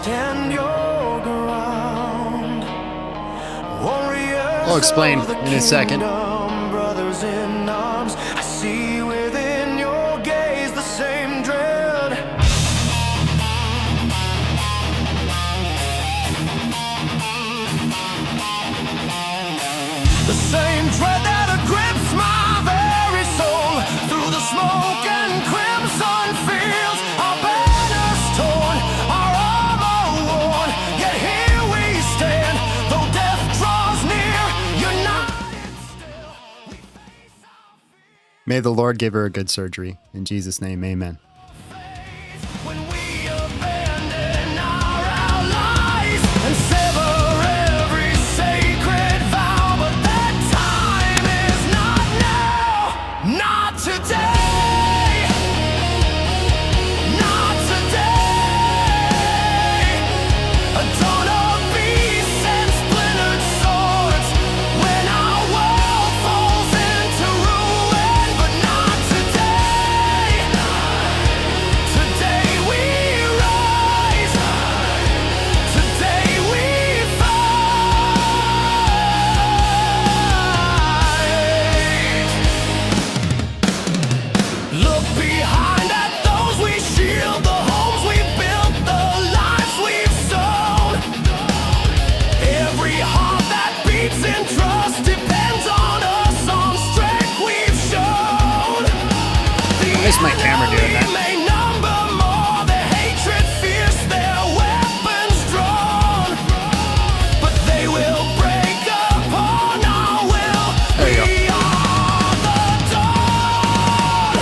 stand your ground. Warriors I'll explain of the in a second. kingdom, brothers in arms, I see within your gaze the same dread. The same dread that grips my very soul. Through the smoke and crimson fields, our banners torn, our armor worn. Yet here we stand, though death draws near, united still. We face our May the Lord give her a good surgery. In Jesus' name, amen. faith when we abandon our allies and sever every sacred vow. But that time is not now, not today, not today. A dawn of beasts and splintered swords when our world falls into ruin. But not today. Today we rise. Today we fight. Look behind at those we shield, the homes we built, the lives we've sown. Every heart that beats in trust depends on us, on strength we've shown. Why is my camera doing that? May number more, their hatred fierce, their weapons drawn. But they will break upon our will. There you go. We are the dawn.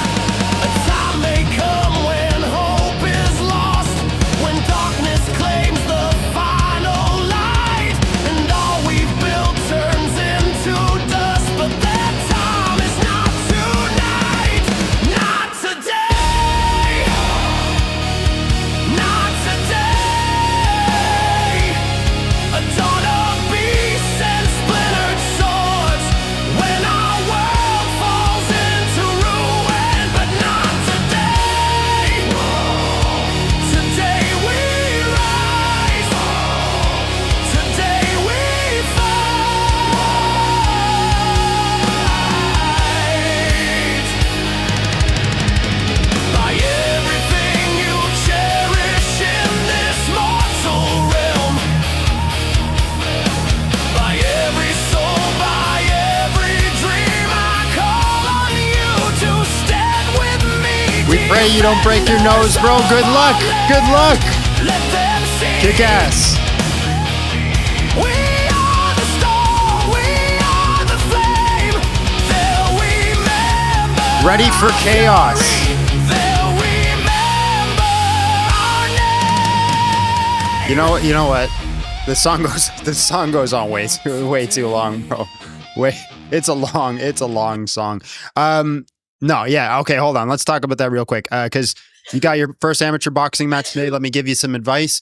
A time may come when hope is lost, when darkness claims the final light, and all we've built turns into dust. But that time is not tonight, not today, not today. A dawn of beasts and splintered swords when our world falls into ruin. But not today. Today we rise. Today we fight. By everything you cherish in this mortal realm, by every soul, by every dream, I call on you to stand with me. We pray you don't break your nose, bro. Good luck. Good luck. Let them see. Kick ass. We are the storm, we are the flame. They'll remember. Ready for chaos. They'll remember our name. You know what? This song goes on way too long, bro. It's a long song. No, yeah, okay, hold on. Let's talk about that real quick. Because you got your first amateur boxing match today. Let me give you some advice.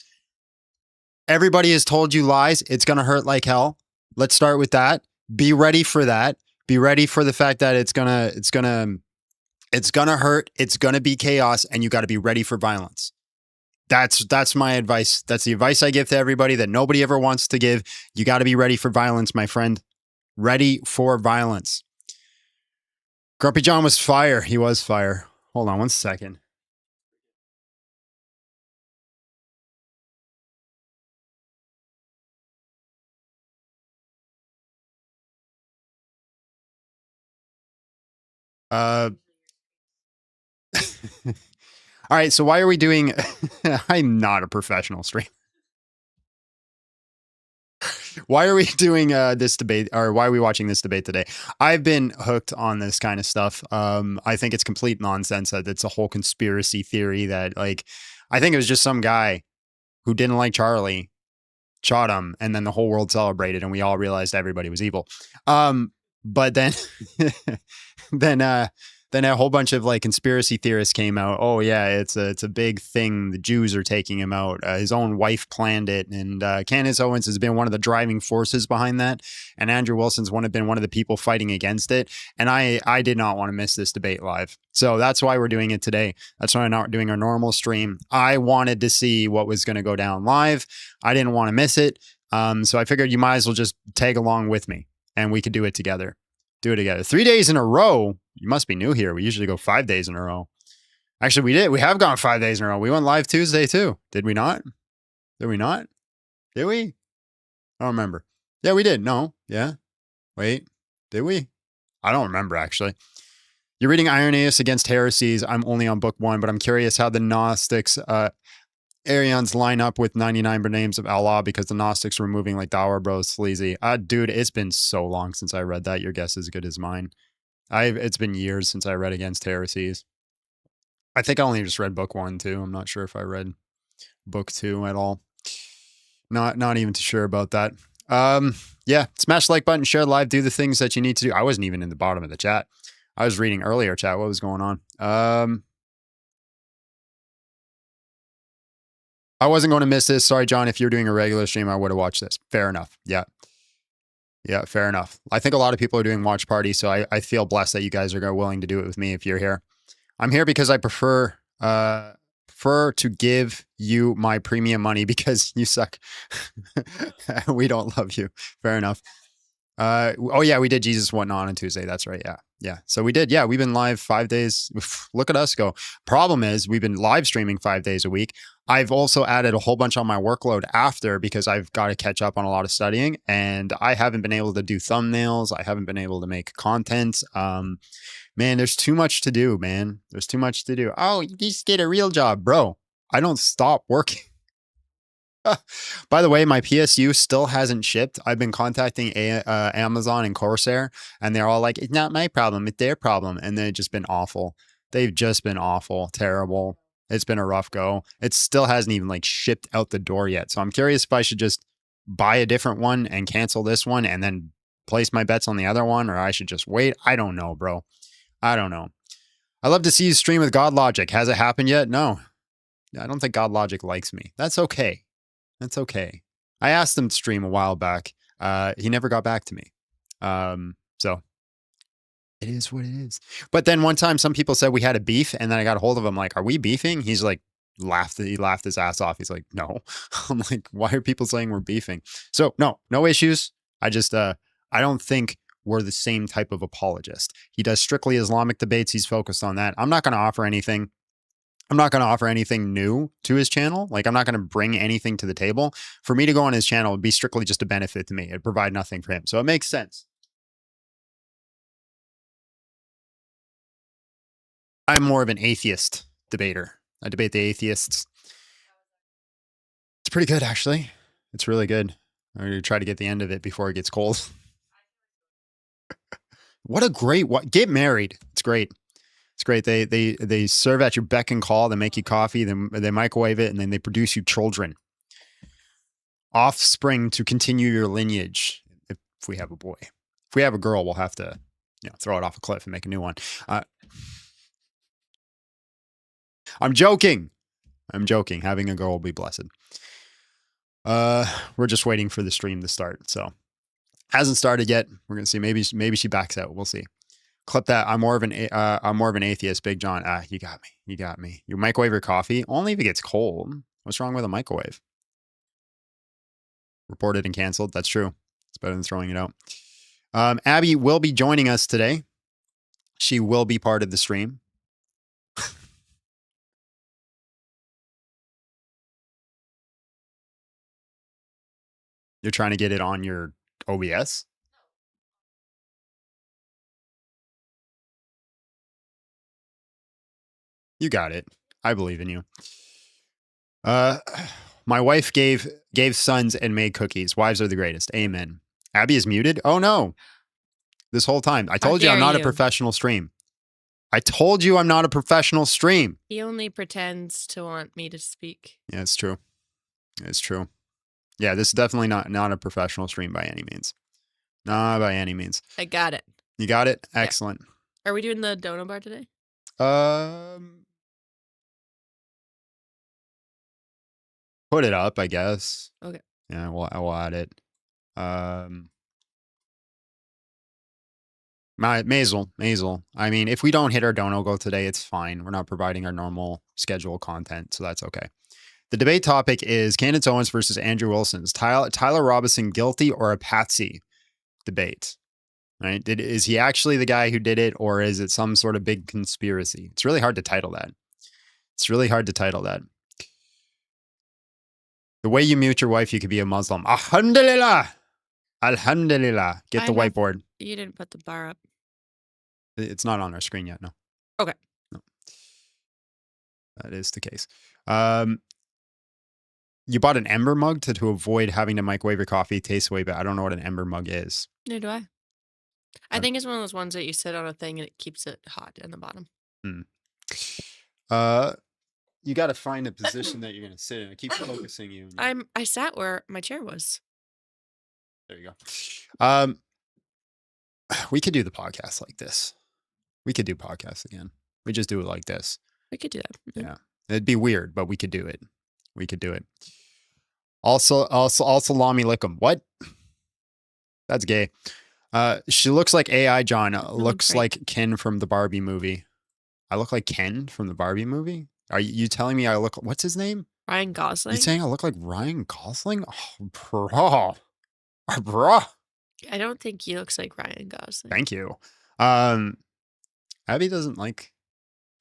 Everybody has told you lies. It's gonna hurt like hell. Let's start with that. Be ready for that. Be ready for the fact that it's gonna hurt. It's gonna be chaos, and you got to be ready for violence. That's my advice. That's the advice I give to everybody that nobody ever wants to give. You got to be ready for violence, my friend. Ready for violence. Grumpy John was fire. He was fire. Hold on one second. All right, so why are we doing... I'm not a professional streamer. Why are we doing this debate, or why are we watching this debate today? I've been hooked on this kind of stuff. I think it's complete nonsense. That it's a whole conspiracy theory that, like, I think it was just some guy who didn't like Charlie, shot him, and then the whole world celebrated, and we all realized everybody was evil. But then, then then a whole bunch of like conspiracy theorists came out. Oh yeah, it's a big thing. The Jews are taking him out. His own wife planned it, and Candace Owens has been one of the driving forces behind that. And Andrew Wilson's been one of the people fighting against it. And I did not want to miss this debate live, so that's why we're doing it today. That's why we're not doing our normal stream. I wanted to see what was going to go down live. I didn't want to miss it, so I figured you might as well just tag along with me, and we could do it together. 3 days in a row. You must be new here. We usually go 5 days in a row. Actually, we did. We have gone 5 days in a row. We went live Tuesday too. Did we not? Did we not? Did we? I don't remember. Yeah, we did. No. Yeah. Wait. Did we? I don't remember actually. You're reading Irenaeus Against Heresies. I'm only on book 1, but I'm curious how the Gnostics, Arians line up with 99 names of Allah, because the Gnostics were moving like Dower Bros sleazy. Dude, it's been so long since I read that. Your guess is as good as mine. It's been years since I read Against Heresies. I think I only just read book 1 too. I'm not sure if I read book 2 at all. Not even too sure about that. Yeah, smash the like button, share live, do the things that you need to do. I wasn't even in the bottom of the chat. I was reading earlier chat. What was going on? I wasn't going to miss this. Sorry, John. If you're doing a regular stream, I would have watched this. Fair enough. Yeah. Yeah, fair enough. I think a lot of people are doing watch parties, so I feel blessed that you guys are willing to do it with me if you're here. I'm here because I prefer to give you my premium money because you suck. We don't love you. Fair enough. Oh yeah, we did Jesus Whatnot on Tuesday. That's right. Yeah. So we did. Yeah, we've been live 5 days. Look at us go. Problem is, we've been live streaming 5 days a week. I've also added a whole bunch on my workload after, because I've got to catch up on a lot of studying, and I haven't been able to do thumbnails. I haven't been able to make content. Man, there's too much to do, man. There's too much to do. Oh, you just get a real job, bro. I don't stop working. By the way, my PSU still hasn't shipped. I've been contacting Amazon and Corsair, and they're all like, it's not my problem, it's their problem. And they've just been awful. They've just been awful, terrible. It's been a rough go. It still hasn't even like shipped out the door yet. So I'm curious if I should just buy a different one and cancel this one and then place my bets on the other one, or I should just wait. I don't know, bro. I don't know. I love to see you stream with God Logic. Has it happened yet? No. I don't think God Logic likes me. That's okay. That's okay. I asked him to stream a while back. He never got back to me. So it is what it is. But then one time some people said we had a beef, and then I got a hold of him like, are we beefing? He's like, he laughed his ass off. He's like, no. I'm like, why are people saying we're beefing? So no issues. I just, I don't think we're the same type of apologist. He does strictly Islamic debates. He's focused on that. I'm not going to offer anything. I'm not going to offer anything new to his channel. Like, I'm not going to bring anything to the table. For me to go on his channel would be strictly just a benefit to me. It'd provide nothing for him. So it makes sense. I'm more of an atheist debater. I debate the atheists. It's pretty good, actually. It's really good. I'm going to try to get the end of it before it gets cold. Get married. It's great. It's great. They serve at your beck and call. They make you coffee. They microwave it, and then they produce you children, offspring to continue your lineage. If we have a boy, if we have a girl, we'll have to, throw it off a cliff and make a new one. I'm joking. Having a girl will be blessed. We're just waiting for the stream to start. So hasn't started yet. We're gonna see. Maybe she backs out. We'll see. Clip that. I'm more of an atheist, Big John. You got me. You microwave your coffee only if it gets cold. What's wrong with a microwave? Reported and canceled. That's true. It's better than throwing it out. Abby will be joining us today. She will be part of the stream. You're trying to get it on your OBS? You got it. I believe in you. My wife gave sons and made cookies. Wives are the greatest. Amen. Abby is muted. Oh no. This whole time. I told you I'm not a professional stream. I told you I'm not a professional stream. He only pretends to want me to speak. Yeah, it's true. It's true. Yeah, this is definitely not a professional stream by any means. Not by any means. I got it. You got it? Excellent. Are we doing the dono bar today? Put it up, I guess. Okay. Yeah, we'll add it. Maisel. I mean, if we don't hit our dono goal today, it's fine. We're not providing our normal schedule content, so that's okay. The debate topic is Candance Owens versus Andrew Wilson. Is Tyler Robinson guilty or a patsy? Debate. Right? Is he actually the guy who did it, or is it some sort of big conspiracy? It's really hard to title that. The way you mute your wife, you could be a Muslim. Alhamdulillah. Alhamdulillah. Get the whiteboard. You didn't put the bar up. It's not on our screen yet, no. Okay. No. That is the case. You bought an Ember mug to avoid having to microwave your coffee. It tastes way better. I don't know what an Ember mug is. Neither do I. I think it's one of those ones that you sit on a thing and it keeps it hot in the bottom. You got to find a position that you're going to sit in. I keep focusing you. I sat where my chair was. There you go. We could do the podcast like this. We could do podcasts again. We just do it like this. We could do that. Yeah. It'd be weird, but we could do it. Also, Lami Lickum. What? That's gay. She looks like AI John. Looks like Ken from the Barbie movie. I look like Ken from the Barbie movie? Are you telling me I look... What's his name? Ryan Gosling. You saying I look like Ryan Gosling? Oh, bro. I don't think he looks like Ryan Gosling. Thank you. Abby doesn't like...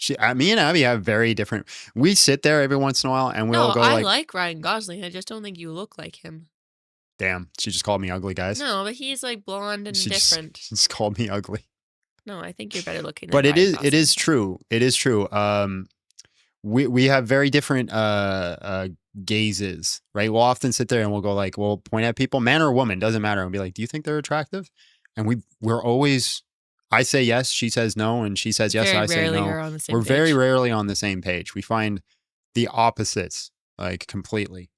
Me and Abby have very different... We sit there every once in a while and we'll go I like Ryan Gosling. I just don't think you look like him. Damn, she just called me ugly, guys. No, but he's like blonde and different. She just called me ugly. No, I think you're better looking. But it is true. It is true. We have very different gazes, right? We'll often sit there and we'll go like, we'll point at people, man or woman, doesn't matter, and be like, do you think they're attractive? And we're always, I say yes, she says no, and she says yes, I say no. We're very rarely on the same page. We find the opposites, like completely.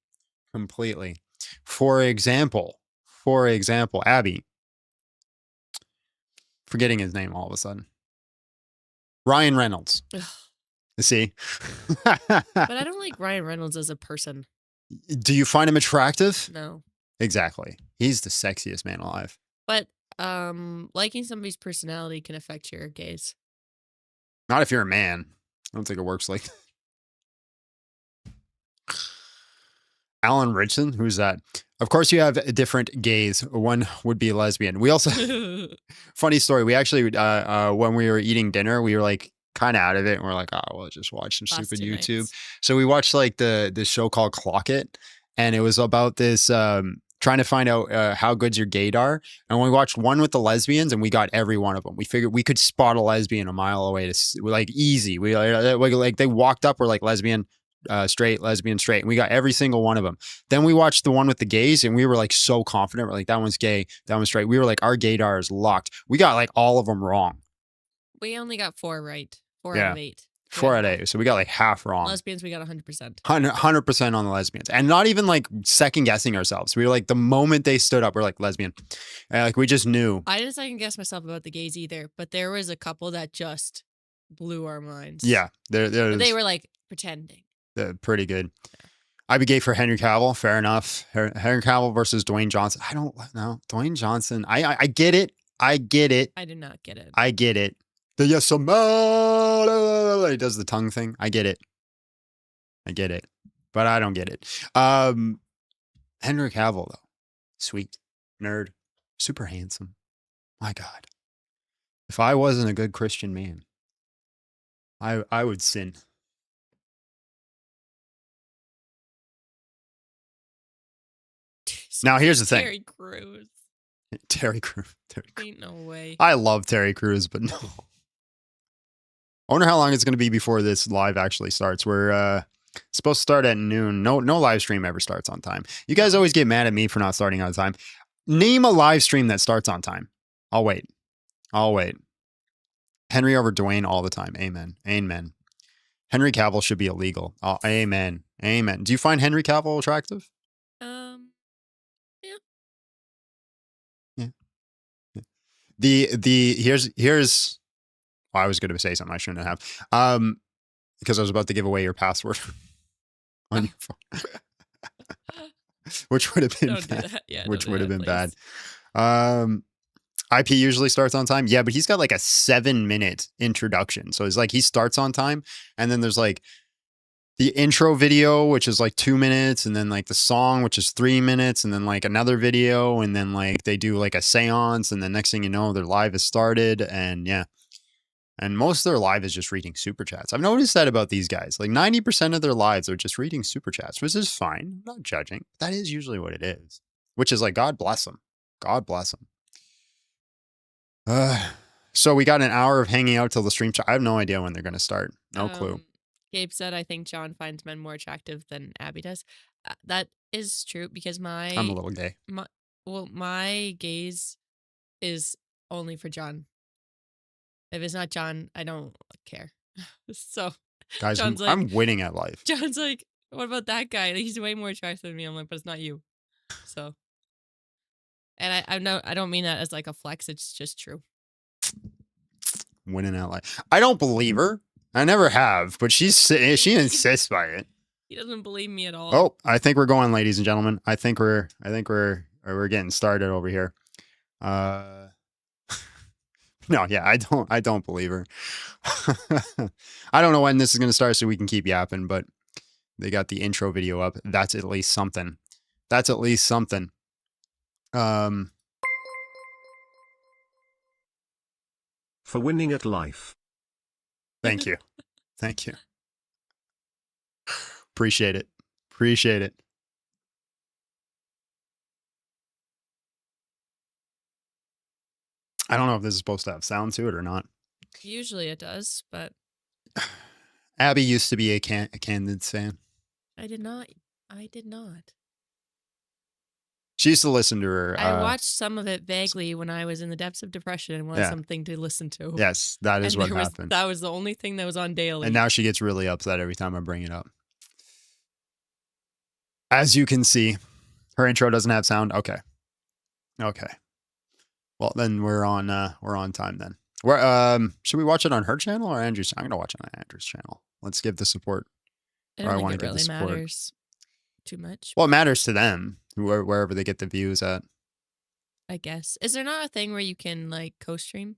For example, Abby, forgetting his name all of a sudden, Ryan Reynolds. Ugh. See? But I don't like Ryan Reynolds as a person. Do you find him attractive? No. Exactly. He's the sexiest man alive. But liking somebody's personality can affect your gaze. Not if you're a man. I don't think it works like that. Alan Richardson, who's that? Of course, you have a different gaze. One would be lesbian. We also, funny story. We actually, when we were eating dinner, we were like kind of out of it, and we're like, oh, we'll just watch some stupid YouTube. Nights. So we watched like this show called Clock It, and it was about this trying to find out how good your gaydar. And we watched one with the lesbians, and we got every one of them. We figured we could spot a lesbian a mile away. Like easy. We like they walked up, we're like lesbian. Straight, lesbian, straight, and we got every single one of them. Then we watched the one with the gays, and we were like so confident. We're like, that one's gay, that one's straight. We were like, our gaydar is locked. We got like all of them wrong. We only got 4 right. 4 out of 8. 4 out of 8. So we got like half wrong. Lesbians, we got 100%. 100% on the lesbians, and not even like second guessing ourselves. We were like, the moment they stood up, we're like lesbian, and like we just knew. I didn't second guess myself about the gays either, but there was a couple that just blew our minds. Yeah, they were like pretending. Pretty good. I'd be gay for Henry Cavill. Fair enough. Henry Cavill versus Dwayne Johnson. I don't know. Dwayne Johnson. I get it. I did not get it. I get it. The yes, he does the tongue thing. I get it. But I don't get it. Henry Cavill, though. Sweet. Nerd. Super handsome. My God. If I wasn't a good Christian man, I would sin. Now, here's the thing. Terry Crews. Ain't no way. I love Terry Crews, but no. I wonder how long it's going to be before this live actually starts. We're supposed to start at noon. No live stream ever starts on time. You guys always get mad at me for not starting on time. Name a live stream that starts on time. I'll wait. Henry over Dwayne all the time. Amen. Henry Cavill should be illegal. Oh, amen. Do you find Henry Cavill attractive? Yeah. The here's I was going to say something I shouldn't have. Because I was about to give away your password on your phone, which would have been Don't do bad. that. Yeah, Which don't do would have that, been please. bad. IP usually starts on time. Yeah, but he's got like a 7-minute introduction. So it's like he starts on time, and then there's like the intro video, which is like 2 minutes, and then like the song, which is 3 minutes, and then like another video, and then like they do like a seance, and the next thing you know, their live has started, and yeah. And most of their live is just reading super chats. I've noticed that about these guys. Like 90% of their lives are just reading super chats, which is fine. I'm not judging. That is usually what it is, which is like, God bless them. God bless them. So we got an hour of hanging out till the stream. I have no idea when they're going to start. No clue. Gabe said, I think John finds men more attractive than Abby does. That is true because I'm a little gay. my gaze is only for John. If it's not John, I don't care. So Guys, John's like, I'm winning at life. John's like, what about that guy? He's way more attractive than me. I'm like, but it's not you. So, and I don't mean that as like a flex. It's just true. Winning at life. I don't believe her. I never have, but she insists by it. He doesn't believe me at all. Oh, I think we're going, ladies and gentlemen. I think we're getting started over here. No, yeah, I don't believe her. I don't know when this is going to start so we can keep yapping, but they got the intro video up. That's at least something. That's at least something. For winning at life. Thank you. Thank you. Appreciate it. Appreciate it. I don't know if this is supposed to have sound to it or not. Usually it does, but Abby used to be a Candance fan. I did not. She used to listen to her. I watched some of it vaguely when I was in the depths of depression and wanted something to listen to. Yes, that is And what happened. That was the only thing that was on daily. And now she gets really upset every time I bring it up. As you can see, her intro doesn't have sound. Okay. Well, then we're on time then. Should we watch it on her channel or Andrew's? I'm gonna watch it on Andrew's channel. Let's give the support. I don't think wanna it give the really support. matters too much. Well, it matters to them, wherever they get the views at. I guess. Is there not a thing where you can like co-stream?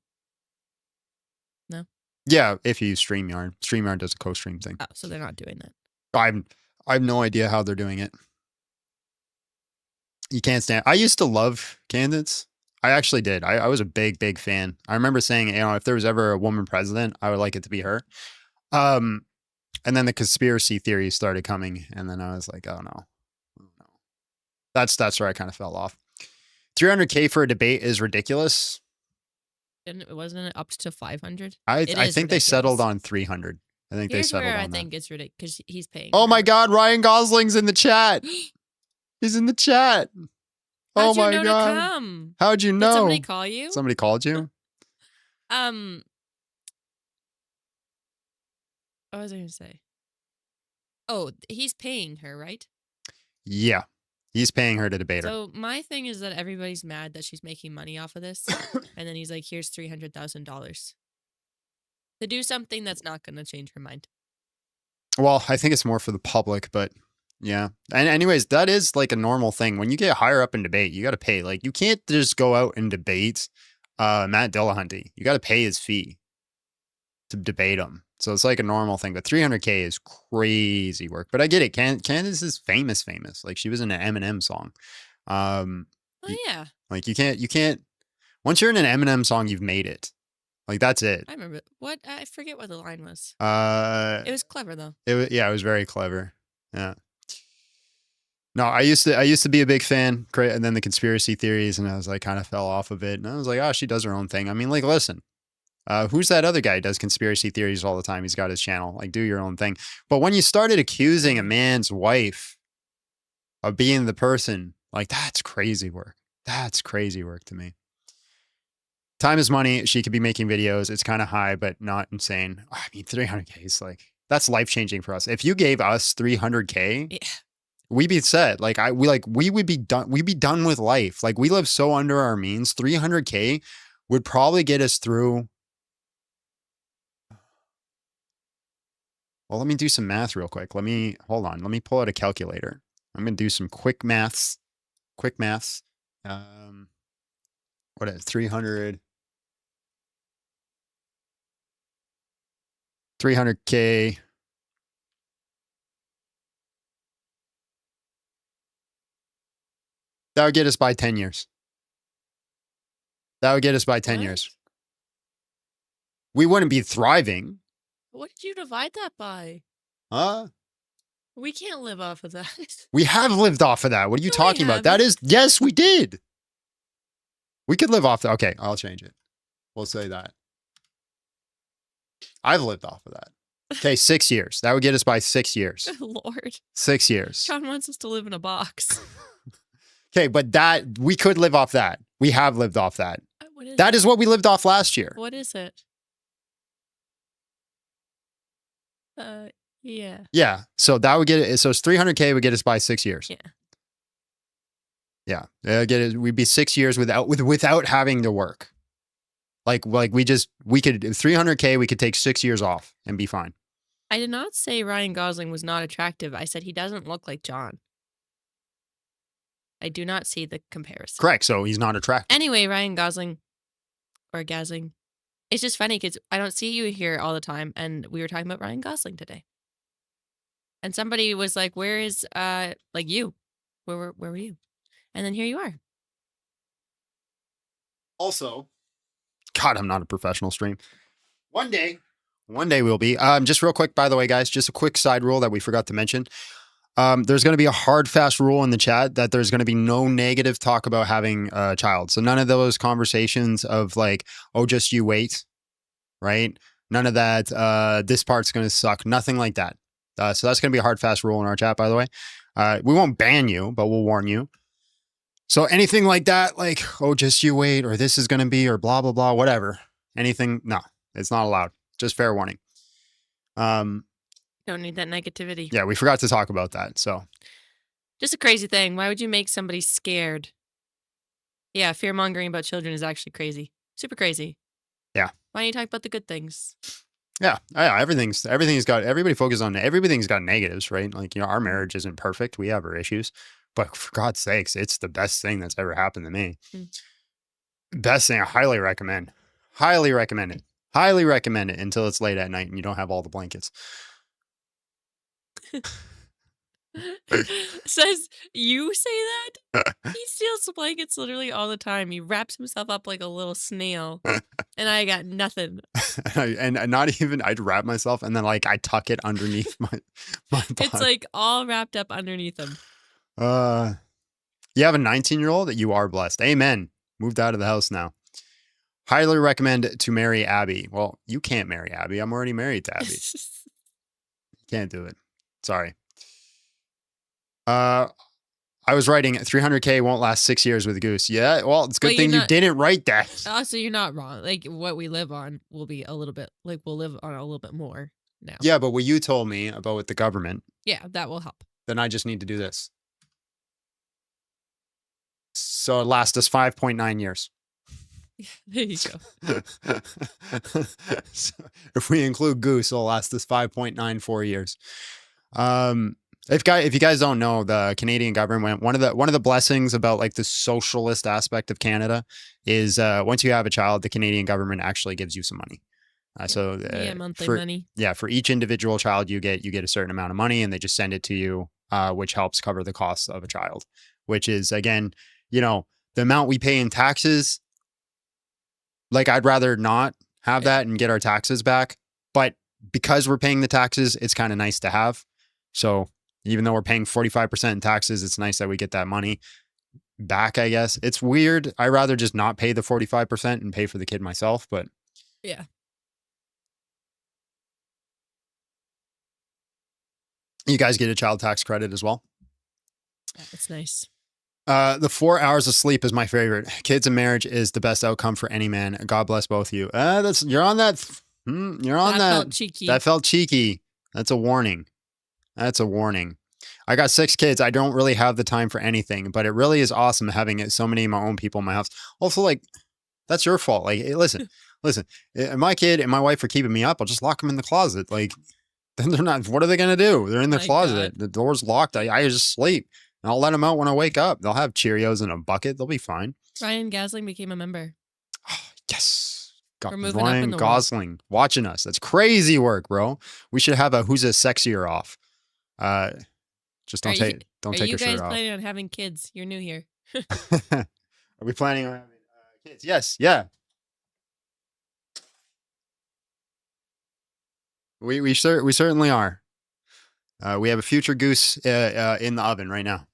No. Yeah, if you use StreamYard. StreamYard does a co-stream thing. Oh, so they're not doing that. I have no idea how they're doing it. You can't stand. I used to love Candance. I actually did. I was a big fan. I remember saying, if there was ever a woman president, I would like it to be her. And then the conspiracy theories started coming, and then I was like, oh no. That's where I kind of fell off. 300K for a debate is ridiculous. Wasn't it up to 500? I think they settled on 300. I think Here's they settled where on I that. think it's ridiculous because he's paying. Oh her. my God, Ryan Gosling's in the chat. He's in the chat. Oh How'd you my know God. to come? How'd you know? Did somebody call you? Somebody called you? What was I going to say? Oh, he's paying her, right? Yeah. He's paying her to debate her. So my thing is that everybody's mad that she's making money off of this. And then he's like, here's $300,000 to do something that's not going to change her mind. Well, I think it's more for the public, but yeah. And anyways, that is like a normal thing. When you get higher up in debate, you got to pay. Like you can't just go out and debate Matt Dillahunty. You got to pay his fee to debate him. So it's like a normal thing, but 300K is crazy work. But I get it. Candance is famous. Like she was in an Eminem song. Yeah. Like you can't. Once you're in an Eminem song, you've made it. Like that's it. I remember what I forget what the line was. It It was clever though. It was very clever. Yeah. No, I used to be a big fan, and then the conspiracy theories, and I was like, kind of fell off of it, and I was like, oh, she does her own thing. I mean, like, listen, who's that other guy who does conspiracy theories all the time? He's got his channel. Like, do your own thing. But when you started accusing a man's wife of being the person, like, that's crazy work. That's crazy work to me. Time is money. She could be making videos. It's kind of high, but not insane. I mean, 300K is like, that's life changing for us. If you gave us 300K, Yeah. we'd be set. Like we would be done. We'd be done with life. Like we live so under our means. 300K would probably get us through Well, let me do some math real quick. Hold on. Let me pull out a calculator. I'm going to do some quick maths. What is 300? 300K. That would get us by 10 years. That would get us by 10 What? years. We wouldn't be thriving. What did you divide that by? Huh? We can't live off of that. We have lived off of that. What are you No, we talking about? That is, yes, we did. We could live off that. Okay, I'll change it. We'll say that. I've lived off of that. Okay, 6 years. That would get us by 6 years. Lord. 6 years. John wants us to live in a box. Okay, but that we could live off that. We have lived off that. What is That it? is what we lived off last year. What is it? Yeah. Yeah. So that would get it. So it's 300K would get us by 6 years. Yeah. Yeah. Get it. We'd be 6 years without having to work. We could 300K. We could take 6 years off and be fine. I did not say Ryan Gosling was not attractive. I said he doesn't look like John. I do not see the comparison. Correct. So he's not attractive. Anyway, Ryan Gosling or Gosling. It's just funny because I don't see you here all the time, and we were talking about Ryan Gosling today. And somebody was like, "Where is you? Where were you?" And then here you are. Also, God, I'm not a professional stream. One day we'll be. Just real quick, by the way, guys, just a quick side rule that we forgot to mention. There's going to be a hard, fast rule in the chat that there's going to be no negative talk about having a child. So none of those conversations of like, oh, just you wait, right? None of that. This part's going to suck. Nothing like that. So that's going to be a hard, fast rule in our chat, by the way. We won't ban you, but we'll warn you. So anything like that, like, oh, just you wait, or this is going to be, or blah, blah, blah, whatever. Anything, no, it's not allowed. Just fair warning. Don't need that negativity. Yeah, we forgot to talk about that. So Just a crazy thing. Why would you make somebody scared? Yeah, fear mongering about children is actually crazy. Super crazy. Yeah. Why don't you talk about the good things? yeah, everything's got, everybody focuses on, everything's got negatives, right? Like, our marriage isn't perfect. We have our issues, but for God's sakes, it's the best thing that's ever happened to me. Best thing. I highly recommend it. Highly recommend it until it's late at night and you don't have all the blankets. Says, you say that? He steals the blankets literally all the time. He wraps himself up like a little snail. And I got nothing. and not even, I'd wrap myself and then like I tuck it underneath my body. It's like all wrapped up underneath him. You have a 19-year-old that you are blessed. Amen. Moved out of the house now. Highly recommend to marry Abby. Well, you can't marry Abby. I'm already married to Abby. Can't do it. Sorry. I was writing 300K won't last 6 years with Goose. Yeah, well, it's a good But thing you're you not- didn't write that. Also, you're not wrong. Like, what we live on will be a little bit, like, we'll live on a little bit more now. Yeah, but what you told me about with the government, Yeah, that will help. then then I just need to do this. So it lasts us 5.9 years. There you go. So if we include Goose, it'll last us 5.94 years. If you guys don't know, the Canadian government, one of the blessings about like the socialist aspect of Canada is once you have a child, the Canadian government actually gives you some money. Monthly for, money. Yeah, for each individual child you get a certain amount of money, and they just send it to you, which helps cover the costs of a child. Which is, again, the amount we pay in taxes. Like, I'd rather not have that and get our taxes back, but because we're paying the taxes, it's kind of nice to have. So even though we're paying 45% in taxes, it's nice that we get that money back, I guess. It's weird. I'd rather just not pay the 45% and pay for the kid myself, but Yeah. you guys get a child tax credit as well. That's nice. The 4 hours of sleep is my favorite. Kids and marriage is the best outcome for any man. God bless both of you. You're on that. You're on that. Felt cheeky. That felt cheeky. That's a warning. I got 6 kids. I don't really have the time for anything, but it really is awesome having so many of my own people in my house. Also, like, that's your fault. Like, hey, listen, my kid and my wife are keeping me up. I'll just lock them in the closet. Like, Then they're not. What are they gonna do? They're in the My closet. God. The door's locked. I just sleep. And I'll let them out when I wake up. They'll have Cheerios in a bucket. They'll be fine. Ryan Gosling became a member. Yes. We're moving up in Ryan the world. Gosling watching us. That's crazy work, bro. We should have a who's a sexier off. Just don't take Are your you shirt guys off. planning on having kids? You're new here. Are we planning on having kids? Yes. Yeah. We certainly are. We have a future goose in the oven right now.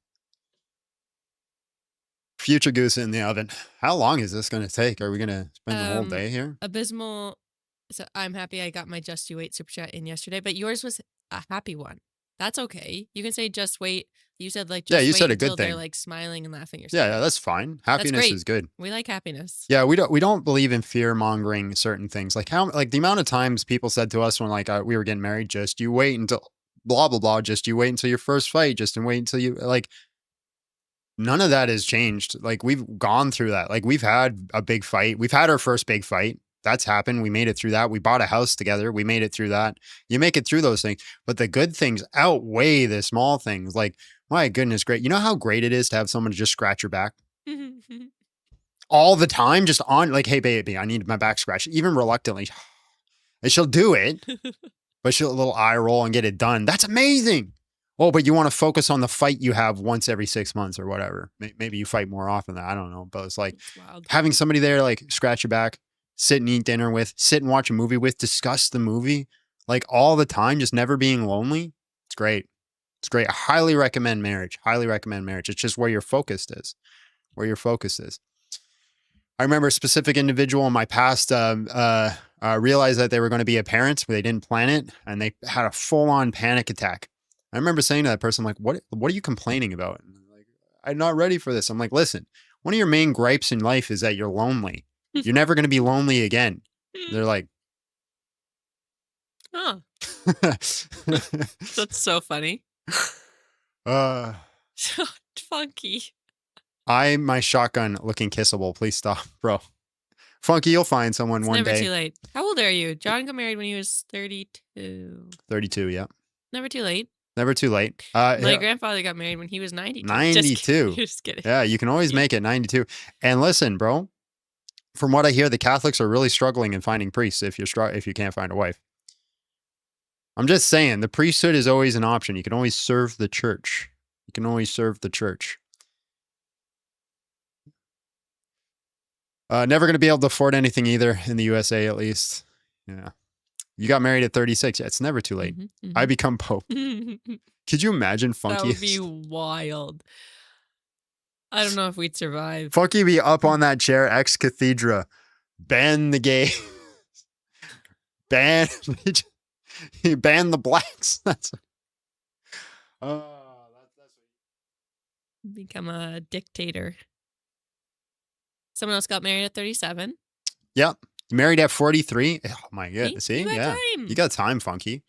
Future goose in the oven. How long is this going to take? Are we going to spend the whole day here? Abysmal. So I'm happy I got my Just You Wait super chat in yesterday, but yours was a happy one. That's okay. You can say just wait. You said like just Yeah, you wait said a good until they're thing. like smiling and laughing or Yeah, something. that's fine. Happiness great. is good. We like happiness. Yeah, we don't believe in fear mongering certain things. Like the amount of times people said to us when we were getting married, just you wait until blah blah blah, just you wait until your first fight, just and wait until you like. None of that has changed. Like we've gone through that. Like we've had a big fight. We've had our first big fight. That's happened. We made it through that. We bought a house together. We made it through that. You make it through those things, but the good things outweigh the small things. Like, my goodness, great. You know how great it is to have someone just scratch your back all the time, just on like, hey, baby, I need my back scratched, even reluctantly. And she'll do it, but she'll a little eye roll and get it done. That's amazing. Oh, but you want to focus on the fight you have once every 6 months or whatever. Maybe you fight more often than I don't know, but it's like It's wild. having somebody there, like scratch your back, sit and eat dinner with, sit and watch a movie with, discuss the movie, like all the time, just never being lonely. It's great. It's great. I highly recommend marriage. Highly recommend marriage. It's just where your focus is. Where your focus is. I remember a specific individual in my past realized that they were going to be a parent, but they didn't plan it, and they had a full-on panic attack. I remember saying to that person, like, what are you complaining about? And they're like, I'm not ready for this. I'm like, listen, one of your main gripes in life is that you're lonely. You're never going to be lonely again. They're like, Oh, that's so funny. Funky. My shotgun looking kissable. Please stop, bro. Funky, you'll find someone It's one never day. too late. How old are you? John got married when he was 32. 32, yeah. Never too late. Never too late. My grandfather got married when he was 92. 92. Just kidding. Yeah, you can always make it 92. And listen, bro, from what I hear, the Catholics are really struggling in finding priests if you can't find a wife. I'm just saying, the priesthood is always an option. You can always serve the church. You can always serve the church. Never going to be able to afford anything either in the USA, at least. Yeah. You got married at 36. Yeah, it's never too late. I become Pope. Could you imagine Funky? That would be wild. I don't know if we'd survive. Funky be up on that chair, ex cathedra, ban the gay, ban the blacks. That's Become a dictator. Someone else got married at 37. Yep. Married at 43. Oh my goodness. See? You got Yeah. time. You got time, Funky.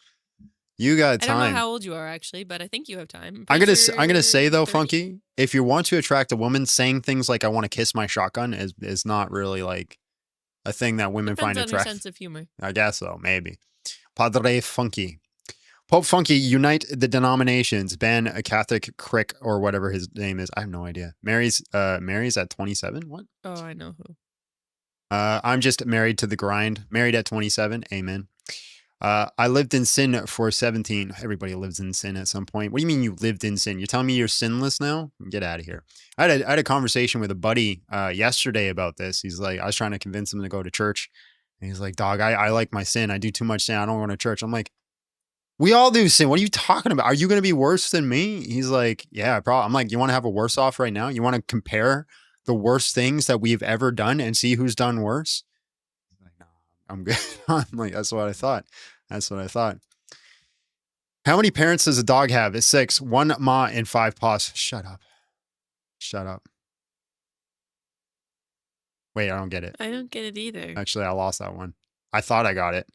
You got I don't time. know how old you are actually, but I think you have time. I'm Pretty gonna sure say though, 30. Funky, if you want to attract a woman, saying things like "I want to kiss my shotgun" is not really like a thing that women Depends find on your attractive. sense of humor. I guess so, maybe. Padre Funky. Pope Funky, unite the denominations, ban a Catholic crick or whatever his name is. I have no idea. Mary's at 27. What? Oh, I know who. I'm just married to the grind. Married at 27. Amen. I lived in sin for 17. Everybody lives in sin at some point. What do you mean you lived in sin? You're telling me you're sinless now? Get out of here. I had a conversation with a buddy yesterday about this. He's like, I was trying to convince him to go to church. And he's like, dog, I like my sin. I do too much sin. I don't go to church. I'm like, we all do sin. What are you talking about? Are you going to be worse than me? He's like, yeah, probably. I'm like, you want to have a worse off right now? You want to compare the worst things that we've ever done and see who's done worse? He's like, no, I'm good. I'm like, that's what I thought. That's what I thought. How many parents does a dog have? It's 6. 1 ma and 5 paws. Shut up. Shut up. Wait, I don't get it. I don't get it either. Actually, I lost that one. I thought I got it.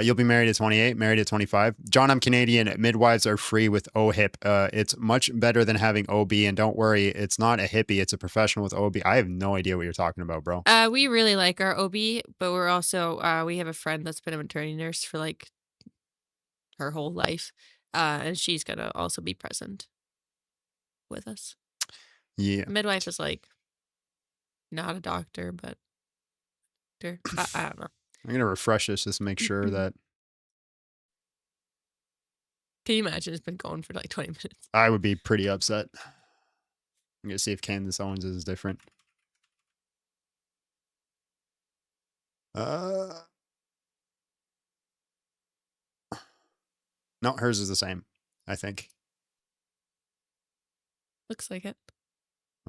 You'll be married at 28, married at 25. John, I'm Canadian. Midwives are free with OHIP. It's much better than having OB. And don't worry, it's not a hippie. It's a professional with OB. I have no idea what you're talking about, bro. We really like our OB, but we're also we have a friend that's been a maternity nurse for like her whole life. And she's going to also be present with us. Yeah. Midwife is like not a doctor, but I don't know. I'm going to refresh this just to make sure that Can you imagine? It's been going for like 20 minutes. I would be pretty upset. I'm going to see if Candance Owens is different. No, hers is the same, I think. Looks like it.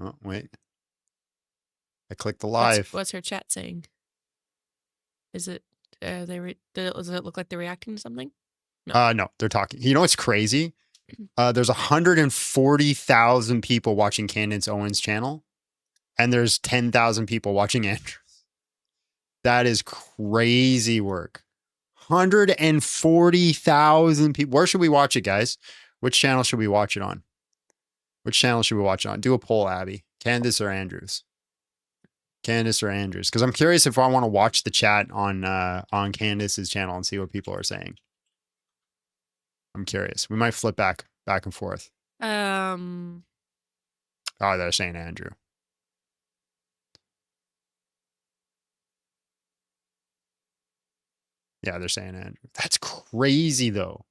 Oh, wait. I clicked the live. What's her chat saying? Is it, does it look like they're reacting to something? No, they're talking. You know what's crazy? There's 140,000 people watching Candance Owens' channel, and there's 10,000 people watching Andrew. That is crazy work. 140,000 people. Where should we watch it, guys? Which channel should we watch it on? Which channel should we watch it on? Do a poll, Abby. Candance or Andrews? Candance or Andrews? Because I'm curious if I want to watch the chat on Candace's channel and see what people are saying. I'm curious. We might flip back and forth. Oh, they're saying Andrew. Yeah, they're saying Andrew. That's crazy, though.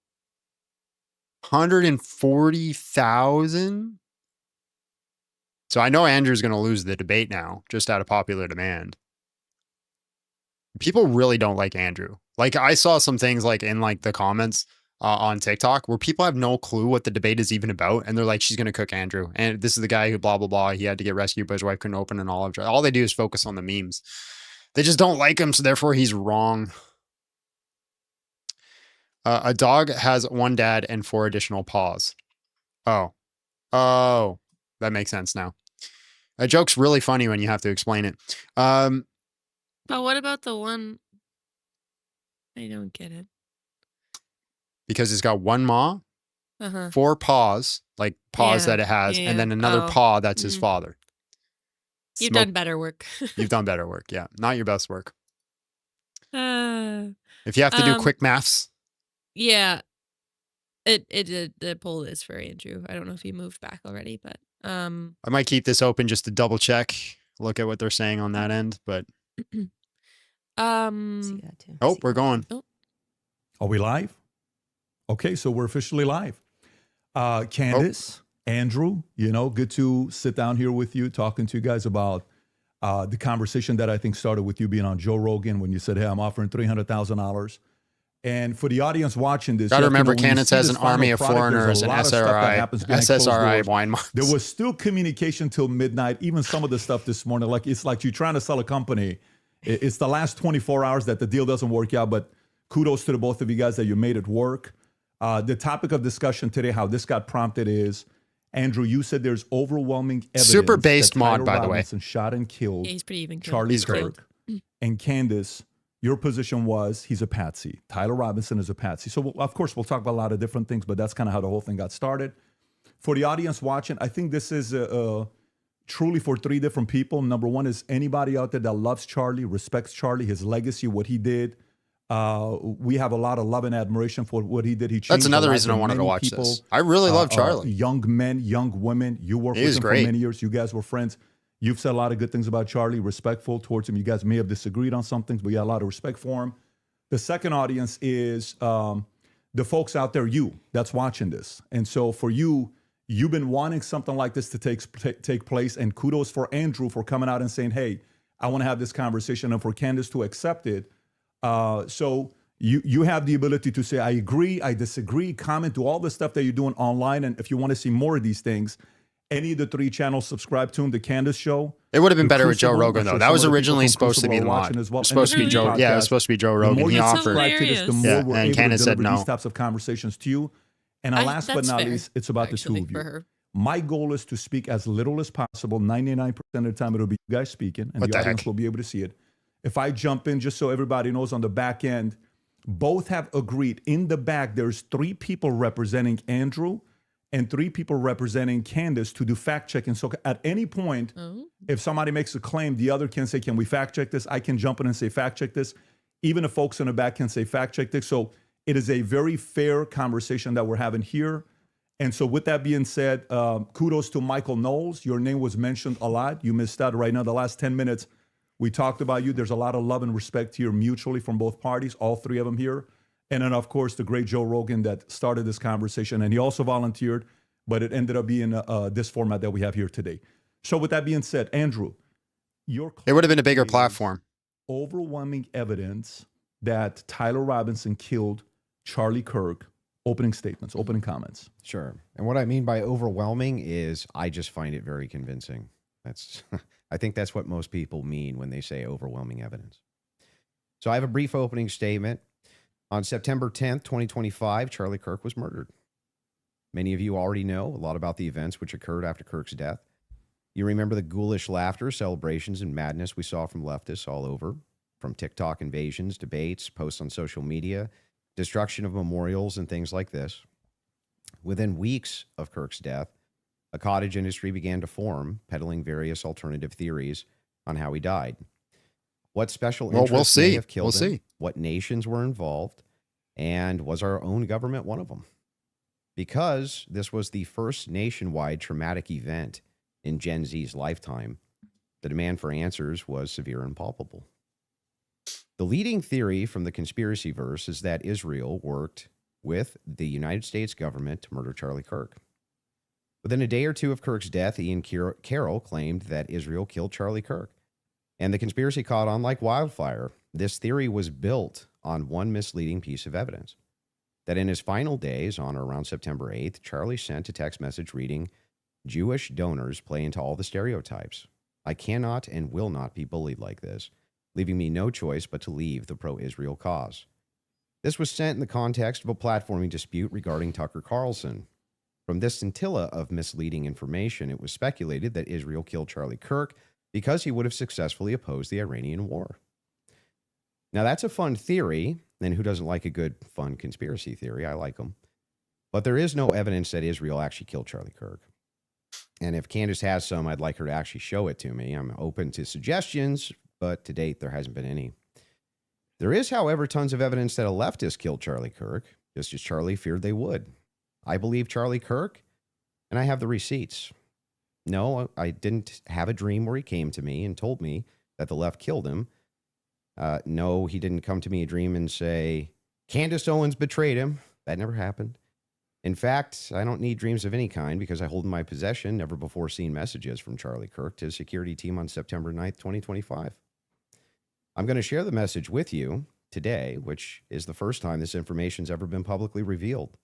140,000? So I know Andrew's going to lose the debate now, just out of popular demand. People really don't like Andrew. Like, I saw some things like in like the comments on TikTok where people have no clue what the debate is even about. And they're like, she's going to cook Andrew. And this is the guy who blah, blah, blah. He had to get rescued, but his wife couldn't open an olive jar. All they do is focus on the memes. They just don't like him. So therefore he's wrong. A dog has one dad and 4 additional paws. Oh, that makes sense now. A joke's really funny when you have to explain it. But what about the one? I don't get it. Because it's got one maw, 4 paws, like paws that it has, and then another paw that's his father. You've done better work. You've done better work, yeah. Not your best work. If you have to do quick maths. Yeah. The poll is for Andrew. I don't know if he moved back already, but I might keep this open just to double check, look at what they're saying on that end, but we're going. Oh. Are we live? Okay, so we're officially live. Candace, Andrew, good to sit down here with you, talking to you guys about the conversation that I think started with you being on Joe Rogan when you said, hey, I'm offering $300,000. And for the audience watching this, got to remember, Candance has an army of foreigners and SSRI wine marks. There was still communication till midnight. Even some of the stuff this morning, it's like you're trying to sell a company. It's the last 24 hours that the deal doesn't work out. But kudos to the both of you guys that you made it work. The topic of discussion today, how this got prompted, is Andrew. You said there's overwhelming evidence. Super based that mod, Tyler by the way. Robinson shot and killed. Yeah, he's pretty even. Charlie He's great. Kirk. And Candace, your position was he's a patsy. Tyler Robinson is a patsy. So, of course, we'll talk about a lot of different things, but that's kind of how the whole thing got started. For the audience watching, I think this is truly for 3 different people. Number one is anybody out there that loves Charlie, respects Charlie, his legacy, what he did. We have a lot of love and admiration for what he did. He changed. That's another the reason I lives of wanted to many watch people, this. I really love Charlie. Young men, young women. You worked with him for many years. You guys were friends. You've said a lot of good things about Charlie, respectful towards him. You guys may have disagreed on some things, but you had a lot of respect for him. The second audience is the folks out there, you, that's watching this. And so for you, you've been wanting something like this to take place. And kudos for Andrew for coming out and saying, hey, I want to have this conversation, and for Candace to accept it. So you have the ability to say, I agree, I disagree, comment, do all the stuff that you're doing online. And if you want to see more of these things, any of the 3 channels, subscribe to him, The Candace Show. It would have been better with Joe Rogan, though. That was originally supposed to be the mod. It was supposed to be Joe. Yeah, it was supposed to be Joe Rogan. He offered. The more we're able Candace to said deliver no. these types of conversations to you. And last but not least, it's about the 2 of you. My goal is to speak as little as possible. 99% of the time, it'll be you guys speaking, and the audience will be able to see it. If I jump in, just so everybody knows, on the back end, both have agreed. In the back, there's 3 people representing Andrew and 3 people representing Candace to do fact checking. So at any point, if somebody makes a claim, the other can say, can we fact check this? I can jump in and say fact check this. Even the folks in the back can say fact check this. So It is a very fair conversation that we're having here. And so with that being said, kudos to Michael Knowles. Your name was mentioned a lot. You missed out right now. The last 10 minutes, we talked about you. There's a lot of love and respect here mutually from both parties, all three of them here. And then, of course, the great Joe Rogan that started this conversation. And he also volunteered, but it ended up being this format that we have here today. So with that being said, Andrew, it would have been a bigger platform. Overwhelming evidence that Tyler Robinson killed Charlie Kirk. Opening statements, opening comments. Sure. And what I mean by overwhelming is I just find it very convincing. I think that's what most people mean when they say overwhelming evidence. So I have a brief opening statement. On September 10th, 2025, Charlie Kirk was murdered. Many of you already know a lot about the events which occurred after Kirk's death. You remember the ghoulish laughter, celebrations, and madness we saw from leftists all over, from TikTok invasions, debates, posts on social media, destruction of memorials, and things like this. Within weeks of Kirk's death, a cottage industry began to form, peddling various alternative theories on how he died. What special interests may have killed him, what nations were involved, and was our own government one of them? Because this was the first nationwide traumatic event in Gen Z's lifetime, the demand for answers was severe and palpable. The leading theory from the conspiracy verse is that Israel worked with the United States government to murder Charlie Kirk. Within a day or two of Kirk's death, Ian Carroll claimed that Israel killed Charlie Kirk, and the conspiracy caught on like wildfire. This theory was built on one misleading piece of evidence, that in his final days, on or around September 8th, Charlie sent a text message reading, "Jewish donors play into all the stereotypes. I cannot and will not be bullied like this, leaving me no choice but to leave the pro-Israel cause." This was sent in the context of a platforming dispute regarding Tucker Carlson. From this scintilla of misleading information, it was speculated that Israel killed Charlie Kirk because he would have successfully opposed the Iranian war. Now, that's a fun theory, and who doesn't like a good, fun conspiracy theory? I like them. But there is no evidence that Israel actually killed Charlie Kirk. And if Candance has some, I'd like her to actually show it to me. I'm open to suggestions, but to date, there hasn't been any. There is, however, tons of evidence that a leftist killed Charlie Kirk, just as Charlie feared they would. I believe Charlie Kirk, and I have the receipts. No, I didn't have a dream where he came to me and told me that the left killed him. No, he didn't come to me a dream and say, Candace Owens betrayed him. That never happened. In fact, I don't need dreams of any kind because I hold in my possession never before seen messages from Charlie Kirk to his security team on September 9th, 2025. I'm going to share the message with you today, which is the first time this information's ever been publicly revealed.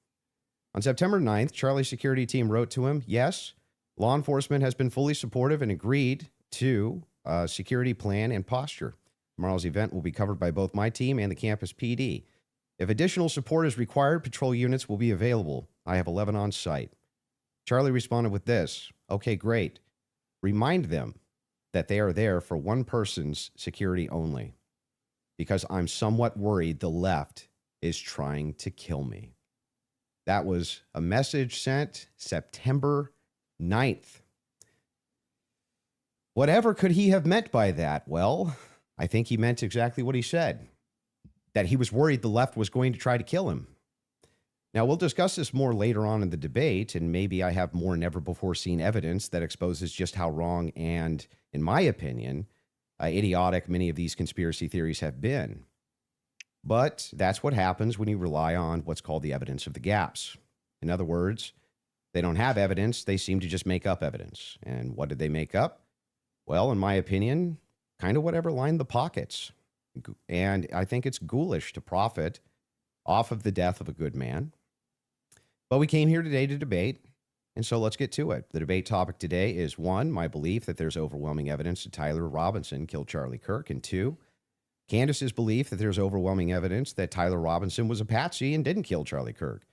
On September 9th, Charlie's security team wrote to him, yes, law enforcement has been fully supportive and agreed to a security plan and posture. Tomorrow's event will be covered by both my team and the campus PD. If additional support is required, patrol units will be available. I have 11 on site. Charlie responded with this, okay, great. Remind them that they are there for one person's security only, because I'm somewhat worried the left is trying to kill me. That was a message sent September 9th. Whatever could he have meant by that? Well, I think he meant exactly what he said, that he was worried the left was going to try to kill him. Now, we'll discuss this more later on in the debate, and maybe I have more never-before-seen evidence that exposes just how wrong and, in my opinion, idiotic many of these conspiracy theories have been. But that's what happens when you rely on what's called the evidence of the gaps. In other words, they don't have evidence, they seem to just make up evidence. And what did they make up? Well, in my opinion, kind of whatever lined the pockets. And I think it's ghoulish to profit off of the death of a good man. But we came here today to debate, and so let's get to it. The debate topic today is 1, my belief that there's overwhelming evidence that Tyler Robinson killed Charlie Kirk, and 2, Candace's belief that there's overwhelming evidence that Tyler Robinson was a patsy and didn't kill Charlie Kirk.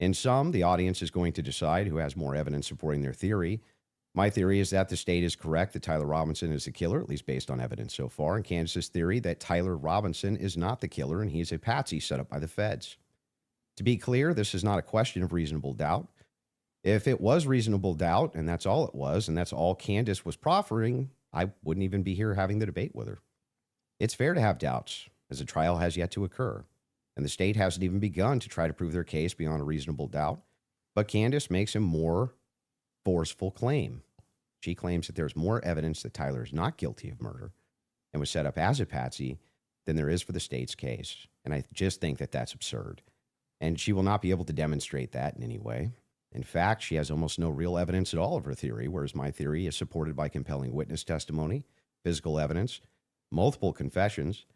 In sum, the audience is going to decide who has more evidence supporting their theory. My theory is that the state is correct that Tyler Robinson is the killer, at least based on evidence so far, and Candace's theory that Tyler Robinson is not the killer and he's a patsy set up by the feds. To be clear, this is not a question of reasonable doubt. If it was reasonable doubt, and that's all it was, and that's all Candance was proffering, I wouldn't even be here having the debate with her. It's fair to have doubts, as the trial has yet to occur. and the state hasn't even begun to try to prove their case beyond a reasonable doubt. But Candance makes a more forceful claim. She claims that there's more evidence that Tyler is not guilty of murder and was set up as a patsy than there is for the state's case. And I just think that that's absurd. And she will not be able to demonstrate that in any way. In fact, she has almost no real evidence at all of her theory, whereas my theory is supported by compelling witness testimony, physical evidence, multiple confessions,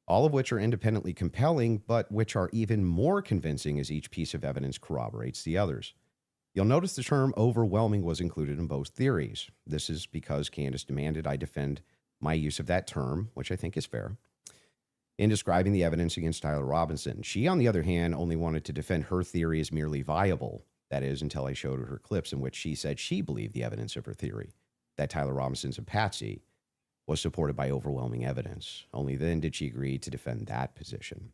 all of which are independently compelling, but which are even more convincing as each piece of evidence corroborates the others. You'll notice the term overwhelming was included in both theories. This is because Candance demanded I defend my use of that term, which I think is fair, in describing the evidence against Tyler Robinson. She, on the other hand, only wanted to defend her theory as merely viable. That is, until I showed her clips in which she said she believed the evidence of her theory, that Tyler Robinson's a patsy, was supported by overwhelming evidence. Only then did she agree to defend that position.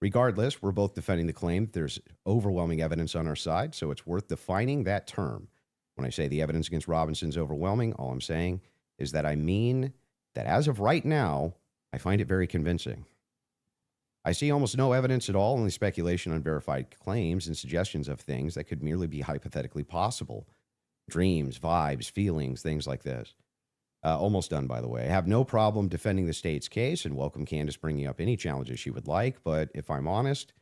Regardless, we're both defending the claim that there's overwhelming evidence on our side, so it's worth defining that term. When I say the evidence against Robinson's overwhelming, all I'm saying is that I mean that as of right now, I find it very convincing. I see almost no evidence at all, only speculation on verified claims and suggestions of things that could merely be hypothetically possible. Dreams, vibes, feelings, things like this. Almost done, by the way. I have no problem defending the state's case and welcome Candance bringing up any challenges she would like. But if I'm honest,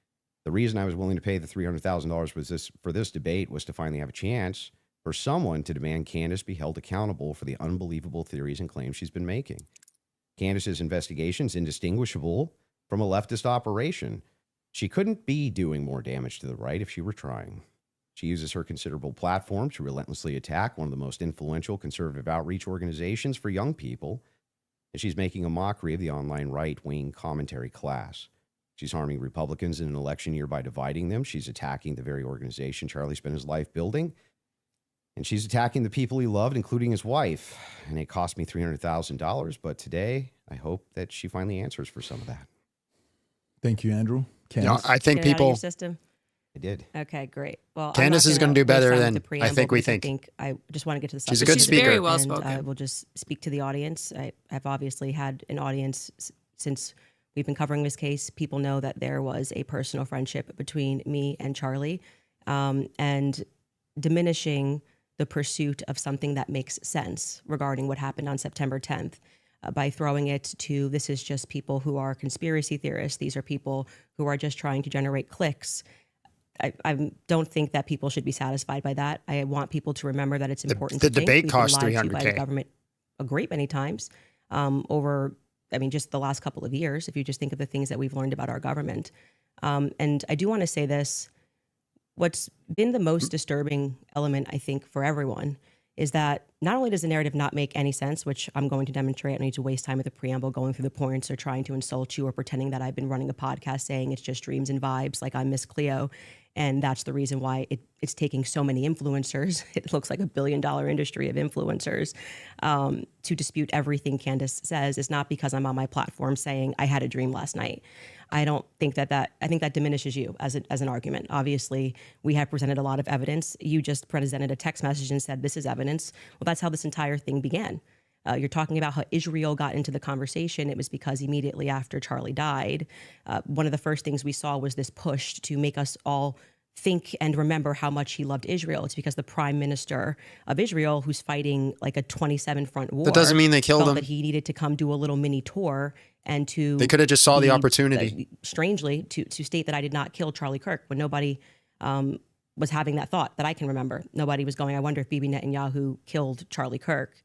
the reason I was willing to pay the $300,000 for this debate was to finally have a chance for someone to demand Candance be held accountable for the unbelievable theories and claims she's been making. Candace's investigation is indistinguishable from a leftist operation. She couldn't be doing more damage to the right if she were trying. She uses her considerable platform to relentlessly attack one of the most influential conservative outreach organizations for young people, and she's making a mockery of the online right-wing commentary class. She's harming Republicans in an election year by dividing them. She's attacking the very organization Charlie spent his life building, and she's attacking the people he loved, including his wife. And it cost me $300,000, but today I hope that she finally answers for some of that. Thank you, Andrew. No, I think Get it out of your people. system. I did. Okay, great. Well, Candance is gonna do better than I think we think. I just want to get to the She's a subject. good speaker. Very well And spoken. I will just speak to the audience. I've obviously had an audience since we've been covering this case. People know that there was a personal friendship between me and Charlie, and diminishing the pursuit of something that makes sense regarding what happened on September 10th. By throwing it to, this is just people who are conspiracy theorists. These are people who are just trying to generate clicks. I don't think that people should be satisfied by that. I want people to remember that it's important. The to think. debate We've cost been lied to by the $300K. government a great many times over, just the last couple of years. If you just think of the things that we've learned about our government, and I do want to say this: what's been the most disturbing element, I think, for everyone is that not only does the narrative not make any sense, which I'm going to demonstrate, I don't need to waste time with the preamble going through the points or trying to insult you or pretending that I've been running a podcast saying it's just dreams and vibes like I'm Miss Cleo. And that's the reason why it's taking so many influencers. It looks like $1 billion industry of influencers to dispute everything Candance says. It's not because I'm on my platform saying I had a dream last night. I don't think I think that diminishes you as an argument. Obviously, we have presented a lot of evidence. You just presented a text message and said, this is evidence. Well, that's how this entire thing began. You're talking about how Israel got into the conversation. It was because immediately after Charlie died, one of the first things we saw was this push to make us all think and remember how much he loved Israel. It's because the prime minister of Israel, who's fighting like a 27-front war, That doesn't mean they killed felt him. that he needed to come do a little mini tour and to. They could have just saw the be, opportunity. Strangely, to state that I did not kill Charlie Kirk when nobody was having that thought that I can remember. Nobody was going, I wonder if Bibi Netanyahu killed Charlie Kirk.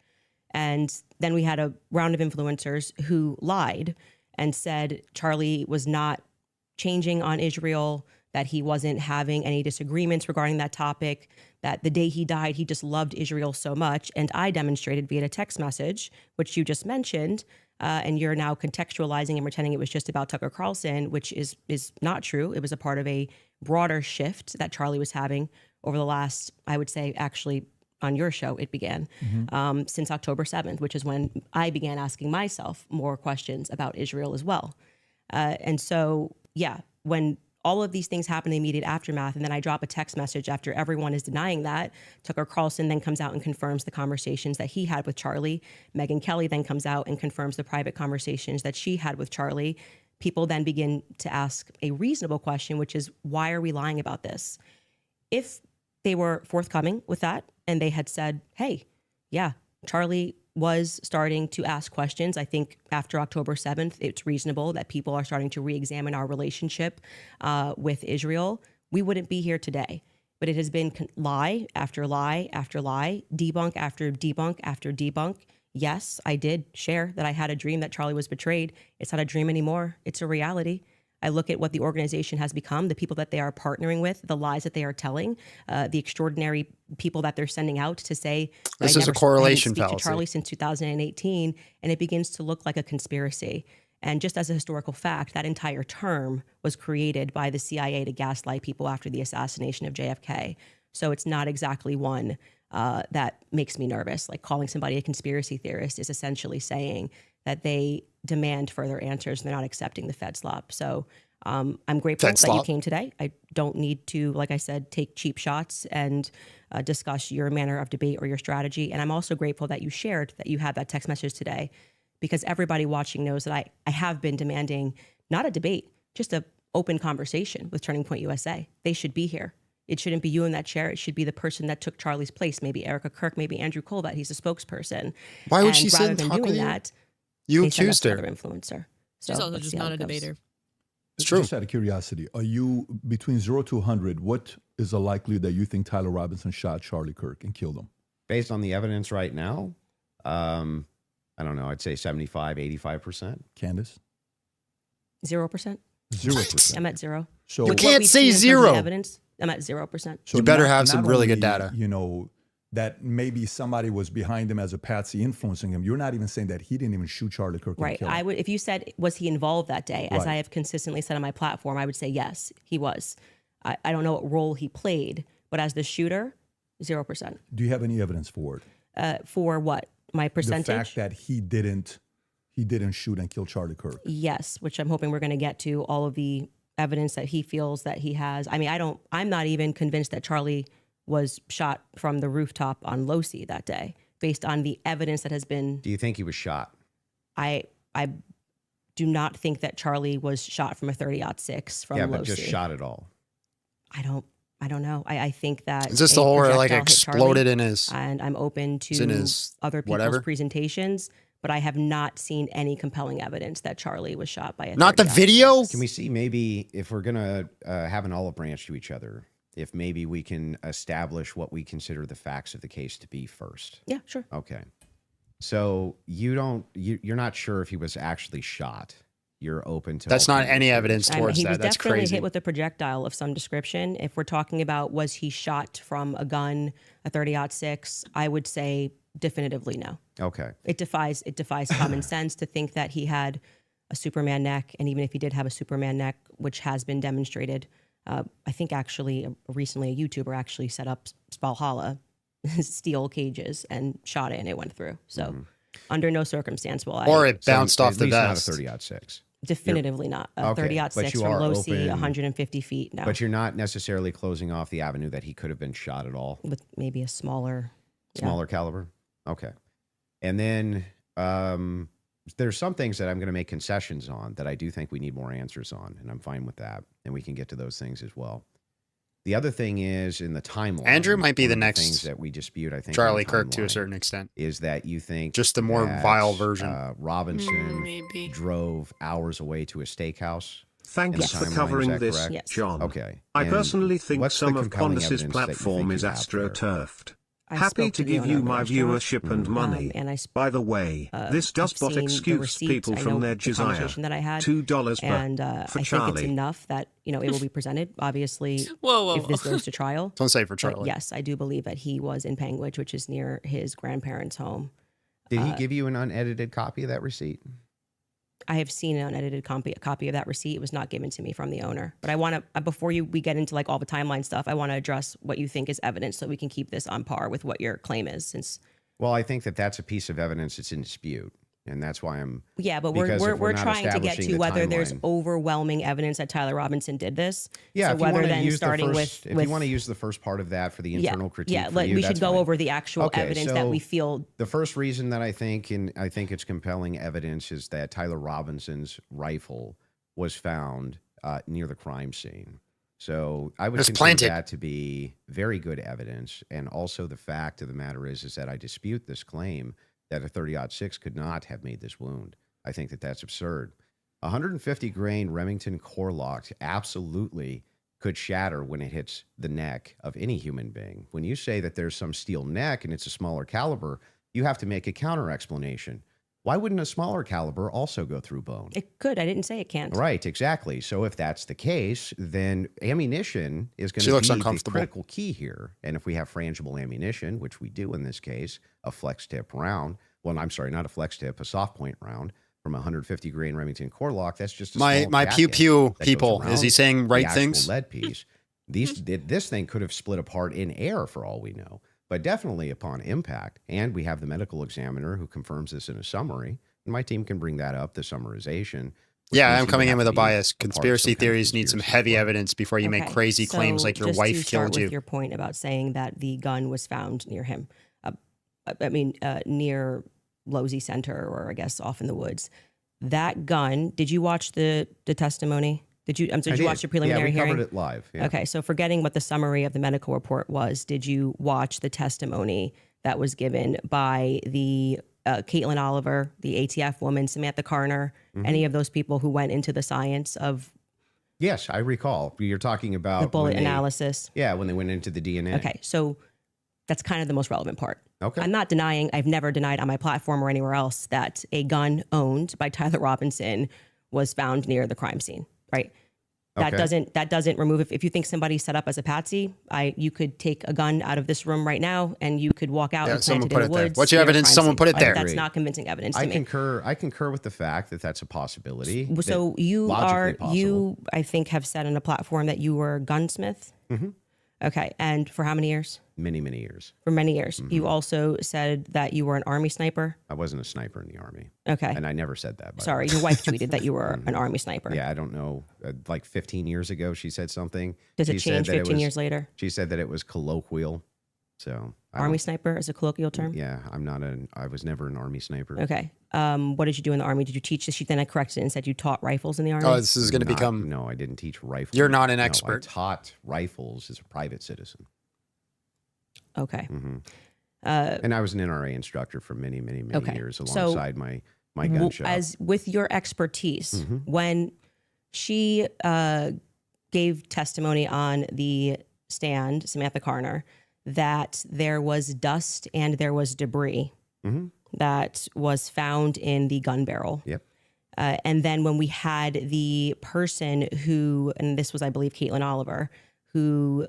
And then we had a round of influencers who lied and said Charlie was not changing on Israel, that he wasn't having any disagreements regarding that topic, that the day he died, he just loved Israel so much. And I demonstrated via a text message, which you just mentioned, and you're now contextualizing and pretending it was just about Tucker Carlson, which is not true. It was a part of a broader shift that Charlie was having over the last, I would say, actually, on your show, it began since October 7th, which is when I began asking myself more questions about Israel as well. And so, yeah, when all of these things happen in the immediate aftermath, and then I drop a text message after everyone is denying that, Tucker Carlson then comes out and confirms the conversations that he had with Charlie. Megyn Kelly then comes out and confirms the private conversations that she had with Charlie. people then begin to ask a reasonable question, which is, why are we lying about this? If they were forthcoming with that and they had said, hey, yeah, Charlie was starting to ask questions. I think after October 7th, it's reasonable that people are starting to re-examine our relationship with Israel. We wouldn't be here today. But it has been lie after lie after lie, debunk after debunk after debunk. Yes, I did share that I had a dream that Charlie was betrayed. It's not a dream anymore. It's a reality. I look at what the organization has become, the people that they are partnering with, the lies that they are telling, the extraordinary people that they're sending out to say that This I is a never correlation I didn't speak fallacy. to Charlie since 2018, and it begins to look like a conspiracy. And just as a historical fact, that entire term was created by the CIA to gaslight people after the assassination of JFK. So it's not exactly one that makes me nervous. Like calling somebody a conspiracy theorist is essentially saying that they demand further answers and they're not accepting the Fed slop. So I'm grateful Fed that you slop. came today. I don't need to, like I said, take cheap shots and discuss your manner of debate or your strategy. And I'm also grateful that you shared that you had that text message today, because everybody watching knows that I have been demanding not a debate, just an open conversation with Turning Point USA. They should be here. It shouldn't be you in that chair. It should be the person that took Charlie's place, maybe Erica Kirk, maybe Andrew Colbert. He's a spokesperson. Why would And she sit rather and than talk doing with you? that, You they send us accused her. another influencer. She's So also let's just see how not a it goes. debater. It's true. Just out of curiosity, are you between 0 to 100? What is the likelihood that you think Tyler Robinson shot Charlie Kirk and killed him? Based on the evidence right now, I don't know. I'd say 75, 85%. Candace? 0%. 0%. I'm at 0. So You What can't we've say seen in terms of 0. Evidence, I'm at 0%. So You better not- have some not really good only, data. You know, that maybe somebody was behind him as a patsy influencing him. You're not even saying that he didn't even shoot Charlie Kirk and Right. kill him. I would, if you said, was he involved that day, as Right. I have consistently said on my platform, I would say yes, he was. I don't know what role he played, but as the shooter, 0%. Do you have any evidence for it? For what? My percentage? The fact that he didn't shoot and kill Charlie Kirk. Yes, which I'm hoping we're going to get to all of the evidence that he feels that he has. I mean, I'm not even convinced that Charlie was shot from the rooftop on Losi that day, based on the evidence that has been. Do you think he was shot? I do not think that Charlie was shot from a 30-06 from Yeah, Losi. but just shot at all. I don't know. I think that Is this a the whole where like projectile hit Charlie, exploded in his? and I'm open It's in to his other people's whatever? presentations, but I have not seen any compelling evidence that Charlie was shot by a Not the 30-06. video? Can we see maybe if we're going to have an olive branch to each other, if maybe we can establish what we consider the facts of the case to be first? Yeah, sure. Okay. So you're not sure if he was actually shot. You're open to That's all not kinds of any theories. evidence I mean, towards he that. was That's definitely crazy. hit with a projectile of some description. If we're talking about was he shot from a gun, a 30-06, I would say definitively no. Okay. It defies common sense to think that he had a Superman neck, and even if he did have a Superman neck, which has been demonstrated, I think actually recently a YouTuber actually set up Valhalla steel cages and shot it, and it went through. So under no circumstance will I. Or it So bounced at off the least vest. Not a 30-06. Definitively not. A Okay, but 30-06 you from are Losi, open- 150 feet. No, But you're not necessarily closing off the avenue that he could have been shot at all. with maybe a smaller. Smaller caliber. Okay. And then there's some things that I'm going to make concessions on that I do think we need more answers on, and I'm fine with that. And we can get to those things as well. The other thing is in the timeline. Andrew might be one the of next things that we dispute. I think Charlie on the Kirk to a timeline certain extent. is that you think Just the more that, vile version. Robinson Maybe. drove hours away to a steakhouse. Thanks Yes. for Timeline, is covering that this, correct? Yes. John. Okay. I And personally think what's the some of compelling Condas's evidence that you platform think is you have there? astroturfed. I Happy spoke to the give owner you of the my restaurant, viewership and money. and I By the way, this does I've not seen the excuse receipt. people I from know their the desire. conversation that I had, $2 and for I think it's Charlie. enough that it will be presented. Obviously, Whoa. if this goes to trial. Don't say for But Charlie. yes, I do believe that he was in Panguitch, which is near his grandparents' home. Did he give you an unedited copy of that receipt? I have seen an unedited copy of that receipt. It was not given to me from the owner. But I want to, before we get into like all the timeline stuff, I want to address what you think is evidence so we can keep this on par with what your claim is. Since Well, I think that that's a piece of evidence that's in dispute, and that's why I'm. yeah, but Because if we're not trying to get establishing to the whether there's timeline- overwhelming evidence that Tyler Robinson did this. Yeah, So if you whether want to then use starting the first, with if you want to use the first part of that for the internal critique, yeah, for like you, we should that's go fine. over the actual Okay, evidence that so we feel. The first reason that I think it's compelling evidence is that Tyler Robinson's rifle was found near the crime scene. So I would It's consider planted. that to be very good evidence. And also the fact of the matter is that I dispute this claim that a 30-06 could not have made this wound. I think that that's absurd. 150 grain Remington core lock absolutely could shatter when it hits the neck of any human being. When you say that there's some steel neck and it's a smaller caliber, you have to make a counter explanation. Why wouldn't a smaller caliber also go through bone? It could. I didn't say it can't. Right, exactly. So if that's the case, then ammunition is going She to looks be the uncomfortable. critical key here. And if we have frangible ammunition, which we do in this case, a flex tip round, well, I'm sorry, not a flex tip, a soft point round from a 150 grain Remington core lock, that's just a My small pew jacket pew that goes people. Is he around saying the right actual things? lead piece. This thing could have split apart in air for all we know, but definitely upon impact. And we have the medical examiner who confirms this in a summary. And my team can bring that up, the summarization. which Yeah, means I'm you would coming in have with to a be bias. a part of Conspiracy some kind of theories need some conspiracy heavy as well. evidence before you make Okay, crazy claims so like your just wife to start killed with you. your point about saying that the gun was found near him. Near Losey Center, or I guess off in the woods. That gun. Did you watch the testimony? Did you? Did you watch the preliminary yeah, we hearing? covered it live. Yeah. Okay, so forgetting what the summary of the medical report was, did you watch the testimony that was given by the Caitlin Oliver, the ATF woman, Samantha Carner, Mm-hmm. any of those people who went into the science of Yes, I recall. You're talking about the bullet when they- analysis? Yeah, when they went into the DNA. Okay, so that's kind of the most relevant part. Okay. I'm not denying, I've never denied on my platform or anywhere else that a gun owned by Tyler Robinson was found near the crime scene, right? That Okay. doesn't remove, if you think somebody set up as a patsy, you could take a gun out of this room right now and you could walk out Yeah, and plant someone it put in it the there. woods. What's your near a evidence? crime Someone scene. put it there. That's Agreed. not convincing evidence to I me. concur with the fact that that's a possibility. So that you logically possible. you I think have said on a platform that you were a gunsmith. Mm-hmm. Okay, and for how many years? many years. For many years. Mm-hmm. You also said that you were an Army sniper. I wasn't a sniper in the Army, Okay, and I never said that. by the sorry, way. your wife tweeted that you were an Army sniper. Yeah, I don't know. Like 15 years ago, she said something. Does She it said change that 15 years later? She said that it was colloquial. So I Army don't- sniper is a colloquial term. Yeah, I was never an Army sniper. Okay. What did you do in the Army? Did you teach? She then I corrected it and said you taught rifles in the Army. Oh, this is going to become. No, I didn't teach rifles. You're not an No, expert. I taught rifles as a private citizen. Okay. hmm and I was an NRA instructor for many Okay. years So, alongside my gun shop. As with your expertise, Mm-hmm. when she gave testimony on the stand, Samantha Carner, that there was dust and there was debris Mhm. that was found in the gun barrel. Yep. And then when we had the person who, and this was, I believe, Caitlin Oliver, who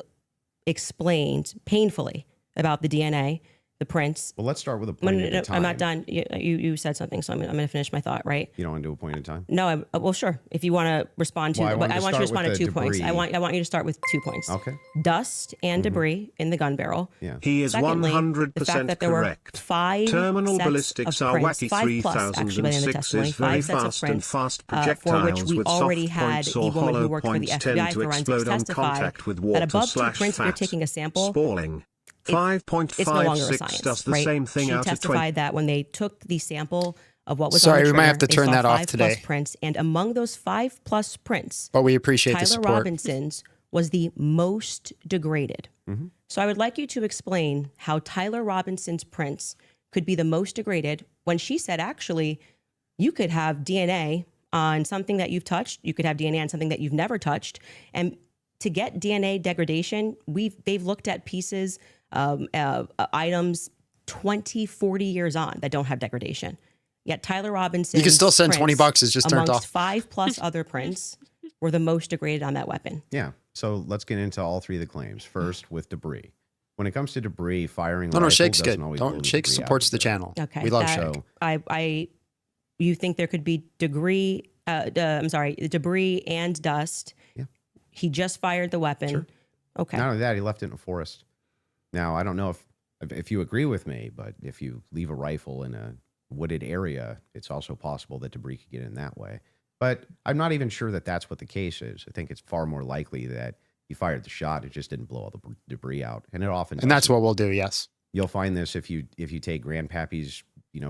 explained painfully about the DNA, the prints. Well, let's start with a No, point no, at no, a time. I'm not done. You said something, so I'm going to finish my thought, right? You don't want to do a point at a time? No, well, sure. If you want to respond to, Well, I but wanted I to want you to start respond to with 2 the points. I debris. want you to start with 2 points. Okay. Dust and debris in the gun barrel. Yeah. He is Secondly, the fact 100% that there were correct. 5 Terminal sets ballistics of are prints, wacky 5 plus, actually, by the end of the 3006 testimony, is very 5 sets of fast and prints, fast for which projectiles we with already soft had points the or woman who hollow worked for the points FBI tend to forensics explode on testify contact with that water above 2 slash prints, if you're fat. taking a sample, Spalling. it's no longer a 5.56 science, does the right? same thing She out of 20. testified that when they took the sample of what was Sorry, on the we might have trigger, to turn they saw that off 5 today. plus prints, and among those 5 plus prints, But we appreciate the Tyler support. Robinson's was the most degraded. So I would like you to explain how Tyler Robinson's prints could be the most degraded when she said, actually, you could have DNA on something that you've touched. You could have DNA on something that you've never touched. And to get DNA degradation, they've looked at pieces, items 20, 40 years on that don't have degradation. Yet Tyler Robinson, You can still send $20. It's just turned amongst off. 5 plus other prints were the most degraded on that weapon. Yeah. So let's get into all 3 of the claims. First, with debris. When it comes to debris, firing a No, rifle Shake's doesn't good. always blow Don't the Shake debris out supports of the there. channel. Okay, We love that- Shake. You think there could be debris and dust. Yeah. He just fired the weapon. Sure. Okay. Not only that, he left it in a forest. Now, I don't know if you agree with me, but if you leave a rifle in a wooded area, it's also possible that debris could get in that way. But I'm not even sure that that's what the case is. I think it's far more likely that he fired the shot, it just didn't blow all the debris out, and it often. And that's doesn't. what we'll do. Yes. You'll find this if you take Grandpappy's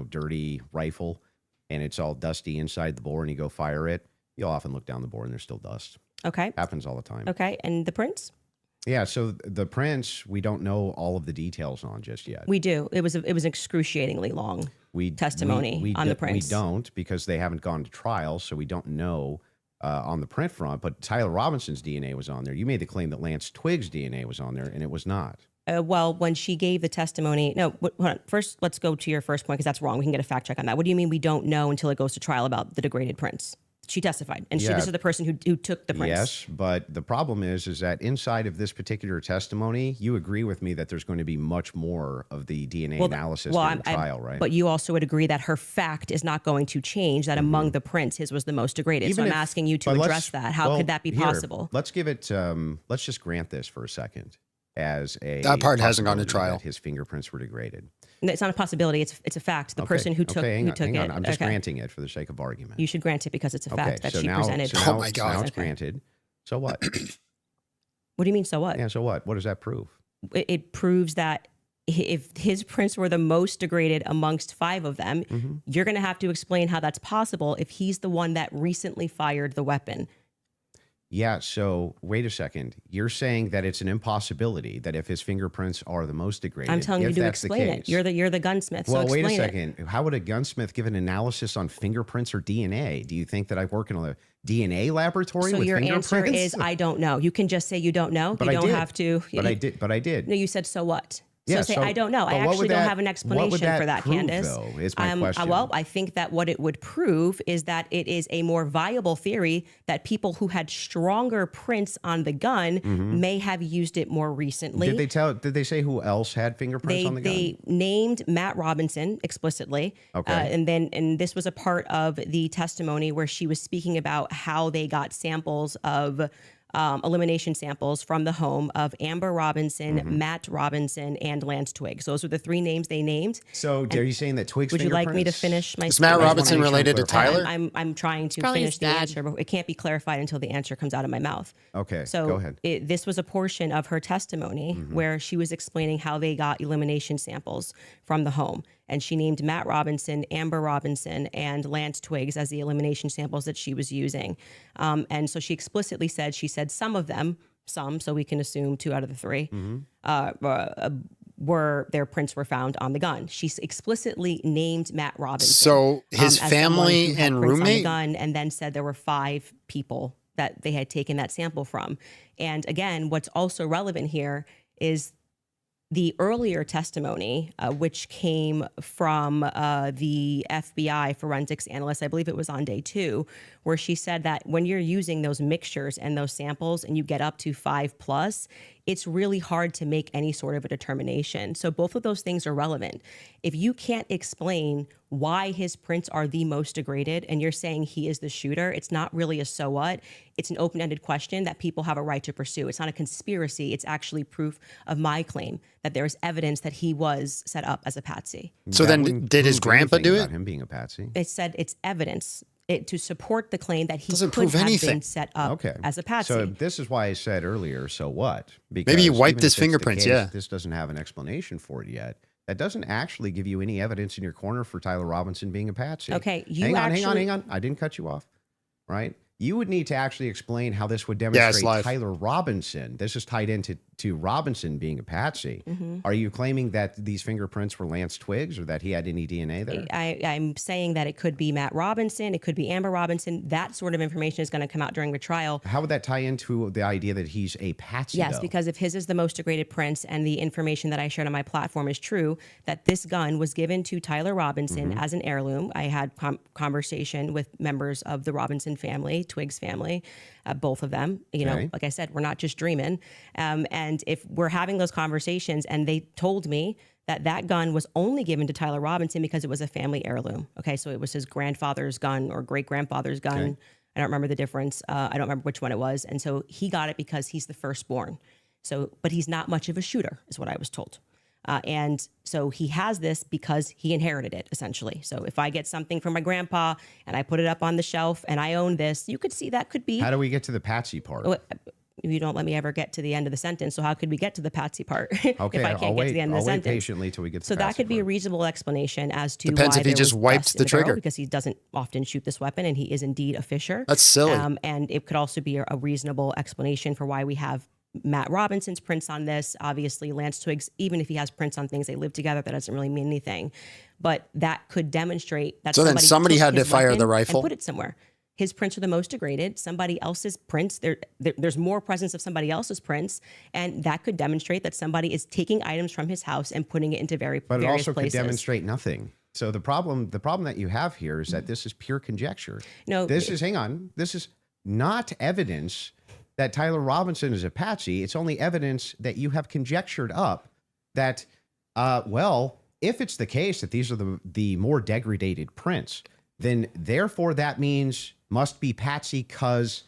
dirty rifle, and it's all dusty inside the bore, and you go fire it. You'll often look down the board and there's still dust. Okay. Happens all the time. Okay. And the prints? Yeah, so the prints, we don't know all of the details on just yet. We do. It was excruciatingly long testimony on the prints. We don't, because they haven't gone to trial, so we don't know on the print front. But Tyler Robinson's DNA was on there. You made the claim that Lance Twiggs' DNA was on there, and it was not. Well, when she gave the testimony, no, hold on. First, let's go to your first point, because that's wrong. We can get a fact check on that. What do you mean we don't know until it goes to trial about the degraded prints? She testified, and this is the person who took the prints. Yes, but the problem is that inside of this particular testimony, you agree with me that there's going to be much more of the DNA analysis during the trial, right? But you also would agree that her fact is not going to change, that among the prints, his was the most degraded. So I'm asking you to address that. How could that be possible? Let's give it, let's just grant this for a second as a that part hasn't gone to trial. His fingerprints were degraded. It's not a possibility. It's a fact. The person who took it. I'm just granting it for the sake of argument. You should grant it because it's a fact that she presented. Oh my God! Now it's granted. So what? What do you mean? So what? Yeah. So what? What does that prove? It proves that if his prints were the most degraded amongst 5 of them, you're going to have to explain how that's possible if he's the one that recently fired the weapon. Yeah, so wait a second. You're saying that it's an impossibility that if his fingerprints are the most degraded. I'm telling you to explain it. You're the gunsmith. Well, so wait a explain second. it. How would a gunsmith give an analysis on fingerprints or DNA? Do you think that I work in a DNA laboratory So with your fingerprints? answer is I don't know. You can just say you don't know. But you I don't did. have to. But I did. No, you said so what? Yeah, so say I don't know. I actually don't have an explanation for that, prove, Candace. Though, is my question. Well, I think that what it would prove is that it is a more viable theory that people who had stronger prints on the gun may have used it more recently. Did they say who else had fingerprints on the gun? They named Matt Robinson explicitly. Okay. And this was a part of the testimony where she was speaking about how they got samples of elimination samples from the home of Amber Robinson, Matt Robinson, and Lance Twiggs. Those were the 3 names they named. So are you saying that Twiggs' Would you like me to finish my Is Matt Robinson related to Tyler? I'm trying to probably finish his the dad. answer, but it can't be clarified until the answer comes out of my mouth. Okay, So go ahead. This was a portion of her testimony where she was explaining how they got elimination samples from the home. And she named Matt Robinson, Amber Robinson, and Lance Twiggs as the elimination samples that she was using. And so she explicitly said, some of them, so we can assume 2 out of the 3, were their prints were found on the gun. She explicitly named Matt Robinson. So his as family someone who had and prints on the roommate? gun, and then said there were 5 people that they had taken that sample from. And again, what's also relevant here is the earlier testimony, which came from the FBI forensics analyst, I believe it was on day 2, where she said that when you're using those mixtures and those samples and you get up to 5+, it's really hard to make any sort of a determination. So both of those things are relevant. If you can't explain why his prints are the most degraded and you're saying he is the shooter, it's not really a so what. It's an open-ended question that people have a right to pursue. It's not a conspiracy. It's actually proof of my claim that there is evidence that he was set up as a patsy. So That then wouldn't did his prove grandpa anything do about it? him being a patsy. It said it's evidence to support the claim that he Doesn't could prove have anything. been set up Okay. as a patsy. So this is why I said earlier, so what? Because Maybe he wiped even his if it's the fingerprints, case, yeah. This doesn't have an explanation for it yet. That doesn't actually give you any evidence in your corner for Tyler Robinson being a patsy. Okay, hang on. I didn't cut you off, right? You would need to actually explain how this would demonstrate live. Tyler Robinson. This is tied into Robinson being a patsy. Are you claiming that these fingerprints were Lance Twiggs or that he had any DNA there? I'm saying that it could be Matt Robinson, it could be Amber Robinson. That sort of information is going to come out during the trial. How would that tie into the idea that he's a patsy? Yes, though? because if his is the most degraded prints and the information that I shared on my platform is true, that this gun was given to Tyler Robinson as an heirloom. I had conversation with members of the Robinson family, Twiggs family, both of them. You know, Okay. like I said, we're not just dreaming. And if we're having those conversations and they told me that gun was only given to Tyler Robinson because it was a family heirloom. Okay, so it was his grandfather's gun or great-grandfather's gun. Okay. I don't remember the difference. I don't remember which one it was. And so he got it because he's the firstborn. So, but he's not much of a shooter, is what I was told. And so he has this because he inherited it, essentially. So if I get something from my grandpa and I put it up on the shelf and I own this, you could see that could be. How do we get to the patsy part? You don't let me ever get to the end of the sentence. So how could we get to the Patsy part if Okay, I can't I'll get wait. to the end of I'll the wait sentence? patiently till we get to So the that Patsy could be a part. reasonable explanation as to Depends why if he there just was wiped dust in the barrel, trigger. because he doesn't often shoot this weapon, and he is indeed a fisher. That's silly. And it could also be a reasonable explanation for why we have Matt Robinson's prints on this. Obviously, Lance Twiggs, even if he has prints on things, they live together. That doesn't really mean anything. But that could demonstrate that So then somebody took had to his fire weapon the rifle? and put it somewhere. His prints are the most degraded. Somebody else's prints, there's more presence of somebody else's prints, and that could demonstrate that somebody is taking items from his house and putting it into But it various also places. could demonstrate nothing. So the problem that you have here is that this is pure conjecture. No, This is not evidence that Tyler Robinson is a patsy. It's only evidence that you have conjectured up that, well, if it's the case that these are the more degraded prints, then therefore that means must be patsy because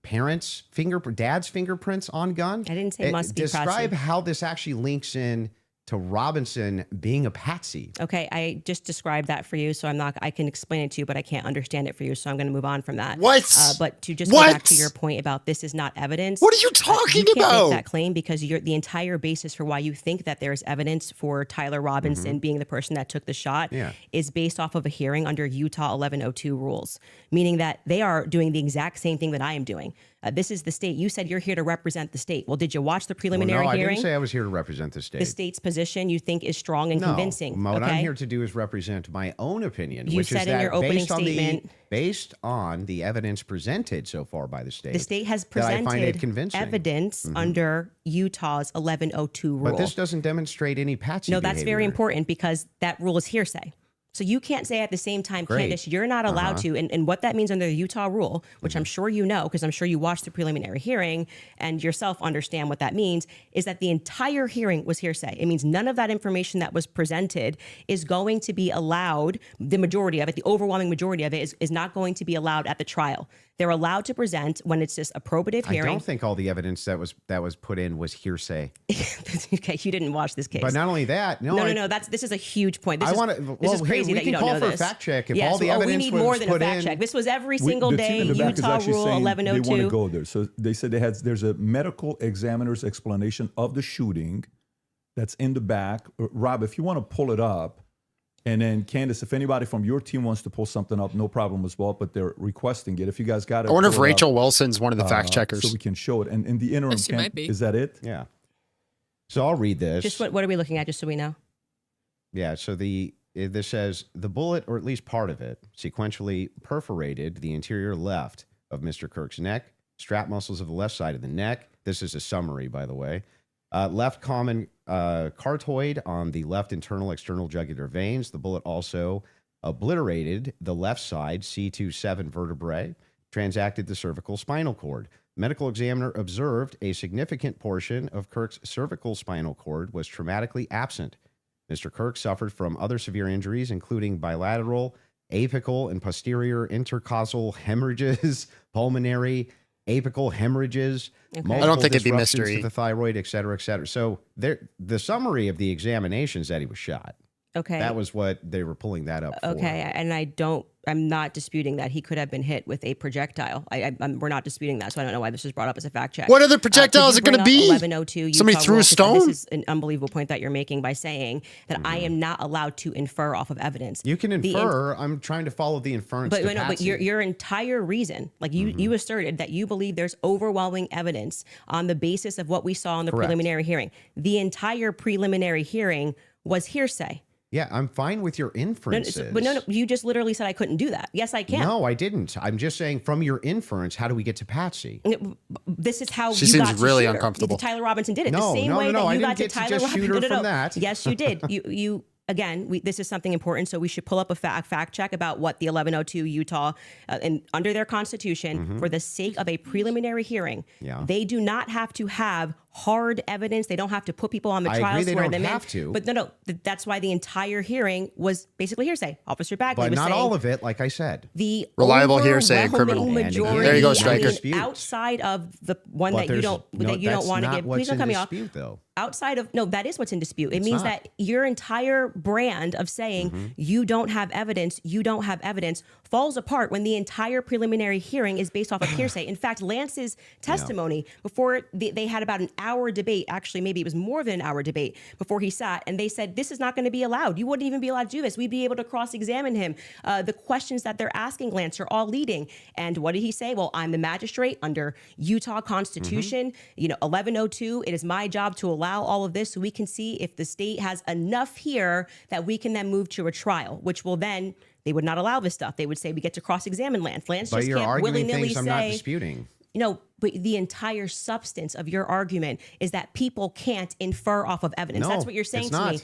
dad's fingerprints on gun. I didn't say must be Describe patsy. how this actually links in to Robinson being a patsy. Okay, I just described that for you, so I can explain it to you, but I can't understand it for you, so I'm going to move on from that. What? But to just go What? back to your point about this is not evidence. What are you talking you can't about? make that claim because the entire basis for why you think that there's evidence for Tyler Robinson being the person that took the shot is based off of a hearing under Utah 1102 rules, meaning that they are doing the exact same thing that I am doing. This is the state. You said you're here to represent the state. Well, did you watch the preliminary no, I hearing? didn't say I was here to represent the state. The state's position you think is strong and convincing. What okay? I'm here to do is represent my own opinion, You which said is in that your opening based statement- based on the evidence presented so far by the state. The state has that I find it presented convincing. evidence under Utah's 1102 rule. But this doesn't demonstrate any patsy No, that's very behavior. important because that rule is hearsay. So you can't say at the same time, Great. Candace, you're not allowed to. And what that means under the Utah rule, which I'm sure you know, because I'm sure you watched the preliminary hearing and yourself understand what that means, is that the entire hearing was hearsay. It means none of that information that was presented is going to be allowed. The majority of it, the overwhelming majority of it is not going to be allowed at the trial. They're allowed to present when it's just a probative I hearing. don't think all the evidence that was put in was hearsay. Okay, you didn't watch this case. But not only that, No. This is a huge point. This I is, want to. this Well, is crazy we that can you don't call know for this. a fact check if Yes, all the we evidence need was more than a put fact in. check. This was every single the day. team in the back is Utah actually rule saying they want to 1102. go there. So they said there's a medical examiner's explanation of the shooting that's in the back. Rob, if you want to pull it up, and then Candace, if anybody from your team wants to pull something up, no problem as well. But they're requesting it. If you guys got it, I wonder if pull it Rachel up, Wilson's one of the fact checkers. so we can show it. And in the interim, She might be. is that it? Yeah. So I'll read this. Just what are we looking at, just so we know? Yeah, so this says the bullet, or at least part of it, sequentially perforated the interior left of Mr. Kirk's neck, strap muscles of the left side of the neck. This is a summary, by the way. Left common cartoid on the left internal external jugular veins. The bullet also obliterated the left side C27 vertebrae, transacted the cervical spinal cord. Medical examiner observed a significant portion of Kirk's cervical spinal cord was traumatically absent. Mr. Kirk suffered from other severe injuries, including bilateral, apical, and posterior intercostal hemorrhages, pulmonary, apical hemorrhages, Okay. I don't think it'd be disruptions mystery. to the thyroid, et cetera, et cetera. So the summary of the examination is that he was shot. Okay. That was what they were pulling that up for. Okay, and I'm not disputing that he could have been hit with a projectile. We're not disputing that, so I don't know why this was brought up as a fact check. What other projectile is it going to be? 1102 Somebody Utah threw a rule, 'cause stone? This is an unbelievable point that you're making by saying that I am not allowed to infer off of evidence. You can The infer. I'm trying to follow the inference. But to no, but Patsy. your entire reason, like you asserted that you believe there's overwhelming evidence on the basis of what we saw in the Correct. preliminary hearing. The entire preliminary hearing was hearsay. Yeah, I'm fine with your inferences. But no, you just literally said I couldn't do that. Yes, I can. No, I didn't. I'm just saying from your inference, how do we get to Patsy? This is how She you seems got to really shoot her. uncomfortable. Tyler Robinson did it No, the same no, way no, that I you didn't got to get to Tyler just Robinson. shoot her from that. Yes, you did. You again. This is something important, so we should pull up a fact check about what the 1102 Utah and under their constitution, for the sake of a preliminary hearing, Yeah. they do not have to have hard evidence. They don't have to put people on the I trial. agree they swear don't them in. have to. But no, that's why the entire hearing was basically hearsay. Officer Bagley But was not saying all of it, like I said. the Reliable hearsay, overwhelming criminal. majority. There you go, I Stryker. mean, Dispute. outside of the one But that you there's don't no, that you don't that's want to not give. what's Please don't in cut me off. dispute, though. Outside of no, that is what's in dispute. It It's means not. that your entire brand of saying you don't have evidence, falls apart when the entire preliminary hearing is based off of hearsay. In fact, Lance's testimony before they had about an hour debate. Actually, maybe it was more than an hour debate before he sat, and they said this is not going to be allowed. You wouldn't even be allowed to do this. We'd be able to cross-examine him. The questions that they're asking Lance are all leading. And what did he say? Well, I'm the magistrate under Utah Constitution. 1102. It is my job to allow all of this so we can see if the state has enough here that we can then move to a trial, which will then, they would not allow this stuff. They would say we get to cross-examine Lance. Lance But just you're can't arguing willy-nilly things I'm not say, disputing. but the entire substance of your argument is that people can't infer off of evidence. No, That's what you're saying it's to not. me.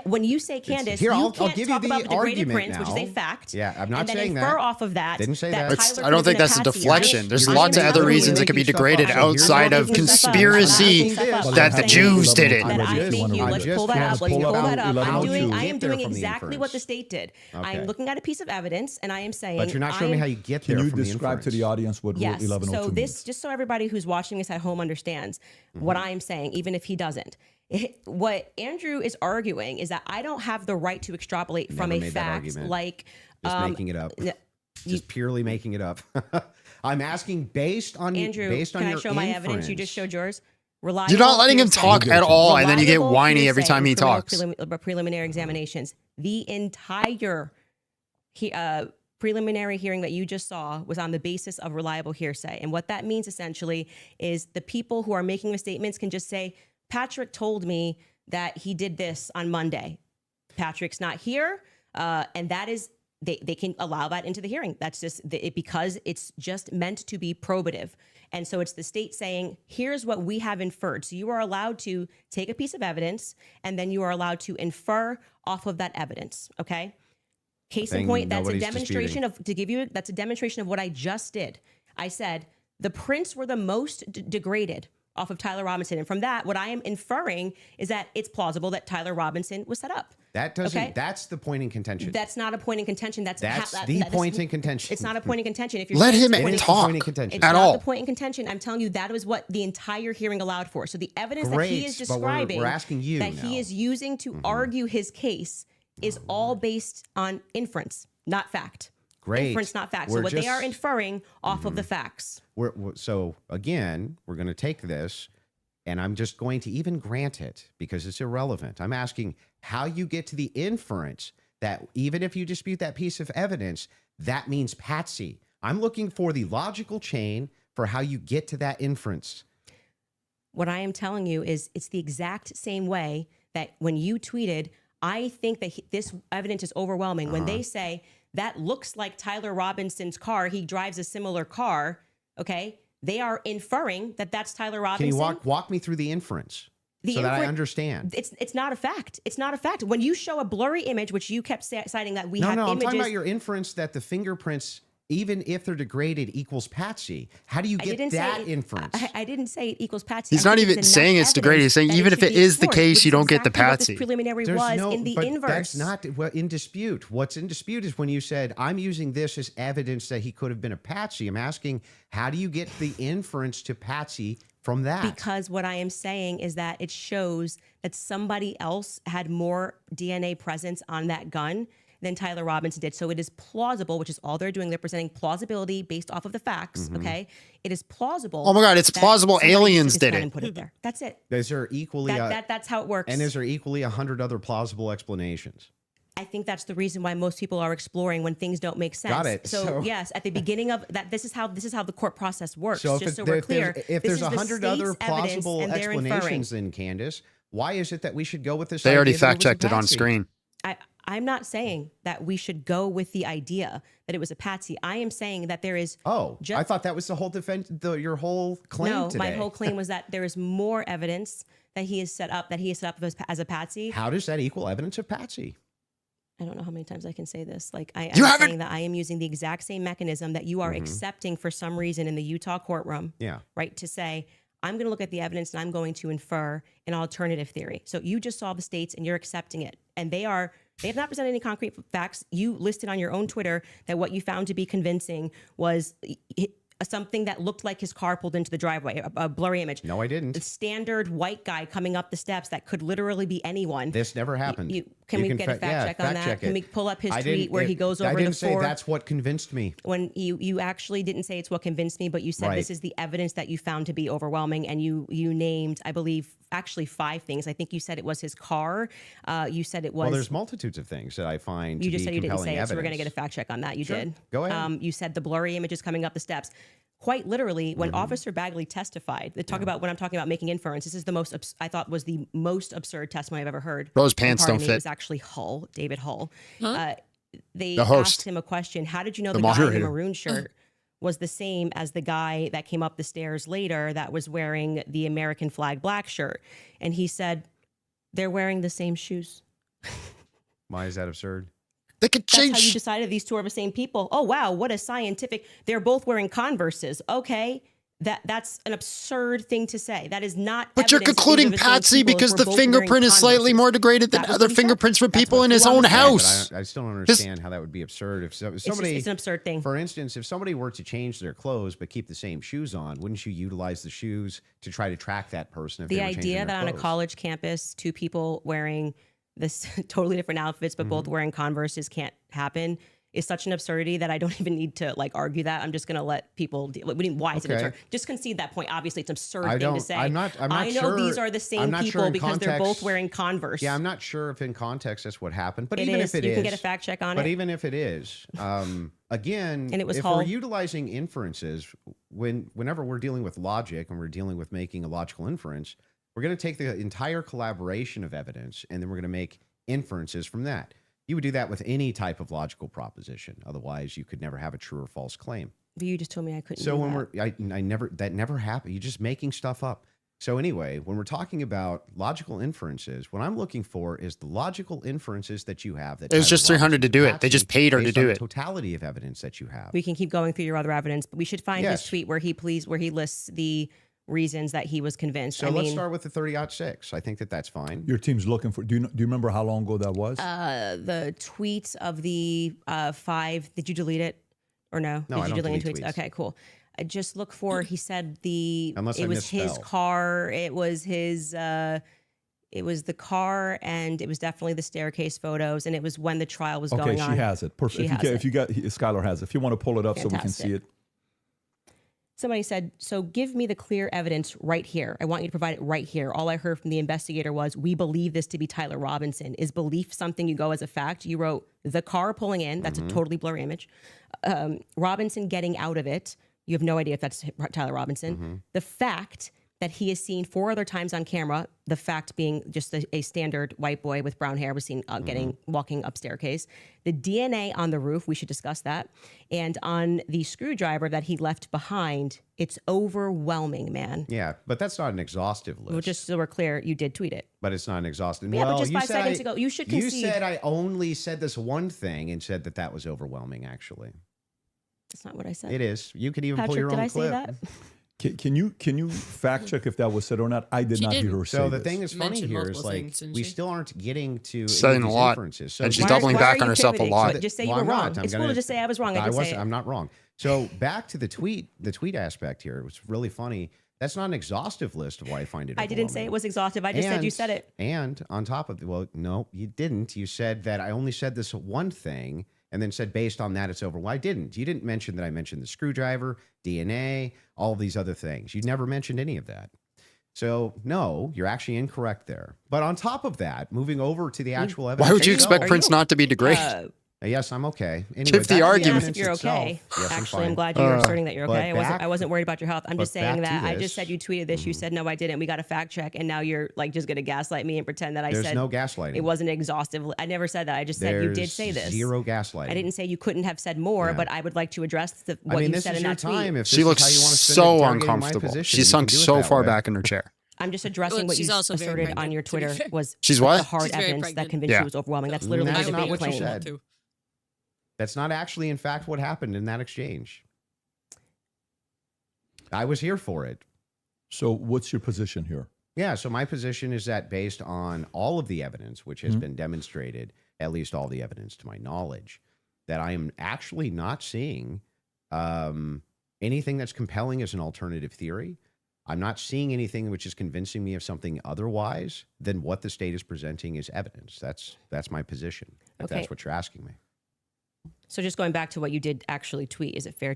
When you say, Candace, Here, you I'll can't give you talk the about the degraded argument prince, which is a now. fact. Yeah, I'm not and then saying infer that. off of that. Didn't say that that. Tyler I don't could think have been that's a patsy. deflection. There's I am lots of other literally reasons it could be making stuff degraded up. outside I'm of making stuff up. conspiracy I'm making stuff up. that the I'm Jews saying did it. that I think you. I'm Let's just pull that trying up. to Let's pull pull out that up. I am get there doing from the exactly what the inference. state did. I Okay. am looking at a piece of evidence, and I am saying. But you're not showing me how you get there Can you from the describe to the inference. audience what Rule Yes. 1102 So this, means? just so everybody who's watching this at home understands what I'm saying, even if he doesn't. What Andrew is arguing is that I don't have the right to extrapolate from Never a made that fact argument. like Just making it up. Just purely making it up. I'm asking based on Andrew. based on Can I your show my inference. evidence? You just showed yours. Reliable You're not letting him hearsay. talk at all, and then you get Reliable whiny every hearsay time in he criminal talks. Preliminary examinations. The entire preliminary hearing that you just saw was on the basis of reliable hearsay. And what that means essentially is the people who are making the statements can just say, Patrick told me that he did this on Monday. Patrick's not here. And that is, they can allow that into the hearing. That's just because it's just meant to be probative. And so it's the state saying, here's what we have inferred. So you are allowed to take a piece of evidence and then you are allowed to infer off of that evidence. Okay. Case in Thing point, that's a nobody's demonstration that's a demonstration of what I just did. I said the prints were the most degraded off of Tyler Robinson. And from that, what I am inferring is that it's plausible that Tyler Robinson was set up. That doesn't. Okay. That's the point in contention. That's not a point in contention. That's the point in contention. It's not a point in contention. If you're Let saying him it's a point in talk point in contention. it's at not all. the point in contention. I'm telling you that was what the entire hearing allowed for. So the evidence that he Great, is but we're describing, asking you that now. he is using to argue his case, is all based on inference, not fact. Great. Inference, not fact. We're So what they are just- inferring off of the facts. So again, we're going to take this, and I'm just going to even grant it because it's irrelevant. I'm asking how you get to the inference that even if you dispute that piece of evidence, that means patsy. I'm looking for the logical chain for how you get to that inference. What I am telling you is it's the exact same way that when you tweeted, I think that this evidence is overwhelming. When they say that looks like Tyler Robinson's car, he drives a similar car, okay? They are inferring that that's Tyler Can Robinson. you walk me through the inference so that I understand? It's not a fact. It's not a fact. When you show a blurry image, which you kept citing that we No, have I'm images. talking about your inference that the fingerprints, even if they're degraded, equals patsy. How do you get that inference? I didn't say it equals patsy. He's I not think even it's saying enough it's degraded. He's saying evidence even that if it should be is the explored, case, which you is don't get the exactly what this patsy. preliminary was in the but inverse. that's not what in dispute. What's in dispute is when you said, I'm using this as evidence that he could have been a patsy. I'm asking, how do you get the inference to patsy from that? Because what I am saying is that it shows that somebody else had more DNA presence on that gun than Tyler Robinson did. So it is plausible, which is all they're doing. They're presenting plausibility based off of the facts. Okay, it is plausible. Oh my God, it's that plausible somebody aliens just did went it. and put it there. That's it. Is there equally That's how it works. and is there equally 100 other plausible explanations? I think that's the reason why most people are exploring when things don't make sense. Got it. So So- yes, at the beginning of that, this is how the court process works. So just so if we're clear, if this there's is the 100 other state's evidence, plausible and they're explanations, then Candace, why is it that we should go with this? They already idea that fact was a checked it on patsy? screen. I'm not saying that we should go with the idea that it was a patsy. I am saying that there is. Oh, just, I thought that was the whole your whole claim no, today. my whole claim was that there is more evidence that he is set up as a patsy. How does that equal evidence of patsy? I don't know how many times I can say this. Like I'm You haven't- saying that I am using the exact same mechanism that you are accepting for some reason in the Utah courtroom. Yeah. Right. To say I'm going to look at the evidence and I'm going to infer an alternative theory. So you just saw the states and you're accepting it. And they have not presented any concrete facts. You listed on your own Twitter that what you found to be convincing was something that looked like his car pulled into the driveway, a blurry image. No, I didn't. A standard white guy coming up the steps that could literally be anyone. This never happened. Can we get a fact check on that? Can we pull up his tweet where he goes over I didn't the say four? that's what convinced me. When you actually didn't say it's what convinced me, but you said this is the evidence that you found to be overwhelming, and you named, I believe, actually 5 things. I think you said it was his car. You said it was. Well, there's multitudes of things that I find. You just to be said you didn't say evidence. it, so we're going to get a fact check on that. You did. Go ahead. You said the blurry images coming up the steps. Quite literally, when Officer Bagley testified, they talk about when I'm talking about making inference. This is the most I thought was the most absurd testimony I've ever heard. Those pants And pardon don't me, fit. It was actually Hull, David Hull. They The host. asked him a question. How did you know The the guy in the moderator. maroon shirt was the same as the guy that came up the stairs later that was wearing the American flag black shirt? And he said, they're wearing the same shoes. Why is that absurd? They could That's how you change. decided these two are the same people. Oh, wow. What a scientific. They're both wearing Converses. Okay. That's an absurd thing to say. That is not. But you're evidence that these concluding are the same Patsy people if because we're the both wearing fingerprint is slightly Converses. more degraded than That was other what he said. fingerprints for That's people what in his Owens own said. house. But I still don't understand how that would be absurd. If somebody, It's an absurd thing. For instance, if somebody were to change their clothes but keep the same shoes on, wouldn't you utilize the shoes to try to track that person? If The they were changing idea their that on a clothes? college campus, 2 people wearing this totally different outfits, but both wearing Converses can't happen is such an absurdity that I don't even need to argue that. I'm just going to let people deal. Why is it Okay. absurd? Just concede that point. Obviously, it's an absurd I thing to don't- say. I'm not I know sure- these are the I'm same not sure people in because they're both context- wearing Converse. Yeah, I'm not sure if in context that's what happened, but It even is. if it You is, can get a fact check on but it. even if it is, again, And it was if Hull. we're utilizing inferences, whenever we're dealing with logic and we're dealing with making a logical inference, we're going to take the entire collaboration of evidence and then we're going to make inferences from that. You would do that with any type of logical proposition. Otherwise, you could never have a true or false claim. But you just told me I couldn't. So do when that. that never happened. You're just making stuff up. So anyway, when we're talking about logical inferences, what I'm looking for is the logical inferences that you have. That It was tie just the $300 to do it. They Patsy just paid her to based do on the it. Totality of evidence that you have. We can keep going through your other evidence, but we should find Yes. his tweet where he lists the reasons that he was convinced. So let's start with the 30-06. I think that's fine. Your team's looking for. Do you remember how long ago that was? The tweets of the 5. Did you delete it or no? No, Did I you don't delete delete tweets. Okay, cool. I just look for. He said Unless I it was his misspell. car. It was his. It was the car, and it was definitely the staircase photos, and it was when the trial was Okay, going she on. has it. Perfect. She If has you, it. if you got, Skylar has it. If you want to pull it up so we can see Fantastic. it. Somebody said, so give me the clear evidence right here. I want you to provide it right here. All I heard from the investigator was, we believe this to be Tyler Robinson. Is belief something you go as a fact? You wrote the car pulling in. That's a totally blurry image. Robinson getting out of it. You have no idea if that's Tyler Robinson. The fact that he is seen 4 other times on camera, the fact being just a standard white boy with brown hair was seen walking up staircase. The DNA on the roof, we should discuss that. And on the screwdriver that he left behind, it's overwhelming, man. Yeah, but that's not an exhaustive list. Well, just so we're clear, you did tweet it. But it's not an exhaustive. Yeah, but well, just you 5 said seconds ago, you should You concede. said I only said this one thing and said that was overwhelming. Actually, That's not what I said. it is. You could even pull Patrick, your did own I say clip. that? Can you fact check if that was said or not? I did She not hear didn't. her say So the this. thing that's funny Mentioned here is multiple like things, didn't we she? still aren't getting to any Saying of a these lot. inferences. So And she's Why- doubling why back are on you herself a pivoting? lot. Just say you Well, were I'm wrong. not. I'm It's cool gonna- to just say I was wrong. I did say it. I'm not wrong. So back to the tweet aspect here. It was really funny. That's not an exhaustive list of why I find it. I didn't say it was exhaustive. I just said you said it. And on top of well, no, you didn't. You said that I only said this one thing, and then said based on that it's over. Well, I didn't. You didn't mention that I mentioned the screwdriver, DNA, all of these other things. You never mentioned any of that. So no, you're actually incorrect there. But on top of that, moving over to the actual evidence. Why would you itself- expect Prince not to be degraded? Yes, I'm okay. Anyway, Give the back to I argument. asked if you're okay. Yes, Actually, I'm fine. glad you're asserting that you're but okay. back- I wasn't worried about your health. I'm just but saying back that to I this. just said you tweeted this. You said no, I didn't. We got a fact check, and now you're like just gonna gaslight me and pretend that I There's said no gaslighting. it wasn't exhaustive. I never said that. I just said you did There's say this. Zero gaslighting. I didn't say you couldn't have said more, Yeah. but I would like to address what I mean, you this said is in your that tweet. time. If She this is looks how you want to spend it so targeting my uncomfortable. position, She you sunk can do it so that far way. back in her chair. I'm just addressing Well, what she's you also very asserted on your pregnant, to be Twitter fair. was She's the what? hard She's very evidence that pregnant. convinced Yeah. you was overwhelming. That's literally That's the not debate what you claim. said. That's not actually, in fact, what happened in that exchange. I was here for it. So what's your position here? Yeah, so my position is that based on all of the evidence, which has been demonstrated, at least all the evidence to my knowledge, that I am actually not seeing anything that's compelling as an alternative theory. I'm not seeing anything which is convincing me of something otherwise than what the state is presenting as evidence. That's my position, if Okay. that's what you're asking me. So just going back to what you did actually tweet, is it fair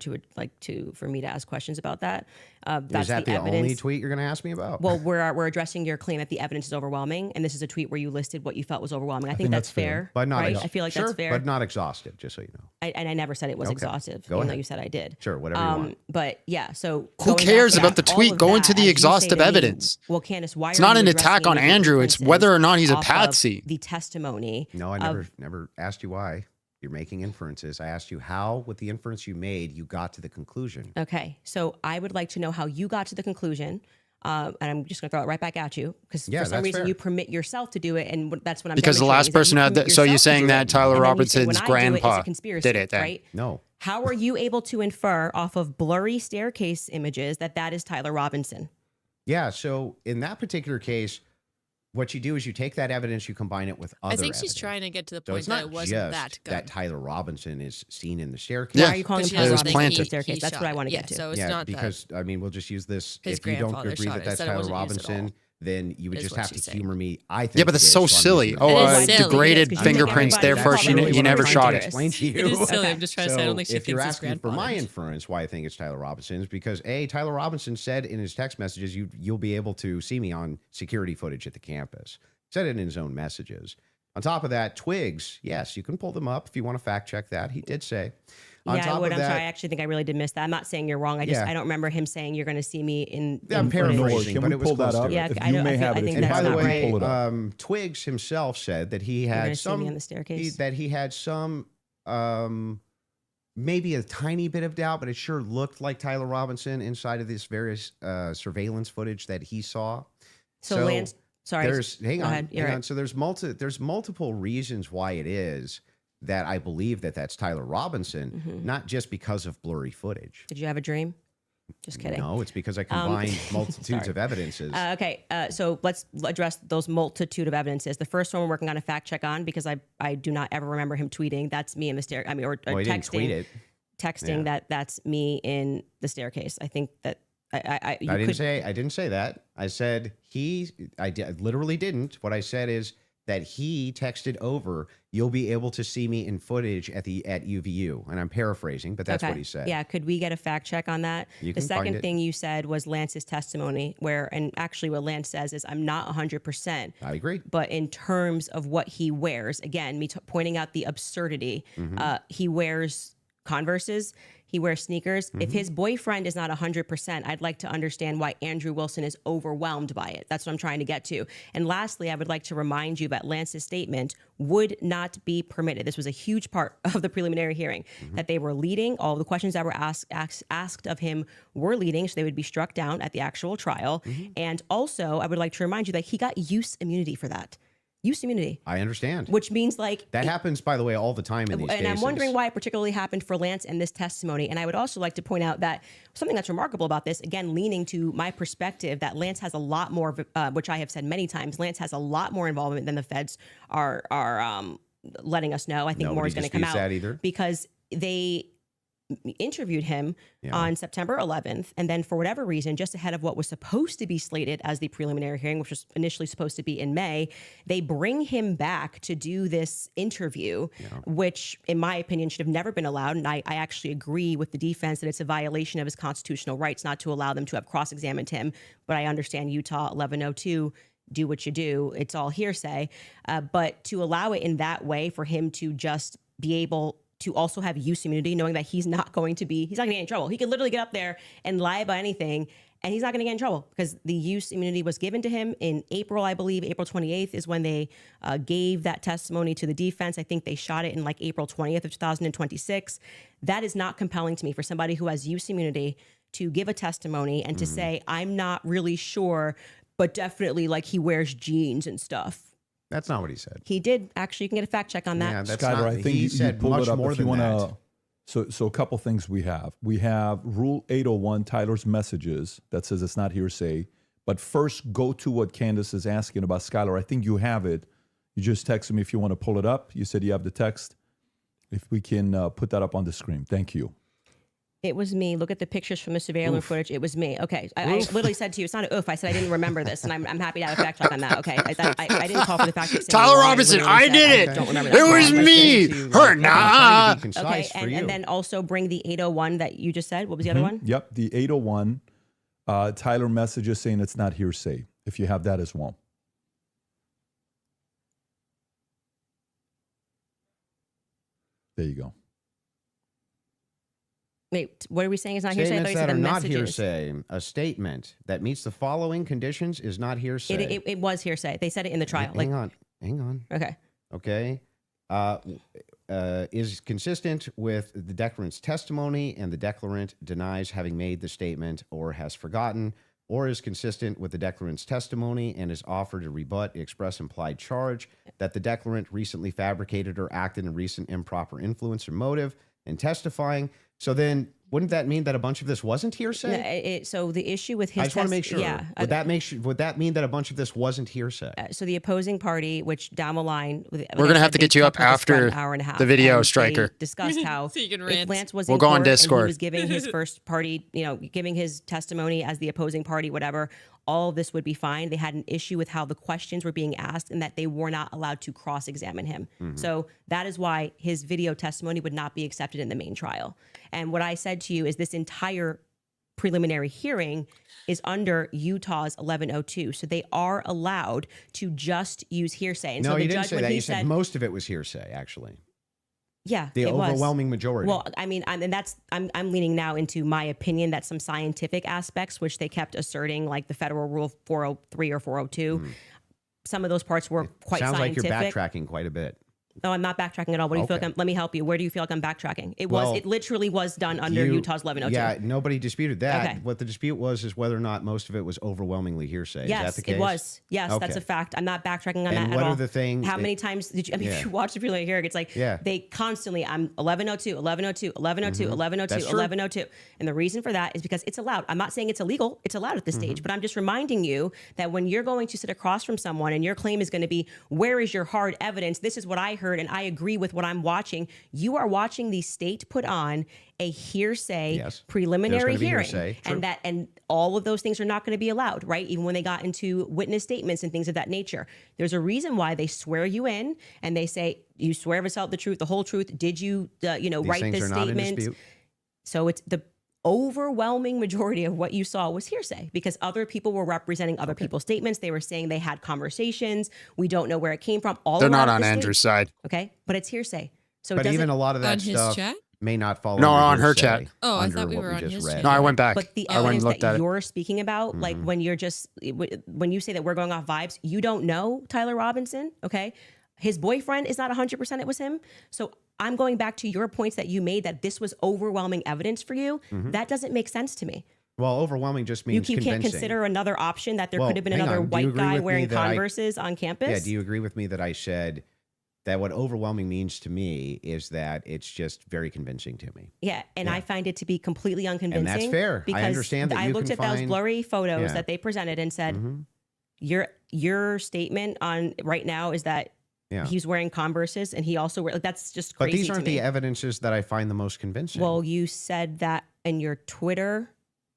for me to ask questions about that? That's Is that the evidence. only tweet you're going to ask me about? Well, we're addressing your claim that the evidence is overwhelming, and this is a tweet where you listed what you felt was overwhelming. I think that's fair, but not right? I feel like sure, that's fair, but not exhaustive. Just so you know. And I never said it was Okay. exhaustive, Go even though ahead. you said I did. Sure, whatever you want. But yeah, so Who going back cares to about the all tweet? of Go that, into the as you say exhaustive to me, evidence. well, Candace, why It's are not you an addressing attack on any of the Andrew. It's inferences whether or not he's a off of patsy. The testimony. No, I never asked you why. You're making inferences. I asked you how, with the inference you made, you got to the conclusion. Okay, so I would like to know how you got to the conclusion. And I'm just going to throw it right back at you because for some that's reason fair. you permit yourself to do it, and that's what I'm Because the demonstrating last is that person you had permit that. So you're yourself to saying do that it, Tyler and then you say, Robinson's when I do it, it's a grandpa conspiracy, did it then. right? No. How are you able to infer off of blurry staircase images that is Tyler Robinson? Yeah, so in that particular case, what you do is you take that evidence, you combine it with other I think she's evidence. trying to get to the So point it's that not it wasn't just that good. that Tyler Robinson is seen in the staircase. Yeah. Why are you calling But him she Tyler was doesn't Robinson think in the planted. staircase? he That's shot what I it. want to Yeah, get to. so it's Yeah, not because I mean, we'll just use this. His If you don't grandfather agree shot that it, that's said it Tyler wasn't used at all. Robinson, then you would Is just what have to she's saying. humor me. I think Yeah, but it it's is, so I'm silly. using Oh, it. It is silly. degraded It is, 'cause you think fingerprints there everybody- first. that's not really You what never I'm shot trying to it. Explain to you. It is silly. Okay. I'm just trying to say I don't think she if you're thinks his asking for grandfather my did. inference why I think it's Tyler Robinson is because Tyler Robinson said in his text messages you'll be able to see me on security footage at the campus. Said it in his own messages. On top of that, twigs, yes, you can pull them up if you want to fact check that. He did say. On Yeah, I top would. of I'm that, sorry. I actually think I really did miss that. I'm not saying you're wrong. I don't remember him saying you're going to see me in. Yeah, I'm in footage. paraphrasing. Can but we it was pull that close to up? it. Yeah, If I you don't- may I feel- have I it. think If you that's By the have it, not way, pull it up. Twigs himself said that he You're had going to see some me on the staircase. that he had some maybe a tiny bit of doubt, but it sure looked like Tyler Robinson inside of this various surveillance footage that he saw. So Lance, sorry. Hang Go on, ahead. You're hang on. right. So there's multiple reasons why it is that I believe that that's Tyler Robinson, Mm-hmm. not just because of blurry footage. Did you have a dream? Just kidding. No, it's because I combined multitudes sorry. of evidences. Okay, so let's address those multitude of evidences. The first one we're working on a fact check on because I do not ever remember him tweeting. That's me in the stair. I mean, or Well, he didn't texting. tweet it. Texting Yeah. that's me in the staircase. I think that I I didn't say that. I said I literally didn't. What I said is that he texted over, "You'll be able to see me in footage at UVU," and I'm paraphrasing, but that's what he said. Yeah, could we get a fact check on that? You The can find second it. thing you said was Lance's testimony, and actually what Lance says is, I'm not 100%, I agree. but in terms of what he wears, again, pointing out the absurdity, Mm-hmm. he wears Converses, he wears sneakers. Mm-hmm. If his boyfriend is not 100%, I'd like to understand why Andrew Wilson is overwhelmed by it. That's what I'm trying to get to. And lastly, I would like to remind you that Lance's statement would not be permitted. This was a huge part of the preliminary hearing, Mm-hmm. that they were leading. All the questions that were asked of him were leading, so they would be struck down at the actual trial. Mm-hmm. And also, I would like to remind you that he got use immunity for that. Use immunity, I understand. which means like That happens, by the way, all the time in these and cases. I'm wondering why it particularly happened for Lance and this testimony. And I would also like to point out that something that's remarkable about this, again, leaning to my perspective, that Lance has a lot more, which I have said many times, Lance has a lot more involvement than the feds are letting us know. I think more Nobody is going to come disputes out that either. because they interviewed him on September 11th. And then for whatever reason, just ahead of what was supposed to be slated as the preliminary hearing, which was initially supposed to be in May, they bring him back to do this interview, which in my opinion should have never been allowed. And I actually agree with the defense that it's a violation of his constitutional rights not to allow them to have cross-examined him. But I understand Utah 1102, do what you do. It's all hearsay. But to allow it in that way for him to just be able to also have use immunity, knowing that he's not going to get in trouble. He could literally get up there and lie about anything, and he's not going to get in trouble because the use immunity was given to him in April, I believe. April 28th is when they gave that testimony to the defense. I think they shot it in like April 20th of 2026. That is not compelling to me for somebody who has use immunity to give a testimony and to say, I'm not really sure, but definitely like he wears jeans and stuff. That's not what he said. He did. Actually, you can get a fact check on that. Yeah, that's Skyler, not. I think He you said pull much it up more if you than want that. to So a couple things we have. We have Rule 801, Tyler's messages, that says it's not hearsay. But first, go to what Candace is asking about Skylar. I think you have it. You just text me if you want to pull it up. You said you have the text. If we can put that up on the screen. Thank you. It was me. Look at the pictures from the surveillance footage. It was me. Okay. I literally said to you, it's not an oof. I said I didn't remember this, and I'm happy to have a fact check on that. Okay. I didn't call for the fact check. Tyler Robinson, I did it. I don't remember It that. was me. Her, nah. Okay. And then also bring the 801 that you just said. What was the other one? Yep. The 801, Tyler messages saying it's not hearsay. If you have that as well. There you go. Wait, what are we saying is not hearsay? I thought Statements you said that the are not messages. hearsay. A statement that meets the following conditions is not hearsay. It was hearsay. They said it in the trial. Hang on. Okay. Okay. Is consistent with the declarant's testimony and the declarant denies having made the statement or has forgotten, or is consistent with the declarant's testimony and is offered to rebut the express implied charge that the declarant recently fabricated or acted in recent improper influence or motive in testifying. So then, wouldn't that mean that a bunch of this wasn't hearsay? So the issue with his I just want to make sure. Yeah. Would that mean that a bunch of this wasn't hearsay? So the opposing party, which down the line, We're going to have to get you up after the video, Striker. Discussed how So you can if rant. Lance was We'll in go on court and Discord. he was giving his first party, giving his testimony as the opposing party, whatever, all of this would be fine. They had an issue with how the questions were being asked and that they were not allowed to cross-examine him. So that is why his video testimony would not be accepted in the main trial. And what I said to you is this entire preliminary hearing is under Utah's 1102. So they are allowed to just use hearsay. And No, so the you didn't judge, say when that. he You said most of it was hearsay, actually. yeah, The it was. overwhelming majority. Well, I mean, I'm leaning now into my opinion that some scientific aspects, which they kept asserting, like the federal rule 403 or 402, some of those parts were quite Sounds scientific. like you're backtracking quite a bit. No, I'm not backtracking at all. What do you feel like let me help you. Where do you feel like I'm backtracking? It literally was done under Utah's 1102. Yeah, nobody disputed that. Okay. What the dispute was is whether or not most of it was overwhelmingly hearsay. Yes, is that the case? it was. Yes, that's Okay. a fact. I'm not backtracking on And that at what all. are the things How that- many times did you? I mean, if you watch the preliminary hearing, it's like they constantly. I'm 1102, 1102, 1102, 1102, That's true. 1102, and the reason for that is because it's allowed. I'm not saying it's illegal. It's allowed at this stage, but I'm just reminding you that when you're going to sit across from someone and your claim is going to be, "Where is your hard evidence? This is what I heard, and I agree with what I'm watching." You are watching the state put on a hearsay preliminary There's gonna be hearing, hearsay. True. and all of those things are not going to be allowed, right? Even when they got into witness statements and things of that nature. There's a reason why they swear you in and they say, "You swear to tell the truth, the whole truth. Did you, write things this are not in statement?" dispute. So it's the overwhelming majority of what you saw was hearsay because other people were representing other people's statements. They were saying they had conversations. We don't know where it came from. They're not on Andrew's side. Okay, but it's hearsay. So But it even doesn't. a lot of that On his stuff chat? may not fall No, under on her hearsay chat. Oh, I under thought we what were on just his read. chat. No, I went back. But the I went and evidence looked that at it. you're speaking about, like when you're just when you say that we're going off vibes, you don't know Tyler Robinson. Okay, his boyfriend is not 100%. It was him. So I'm going back to your points that you made that this was overwhelming evidence for you. That doesn't make sense to me. Well, overwhelming just means You can't convincing. consider another option that there Well, could have been hang another on. Do you white agree guy with me wearing that I- Converses on campus. Yeah, do you agree with me that I said that what overwhelming means to me is that it's just very convincing to me? Yeah, and I find it to be completely unconvincing. fair. I Because understand that I you looked can at those find- blurry photos Yeah. that they presented and said, your statement on right now is that Yeah. he's wearing Converses and he also wear, like, that's just But crazy these aren't to me. the evidences that I find the most convincing. Well, you said that in your Twitter.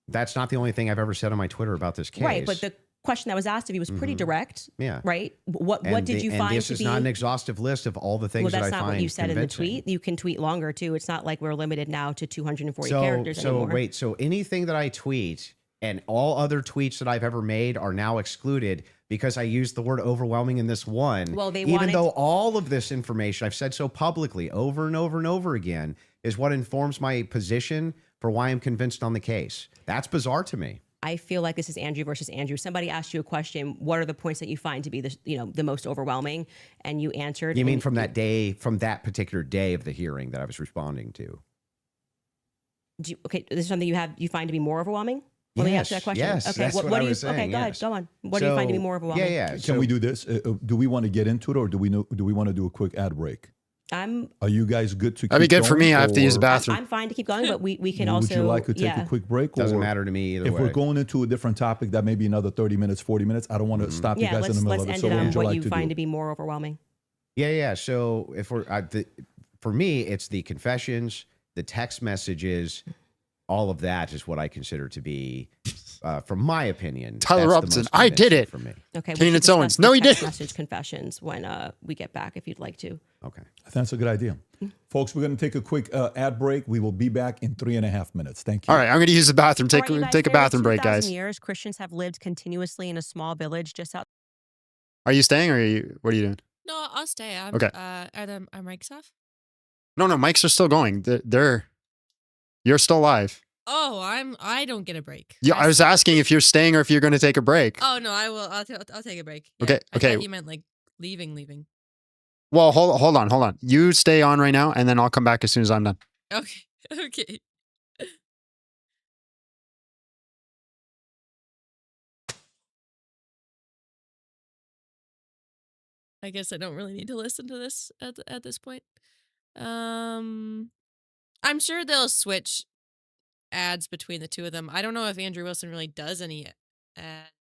that's not the only thing I've ever said on my Twitter about this case. Right, but the question that was asked of you was pretty direct. Yeah. Right? What And did you and find this to is be not an exhaustive list of all the things well, that I that's find not what you said in the convincing. tweet. You can tweet longer too. It's not like we're limited now to 240 characters anymore. Wait, so anything that I tweet and all other tweets that I've ever made are now excluded because I used the word overwhelming in this one. Well, they even wanted- though all of this information I've said so publicly over and over and over again is what informs my position for why I'm convinced on the case. That's bizarre to me. I feel like this is Andrew versus Andrew. Somebody asked you a question. What are the points that you find to be the most overwhelming? And you answered. You mean and from that day, from that particular day of the hearing that I was responding to? Okay, this is something you find to be more overwhelming? Let me ask you that question. Yes, okay, that's what do I you? was saying, Okay, go ahead. yes. Go on. What do you find to be more overwhelming? Yeah. Can we do this? Do we want to get into it, or do we want to do a quick ad break? Are you guys good to keep That'd be good for going, me. I have to use the or bathroom. I'm fine to keep going, but we can Would also. you like to take a quick break? Doesn't or matter to me either If way. we're going into a different topic, that may be another 30 minutes, 40 minutes. I don't want to stop you Yeah, guys in the middle let's of it. end So it what on would you what like you to find do? to be more overwhelming. Yeah. So if we're for me, it's the confessions, the text messages, all of that is what I consider to be, from my opinion, Tyler that's the Robinson, most I did convincing it. for me. Okay, Candance we should Owens. discuss No, the he text didn't. message confessions when we get back, if you'd like to. Okay. I think that's a good idea. Folks, we're going to take a quick ad break. We will be back in 3.5 minutes. Thank you. All right, I'm going to use the bathroom. All right, you guys, Take a for over bathroom break, 2,000 guys. years, Christians have lived continuously in a small village just out. Are you staying, or what are you doing? No, I'll stay. Okay. Are mics off? No, mics are still going. You're still live. Oh, I don't get a break. Yeah, I was asking if you're staying or if you're going to take a break. Oh no, I will. I'll take a break. Yeah, Okay, I okay. thought you meant like leaving. Well, hold on. You stay on right now, and then I'll come back as soon as I'm done. Okay. Okay. I guess I don't really need to listen to this at this point. I'm sure they'll switch ads between the two of them. I don't know if Andrew Wilson really does any ads,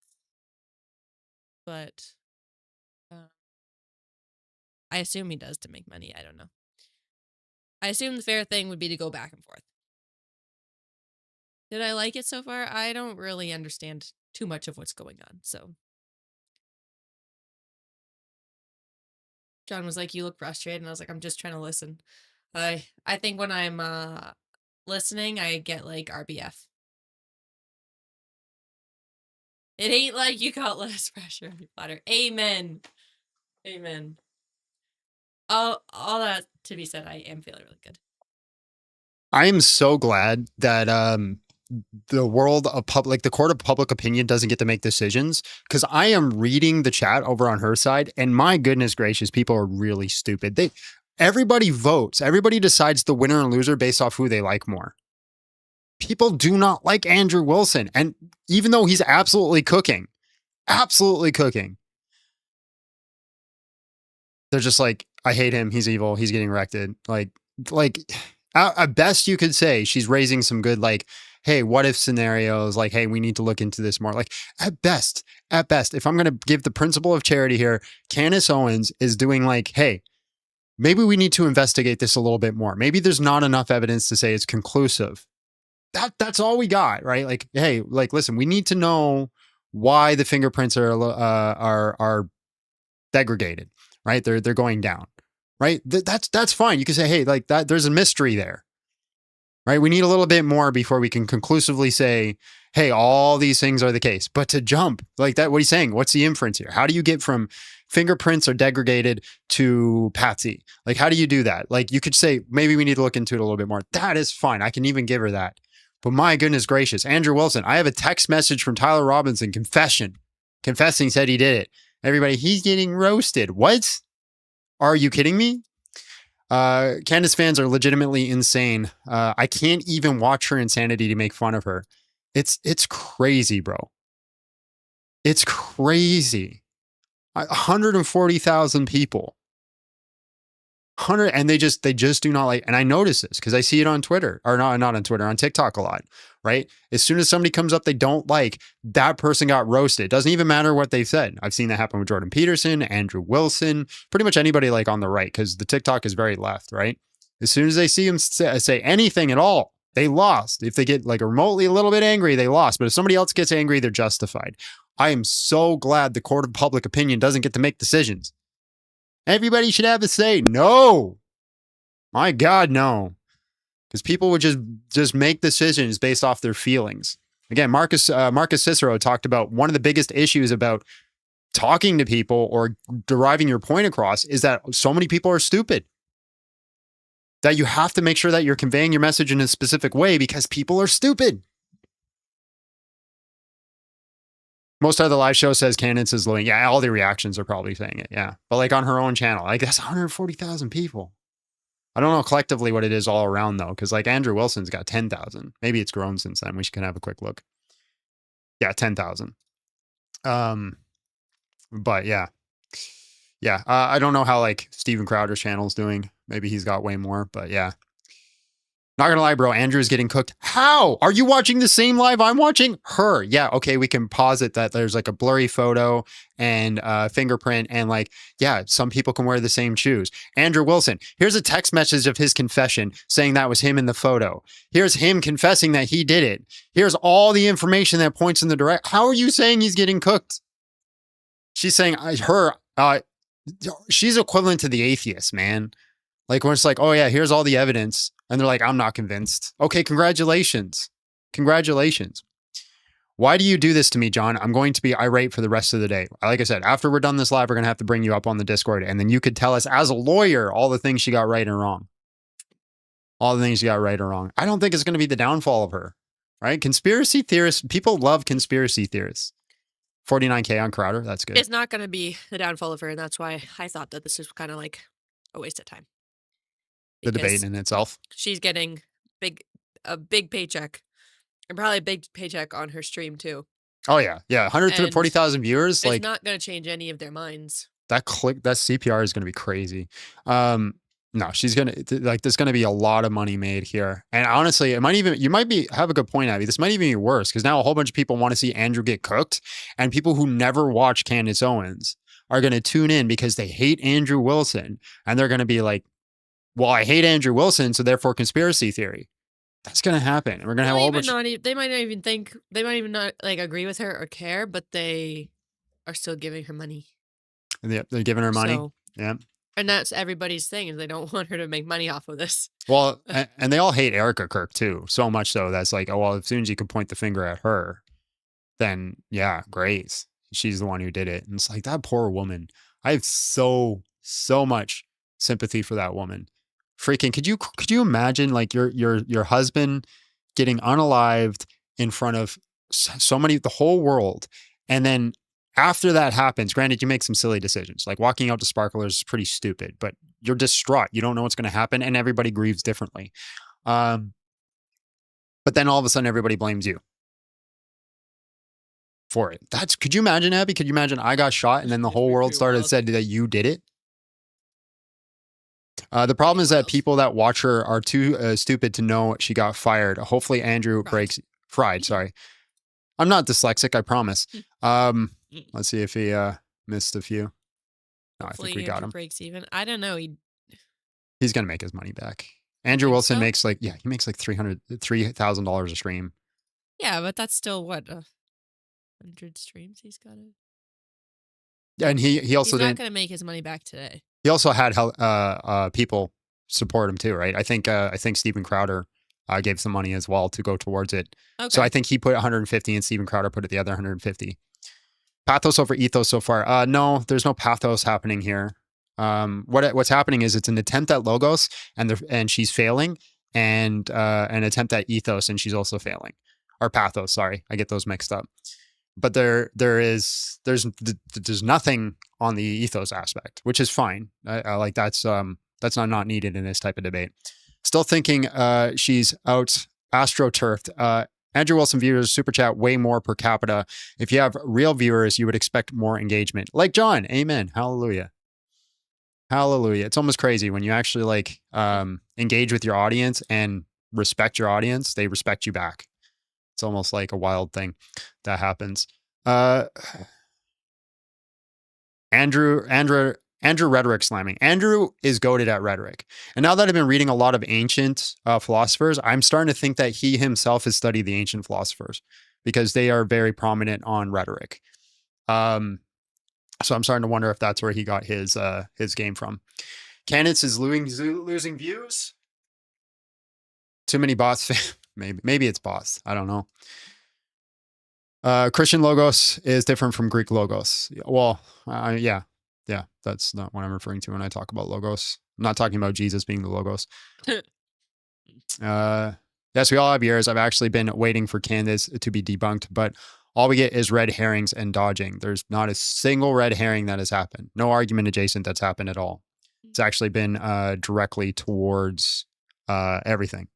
but I assume he does to make money. I don't know. I assume the fair thing would be to go back and forth. Did I like it so far? I don't really understand too much of what's going on, so. John was like, "You look frustrated," and I was like, "I'm just trying to listen." I think when I'm listening, I get like RBF. It ain't like you got less pressure on your bladder. Amen. Amen. All that to be said, I am feeling really good. I am so glad that the world of the court of public opinion doesn't get to make decisions, because I am reading the chat over on her side, and my goodness gracious, people are really stupid. Everybody votes. Everybody decides the winner and loser based off who they like more. People do not like Andrew Wilson, and even though he's absolutely cooking, they're just like, I hate him. He's evil. He's getting wrecked. Like at best you could say she's raising some good, like, hey, what if scenarios, like, hey, we need to look into this more. Like at best, if I'm going to give the principle of charity here, Candance Owens is doing like, hey, maybe we need to investigate this a little bit more. Maybe there's not enough evidence to say it's conclusive. That's all we got, right? Like, hey, like, listen, we need to know why the fingerprints are degraded, right? They're going down, right? That's fine. You can say, hey, like that, there's a mystery there, right? We need a little bit more before we can conclusively say, hey, all these things are the case. But to jump like that, what he's saying, what's the inference here? How do you get from fingerprints are degraded to Patsy? Like, how do you do that? Like, you could say, maybe we need to look into it a little bit more. That is fine. I can even give her that. But my goodness gracious, Andrew Wilson, I have a text message from Tyler Robinson, confessing said he did it. Everybody, he's getting roasted. What? Are you kidding me? Candance fans are legitimately insane. I can't even watch her insanity to make fun of her. It's crazy, bro. It's crazy. 140,000 people. And they just do not like, and I notice this because I see it on Twitter, or not on Twitter, on TikTok a lot, right? As soon as somebody comes up they don't like, that person got roasted. It doesn't even matter what they said. I've seen that happen with Jordan Peterson, Andrew Wilson, pretty much anybody like on the right, because the TikTok is very left, right? As soon as they see him say anything at all, they lost. If they get like remotely a little bit angry, they lost. But if somebody else gets angry, they're justified. I am so glad the court of public opinion doesn't get to make decisions. Everybody should have a say. No. My God, no. Because people would just make decisions based off their feelings. Again, Marcus Cicero talked about one of the biggest issues about talking to people or deriving your point across is that so many people are stupid. That you have to make sure that you're conveying your message in a specific way because people are stupid. Most of the live show says Candance is losing. Yeah, all the reactions are probably saying it. Yeah. But like on her own channel, like that's 140,000 people. I don't know collectively what it is all around though. Cause like Andrew Wilson's got 10,000. Maybe it's grown since then. We can have a quick look. Yeah. 10,000. But yeah. Yeah. I don't know how like Steven Crowder's channel is doing. maybe he's got way more, but yeah. Not gonna lie, bro. Andrew's getting cooked. How? Are you watching the same live I'm watching? Her. Yeah. Okay. We can posit that there's like a blurry photo and fingerprint and like, yeah, some people can wear the same shoes. Andrew Wilson. Here's a text message of his confession saying that was him in the photo. Here's him confessing that he did it. Here's all the information that points in the direct. How are you saying he's getting cooked? She's saying she's equivalent to the atheist, man. Like when it's like, oh yeah, here's all the evidence. And they're like, I'm not convinced. Okay, congratulations. Congratulations. Why do you do this to me, John? I'm going to be irate for the rest of the day. Like I said, after we're done this live, we're going to have to bring you up on the Discord. And then you could tell us as a lawyer all the things she got right and wrong. All the things she got right or wrong. I don't think it's going to be the downfall of her, right? Conspiracy theorists, people love conspiracy theorists. 49K on Crowder, that's good. It's not going to be the downfall of her, and that's why I thought that this was kind of like a waste of time. The Because debate in itself. she's getting a big paycheck, and probably a big paycheck on her stream too. Oh yeah, yeah, 140,000 viewers. It's Like not going to change any of their minds. that CPR is going to be crazy. No, she's gonna like. There's going to be a lot of money made here, and honestly, it might even have a good point, Abby. This might even be worse because now a whole bunch of people want to see Andrew get cooked, and people who never watch Candance Owens are going to tune in because they hate Andrew Wilson, and they're going to be like, well, I hate Andrew Wilson, so therefore conspiracy theory. That's going to happen. And we're going to have a whole bunch. They might not even think, they might even not like agree with her or care, but they are still giving her money. They're giving her money. So, yeah. And that's everybody's thing, is they don't want her to make money off of this. Well, and they all hate Erica Kirk too. So much so that's like, oh, well, as soon as you can point the finger at her, then yeah, great. She's the one who did it. And it's like, that poor woman. I have so much sympathy for that woman. Freaking, could you imagine like your husband getting unalived in front of so many, the whole world, and then after that happens, granted, you make some silly decisions, like walking out to Sparklers is pretty stupid, but you're distraught. You don't know what's going to happen, and everybody grieves differently. But then all of a sudden, everybody blames you for it. Could you imagine, Abby? Could you imagine I got shot, and then the whole world said that you did it? The problem is that people that watch her are too stupid to know she got fired. Hopefully Andrew fried. Sorry. I'm not dyslexic, I promise. Let's see if he missed a few. No, I think we got him. Breaks even. I don't know. He's going to make his money back. Andrew Wilson makes like, he makes like $3,000 a stream. Yeah, but that's still what, 100 streams he's got it. Yeah, and he also he's not going to make his money back today. He also had people support him too, right? I think Steven Crowder gave some money as well to go towards it. Okay. So I think he put 150 and Steven Crowder put it the other 150. Pathos over ethos so far. No, there's no pathos happening here. What's happening is it's an attempt at logos and she's failing, and an attempt at ethos and she's also failing. Or pathos, sorry, I get those mixed up. But there's nothing on the ethos aspect, which is fine. I like that's not needed in this type of debate. Still thinking she's out astroturfed. Andrew Wilson viewers super chat way more per capita. If you have real viewers, you would expect more engagement. Like John, amen, hallelujah, hallelujah. It's almost crazy when you actually like engage with your audience and respect your audience. They respect you back. It's almost like a wild thing that happens. Andrew rhetoric slamming. Andrew is goated at rhetoric. And now that I've been reading a lot of ancient philosophers, I'm starting to think that he himself has studied the ancient philosophers because they are very prominent on rhetoric. So I'm starting to wonder if that's where he got his game from. Candance is losing views. Too many bots. Maybe it's bots. I don't know. Christian logos is different from Greek logos. Well, yeah, that's not what I'm referring to when I talk about logos. I'm not talking about Jesus being the logos. Yes, we all have ears. I've actually been waiting for Candance to be debunked, but all we get is red herrings and dodging. There's not a single red herring that has happened. No argument adjacent that's happened at all. It's actually been directly towards everything.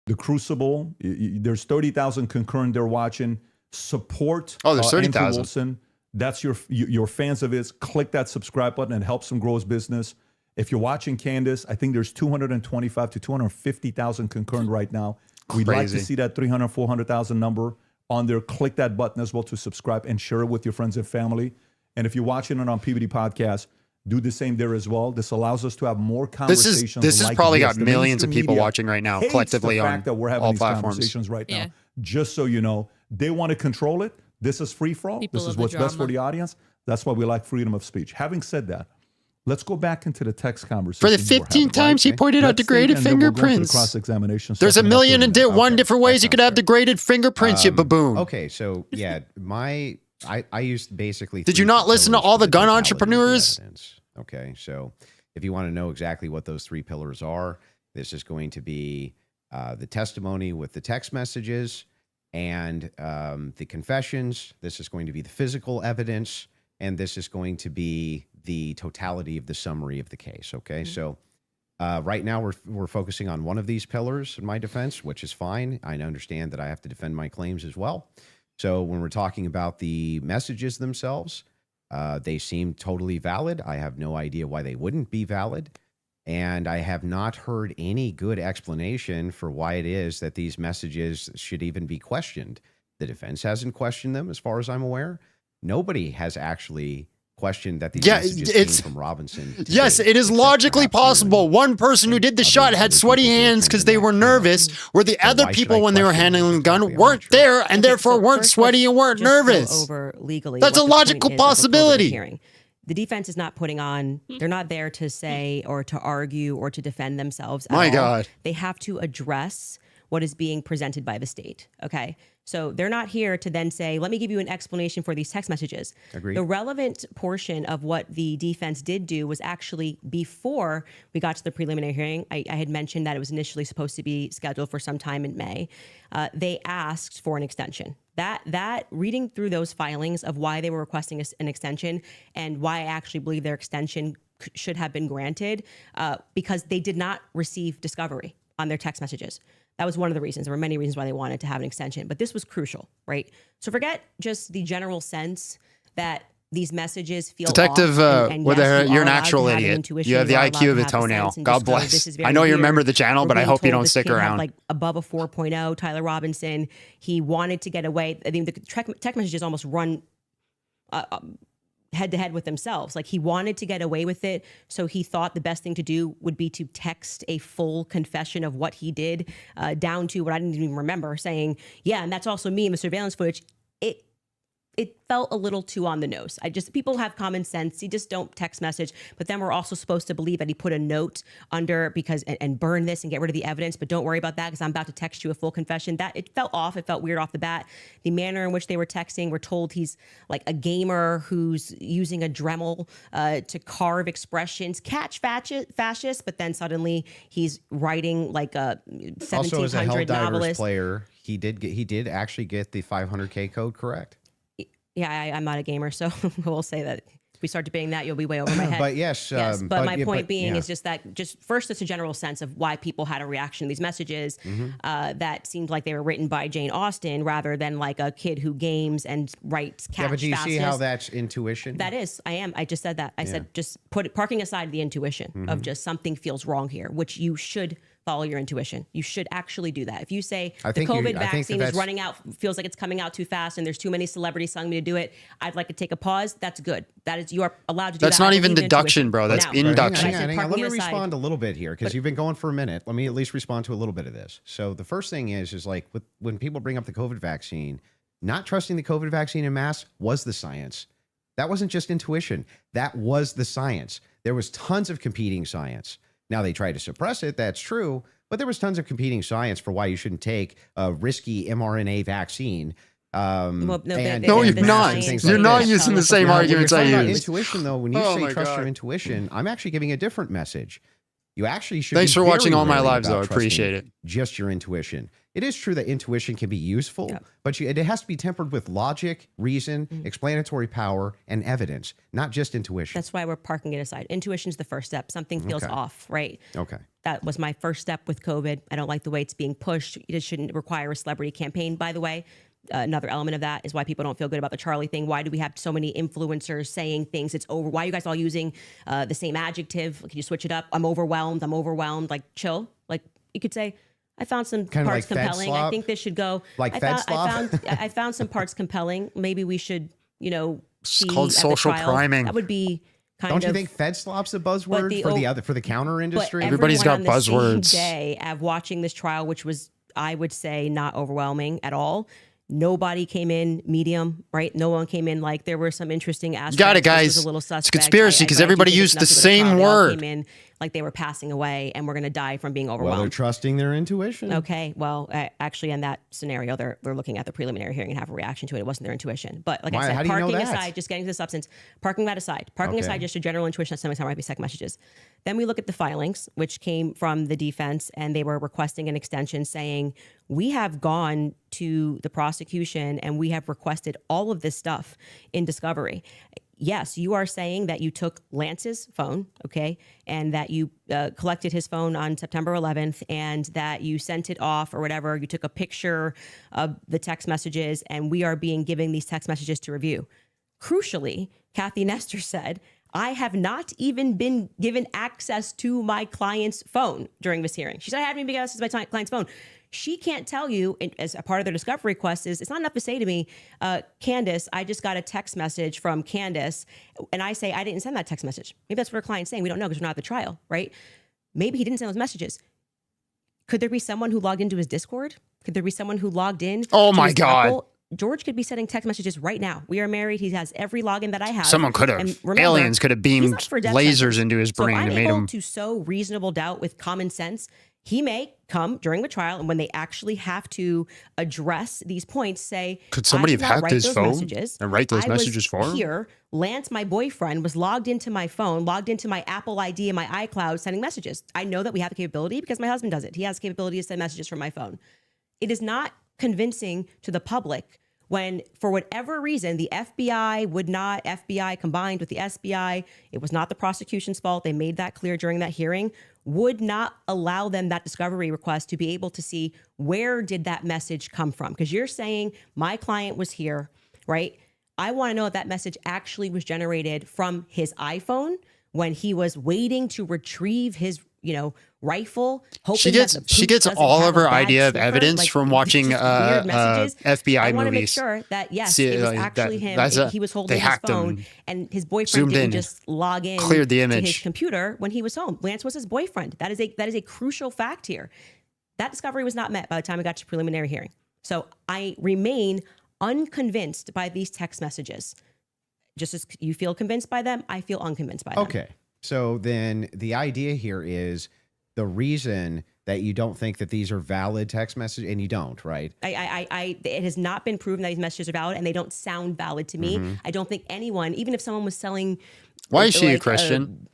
The Crucible, there's 30,000 concurrent there watching. Support there's 30,000. Wilson. That's your fans of his. Click that subscribe button. It helps him grow his business. If you're watching Candace, I think there's 225 to 250,000 concurrent right now. We'd like to Crazy. see that 300, 400,000 number on there. Click that button as well to subscribe and share it with your friends and family. And if you're watching it on PBD Podcast, do the same there as well. This allows us to have more conversations. This has like probably this. got The millions of mainstream people media watching right now, hates collectively the on fact that we're having all these platforms. conversations right now. Yeah. Just so you know, they want to control it. This is free for all. People This is love the what's best for drama. the audience. That's why we like freedom of speech. Having said that, let's go back into the text conversation. For the we were having, 15th time, she right? pointed out Let's degraded think, and then we'll go into the fingerprints. cross-examination There's a session in about million 30 and minutes. one Okay, different that ways you could sounds have degraded fingerprints, you baboon. Okay, so yeah, I used basically. Did you 3 not listen to pillars all for the gun totality of the entrepreneurs? evidence. Okay, so if you want to know exactly what those 3 pillars are, this is going to be the testimony with the text messages and the confessions. This is going to be the physical evidence, and this is going to be the totality of the summary of the case. Okay, so. Right now, we're focusing on one of these pillars in my defense, which is fine. I understand that I have to defend my claims as well. So when we're talking about the messages themselves, they seem totally valid. I have no idea why they wouldn't be valid. And I have not heard any good explanation for why it is that these messages should even be questioned. The defense hasn't questioned them, as far as I'm aware. Nobody has actually questioned that these Yeah, messages it's- came from Robinson. to Yes, date, it is except logically perhaps you possible. and- One person who did the other- shot had other sweaty people who hands attended because they that were camp. nervous, where the So other why should people, I when they were question handling the this? gun, Exactly, I'm weren't not sure. there and Okay, therefore so weren't first sweaty let's and weren't just go nervous. over legally. That's what a the point logical is of a COVID possibility. hearing. The defense is not putting on, they're not there to say or to argue or to defend themselves. At My all. God. They have to address what is being presented by the state. Okay. So they're not here to then say, let me give you an explanation for these text messages. Agreed. The relevant portion of what the defense did do was actually before we got to the preliminary hearing. I had mentioned that it was initially supposed to be scheduled for some time in May. They asked for an extension. That reading through those filings of why they were requesting an extension and why I actually believe their extension should have been granted because they did not receive discovery on their text messages. That was one of the reasons. There were many reasons why they wanted to have an extension, but this was crucial, right? So forget just the general sense that these messages feel Detective, off, and what the yes, hell, you you're are an allowed actual to have an idiot. intuition, You have the are IQ allowed of to a have the toenail. sense and God just go, bless. this is I very know you weird. remember the channel, We're but I being hope you told don't this stick kid had, around. like above a 4.0, Tyler Robinson. He wanted to get away. I mean, the text messages almost run head to head with themselves. Like he wanted to get away with it. So he thought the best thing to do would be to text a full confession of what he did down to what I didn't even remember saying, yeah, and that's also me in the surveillance footage. It felt a little too on the nose. People have common sense. You just don't text message. But then we're also supposed to believe that he put a note under and burn this and get rid of the evidence. But don't worry about that because I'm about to text you a full confession. That it felt off. It felt weird off the bat. The manner in which they were texting, we're told he's like a gamer who's using a Dremel to carve expressions, catch fascist. But then suddenly he's writing like a 1700 Also, as a Helldivers novelist. player, he did actually get the 500K code correct. Yeah, I'm not a gamer, so we'll say that if we start debating that, you'll be way over my head. But yes, but my point being yeah. is just that first, it's a general sense of why people had a reaction to these messages that seemed like they were written by Jane Austen rather than like a kid who games and writes catch Yeah, but do you see how fascist. that's intuition? That is, I just said that. I said just parking aside the intuition of just something feels wrong here, which you should follow your intuition. You should actually do that. If you say the COVID vaccine is running out, feels like it's coming out too fast, and there's too many celebrities telling me to do it, I'd like to take a pause. That's good. That is, you are allowed to do That's that. not I even believe in deduction, intuition. bro. That's Now, induction. I said Hang on. parking Let me it aside. respond a little bit here because you've been going for a minute. Let me at least respond to a little bit of this. So the first thing is like when people bring up the COVID vaccine, not trusting the COVID vaccine en masse was the science. That wasn't just intuition. That was the science. There was tons of competing science. Now they tried to suppress it. That's true. But there was tons of competing science for why you shouldn't take a risky mRNA vaccine. Well, no, No, you're the not. science You're like not that. using the That's same what- arguments I When you're talking about use. intuition, though, when you Oh say my trust God. your intuition, I'm actually giving a different message. You actually should. Thanks be for watching very all my wary lives, about though. I trusting appreciate it. Just your intuition. It is true that intuition can be useful, but it has to be tempered with logic, reason, explanatory power, and evidence, not just intuition. That's why we're parking it aside. Intuition is the first step. Something feels Okay. off, right? Okay. That was my first step with COVID. I don't like the way it's being pushed. It shouldn't require a celebrity campaign, by the way. another element of that is why people don't feel good about the Charlie thing. Why do we have so many influencers saying things? It's over. Why are you guys all using the same adjective? Can you switch it up? I'm overwhelmed. Like, chill. Like, you could say, I found some Kind of parts like Fed compelling. slop? I think this should go. Like I Fed found, slop? I found some parts compelling. Maybe we should, see called at the social trial. priming. That would be kind Don't of. you think Fed slop's a buzzword for the counter industry? But Everybody's got everyone on the same buzzwords. day of watching this trial, which was, I would say, not overwhelming at all. Nobody came in medium, right? No one came in like there were some interesting aspects. Got it, which guys. was a little It's suspect. conspiracy because but I do everybody think it's used the enough to go to same trial. They all word. Came in like they were passing away and we're going to die from being Well, they're overwhelmed. trusting their intuition. Okay, well, actually, in that scenario, they're looking at the preliminary hearing and have a reaction to it. It wasn't their intuition, but like Why? I said, How do you know parking that? aside, just getting to the substance, parking that aside, parking Okay. aside, just a general intuition that sometimes might be second messages. Then we look at the filings, which came from the defense, and they were requesting an extension, saying we have gone to the prosecution and we have requested all of this stuff in discovery. Yes, you are saying that you took Lance's phone, okay, and that you collected his phone on September 11th and that you sent it off or whatever. You took a picture of the text messages and we are being given these text messages to review. Crucially, Kathy Nestor said, I have not even been given access to my client's phone during this hearing. She said, I haven't even been given access to my client's phone. She can't tell you, as a part of their discovery request, is it's not enough to say to me, Candace, I just got a text message from Candace, and I say, I didn't send that text message. Maybe that's what her client's saying. We don't know because we're not at the trial, right? Maybe he didn't send those messages. Could there be someone who logged into his Discord? Could there be someone who logged in? Oh to my his God. Apple? George could be sending text messages right now. We are married. He has every login that I have. Someone could And have. remember, Aliens could have he's beamed up for death lasers sentence. into his brain so if I'm and made able him. to sow reasonable doubt with common sense, he may come during the trial and when they actually have to address these points, say, Could somebody I did have not hacked write his those phone messages. and write those I was messages for him? Here, Lance, my boyfriend, was logged into my phone, logged into my Apple ID and my iCloud, sending messages. I know that we have the capability because my husband does it. He has the capability to send messages from my phone. It is not convincing to the public when, for whatever reason, the FBI combined with the SBI, it was not the prosecution's fault. They made that clear during that hearing, would not allow them that discovery request to be able to see where did that message come from. Because you're saying my client was here, right? I want to know if that message actually was generated from his iPhone when he was waiting to retrieve his, rifle. She hoping that gets the she poop gets doesn't all have of a her bad idea of sniffer. evidence Like, from it's watching just weird messages. FBI I want to make movies. sure that yes, See, it was like, actually that- him. that's a- He was they holding his hacked him, phone, and his boyfriend zoomed didn't in, just log in cleared the to his image. computer when he was home. Lance was his boyfriend. That is a crucial fact here. That discovery was not met by the time we got to preliminary hearing. So I remain unconvinced by these text messages. Just as you feel convinced by them, I feel unconvinced by them. Okay. So then the idea here is the reason that you don't think that these are valid text messages, and you don't, right? It has not been proven that these messages are valid, and they don't sound valid to me. I don't think anyone, even if someone was selling, Why is she a like, Christian?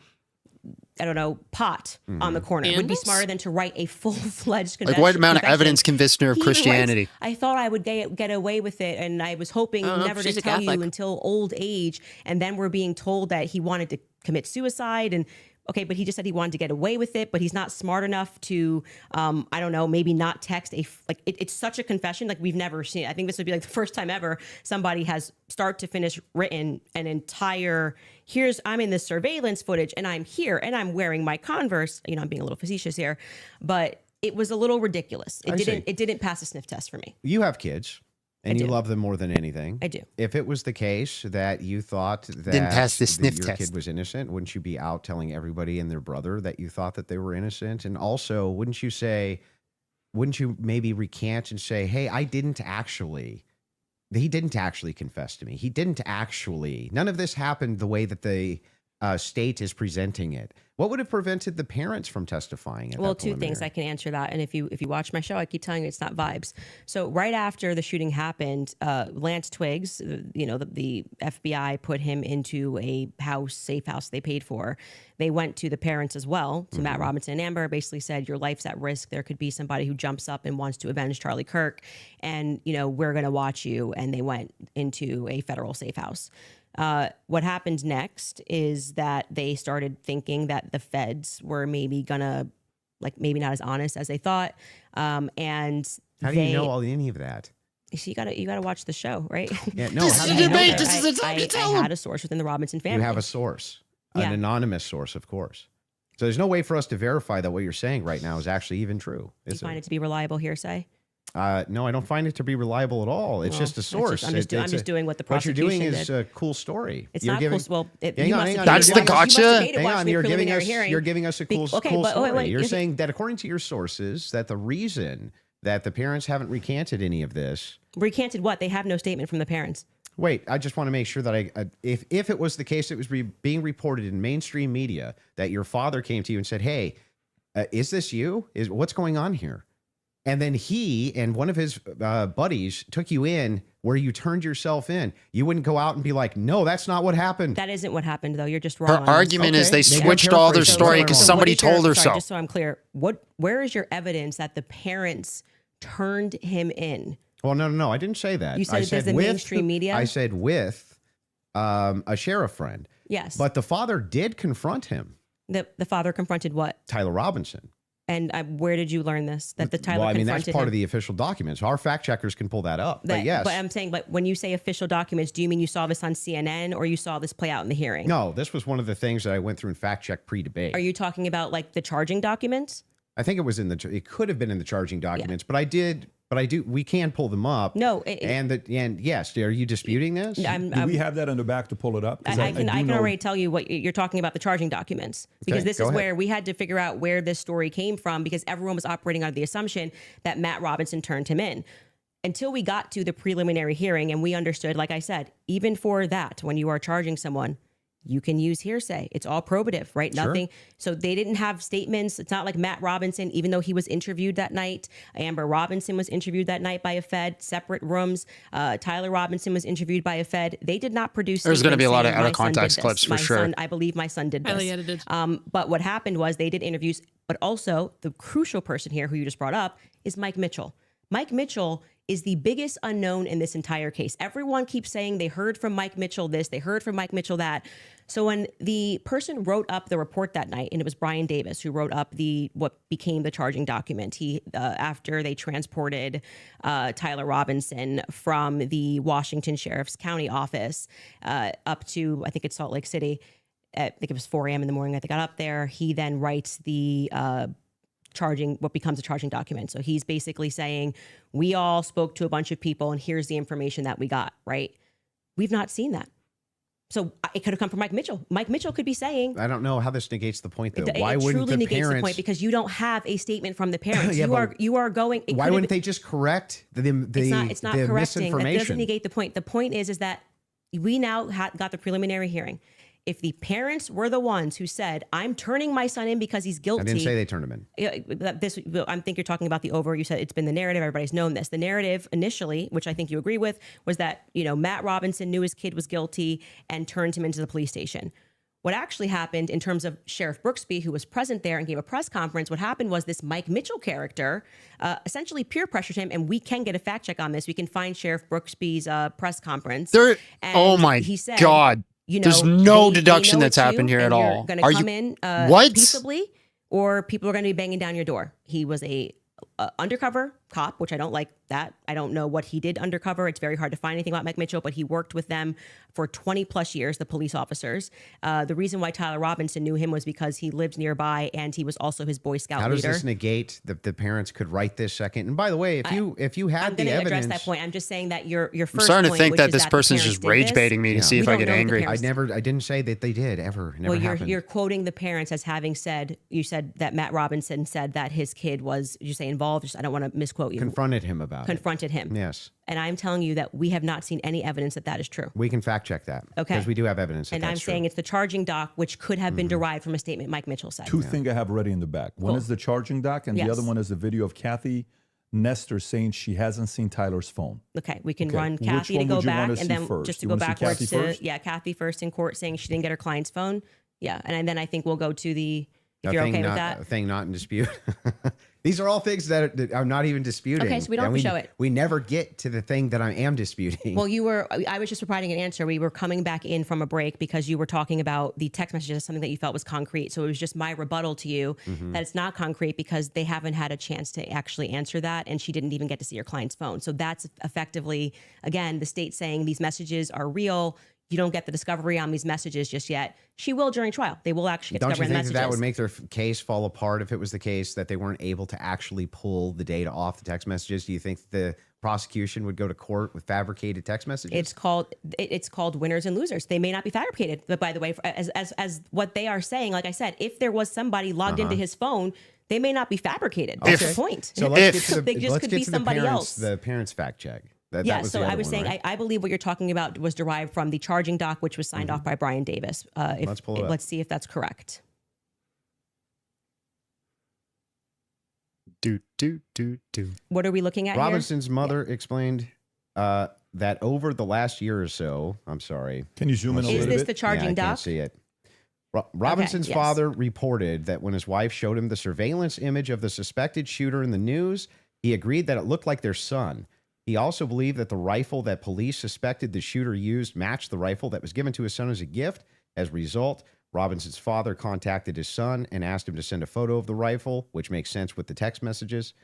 I don't know, pot on the corner, would be Candles? smarter than to write a full-fledged Like, what amount of confession. evidence convinced her of He even writes, Christianity? I thought I would get away with it, and I was hoping I don't know if never to she's a tell you Catholic. until old age. And then we're being told that he wanted to commit suicide. And okay, but he just said he wanted to get away with it, but he's not smart enough to, I don't know, maybe not text it's such a confession like we've never seen. I think this would be like the first time ever somebody has start to finish written an entire, I'm in this surveillance footage and I'm here and I'm wearing my Converse. I'm being a little facetious here, but it was a little ridiculous. It didn't pass a sniff test for me. You have kids, and I you do. love them more than anything. I do. If it was the case that you thought that Didn't pass the sniff your test. kid was innocent, wouldn't you be out telling everybody and their brother that you thought that they were innocent? And also, wouldn't you maybe recant and say, hey, he didn't actually confess to me. He didn't actually, none of this happened the way that the state is presenting it. What would have prevented the parents from testifying? Well, two things I can answer that, and if you watch my show, I keep telling you it's not vibes. So right after the shooting happened, Lance Twiggs, the FBI put him into a safe house they paid for. They went to the parents as well, to Matt Robinson and Amber, basically said your life's at risk. There could be somebody who jumps up and wants to avenge Charlie Kirk, and we're going to watch you. And they went into a federal safe house. What happened next is that they started thinking that the feds were maybe gonna, maybe not as honest as they thought. And how do you know any of that? So you gotta watch the show, right? Yeah, no, This how is do a you know debate. that? This is a time to tell I him. had a source within the Robinson family. You have a source, Yeah. an anonymous source, of course. So there's no way for us to verify that what you're saying right now is actually even true. Do you Is find it it? to be reliable hearsay? No, I don't find it to be reliable at all. It's Well, just a that's source. I'm just It's doing what the what you're prosecution doing did. is a cool story. It's You're not giving, cool. Well, Hang on, hang on. That's the gotcha. Hang on, you're giving us a cool, Okay, cool but story. wait, You're okay. saying that according to your sources, that the reason that the parents haven't recanted any of this. Recanted what? They have no statement from the parents. Wait, I just want to make sure that if it was the case, it was being reported in mainstream media that your father came to you and said, "Hey, is this you? What's going on here?" And then he and one of his buddies took you in where you turned yourself in. You wouldn't go out and be like, "No, that's not what happened." That isn't what happened, though. You're just Her wrong. on this. argument is Okay, they maybe I'm switched all their paraphrasing. story because So what somebody is your- told her sorry, so. Just so I'm clear, where is your evidence that the parents turned him in? Well, no. I didn't say that. You said I there's the mainstream media? I said with a sheriff friend. Yes. But the father did confront him, The father confronted what? Tyler Robinson. And where did you learn this? That the Tyler Well, I mean, confronted that's part him? of the official documents. Our fact checkers can pull that up. But yes. But I'm saying, but when you say official documents, do you mean you saw this on CNN or you saw this play out in the hearing? No, this was one of the things that I went through and fact checked pre-debate. Are you talking about like the charging documents? I think it was it could have been in the charging documents, but we can pull them up. No, and yes, are you disputing this? Do we have that in the back to pull it up? 'Cause I do can know- already tell you what you're talking about, the charging documents, because Okay, this go is ahead. where we had to figure out where this story came from, because everyone was operating under the assumption that Matt Robinson turned him in. Until we got to the preliminary hearing and we understood, like I said, even for that, when you are charging someone, you can use hearsay. It's all probative, right? Sure. Nothing. So they didn't have statements. It's not like Matt Robinson, even though he was interviewed that night. Amber Robinson was interviewed that night by a Fed, separate rooms. Tyler Robinson was interviewed by a Fed. They did not produce. There's gonna be a lot of statements saying, out of "My son did context this. clips for My sure." son- I believe my son did this. Highly edited. But what happened was they did interviews, but also the crucial person here who you just brought up is Mike Mitchell. Mike Mitchell is the biggest unknown in this entire case. Everyone keeps saying they heard from Mike Mitchell this, they heard from Mike Mitchell that. So when the person wrote up the report that night, and it was Brian Davis who wrote up what became the charging document, he after they transported Tyler Robinson from the Washington Sheriff's County office up to, I think it's Salt Lake City. I think it was 4 a.m. in the morning that they got up there. He then writes the what becomes a charging document. So he's basically saying, we all spoke to a bunch of people and here's the information that we got, right? We've not seen that. So it could have come from Mike Mitchell. Mike Mitchell could be saying, I don't know how this negates the point, though. it Why wouldn't truly the negates parents? the point, because you don't have a statement from the parents. Yeah, you are going. Why wouldn't they just correct the It's not the correcting. That misinformation? doesn't negate the point. The point is that we now got the preliminary hearing. If the parents were the ones who said, "I'm turning my son in because he's guilty," I didn't say they turned him in. I think you're talking about the over. You said it's been the narrative. Everybody's known this. The narrative initially, which I think you agree with, was that Matt Robinson knew his kid was guilty and turned him into the police station. What actually happened in terms of Sheriff Brooksby, who was present there and gave a press conference, what happened was this Mike Mitchell character essentially peer pressured him, and we can get a fact check on this. We can find Sheriff Brooksby's press conference. Oh my he said, God. There's no deduction that's happened here at all. Going to Are come you in what? peaceably, or people are going to be banging down your door. He was a undercover cop, which I don't like that. I don't know what he did undercover. It's very hard to find anything about Mike Mitchell, but he worked with them for 20 plus years, the police officers. The reason why Tyler Robinson knew him was because he lived nearby and he was also his Boy Scout How does leader. this negate the parents could write this second? And by the way, if you had I'm the going to address evidence, that point. I'm just saying that your first I'm starting to point, think which that is this the person's parents just did rage this, baiting me to see we if I don't get know that the angry. parents- I didn't say that they did ever. It never Well, happened. you're quoting the parents as having said, you said that Matt Robinson said that his kid was, did you say involved? I don't want to misquote you. Confronted him about it. Confronted him. Yes. And I'm telling you that we have not seen any evidence that that is true. We can fact check that. Okay. Because we do have evidence that And that's I'm true. saying it's the charging doc, which could have been derived from a statement Mike Mitchell said. Two things I have ready in the back. One Cool. is the charging doc, and Yes. the other one is the video of Kathy Nestor saying she hasn't seen Tyler's phone. Okay, we can Okay. run Which Kathy to one go would you back, wanna and see then first? just to You go wanna see backwards Kathy to first? Kathy first in court saying she didn't get her client's phone. Yeah, and then I think we'll go to the. If you're okay with that. A thing not in dispute. These are all things that I'm not even disputing. Okay, so we don't And have to show it. We never get to the thing that I am disputing. Well, I was just providing an answer. We were coming back in from a break because you were talking about the text messages as something that you felt was concrete. So it was just my rebuttal to you that it's not concrete because they haven't had a chance to actually answer that. And she didn't even get to see your client's phone. So that's effectively, again, the state saying these messages are real. You don't get the discovery on these messages just yet. She will during trial. They will actually get Don't discovery you on the think messages. that would make their case fall apart if it was the case that they weren't able to actually pull the data off the text messages? Do you think the prosecution would go to court with fabricated text messages? It's called winners and losers. They may not be fabricated, but by the way, as what they are saying, like I said, if there was somebody logged into his phone, they may not be fabricated. That's the point. So let's get to the, They just let's could get be to somebody the parents, else. The parents fact check. That was So the I other was one, saying, right? I believe what you're talking about was derived from the charging doc, which was signed off by Brian Davis. Let's pull it up. Let's see if that's correct. Do. What are we looking at Robinson's mother explained that over the last year or so, I'm sorry. Can you zoom in a here? Is little this bit? the charging I doc? can't see it. Robinson's yes. father reported that when his wife showed him the surveillance image of the suspected shooter in the news, he agreed that it looked like their son. He also believed that the rifle that police suspected the shooter used matched the rifle that was given to his son as a gift. As a result, Robinson's father contacted his son and asked him to send a photo of the rifle, which makes sense with the text messages.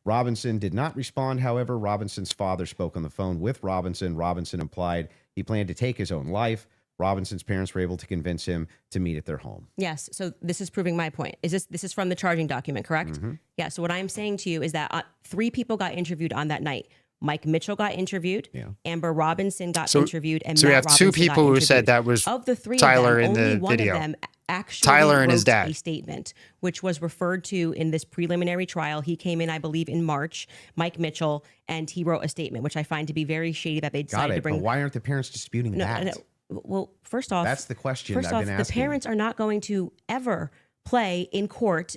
Robinson did not respond. However, Robinson's father spoke on the phone with Robinson. Robinson implied he planned to take his own life. Robinson's parents were able to convince him to meet at their home. Yes. So this is proving my point. This is from the charging document, correct? Yeah. So what I'm saying to you is that 3 people got interviewed on that night. Mike Mitchell got interviewed. Yeah. Amber Robinson got interviewed, and So we Matt have 2 Robinson people got who said interviewed. that was Of the 3 Tyler of in them, only the one video. of them actually Tyler and his wrote dad. a statement, which was referred to in this preliminary trial. He came in, I believe, in March. Mike Mitchell, and he wrote a statement, which I find to be very shady that they Got decided it. to bring. But why aren't the parents disputing that? No. Well, first off, That's the question First I've off, been the asking. parents are not going to ever play in court.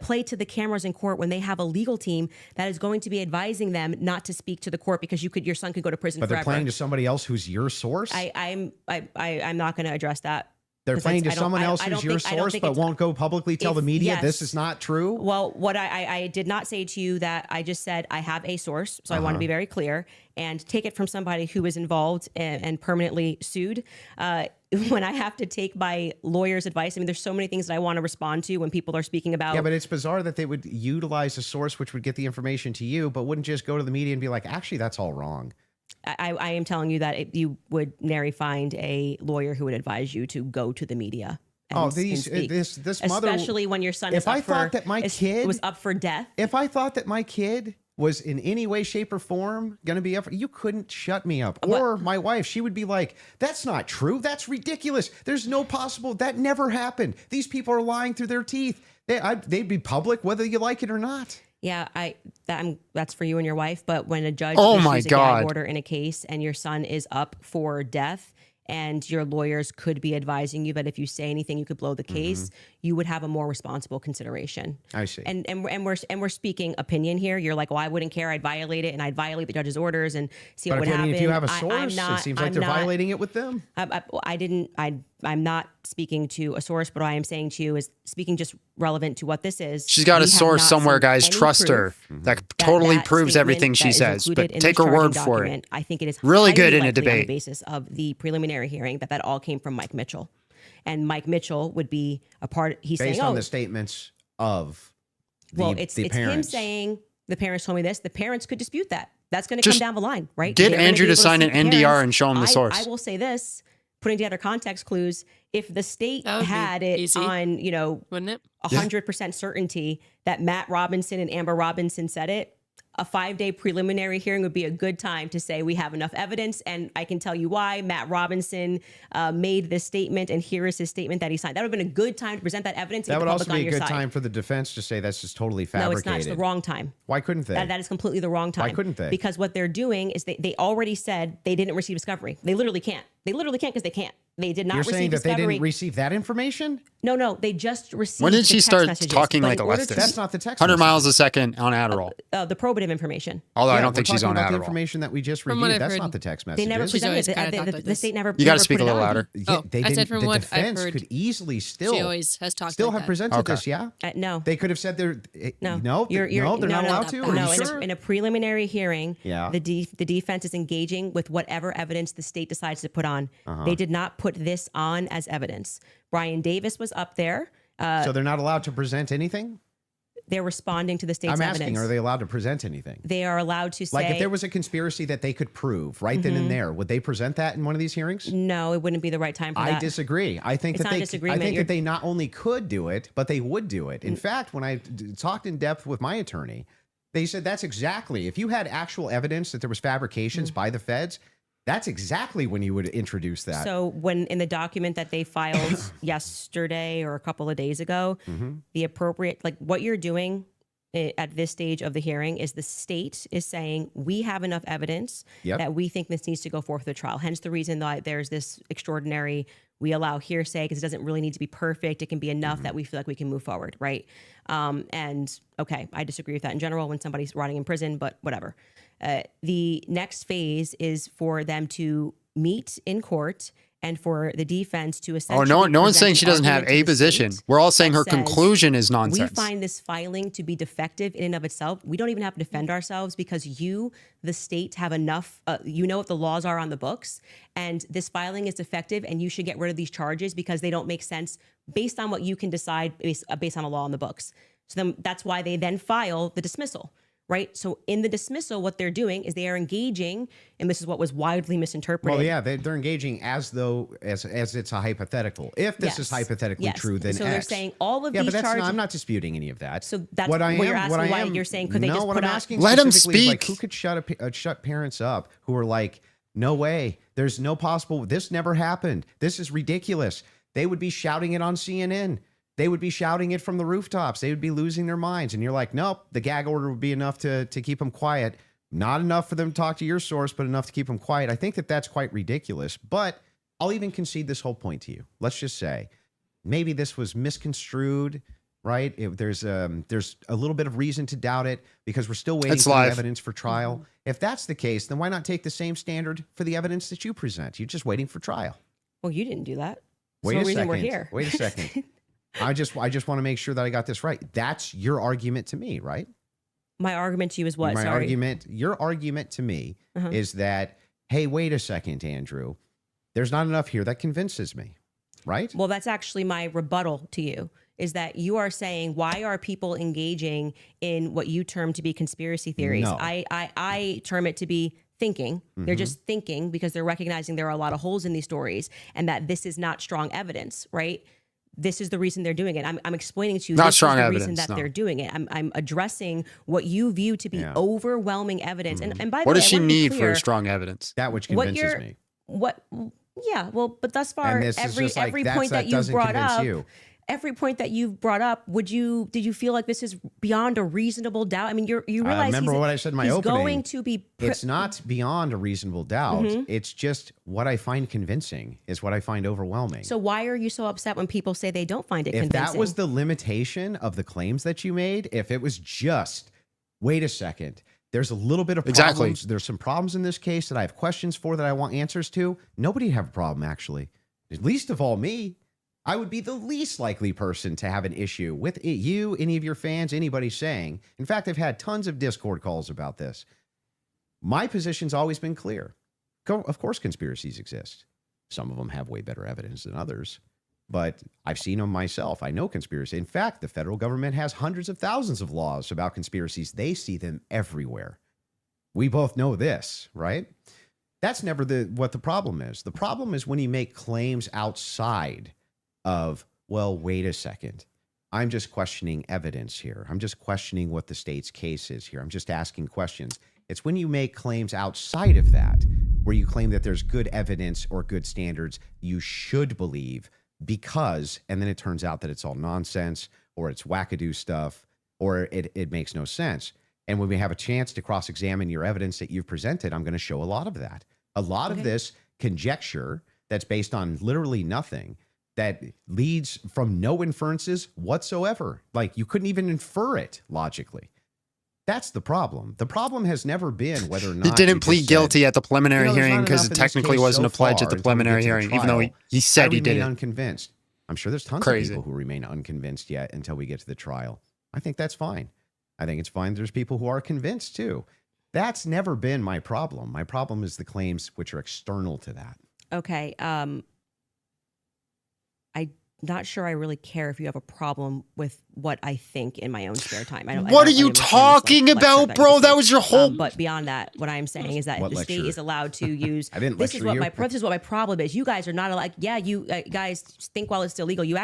Play to the cameras in court when they have a legal team that is going to be advising them not to speak to the court because your son could go to prison But forever. they're playing to somebody else who's your source? I'm not going to address that. They're 'cause playing to I don't- someone I don't- else I who's don't your think- I don't source, think but it's- won't go publicly tell the media yes. this is not true? Well, what I did not say to you that I just said I have a source, so I want to be very clear and take it from somebody who is involved and permanently sued. When I have to take my lawyer's advice, I mean, there's so many things that I want to respond to when people are speaking about. Yeah, but it's bizarre that they would utilize a source which would get the information to you, but wouldn't just go to the media and be like, actually, that's all wrong. I am telling you that you would nary find a lawyer who would advise you to go to the media. And, speak. This mother, especially when your son if is I up thought for, that my is- kid was up for death. If I thought that my kid was in any way, shape, or form going to be up, you couldn't shut me up. Or my wife, she would be like, that's not true. That's ridiculous. There's no possible, that never happened. These people are lying through their teeth. They'd be public whether you like it or not. Yeah, that's for you and your wife. But when a judge Oh issues my a gag God. order in a case and your son is up for death, and your lawyers could be advising you that if you say anything, you could blow the case, you would have a more responsible consideration. I see. And we're speaking opinion here. You're like, well, I wouldn't care. I'd violate it, and I'd violate the judge's orders and see what But would I mean, happen. if you have a I'm source, not- it seems like I'm they're not- violating it with them. I'm not speaking to a source, but what I am saying to you is speaking just relevant to what this is. She's got We a have source not somewhere, seen guys. any Trust her. proof That totally that proves statement everything she that is says. included But in take the her charging word for it. document, I think it is Really highly good in a likely on debate. the basis of the preliminary hearing that all came from Mike Mitchell, and Mike Mitchell would be a part. He's Based saying, on the statements of the, it's the him parents. saying the parents told me this. The parents could dispute that. That's going to Just come down the line, right? get They're gonna Andrew be to able sign see an the NDR parents. and show him the source. I will say this, putting together context clues. If the state That would be had it easy. on, Wouldn't it? 100% certainty that Matt Robinson and Amber Robinson said it, a 5-day preliminary hearing would be a good time to say we have enough evidence. And I can tell you why Matt Robinson made this statement, and here is his statement that he signed. That would have been a good time to present that evidence. That and would get the also public be a on your good side. time for the defense to say that's just totally No, fabricated. it's not. It's the wrong time. Why couldn't they? That is completely the wrong time. Why couldn't they? Because what they're doing is they already said they didn't receive discovery. They literally can't. They literally can't because they can't. They did not You're receive saying that they discovery. didn't receive that information? No, they just received. When did the she text start messages, talking but like in a order leftist? to- That's not the text 100 message. miles a second on Adderall. the probative information. Although I Yeah, don't we're think she's talking on about the Adderall. information that we just From what reviewed. I've That's heard, not the text They messages. never She's presented always it. kinda talked like The this. state never. You got never to speak put a it little on. louder. Yeah, Oh, I said from the what I've defense heard, could easily She still always has talked have like that. presented Okay. this. Yeah, No. they could have said they're No, no, they're not allowed to. Are No, you sure? in a preliminary hearing, Yeah. the defense is engaging with whatever evidence the state decides to put on. Uh-huh. They did not put this on as evidence. Brian Davis was up there. So they're not allowed to present anything? They're responding to the state's I'm asking, evidence. are they allowed to present anything? They are allowed to say. Like if there was a conspiracy that they could prove right then and there, would they present that in one of these hearings? no, it wouldn't be the right time for I that. disagree. I think It's that not they disagreement. I think You're- that they not only could do it, but they would do it. In fact, when I talked in depth with my attorney, they said that's exactly if you had actual evidence that there was fabrications by the feds, that's exactly when you would introduce that. So when in the document that they filed yesterday or a couple of days ago, Mm-hmm. the appropriate, like what you're doing at this stage of the hearing is the state is saying we have enough evidence Yep. that we think this needs to go forth to trial. Hence the reason that there's this extraordinary, we allow hearsay because it doesn't really need to be perfect. It can be enough that we feel like we can move forward, right? And okay, I disagree with that in general when somebody's rotting in prison, but whatever. The next phase is for them to meet in court and for the defense to essentially. Oh, no one's present saying an she doesn't have argument to a the position. state We're all saying that her says, conclusion is We nonsense. find this filing to be defective in and of itself. We don't even have to defend ourselves because you, the state, have enough. You know what the laws are on the books, and this filing is defective, and you should get rid of these charges because they don't make sense based on what you can decide based on a law on the books. So then that's why they then file the dismissal. Right. So in the dismissal, what they're doing is they are engaging, and this is what was widely misinterpreted. well, yeah, they're engaging as though as it's a hypothetical. If this is Yes. hypothetically Yes. true, then so they're X. saying all of Yeah, these but that's charges. not, I'm not disputing any of that. So that's what I what you're am. What I asking why am. you're saying, could they no, just what put I'm out- asking Let 'em specifically is, like, speak. who could shut parents up who are like, no way, there's no possible. This never happened. This is ridiculous. They would be shouting it on CNN. They would be shouting it from the rooftops. They would be losing their minds. And you're like, nope, the gag order would be enough to keep them quiet. Not enough for them to talk to your source, but enough to keep them quiet. I think that that's quite ridiculous. But I'll even concede this whole point to you. Let's just say maybe this was misconstrued, right? There's a little bit of reason to doubt it because we're still waiting It's for the live. evidence for trial. If that's the case, then why not take the same standard for the evidence that you present? You're just waiting for trial. Well, you didn't do that. Wait That's a the reason second. we're here. Wait a second. I just want to make sure that I got this right. That's your argument to me, right? My argument to you is what? Sorry. Your argument to me Uh-huh. is that, hey, wait a second, Andrew. There's not enough here that convinces me, right? Well, that's actually my rebuttal to you is that you are saying, why are people engaging in what you term to be conspiracy theories? No. I term it to be thinking. They're just thinking because they're recognizing there are a lot of holes in these stories and that this is not strong evidence, right? This is the reason they're doing it. I'm explaining to you Not this strong is the evidence, reason that no. they're doing it. I'm addressing what you view to be Yeah. overwhelming evidence. And by the What way, does she I wanna be need clear, for strong evidence? That which what convinces you're me. what yeah, well, but thus far And this is every just like, every that's- point that you've doesn't brought convince up you. every point that you've brought up, did you feel like this is beyond a reasonable doubt? I mean, you realize remember he's, what I said in my he's opening. going to be It's not beyond a reasonable doubt. It's just what I find convincing is what I find overwhelming. So why are you so upset when people say they don't find it if convincing? that was the limitation of the claims that you made, if it was just, wait a second, there's a little bit of Exactly. problems. There's some problems in this case that I have questions for that I want answers to. Nobody'd have a problem, actually. At least of all me. I would be the least likely person to have an issue with it, you, any of your fans, anybody saying. In fact, I've had tons of Discord calls about this. My position's always been clear. Of course, conspiracies exist. Some of them have way better evidence than others. But I've seen them myself. I know conspiracy. In fact, the federal government has hundreds of thousands of laws about conspiracies. They see them everywhere. We both know this, right? That's never what the problem is. The problem is when you make claims outside of, well, wait a second. I'm just questioning evidence here. I'm just questioning what the state's case is here. I'm just asking questions. It's when you make claims outside of that, where you claim that there's good evidence or good standards you should believe because, and then it turns out that it's all nonsense or it's wackadoo stuff or it makes no sense. And when we have a chance to cross-examine your evidence that you've presented, I'm going to show a lot of that. A lot of this conjecture that's based on literally nothing, that leads from no inferences whatsoever. Like you couldn't even infer it logically. That's the problem. The problem has never been whether or not He didn't you plead just guilty said, at the preliminary there's hearing not because enough it in this technically case wasn't so a pledge at far the until we preliminary get to the hearing, even though trial. he said I he did remain it. unconvinced. I'm sure there's tons Crazy. of people who remain unconvinced yet until we get to the trial. I think that's fine. I think it's fine. There's people who are convinced too. That's never been my problem. My problem is the claims which are external to that. Okay. I'm not sure I really care if you have a problem with what I think in my own spare time. What are you talking about, bro? That was your whole. But beyond that, what I'm saying is that What the state lecture? is allowed to use. I didn't This is lecture what you. this is what my problem is. You guys are not allowed. Yeah, you guys think while it's still legal. You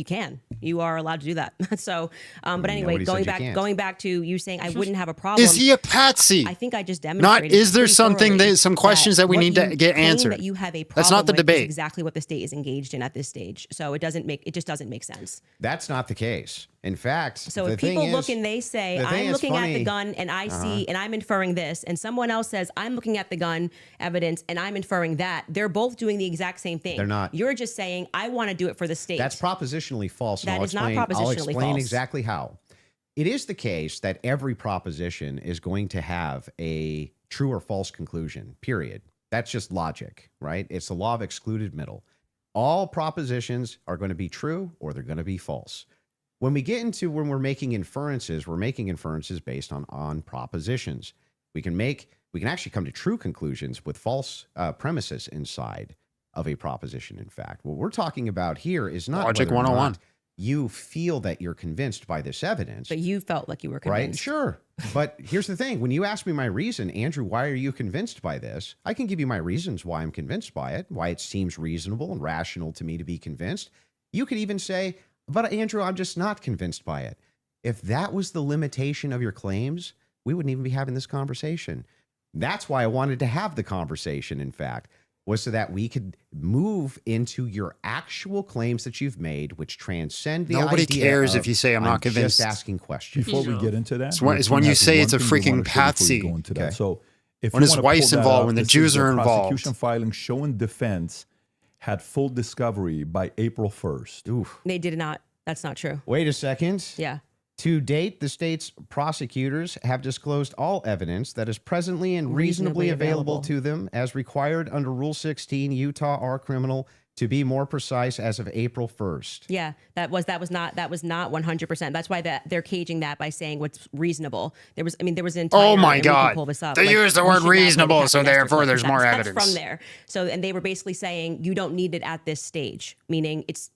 can. You are allowed to do that. So, but anyway, Nobody said you can't. going back to you saying I wouldn't have a problem. Is he a patsy? I think I just Not. demonstrated. Is there pretty something thoroughly some questions that we what need to you get claim answered? That you have a problem. That's not the with is debate. exactly what the state is engaged in at this stage. So it just doesn't make sense. That's not the case. In fact, So the if people thing look is, and they say, the thing I'm is looking at funny. the gun and I see and I'm inferring this, and someone else says, I'm looking at the gun evidence and I'm inferring that, they're both doing the exact same thing. They're not. You're just saying, I want to do it for the state. That's propositionally false. And That I'll is not explain, I'll propositionally explain false. exactly how. It is the case that every proposition is going to have a true or false conclusion, period. That's just logic, right? It's the law of excluded middle. All propositions are going to be true or they're going to be false. When we get into when we're making inferences based on propositions. We can actually come to true conclusions with false premises inside of a proposition. In fact, what we're talking about here is not Logic whether or 101. not you feel that you're convinced by this evidence. But you felt like you were Right? convinced. Sure. But here's the thing. When you ask me my reason, Andrew, why are you convinced by this? I can give you my reasons why I'm convinced by it, why it seems reasonable and rational to me to be convinced. You could even say, but Andrew, I'm just not convinced by it. If that was the limitation of your claims, we wouldn't even be having this conversation. That's why I wanted to have the conversation, in fact, was so that we could move into your actual claims that you've made, which transcend the Nobody idea cares of, if you say I'm not convinced. Just asking questions. Before we get into that, It's when Richmond you has say one it's a thing we freaking wanna say before you patsy. go into that. Okay. So if When you his wanna wife's pull that involved, up, when the this Jews is the are involved. prosecution filing showing defense had full discovery by April 1st. Oof. They did not. That's not true. Wait a second. Yeah. To date, the state's prosecutors have disclosed all evidence that is presently and reasonably available to them as required under Rule 16 Utah R Criminal, to be more precise, as of April 1st. Yeah, that was not 100%. That's why they're caging that by saying what's reasonable. There was an entire. Oh my and we can God. pull this up. They used the we word should not reasonable, really so have an therefore extra there's clip. more That's evidence. from there. So, and they were basically saying you don't need it at this stage, meaning it's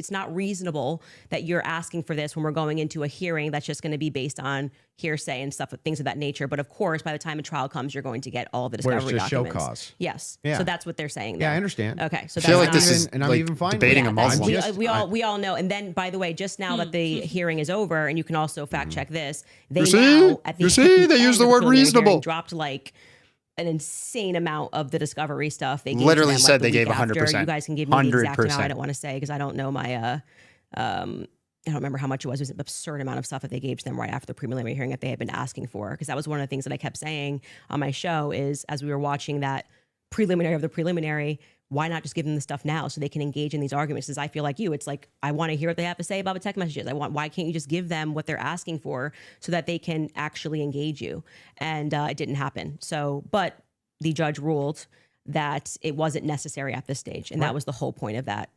not reasonable that you're asking for this when we're going into a hearing that's just going to be based on hearsay and stuff, things of that nature. But of course, by the time a trial comes, you're going to get all the Where it's discovery just show documents. cause. Yes. Yeah. So that's what they're saying. Yeah, there. I understand. Okay. So I feel like that's this not- is and I'm like even fine with debating that. a that's- Muslim. we all know. And then, by the way, just now that the hearing is over, and you can also fact check this, they You see? now at the You see? They end use of the word preliminary reasonable. hearing, dropped like an insane amount of the discovery stuff. They gave to Literally them, said like, they the week gave 100%. after. You guys can give me the exact amount. I 100%. don't want to say because I don't know my I don't remember how much it was. It was an absurd amount of stuff that they gave to them right after the preliminary hearing that they had been asking for. Because that was one of the things that I kept saying on my show is as we were watching that preliminary of the preliminary, why not just give them the stuff now so they can engage in these arguments? Because I feel like you, it's like, I want to hear what they have to say about the text messages. Why can't you just give them what they're asking for so that they can actually engage you? And it didn't happen. So, but the judge ruled that it wasn't necessary at this stage. And that was the whole point of that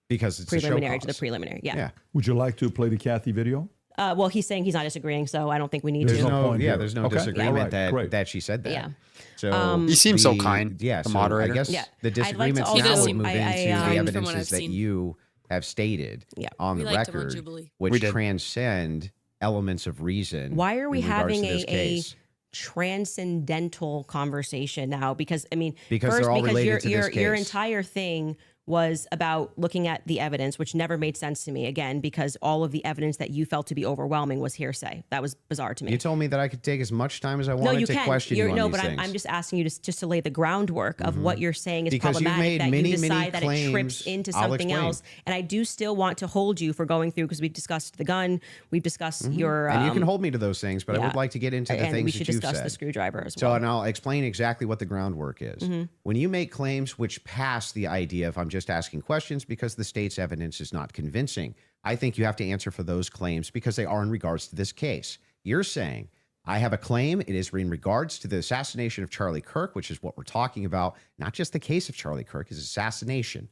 Because it's a show preliminary to the cause. preliminary. Yeah. Yeah. Would you like to play the Kathy video? Well, he's saying he's not disagreeing, so I don't think we need There's to. no point here. There's no Okay. disagreement All right, that, great. that she said that. Yeah. So He seems so kind, Yeah, the so moderator. I guess Yeah. the I'd like to disagreements also- now He does would seem- move I- into I, the from what evidences I've that seen. you have stated Yeah. on We the liked him on record, Jubilee. We which did. transcend elements of reason. Why are we in regards having to this a case. transcendental conversation now? Because I mean, Because first, they're all because related to this your case. entire thing was about looking at the evidence, which never made sense to me, again, because all of the evidence that you felt to be overwhelming was hearsay. That was bizarre to me. You told me that I could take as much time as I wanted to question you on no, these but things. I'm just asking you to lay the groundwork of what you're saying is Because you've problematic, made that many, you decide many that it trips claims. into I'll something explain. else. And I do still want to hold you for going through, because we've discussed the gun, we've discussed your... And you can hold me to those things, but I yeah. would like to get into the and things we that should you've discuss said. the screwdriver as So, well. and I'll explain exactly what the groundwork is. When you make claims which pass the idea of I'm just asking questions because the state's evidence is not convincing, I think you have to answer for those claims because they are in regards to this case. You're saying, I have a claim. It is in regards to the assassination of Charlie Kirk, which is what we're talking about, not just the case of Charlie Kirk, his assassination.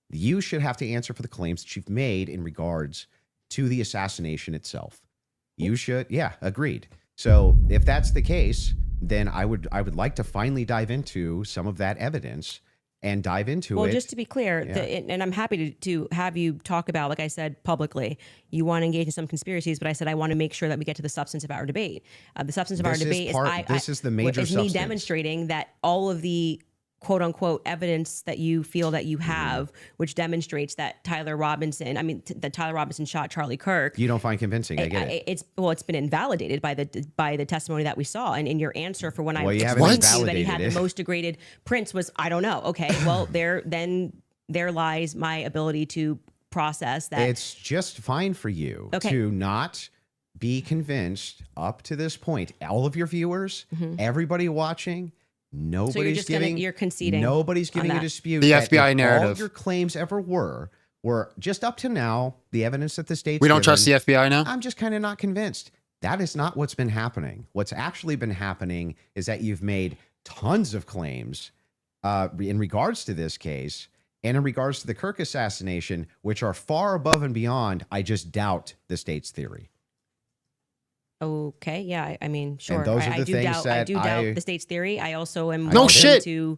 You should have to answer for the claims that you've made in regards to the assassination itself. You should, yeah, agreed. So if that's the case, then I would like to finally dive into some of that evidence and dive into it. Well, just to be clear, Yeah. and I'm happy to have you talk about, like I said, publicly, you want to engage in some conspiracies, but I said I want to make sure that we get to the substance of our debate. The substance of our This is debate this is the major is me substance. demonstrating that all of the quote unquote evidence that you feel that you have, which demonstrates that Tyler Robinson shot Charlie Kirk. You don't find convincing. I get it. It's been invalidated by the testimony that we saw, and in your answer for when I Well, you haven't explained to you that he invalidated had it. the most degraded prints was, I don't know. Okay, well there lies my ability to process that. It's just fine for you Okay. to not be convinced up to this point. All of your viewers, everybody watching, nobody's you're conceding. Nobody's on giving a that. dispute. The that FBI if narrative. All of your claims ever were just up to now. The evidence that the state's We don't given, trust the FBI now? I'm just kind of not convinced. That is not what's been happening. What's actually been happening is that you've made tons of claims in regards to this case and in regards to the Kirk assassination, which are far above and beyond, I just doubt, the state's theory. Okay, yeah, I mean, sure. those are I the do things doubt. I that do doubt I- the state's theory. I also am No willing shit. to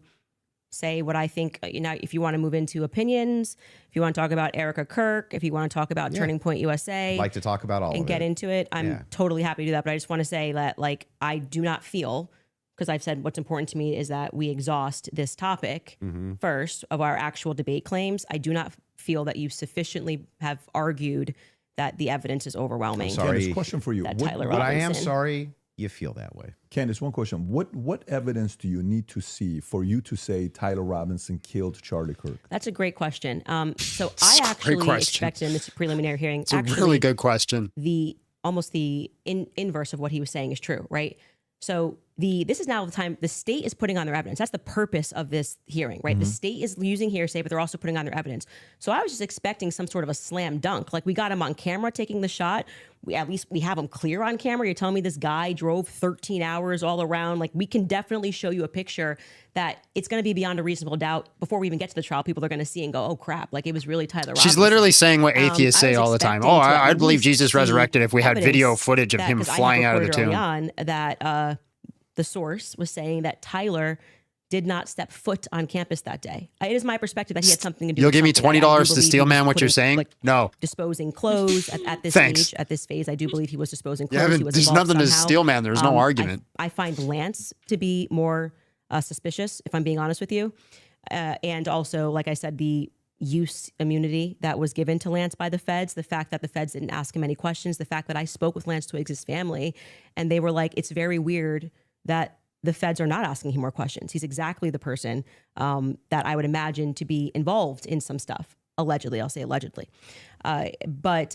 say what I think. If you want to move into opinions, if you want to talk about Erica Kirk, if you want to talk about Turning Point USA, I'd like to talk about all and of get it. into it, I'm Yeah. totally happy to do that. But I just want to say that, like, I do not feel, because I've said what's important to me is that we exhaust this topic first of our actual debate claims. I do not feel that you sufficiently have argued that the evidence is overwhelming. I'm sorry. Candace, question for you. That What, Tyler But I am Robinson. sorry you feel that way. Candace, one question. What evidence do you need to see for you to say Tyler Robinson killed Charlie Kirk? That's a great question. So It's I a great actually question. expected in this preliminary hearing, It's a really good question. the inverse of what he was saying is true, right? So this is now the time the state is putting on their evidence. That's the purpose of this hearing, right? The state is using hearsay, but they're also putting on their evidence. So I was just expecting some sort of a slam dunk. Like, we got him on camera taking the shot. At least we have him clear on camera. You're telling me this guy drove 13 hours all around. Like, we can definitely show you a picture that it's going to be beyond a reasonable doubt. Before we even get to the trial, people are going to see and go, oh crap, like it was really Tyler Robinson. She's literally saying what atheists I say was all the time. expecting Oh, to at I'd believe least Jesus see resurrected if we had video evidence footage of that- him 'cause I had flying out of the reported early tomb. on that the source was saying that Tyler did not step foot on campus that day. It is my perspective that he had something to do. You'll with give me something. I do $20 to believe steal he was man what you're putting, saying? like, No. disposing clothes at this Thanks. stage. At this phase, I do believe he was disposing You clothes. haven't- He was there's involved nothing to somehow. steal, man. There's no argument. I find Lance to be more suspicious, if I'm being honest with you. And also, like I said, the use immunity that was given to Lance by the feds, the fact that the feds didn't ask him any questions, the fact that I spoke with Lance Twiggs' family, and they were like, it's very weird that the feds are not asking him more questions. He's exactly the person that I would imagine to be involved in some stuff. Allegedly, I'll say allegedly. But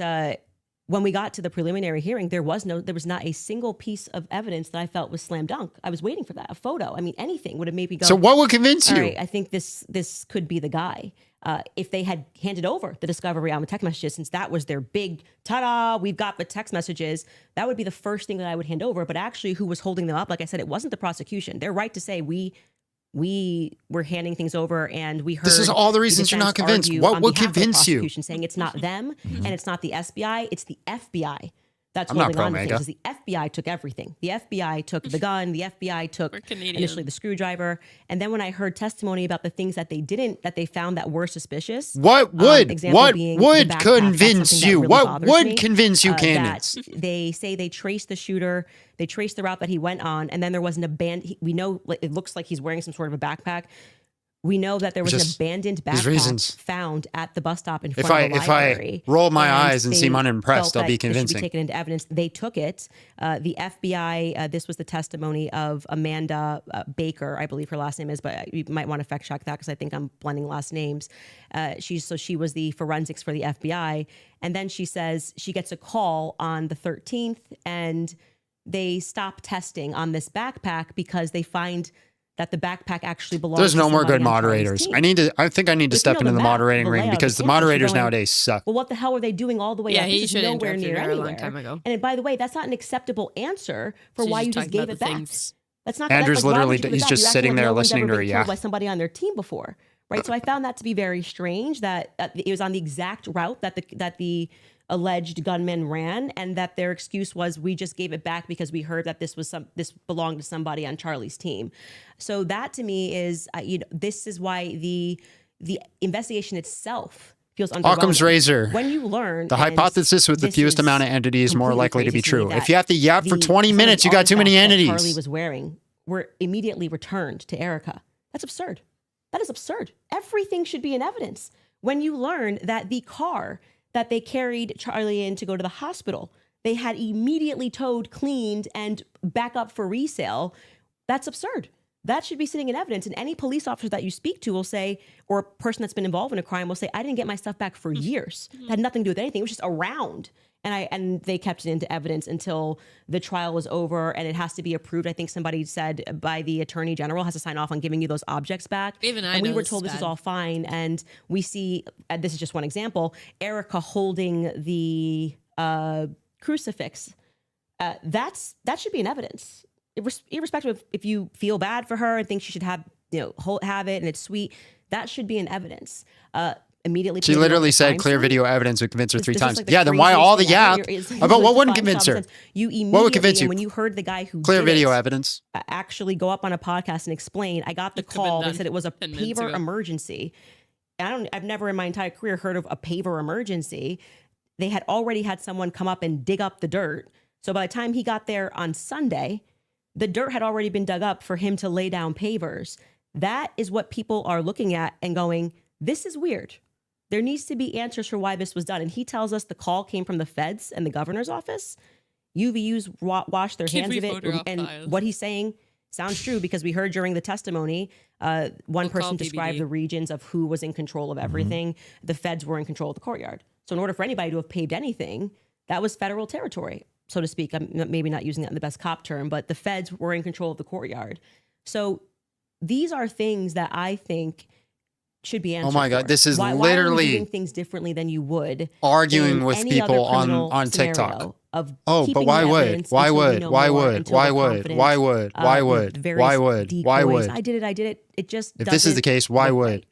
when we got to the preliminary hearing, there was not a single piece of evidence that I felt was slam dunk. I was waiting for that, a photo. I mean, anything would have made me go. So what would convince All you? right, I think this could be the guy. If they had handed over the discovery on the text messages, since that was their big ta-da, we've got the text messages, that would be the first thing that I would hand over. But actually, who was holding them up? Like I said, it wasn't the prosecution. They're right to say we were handing things over, and we heard. This is all the reasons you're not defense convinced. argue What on would behalf of the convince you? prosecution, saying it's not them and it's not the SBI, it's the FBI. That's I'm not holding on to pro-MAGA. things. The FBI took everything. The FBI took the gun. The FBI took We're Canadian. initially the screwdriver. And then when I heard testimony about the things that they found that were suspicious. What would example being the would backpack, that's convince something that you? really What bothers would me, convince you, that Candance? they say they traced the shooter, they traced the route that he went on, and then there was an we know it looks like he's wearing some sort of a backpack. We know that there was Just an abandoned these backpack reasons. found at the bus stop in front of the If library. I roll my and eyes and they seem unimpressed, felt I'll be that this should convincing. be taken into evidence. They took it. The FBI, this was the testimony of Amanda Baker, I believe her last name is, but you might want to fact check that because I think I'm blending last names. She was the forensics for the FBI. And then she says she gets a call on the 13th and they stop testing on this backpack because they find that the backpack actually belongs There's to no more somebody good on Charlie's moderators. team. I think I need to But if you step know into the map, moderating the ring layout of because the campus, you're moderators going, nowadays suck. well, what the hell are they doing all the way Yeah, up? he This is should have nowhere interrupted near her a anywhere. long time ago. And by the way, that's not an acceptable answer for She's why just you just talking gave about it the back. things. That's not. Andrew's that's like, why would literally- you give it he's back? just You acting sitting like there no one's listening ever to her, been yeah. killed by somebody on their team before, right? So I found that to be very strange that it was on the exact route that the alleged gunman ran, and that their excuse was we just gave it back because we heard that this belonged to somebody on Charlie's team. So that to me is this is why the investigation itself feels underwhelming. Occam's razor. When you learn The and hypothesis with the this fewest is amount of entities is more completely likely to be crazy me true. that If you have to yap for the- 20 some of minutes, the you got too many artifacts that entities. Charlie was wearing were immediately returned to Erica. That's absurd. That is absurd. Everything should be in evidence. When you learn that the car that they carried Charlie in to go to the hospital, they had immediately towed, cleaned, and back up for resale, that's absurd. That should be sitting in evidence. And any police officer that you speak to will say, or a person that's been involved in a crime will say, I didn't get my stuff back for years. It had nothing to do with anything. It was just around. And they kept it into evidence until the trial was over and it has to be approved. I think somebody said by the attorney general has to sign off on giving you those objects back. Even I and we know were this told is this is bad. all fine. And we see, this is just one example, Erica holding the crucifix. That should be in evidence. Irrespective of if you feel bad for her and think she should have it and it's sweet, that should be in evidence. Immediately, She put it on literally the said crime clear scene. video evidence would convince her This 3 is times. like the Yeah, then why craziest all the thing yap ever is- about what wouldn't defines convince her? common sense. You immediately, What would convince you? and when you heard the guy who Clear did video it, evidence. actually go up on a podcast and explain, I got the It could've been call. They done said it was a 10 minutes paver ago. emergency. I've never in my entire career heard of a paver emergency. They had already had someone come up and dig up the dirt. So by the time he got there on Sunday, the dirt had already been dug up for him to lay down pavers. That is what people are looking at and going, this is weird. There needs to be answers for why this was done. And he tells us the call came from the feds and the governor's office. UVUs washed their Can hands we of it. photograph And files? what he's saying sounds true because we heard during the testimony, one We'll person call described PBD. the regions of who was in control of everything. The feds were in control of the courtyard. So in order for anybody to have paved anything, that was federal territory, so to speak. I'm maybe not using that in the best cop term, but the feds were in control of the courtyard. So these are things that I think should be answered. Oh my God, for. this is why are literally we doing things differently than you would arguing in with any other people criminal on TikTok. scenario of Oh, but keeping why the would? evidence Why until we would? know Why more, would? until Why the would? confidence, Why would? Why with would? various Why would? Why decoys. would? I did it. It just If this is the doesn't case, why look would? right.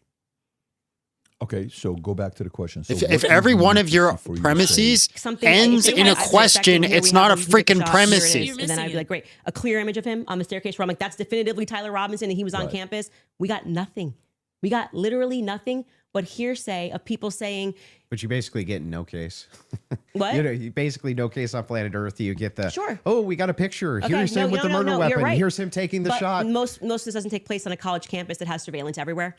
Okay, so go back to the question. So If what every would you one need of to your see for you to say- premises Something ends if in a I said, question, "Here it's we not have a him, he took freaking shot, here it premises. is," You're And then I'd missing be like, great, a clear image of him on the staircase where I'm like, that's definitively Tyler Robinson and he was on Right. campus. We got nothing. We got literally nothing but hearsay of people saying, But you basically get no case. what? You basically no case on planet Earth. You get the Sure. Oh, we got a picture. Okay, Here's him with the murder you're weapon. right. Here's him taking the But shot. Most of this doesn't take place on a college campus that has surveillance everywhere.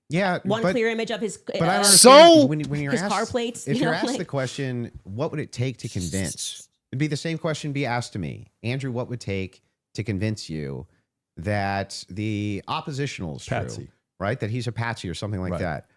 Yeah, One but, clear image of his But I don't So- understand when you're his asked, car plates. If you you're know, asked like- the question, what would it take to convince? It'd be the same question be asked to me, Andrew. What would it take to convince you that the oppositional is true, Patsy. right? That he's a patsy or something like Right. that.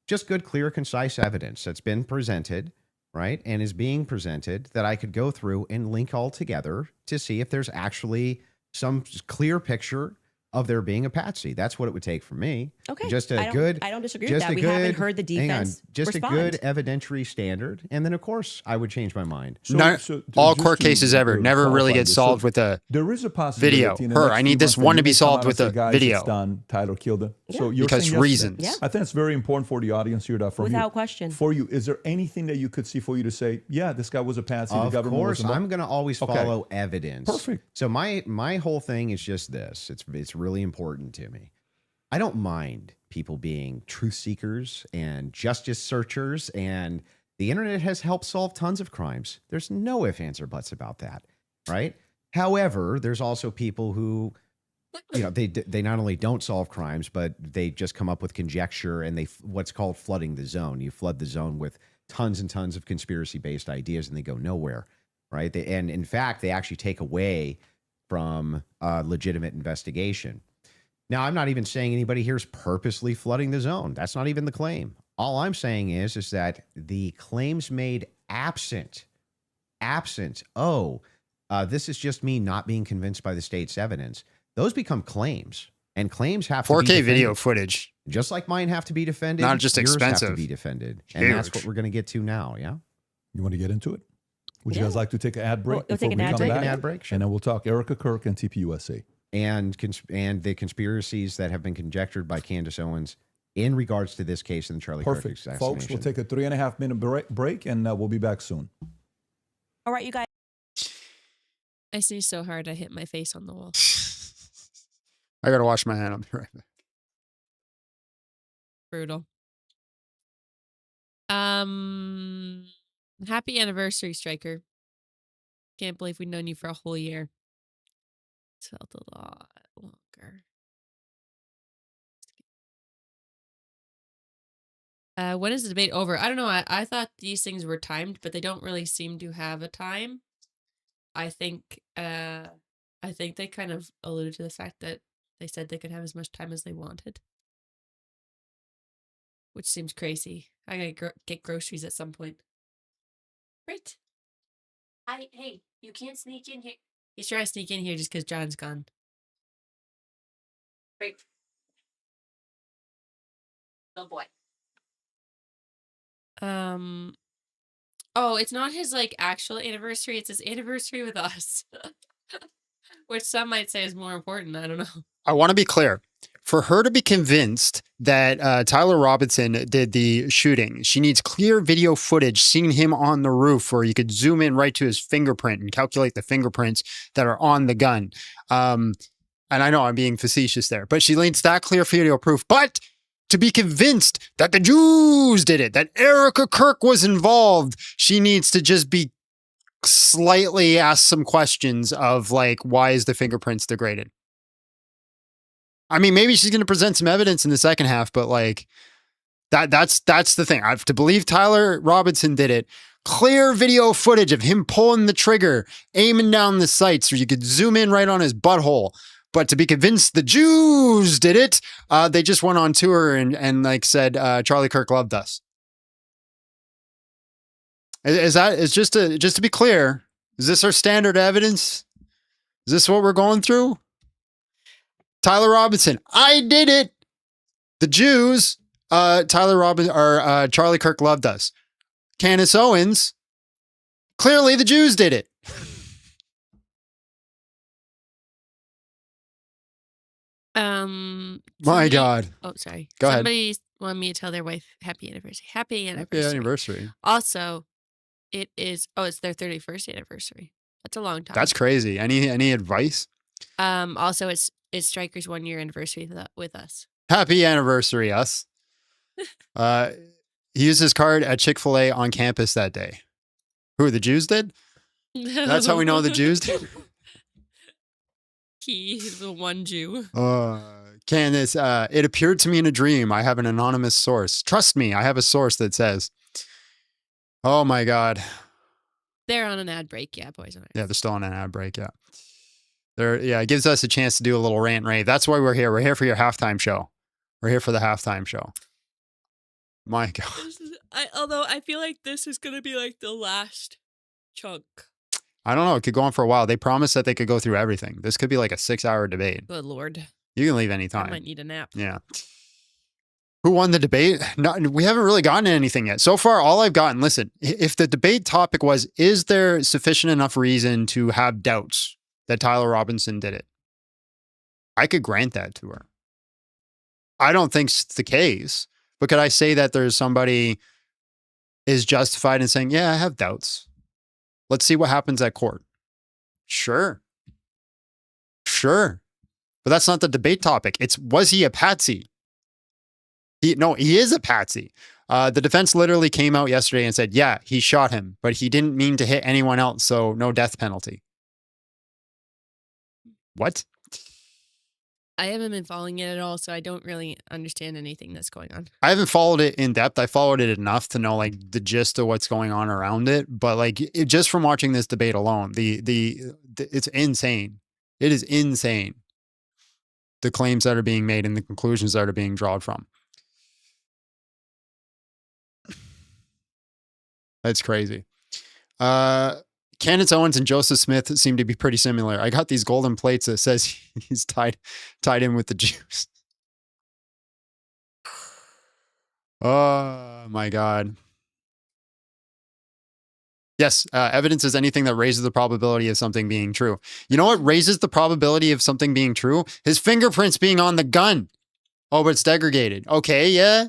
Just good, clear, concise evidence that's been presented, right, and is being presented that I could go through and link all together to see if there's actually some clear picture of there being a patsy. That's what it would take from me. Okay. Just I a good. don't disagree with just that. a We good, haven't heard the hang on, defense just respond. a good evidentiary standard, and then of course I would change my mind. All just court to- cases ever to never really qualify get this, solved so with a there is a possibility. video. in the Her, next I few need this months that one to you be may come solved out with and a say, "Guys, video." It's done. Tyler killed him. So Yeah. you're Because saying yes to reasons. that. Yeah. I think it's very important for the audience here that from Without you. question. For you, is there anything that you could see for you to say, yeah, this guy was a patsy, the Of government was course, involved? I'm going to always Okay. follow evidence. Perfect. So my whole thing is just this. It's really important to me. I don't mind people being truth seekers and justice searchers, and the internet has helped solve tons of crimes. There's no ifs, ands, or buts about that, right? However, there's also people who they not only don't solve crimes, but they just come up with conjecture and what's called flooding the zone. You flood the zone with tons and tons of conspiracy-based ideas, and they go nowhere, right? And in fact, they actually take away from legitimate investigation. Now, I'm not even saying anybody here is purposely flooding the zone. That's not even the claim. All I'm saying is that the claims made absent, this is just me not being convinced by the state's evidence. Those become claims, and claims have 4K to be defended. video footage. Just like mine have to be defended. Not just yours expensive. have to be defended. And that's what we're going to get to now, yeah? You want to get into it? Would you guys like to take an ad break We'll take before an we ad come break. back? An ad break, sure. And then we'll talk Erica Kirk and TPUSA. And the conspiracies that have been conjectured by Candance Owens in regards to this case in the Charlie Kirk Perfect. assassination. Folks, we'll take a 3.5 minute break and we'll be back soon. All right, you guys. I sneezed so hard I hit my face on the wall. I gotta wash my hand. I'll be right back. Brutal. Happy anniversary, Striker. Can't believe we've known you for a whole year. It's felt a lot longer. When is the debate over? I don't know. I thought these things were timed, but they don't really seem to have a time. I think they kind of alluded to the fact that they said they could have as much time as they wanted, which seems crazy. I gotta get groceries at some point. Right. Hey, you can't sneak in here. He's trying to sneak in here just because John's gone. Right. Oh boy. Oh, it's not his actual anniversary. It's his anniversary with us, which some might say is more important. I don't know. I want to be clear. For her to be convinced that Tyler Robinson did the shooting, she needs clear video footage seeing him on the roof where you could zoom in right to his fingerprint and calculate the fingerprints that are on the gun. And I know I'm being facetious there, but she needs that clear video proof. But to be convinced that the Jews did it, that Erica Kirk was involved, she needs to just be slightly asked some questions of why is the fingerprints degraded? I mean, maybe she's going to present some evidence in the second half, but that's the thing. I have to believe Tyler Robinson did it. Clear video footage of him pulling the trigger, aiming down the sights so you could zoom in right on his butthole. But to be convinced the Jews did it, they just went on tour and said, Charlie Kirk loved us. Is just to be clear, is this our standard evidence? Is this what we're going through? Tyler Robinson, I did it. The Jews, Charlie Kirk loved us. Candance Owens, clearly the Jews did it. My God. Oh, sorry. Go ahead. Somebody wanted me to tell their wife happy anniversary. Happy anniversary. Happy anniversary. Also, it's their 31st anniversary. That's a long time. That's crazy. Any advice? Also, it's Striker's 1 year anniversary with us. Happy anniversary, us. He used his card at Chick-fil-A on campus that day. Who, the Jews did? That's how we know the Jews did? He, the one Jew. Candace, it appeared to me in a dream. I have an anonymous source. Trust me, I have a source that says, oh my God. They're on an ad break, yeah, boys. Yeah, they're still on an ad break, yeah. It gives us a chance to do a little rant rave. That's why we're here. We're here for your halftime show. We're here for the halftime show. My God. Although I feel like this is going to be the last chunk. I don't know. It could go on for a while. They promised that they could go through everything. This could be a 6-hour debate. Good Lord. You can leave anytime. I might need a nap. Yeah. Who won the debate? No, we haven't really gotten anything yet. So far, all I've gotten, listen, if the debate topic was, is there sufficient enough reason to have doubts that Tyler Robinson did it? I could grant that to her. I don't think it's the case, but could I say that there's somebody is justified in saying, yeah, I have doubts. Let's see what happens at court. Sure. But that's not the debate topic. It's, was he a patsy? He is a patsy. The defense literally came out yesterday and said, yeah, he shot him, but he didn't mean to hit anyone else, so no death penalty. What? I haven't been following it at all, so I don't really understand anything that's going on. I haven't followed it in depth. I followed it enough to know like the gist of what's going on around it. But like just from watching this debate alone, it's insane. It is insane. The claims that are being made and the conclusions that are being drawn from. That's crazy. Candance Owens and Joseph Smith seem to be pretty similar. I got these golden plates that says he's tied in with the Jews. Oh my God. Yes, evidence is anything that raises the probability of something being true. You know what raises the probability of something being true? His fingerprints being on the gun. Oh, but it's degraded. Okay, yeah.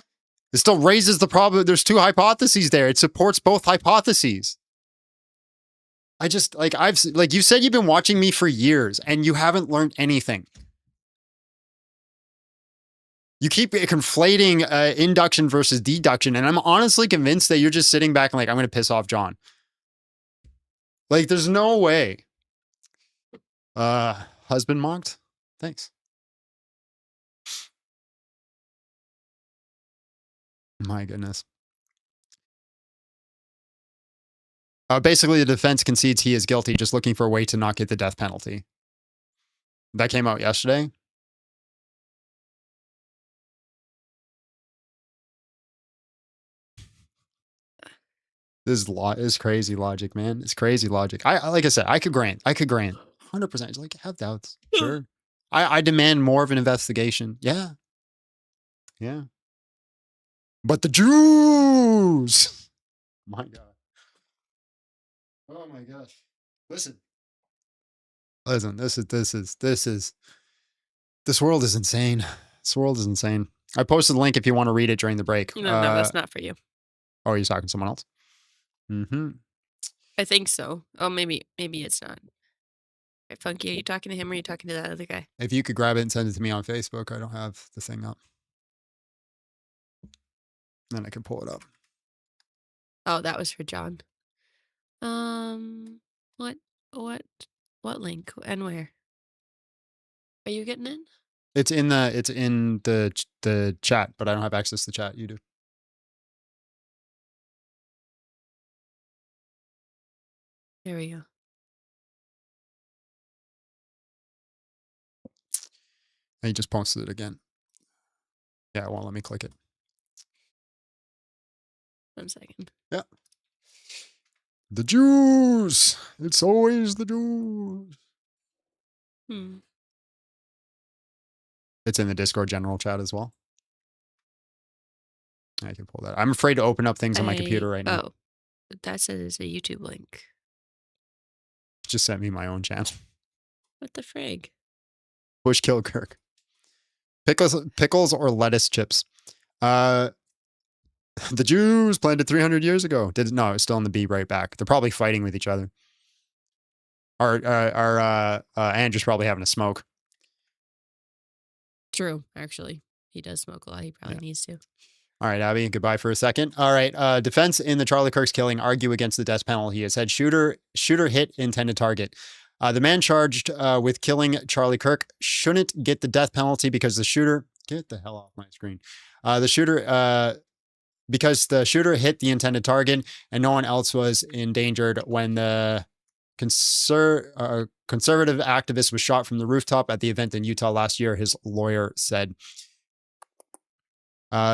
It still raises the probability. There's two hypotheses there. It supports both hypotheses. I just, like, you said you've been watching me for years and you haven't learned anything. You keep conflating induction versus deduction, and I'm honestly convinced that you're just sitting back and like, I'm going to piss off John. Like, there's no way. Husband mocked? Thanks. My goodness. Basically, the defense concedes he is guilty, just looking for a way to not get the death penalty. That came out yesterday. This is crazy logic, man. It's crazy logic. Like I said, I could grant 100%. It's like, have doubts. Sure. I demand more of an investigation. Yeah. Yeah. But the Jews. My God. Oh my gosh. Listen, this world is insane. This world is insane. I posted the link if you want to read it during the break. No, that's not for you. Oh, are you talking to someone else? Mm-hmm. I think so. Oh, maybe it's not. Right, Funky, are you talking to him or are you talking to that other guy? If you could grab it and send it to me on Facebook, I don't have the thing up. Then I can pull it up. Oh, that was for John. What link and where? Are you getting in? It's in the chat, but I don't have access to the chat. You do. There we go. And he just posted it again. Yeah, it won't let me click it. 1 second. Yeah. The Jews. It's always the Jews. It's in the Discord general chat as well. I can pull that. I'm afraid to open up things on my computer right now. Oh, that says a YouTube link. Just sent me my own channel. What the frig? Bush killed Kirk. Pickles or lettuce chips. The Jews planted 300 years ago. No, it's still in the B right back. They're probably fighting with each other. Andrew's probably having a smoke. True, actually. He does smoke a lot. He probably needs to. All right, Abby, goodbye for a second. All right, defense in the Charlie Kirk's killing argue against the death penalty. He has said shooter hit intended target. The man charged with killing Charlie Kirk shouldn't get the death penalty because the shooter... Get the hell off my screen. Because the shooter hit the intended target and no one else was endangered when the conservative activist was shot from the rooftop at the event in Utah last year, his lawyer said.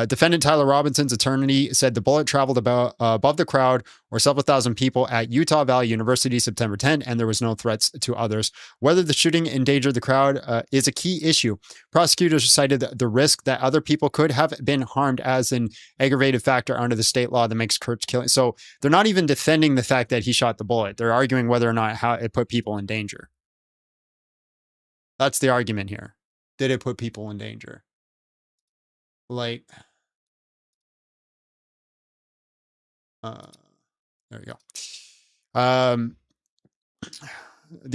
Defendant Tyler Robinson's attorney said the bullet traveled above the crowd or several thousand people at Utah Valley University September 10, and there was no threats to others. Whether the shooting endangered the crowd is a key issue. Prosecutors cited the risk that other people could have been harmed as an aggravated factor under the state law that makes Kirk's killing. So they're not even defending the fact that he shot the bullet. They're arguing whether or not how it put people in danger. That's the argument here. Did it put people in danger? Like, there we go. The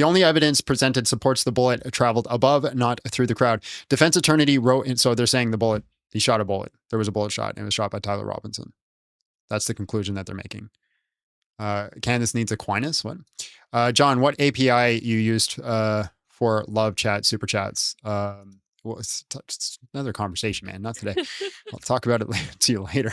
only evidence presented supports the bullet traveled above, not through the crowd. Defense attorney wrote, and so they're saying he shot a bullet. There was a bullet shot, and it was shot by Tyler Robinson. That's the conclusion that they're making. Candance needs Aquinas. What? John, what API you used for love chat, super chats? well, it's another conversation, man. Not today. I'll talk about it to you later.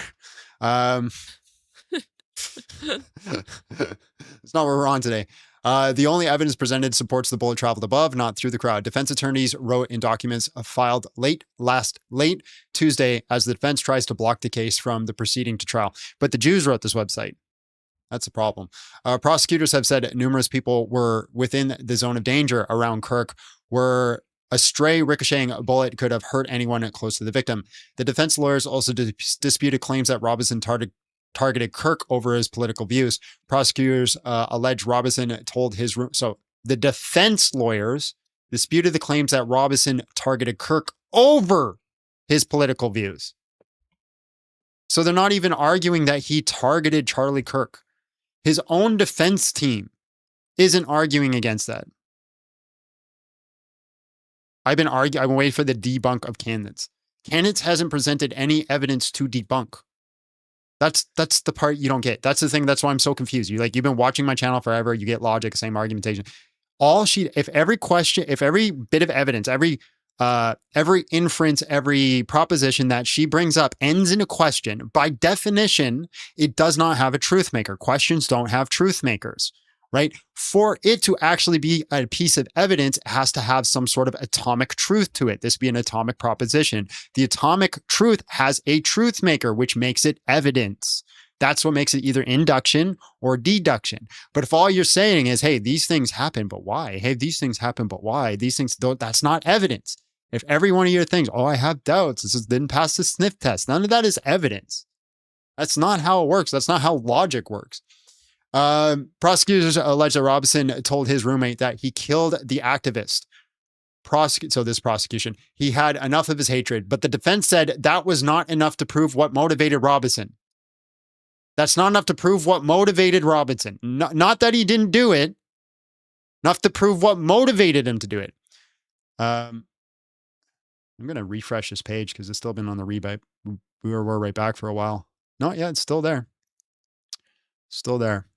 It's not what we're on today. The only evidence presented supports the bullet traveled above, not through the crowd. Defense attorneys wrote in documents filed late Tuesday as the defense tries to block the case from the proceeding to trial. But the Jews wrote this website. That's the problem. Prosecutors have said numerous people were within the zone of danger around Kirk, where a stray ricocheting bullet could have hurt anyone close to the victim. The defense lawyers also disputed claims that Robinson targeted Kirk over his political views. Prosecutors allege Robinson told his room. So the defense lawyers disputed the claims that Robinson targeted Kirk over his political views. So they're not even arguing that he targeted Charlie Kirk. His own defense team isn't arguing against that. I've been waiting for the debunk of Candance. Candance hasn't presented any evidence to debunk. That's the part you don't get. That's the thing. That's why I'm so confused. You've been watching my channel forever. You get logic, same argumentation. If every bit of evidence, every inference, every proposition that she brings up ends in a question, by definition, it does not have a truth maker. Questions don't have truth makers, right? For it to actually be a piece of evidence, it has to have some sort of atomic truth to it. This be an atomic proposition. The atomic truth has a truth maker, which makes it evidence. That's what makes it either induction or deduction. But if all you're saying is, hey, these things happen, but why? Hey, these things happen, but why? These things don't, that's not evidence. If every one of your things, I have doubts, this didn't pass the sniff test, none of that is evidence. That's not how it works. That's not how logic works. Prosecutors allege that Robinson told his roommate that he killed the activist. So this prosecution, he had enough of his hatred, but the defense said that was not enough to prove what motivated Robinson. That's not enough to prove what motivated Robinson. Not that he didn't do it, enough to prove what motivated him to do it. I'm going to refresh this page because it's still been on the rebyte. We were right back for a while. No, yeah, it's still there. Still there.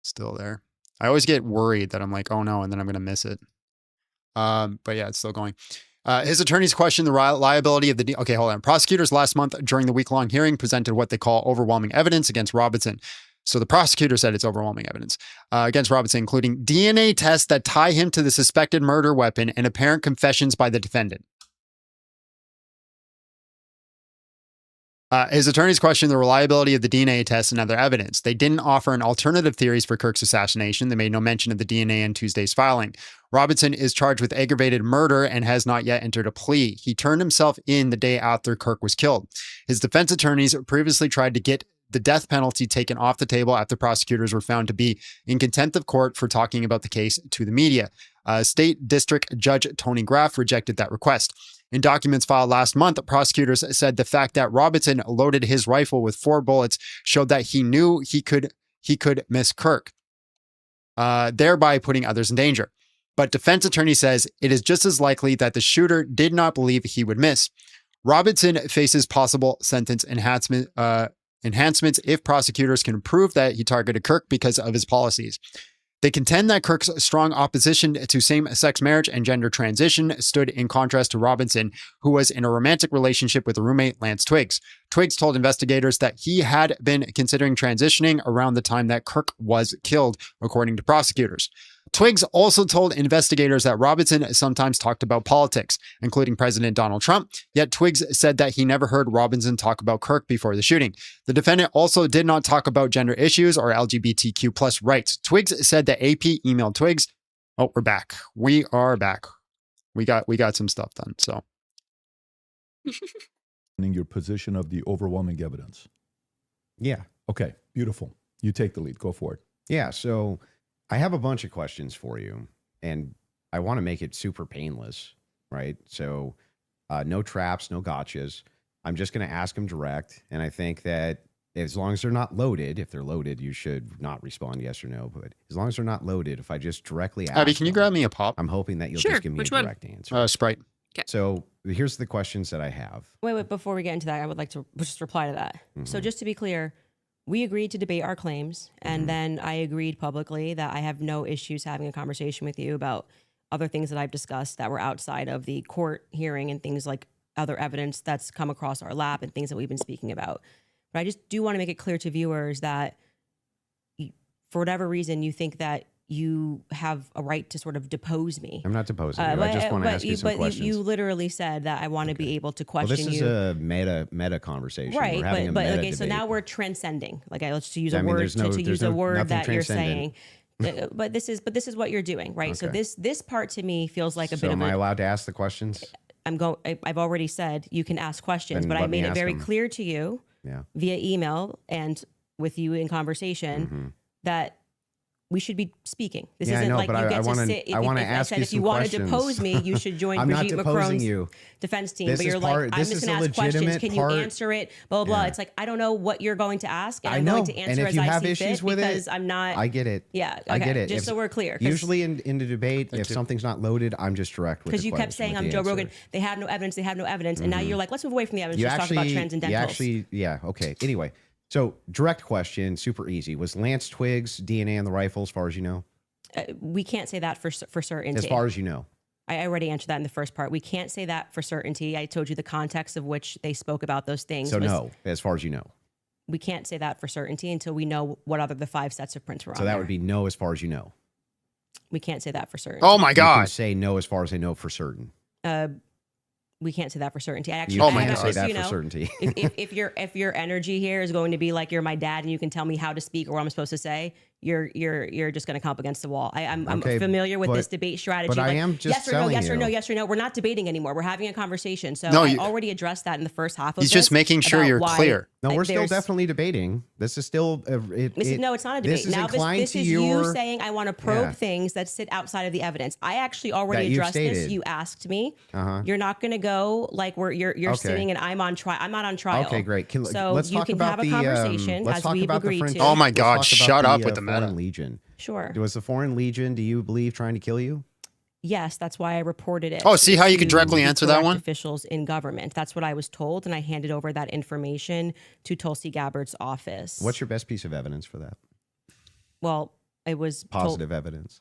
Still there. I always get worried that I'm like, oh no, and then I'm going to miss it. But yeah, it's still going. His attorneys questioned the liability of the... Okay, hold on. Prosecutors last month during the week-long hearing presented what they call overwhelming evidence against Robinson. So the prosecutor said it's overwhelming evidence against Robinson, including DNA tests that tie him to the suspected murder weapon and apparent confessions by the defendant. His attorneys questioned the reliability of the DNA tests and other evidence. They didn't offer an alternative theories for Kirk's assassination. They made no mention of the DNA in Tuesday's filing. Robinson is charged with aggravated murder and has not yet entered a plea. He turned himself in the day after Kirk was killed. His defense attorneys previously tried to get the death penalty taken off the table after prosecutors were found to be in contempt of court for talking about the case to the media. State District Judge Tony Graff rejected that request. In documents filed last month, prosecutors said the fact that Robinson loaded his rifle with 4 bullets showed that he knew he could miss Kirk, thereby putting others in danger. But defense attorney says it is just as likely that the shooter did not believe he would miss. Robinson faces possible sentence enhancements if prosecutors can prove that he targeted Kirk because of his policies. They contend that Kirk's strong opposition to same-sex marriage and gender transition stood in contrast to Robinson, who was in a romantic relationship with a roommate, Lance Twiggs. Twiggs told investigators that he had been considering transitioning around the time that Kirk was killed, according to prosecutors. Twiggs also told investigators that Robinson sometimes talked about politics, including President Donald Trump, yet Twiggs said that he never heard Robinson talk about Kirk before the shooting. The defendant also did not talk about gender issues or LGBTQ plus rights. Twiggs said that AP emailed Twiggs. Oh, we're back. We are back. We got some stuff done, so. In your position of the overwhelming evidence. Yeah. Okay, beautiful. You take the lead. Go for it. Yeah, so I have a bunch of questions for you, and I want to make it super painless, right? So no traps, no gotchas. I'm just going to ask them direct, and I think that as long as they're not loaded, if they're loaded, you should not respond yes or no, but as long as they're not loaded, if I just directly ask Abby, can you grab me a pop? I'm hoping that you'll Sure. just give me Which a one? direct answer. Sprite. So here's the questions that I have. Wait, before we get into that, I would like to just reply to that. So just to be clear, we agreed to debate our claims, and then I agreed publicly that I have no issues having a conversation with you about other things that I've discussed that were outside of the court hearing and things like other evidence that's come across our lap and things that we've been speaking about. But I just do want to make it clear to viewers that for whatever reason you think that you have a right to sort of depose me. I'm not deposing you. I just want to ask you some questions. You literally said that I want to be able to question you. Well, this is a meta conversation. Right, we're having but a meta okay, so debate. now we're transcending. Like, let's use a I mean, word there's no- to there's use a no- word nothing that you're transcendent. saying. But this is what you're doing, right? So Okay. this part to me feels like a So bit am of I a. allowed to ask the questions? I've already said you can ask questions, Then but I let me made it ask very them. clear to you Yeah. via email and with you in conversation Mm-hmm. that we should be speaking. This Yeah, I isn't know, like but you I get wanna- to sit. I wanna if ask said you if you some want to questions. depose me, you should join I'm not Brigitte deposing Macron's you. defense team. This But is you're part- like, I'm this just is going a to ask questions. legitimate Can part- you answer it? Blah, blah, blah. Yeah. It's like, I don't know what you're going to ask. And I I'm know. going to answer and if as you I have see issues fit with because it, I'm not. I get it. Yeah, I get okay, it. just so we're clear, 'cause- Usually in the debate, if you. something's not loaded, I'm just direct with Because the you kept question, saying with I'm the Joe answer. Rogan. They have no evidence. They have no evidence. And now you're like, let's move away from the evidence. You Just talk about actually, transcendentals. you actually, yeah, okay. Anyway, so direct question, super easy. Was Lance Twiggs DNA on the rifle, as far as you know? We can't say that for certainty. As far as you know. I already answered that in the first part. We can't say that for certainty. I told you the context of which they spoke about those things. So was- no, as far as you know. we can't say that for certainty until we know what other the 5 sets of prints were So on that there. would be no, as far as you know. We can't say that for certain. Oh my You can God. say no, as far as I know for certain. We can't say that for certainty. I actually, You Oh I my can't have God. say actually, that for certainty. if your energy here is going to be like you're my dad and you can tell me how to speak or what I'm supposed to say, you're just going to come up against the wall. I'm Okay, familiar with but- this debate strategy. but I like, am just yes or no, telling yes or you. no, yes or no. We're not debating anymore. We're having a conversation. So No, I you- already addressed that in the first half of He's this just making sure about you're why- clear. No, we're still there's- definitely debating. This is still no, it's not a debate. This is Now inclined this to is your, you saying I want to probe Yeah. things that sit outside of the evidence. I actually already That you've addressed this. stated. You asked me. Uh-huh. You're not going to go like where you're Okay. sitting and I'm on trial. I'm not on trial. Okay, great. So let's you talk can about have a conversation let's as talk we've about the agreed French. to. Oh my let's God, talk shut about up with the meta. Foreign Legion. Sure. Was the Foreign Legion, do you believe, trying to kill you? Yes, that's why I reported it. Oh, see how you could to directly the answer that correct one? Officials in government. That's what I was told, and I handed over that information to Tulsi Gabbard's office. What's your best piece of evidence for that? Well, it was Positive evidence.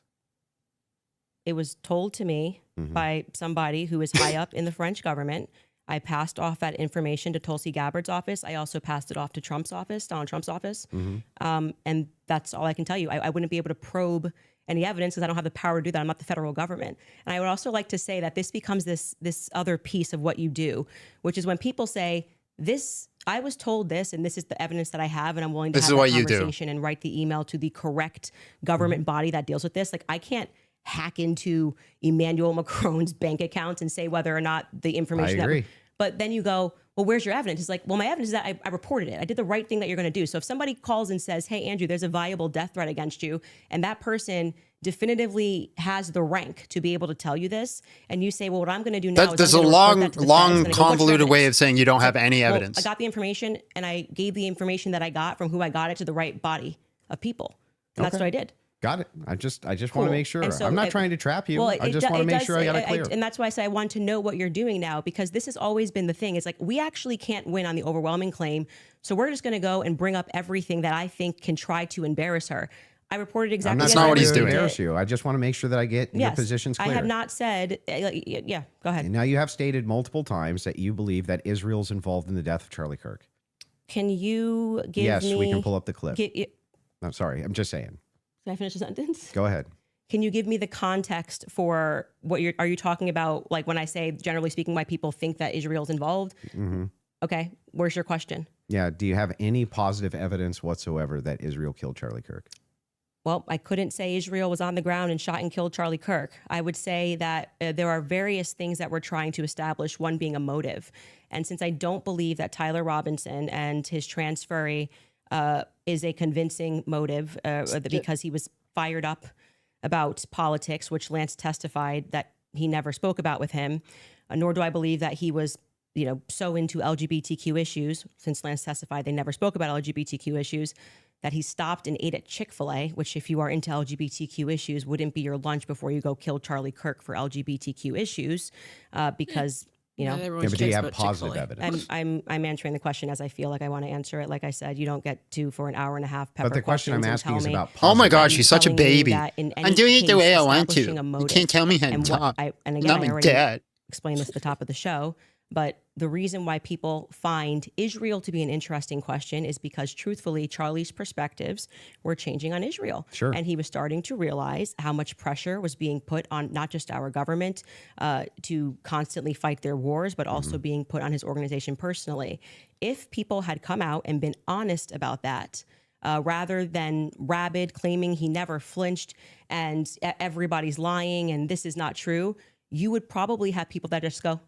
It was told to me Mm-hmm. by somebody who is high up in the French government. I passed off that information to Tulsi Gabbard's office. I also passed it off to Trump's office, Donald Trump's office. Mm-hmm. And that's all I can tell you. I wouldn't be able to probe any evidence because I don't have the power to do that. I'm not the federal government. And I would also like to say that this becomes this other piece of what you do, which is when people say, this, I was told this, and this is the evidence that I have, and I'm willing to This have is that what you do. conversation and write the email to the correct government body that deals with this. Like, I can't hack into Emmanuel Macron's bank accounts and say whether or not the information. I agree. But then you go, well, where's your evidence? It's like, well, my evidence is that I reported it. I did the right thing that you're going to do. So if somebody calls and says, hey, Andrew, there's a viable death threat against you, and that person definitively has the rank to be able to tell you this, and you say, well, what I'm going to do now is There's I'm a gonna report that to the feds, long, and they go, "What's your convoluted way evidence?" of saying you don't have any Well, evidence. I got the information, and I gave the information that I got from who I got it to the right body of people. And that's Okay. what I did. Got it. I just want to Cool. make sure. And so I'm not it- trying to trap you. Well, I just want to make sure I got it clear. and that's why I say I want to know what you're doing now, because this has always been the thing. It's like, we actually can't win on the overwhelming claim. So we're just going to go and bring up everything that I think can try to embarrass her. I reported exactly. That's as not I what he's did. doing. Embarrass you. I just want to make sure that I get your Yes, positions clear. I have not said. Yeah, go ahead. And now you have stated multiple times that you believe that Israel's involved in the death of Charlie Kirk. Can you give Yes, me? we can pull up the clip. Can I'm sorry. I'm just saying. I finish the sentence? Go ahead. Can you give me the context for what are you talking about? Like, when I say, generally speaking, why people think that Israel's involved? Mm-hmm. Okay, where's your question? Yeah. Do you have any positive evidence whatsoever that Israel killed Charlie Kirk? Well, I couldn't say Israel was on the ground and shot and killed Charlie Kirk. I would say that there are various things that we're trying to establish, one being a motive. And since I don't believe that Tyler Robinson and his transferee is a convincing motive because he was fired up about politics, which Lance testified that he never spoke about with him, nor do I believe that he was so into LGBTQ issues, since Lance testified they never spoke about LGBTQ issues, that he stopped and ate at Chick-fil-A, which, if you are into LGBTQ issues, wouldn't be your lunch before you go kill Charlie Kirk for LGBTQ issues, because You know, everyone but do you cares have about positive Chick-fil-A. evidence? I'm answering the question as I feel like I want to answer it. Like I said, you don't get to for an hour and a half pepper But the question I'm questions and asking is tell me- about Oh my positive gosh, I'm she's such a telling you baby. that in I'm any doing it the case, way I want to. establishing a You motive, can't tell me how to and talk. and again, Not I my already dad. explained this at the top of the show, but the reason why people find Israel to be an interesting question is because truthfully, Charlie's perspectives were changing on Israel. Sure. And he was starting to realize how much pressure was being put on not just our government to constantly fight their wars, but also being put on his organization personally. If people had come out and been honest about that, rather than rabid claiming he never flinched and everybody's lying and this is not true, you would probably have people that just go,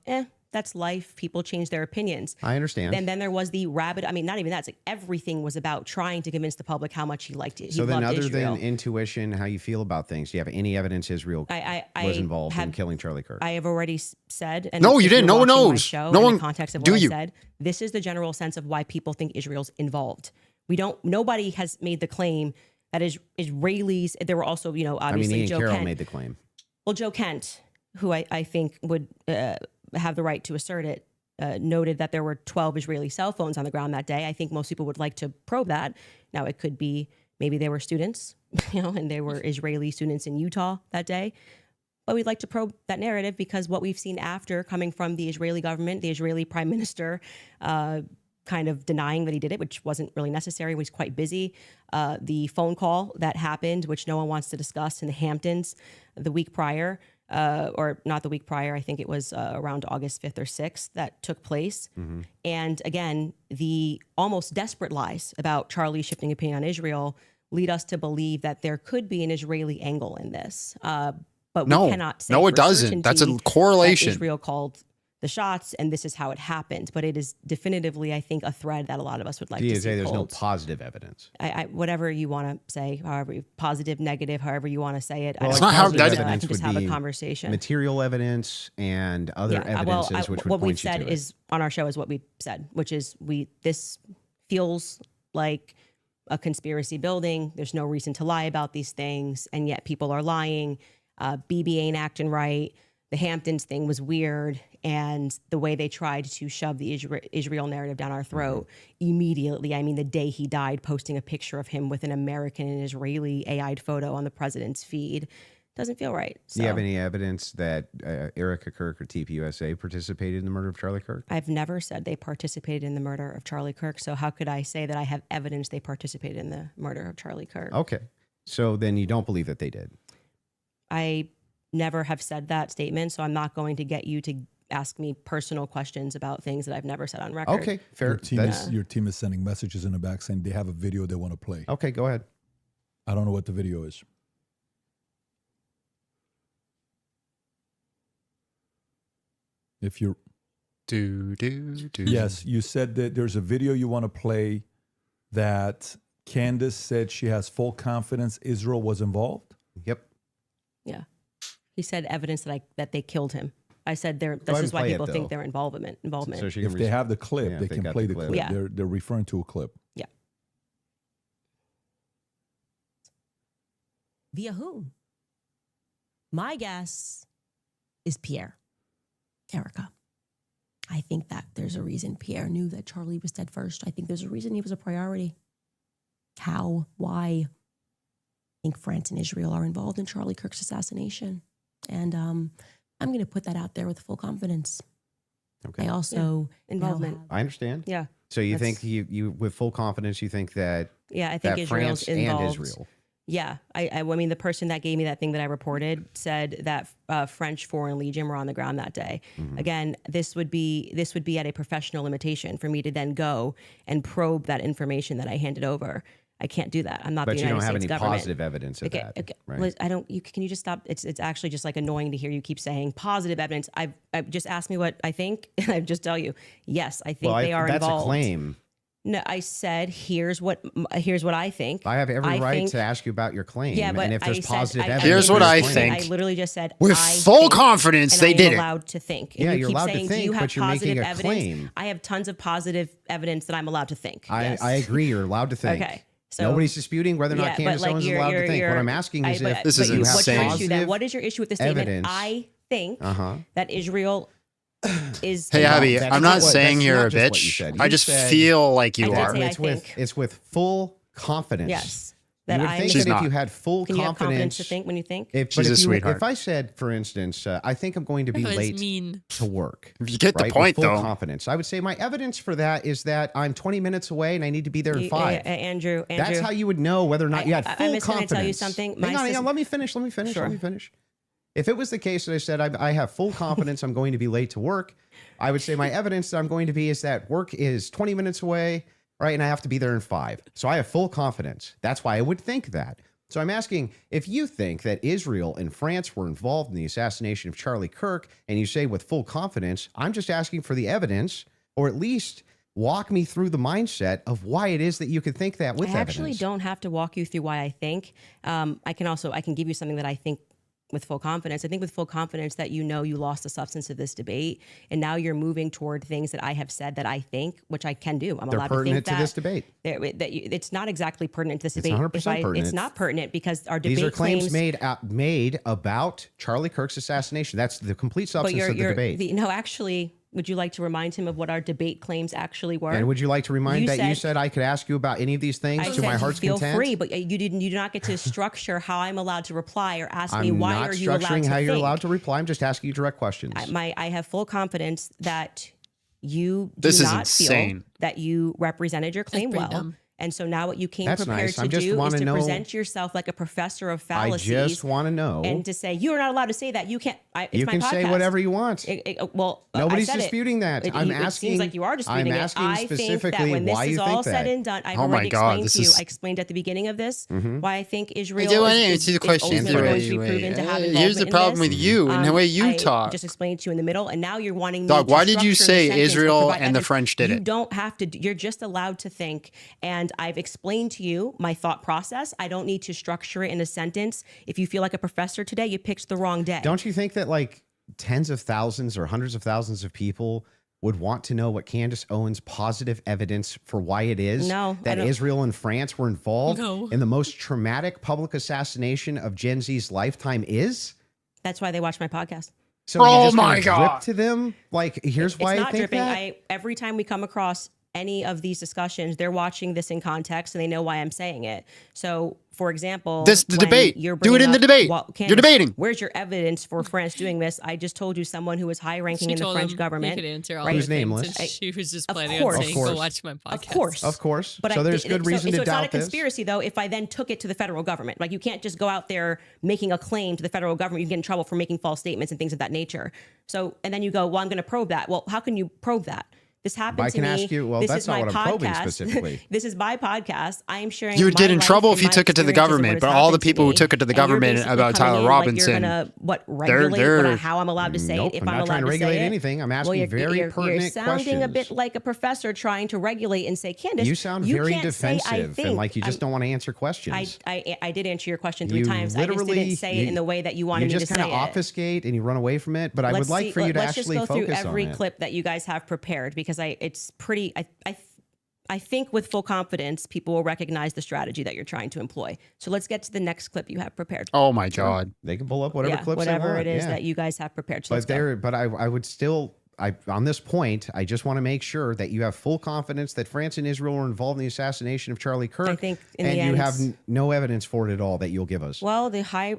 that's life. People change their opinions. I understand. And then there was the rabid, I mean, not even that. It's like everything was about trying to convince the public how much he liked it. So then, other Israel. than intuition, how you feel about things, do you have any evidence Israel was involved in killing Charlie Kirk? I have already said, and No, you if you're didn't. No one watching my knows. show, No in one- the context of do what I you? said, this is the general sense of why people think Israel's involved. Nobody has made the claim that Israelis. There were also, obviously Ian Joe Carroll Kent. made the claim. Well, Joe Kent, who I think would have the right to assert it, noted that there were 12 Israeli cell phones on the ground that day. I think most people would like to probe that. Now, it could be maybe they were students, and they were Israeli students in Utah that day. But we'd like to probe that narrative because what we've seen after coming from the Israeli government, the Israeli prime minister, kind of denying that he did it, which wasn't really necessary, was quite busy. The phone call that happened, which no one wants to discuss in the Hamptons the week prior, or not the week prior, I think it was around August 5th or 6th that took place. And again, the almost desperate lies about Charlie shifting opinion on Israel lead us to believe that there could be an Israeli angle in this. But we cannot say No, it for doesn't. That's a certainty correlation. that Israel called the shots and this is how it happened. But it is definitively, I think, a thread that a lot of us would like to see say there's no pulled. positive evidence. Whatever you want to say, however positive, negative, however you want to say it. Well, I it's don't not how know. that- I can evidence just would have a be conversation. Material evidence and other evidences which would what point we've you said to it. is on our show is what we said, which is this feels like a conspiracy building. There's no reason to lie about these things, and yet people are lying. BB ain't acting right. The Hamptons thing was weird, and the way they tried to shove the Israel narrative down our throat immediately. I mean, the day he died, posting a picture of him with an American and Israeli AI'd photo on the president's feed doesn't feel right. So, Do you have any evidence that Erica Kirk or TPUSA participated in the murder of Charlie Kirk? I've never said they participated in the murder of Charlie Kirk. So how could I say that I have evidence they participated in the murder of Charlie Kirk? Okay. So then you don't believe that they did? I never have said that statement, so I'm not going to get you to ask me personal questions about things that I've never said on record. Okay, fair. Your team is sending messages in the back saying they have a video they want to play. Okay, go ahead. I don't know what the video is. If you're Yes, you said that there's a video you want to play that Candance said she has full confidence Israel was involved. Yep. Yeah. He said evidence that they killed him. I said this ahead is and why play it, people think though. their involvement. So she If can they have the clip, Yeah, they if they can got play the the clip. clip. Yeah. They're referring to a clip. Yeah. Via whom? My guess is Pierre. Erica. I think that there's a reason Pierre knew that Charlie was dead first. I think there's a reason he was a priority. How? Why? I think France and Israel are involved in Charlie Kirk's assassination. And I'm going to put that out there with full confidence. Okay. I also Involvement. now have- I understand. Yeah. So you That's- think you with full confidence you think that Yeah, I think that Israel's France involved. and Israel. Yeah, I mean, the person that gave me that thing that I reported said that French Foreign Legion were on the ground that day. Mm-hmm. Again, this would be at a professional limitation for me to then go and probe that information that I handed over. I can't do that. I'm not But the you United don't have States any government. positive evidence of Okay, that. okay. Right? Liz, can you just stop? It's actually just like annoying to hear you keep saying positive evidence. I've just asked me what I think, and I just tell you, yes, I think they are that's involved. a claim. No, I said here's what I think. I have every right think- to ask you about your claim. Yeah, but and if there's I said- positive I- evidence, Here's for what your I claim- think. I literally just said With I full think, confidence, and they I am did it. allowed to think. Yeah, and you you're keep allowed to saying, think, do you have but you're making positive a evidence? claim. I have tons of positive evidence that I'm allowed to think. Yes. I agree. You're allowed to think. Okay. So Nobody's disputing whether or not yeah, but Candace like Owens is allowed to think. What I'm asking is This if is you have what's your issue then? positive What is your issue with the statement? evidence. I think Uh-huh. that Israel is Hey, Abby, that's I'm not not what- saying that's you're not a just what you bitch. said. I You just said- feel like you I did are. say I It's with think. it's with full confidence. Yes. You That would I'm. think She's that if not. you had full Can you have confidence confidence to think when you think? If, She's but a if you, sweetheart. If I said, for instance, I think I'm going to be That was late mean. to work. You get the right, point, with full though. confidence. I would say my evidence for that is that I'm 20 minutes away and I need to be there in 5. Andrew. That's how you would know whether or not you had full I'm just gonna confidence. tell you something. Hang on, sister- let me finish. Sure. If it was the case that I said I have full confidence I'm going to be late to work, I would say my evidence that I'm going to be is that work is 20 minutes away, right? And I have to be there in 5. So I have full confidence. That's why I would think that. So I'm asking if you think that Israel and France were involved in the assassination of Charlie Kirk, and you say with full confidence, I'm just asking for the evidence, or at least walk me through the mindset of why it is that you could think that with I evidence. actually don't have to walk you through why I think. I can give you something that I think with full confidence. I think with full confidence that you know you lost the substance of this debate, and now you're moving toward things that I have said that I think, which I can do. I'm They're allowed to think pertinent to that. this debate. It's not exactly pertinent to this It's debate. 100% pertinent. It's not pertinent because our debate These are claims claims made about Charlie Kirk's assassination. That's the complete but substance of the debate. no, actually, would you like to remind him of what our debate claims actually were? And would you like to remind You that you said- said I could ask you about any of these things I to my said heart's feel content? free, but you do not get to structure how I'm allowed to reply or ask me I'm why not are you allowed structuring to how you're think. allowed to reply. I'm just asking you direct questions. I have full confidence that you do This is not feel insane. that you represented your claim pretty well. dumb. And so now what you came That's prepared nice. to I just do is wanna to know- present yourself like a professor of I fallacies just want to know. and to say, you're not allowed to say that. You can't. It's You my can say podcast. whatever you want. Nobody's I said it. disputing that. I'm It asking. seems like you are disputing I'm it. asking I think that specifically when this why is you all think said that. and done, I've Oh my already God, explained this to you. is- I explained at the beginning of this why I think Israel I want to is answer the question. ultimately going to be proven to have Here's involvement the in problem this. with you and the way you I talk. just explained to you in the middle, and now you're wanting me Dog, to why did you structure the say sentence or Israel provide and the evidence. French did You it? don't have to. You're just allowed to think, and I've explained to you my thought process. I don't need to structure it in a sentence. If you feel like a professor today, you picked the wrong day. Don't you think that like tens of thousands or hundreds of thousands of people would want to know what Candace Owens' positive evidence for why it is No, I that don't- Israel and France were involved No. in the most traumatic public assassination of Gen Z's lifetime is? That's why they watch my podcast. So Oh you're just my gonna God. drip to them? Like, here's why It's I not think dripping. that. Every time we come across any of these discussions, they're watching this in context and they know why I'm saying it. So, for example, The when debate. you're Do it bringing in the up- debate. well, You're Candace, debating. Where's your evidence for France doing this? I just told you someone who was high ranking She in the told French him government. he could answer all right? the Who's things, nameless? and she was just Of planning course. on saying, Of "Go course. watch my podcast." Of course. Of course. But So there's good reason so to it's not doubt a this. conspiracy, though, if I then took it to the federal government. Like, you can't just go out there making a claim to the federal government. You get in trouble for making false statements and things of that nature. So, and then you go, well, I'm going to probe that. Well, how can you probe that? This happened I to can me. ask you- well, This that's is not my what I'm probing podcast. specifically. This is my podcast. I am sharing. You would my get in life trouble and if you my took it to the experiences and government, what but has all the happened to people who me. took it to the And you're government basically about coming Tyler in Robinson, Like you're gonna regulate they're- how I'm allowed to say Nope, it. If I'm I'm not allowed trying to to regulate say it. anything. I'm asking Well, very you're pertinent sounding a bit questions. like a professor trying to regulate and say, Candace, You sound very can't say, I defensive think. and like you just don't want to answer questions. I did answer your question 3 You times. I just literally- didn't say it in the way that you wanted me You to just say kind it. of obfuscate and you run away from it. But I would like for you to let's actually just go through focus every on it. clip that you guys have prepared because it's pretty. I think with full confidence, people will recognize the strategy that you're trying to employ. So let's get to the next clip you have prepared. Oh my God. They can pull up whatever clips whatever they want. it is yeah. that you guys have prepared. So let's But go. there, but I would still, on this point, I just want to make sure that you have full confidence that France and Israel were involved in the assassination of Charlie Kirk. I think in and the you end- have no evidence for it at all that you'll give us. Well, I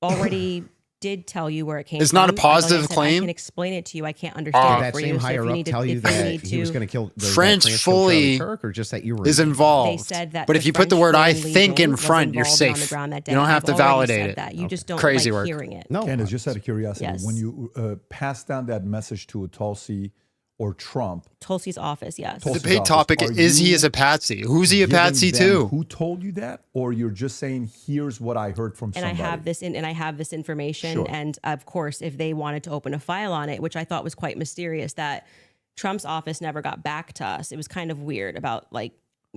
already did tell you where it came It's from. not a Like I positive said, claim? I can explain it to you. I can't understand Did it that for same you. So if higher you up need to, tell you if you that need he was to- going to kill that France killed fully Charlie Kirk, or just that you were is involved. They said that but the if you put the French word I Foreign think in Legion was front, you're involved on safe. the ground that day. You don't have I've to already validate said it. That. You just don't Crazy like work. hearing it. No, Candace, just out of curiosity, Yes. when you pass down that message to Tulsi or Trump, Tulsi's office, yes. Tulsi- Debate office, topic are is he you is a patsy? Who's he a giving patsy them to? Who told you that, or you're just saying, "Here's what I heard from And I somebody"? have this information. Sure. And of course, if they wanted to open a file on it, which I thought was quite mysterious, that Trump's office never got back to us. It was kind of weird about like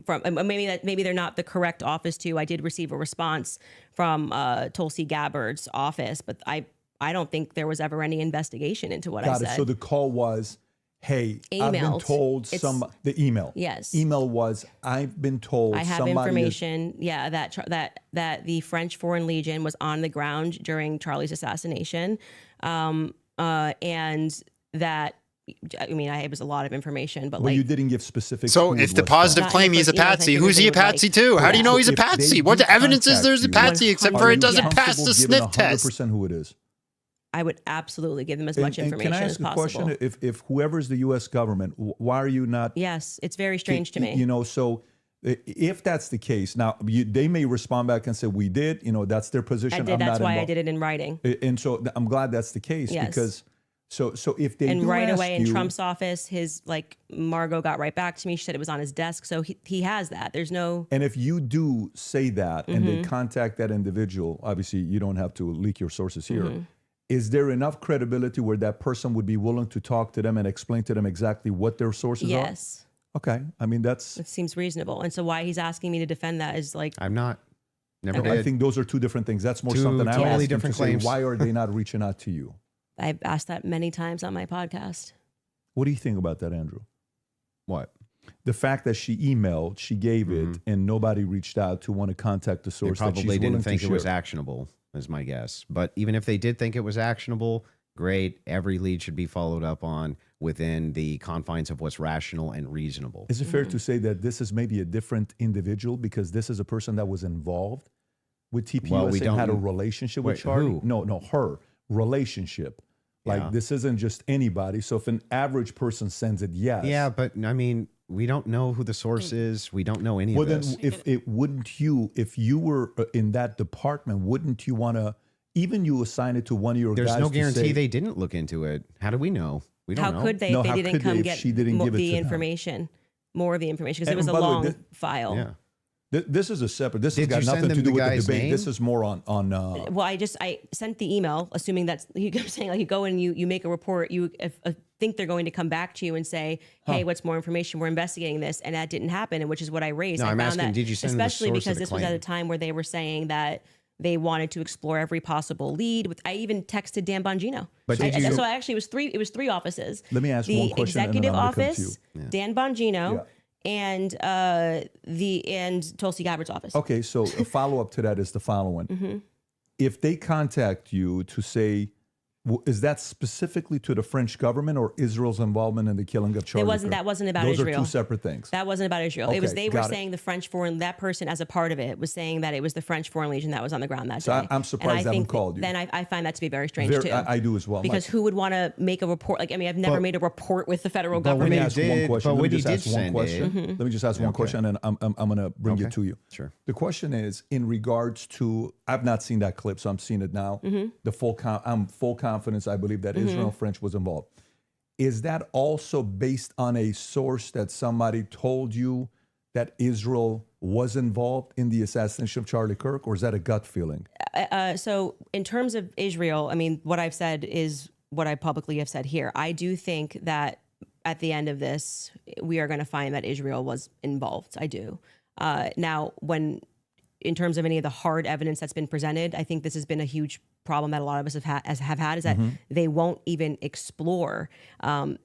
from maybe they're not the correct office to. I did receive a response from Tulsi Gabbard's office, but I don't think there was ever any investigation into what I Got said. it. So the call was, "Hey, I've been Emailed. told It's- the email." Yes. Email was, "I've been told I have somebody is-" information, that the French Foreign Legion was on the ground during Charlie's assassination, and that, I mean, it was a lot of information, but Well, like, you didn't give specific. So who if it the was positive Not in claim the he's a first emails, I patsy, think who's they he a would, like, patsy to? How do you know he's a If they patsy? do What evidence is contact there's a you, patsy except for it doesn't Are you pass the comfortable giving sniff test? 100% who it is? I would absolutely give them as much And information can I as ask a possible. question? If whoever's the U.S. government, why are you not? Yes, it's very strange to me. You know, so if that's the case, now they may respond back and say we did. You know, that's their position. I did. I'm That's not why I involved. did it in writing. And so I'm glad that's the case Yes. because so if they And do right ask away in you, Trump's office, his like Margot got right back to me. She said it was on his desk, so he has that. There's no. and if you do say that and Mm-hmm. they contact that individual, obviously you don't have to leak your sources here. Mm-hmm. Is there enough credibility where that person would be willing to talk to them and explain to them exactly what their sources Yes, are? Okay, I mean that's. it seems reasonable. And so why he's asking me to defend that is like, I'm not. Never Okay. did. I think those are two different things. That's more Two something I'm totally asking different to say, claims. why are they not reaching out to you? I've asked that many times on my podcast. What do you think about that, Andrew? What? The fact that she emailed, she gave it, and nobody reached out to want to contact the They source that she's probably willing didn't think to it was share. actionable, is my guess. But even if they did think it was actionable, great. Every lead should be followed up on within the confines of what's rational and reasonable. Is it fair to say that this is maybe a different individual because this is a person that was involved with TPUS Well, we and had a don't- relationship Wait, with Charlie? who? No, her relationship. Like Yeah. this isn't just anybody. So if an average person sends it, yes. Yeah, but I mean, we don't know who the source is. We don't know any Well, of then this. if you were in that department, wouldn't you want to, even you assign it to one of your There's guys no to guarantee say, they didn't look into it. How do we know? We don't How know. could they No, if how they didn't could they come if get she didn't give it the to them? information, more of the information? Because it And was a by the way, long file. Yeah. This is a separate, this has Did got you send nothing them to do the with the guy's debate. name? This is more on Well, I sent the email, assuming that's you kept saying like you go and you make a report. You think they're going to come back to you and say, "Hey, what's more information? We're investigating this," and that didn't happen, and which is what I raised. No, I I'm found asking, that, did you send them the especially source of because the this was at claim? a time where they were saying that they wanted to explore every possible lead. I even texted Dan Bongino. But did you- So actually, it was three offices. Let me ask the one question and then executive I'm gonna come to office, Dan Bongino, and Tulsi Gabbard's office. Okay, so a follow up to that is the following. Mm-hmm. If they contact you to say, is that specifically to the French government or Israel's involvement in the killing of Charlie Kirk? That wasn't about Those Israel. are two separate things. That wasn't about Israel. It was Okay, they were got it. saying the French foreign, that person as a part of it was saying that it was the French Foreign Legion that was on the ground that So day. I'm surprised And they haven't think called you. Then I find that to be very strange too. I do as well. Because who would want to make a report? Like, I mean, I've never But- made a report with the federal but when Let me you government. ask one did- question. but Let me when you just did ask one send question. it- Mm-hmm. Let me just ask one Okay. question, and I'm going to bring it to you. Sure. The question is in regards to, I've not seen that clip, so I'm seeing it now. Mm-hmm. I'm full confidence. I believe that Israel and French was involved. Is that also based on a source that somebody told you that Israel was involved in the assassination of Charlie Kirk, or is that a gut feeling? So in terms of Israel, I mean, what I've said is what I publicly have said here. I do think that at the end of this, we are going to find that Israel was involved. I do. Now, in terms of any of the hard evidence that's been presented, I think this has been a huge problem that a lot of us have had is that they won't even explore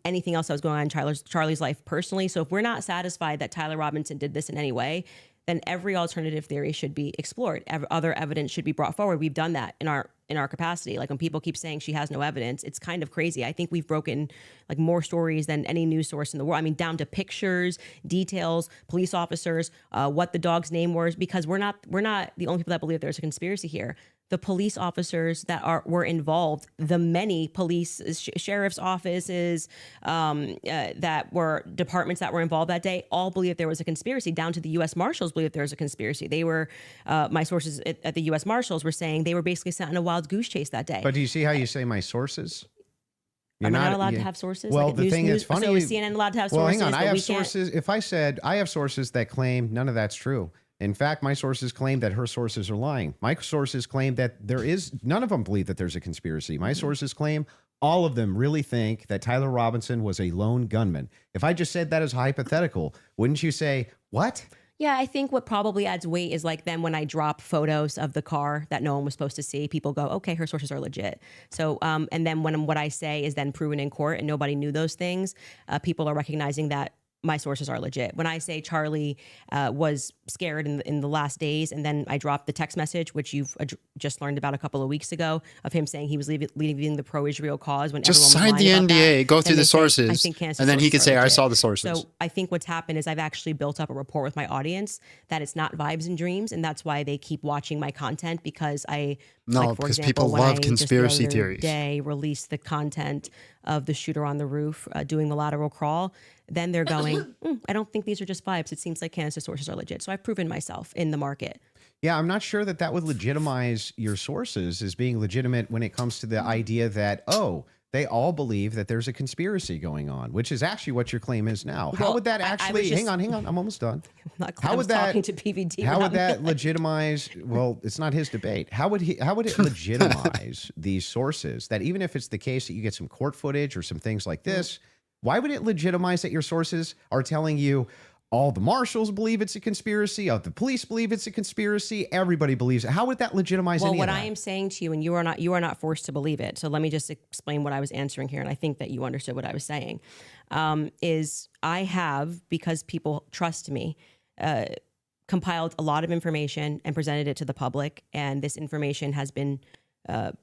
anything else that was going on in Charlie's life personally. So if we're not satisfied that Tyler Robinson did this in any way, then every alternative theory should be explored. Other evidence should be brought forward. We've done that in our capacity. Like when people keep saying she has no evidence, it's kind of crazy. I think we've broken like more stories than any news source in the world. I mean, down to pictures, details, police officers, what the dog's name was, because we're not the only people that believe there's a conspiracy here. The police officers that were involved, the many police, sheriff's offices, that were departments that were involved that day, all believe there was a conspiracy. Down to the U.S. Marshals believe there was a conspiracy. They were, my sources at the U.S. Marshals were saying they were basically sent on a wild goose chase that day. But do you see how you say my sources? Am I not allowed to have sources? Well, Like the thing is funny. So is CNN allowed to have well, sources? hang on. I but have we can't? sources. If I said I have sources that claim none of that's true. In fact, my sources claim that her sources are lying. My sources claim that none of them believe that there's a conspiracy. My sources claim all of them really think that Tyler Robinson was a lone gunman. If I just said that as hypothetical, wouldn't you say, what? Yeah, I think what probably adds weight is like then when I drop photos of the car that no one was supposed to see, people go, okay, her sources are legit. So, and then when what I say is then proven in court and nobody knew those things, people are recognizing that my sources are legit. When I say Charlie was scared in the last days, and then I dropped the text message, which you've just learned about a couple of weeks ago, of him saying he was leaving the pro-Israel cause when Just everyone was sign lying the about NDA, that, go through then the they say, I sources, think Candace's and then he sources could are say, I legit. saw the sources. So I think what's happened is I've actually built up a rapport with my audience that it's not vibes and dreams, and that's why they keep watching my content, because I, No, like, for because example, people when love I conspiracy just the other theories. day released the content of the shooter on the roof doing the lateral crawl, then they're going, I don't think these are just vibes. It seems like Candace's sources are legit. So I've proven myself in the market. Yeah, I'm not sure that would legitimize your sources as being legitimate when it comes to the idea that, oh, they all believe that there's a conspiracy going on, which is actually what your claim is now. How Well, would that I actually, was just- hang on, I'm almost done. Not How I would was that- talking to PVD. How would without that me. legitimize? Well, it's not his debate. How would it legitimize these sources? That even if it's the case that you get some court footage or some things like this, why would it legitimize that your sources are telling you all the marshals believe it's a conspiracy, all the police believe it's a conspiracy, everybody believes it? How would that legitimize Well, any what of that? I am saying to you, and you are not forced to believe it. So let me just explain what I was answering here, and I think that you understood what I was saying. Is I have, because people trust me, compiled a lot of information and presented it to the public, and this information has been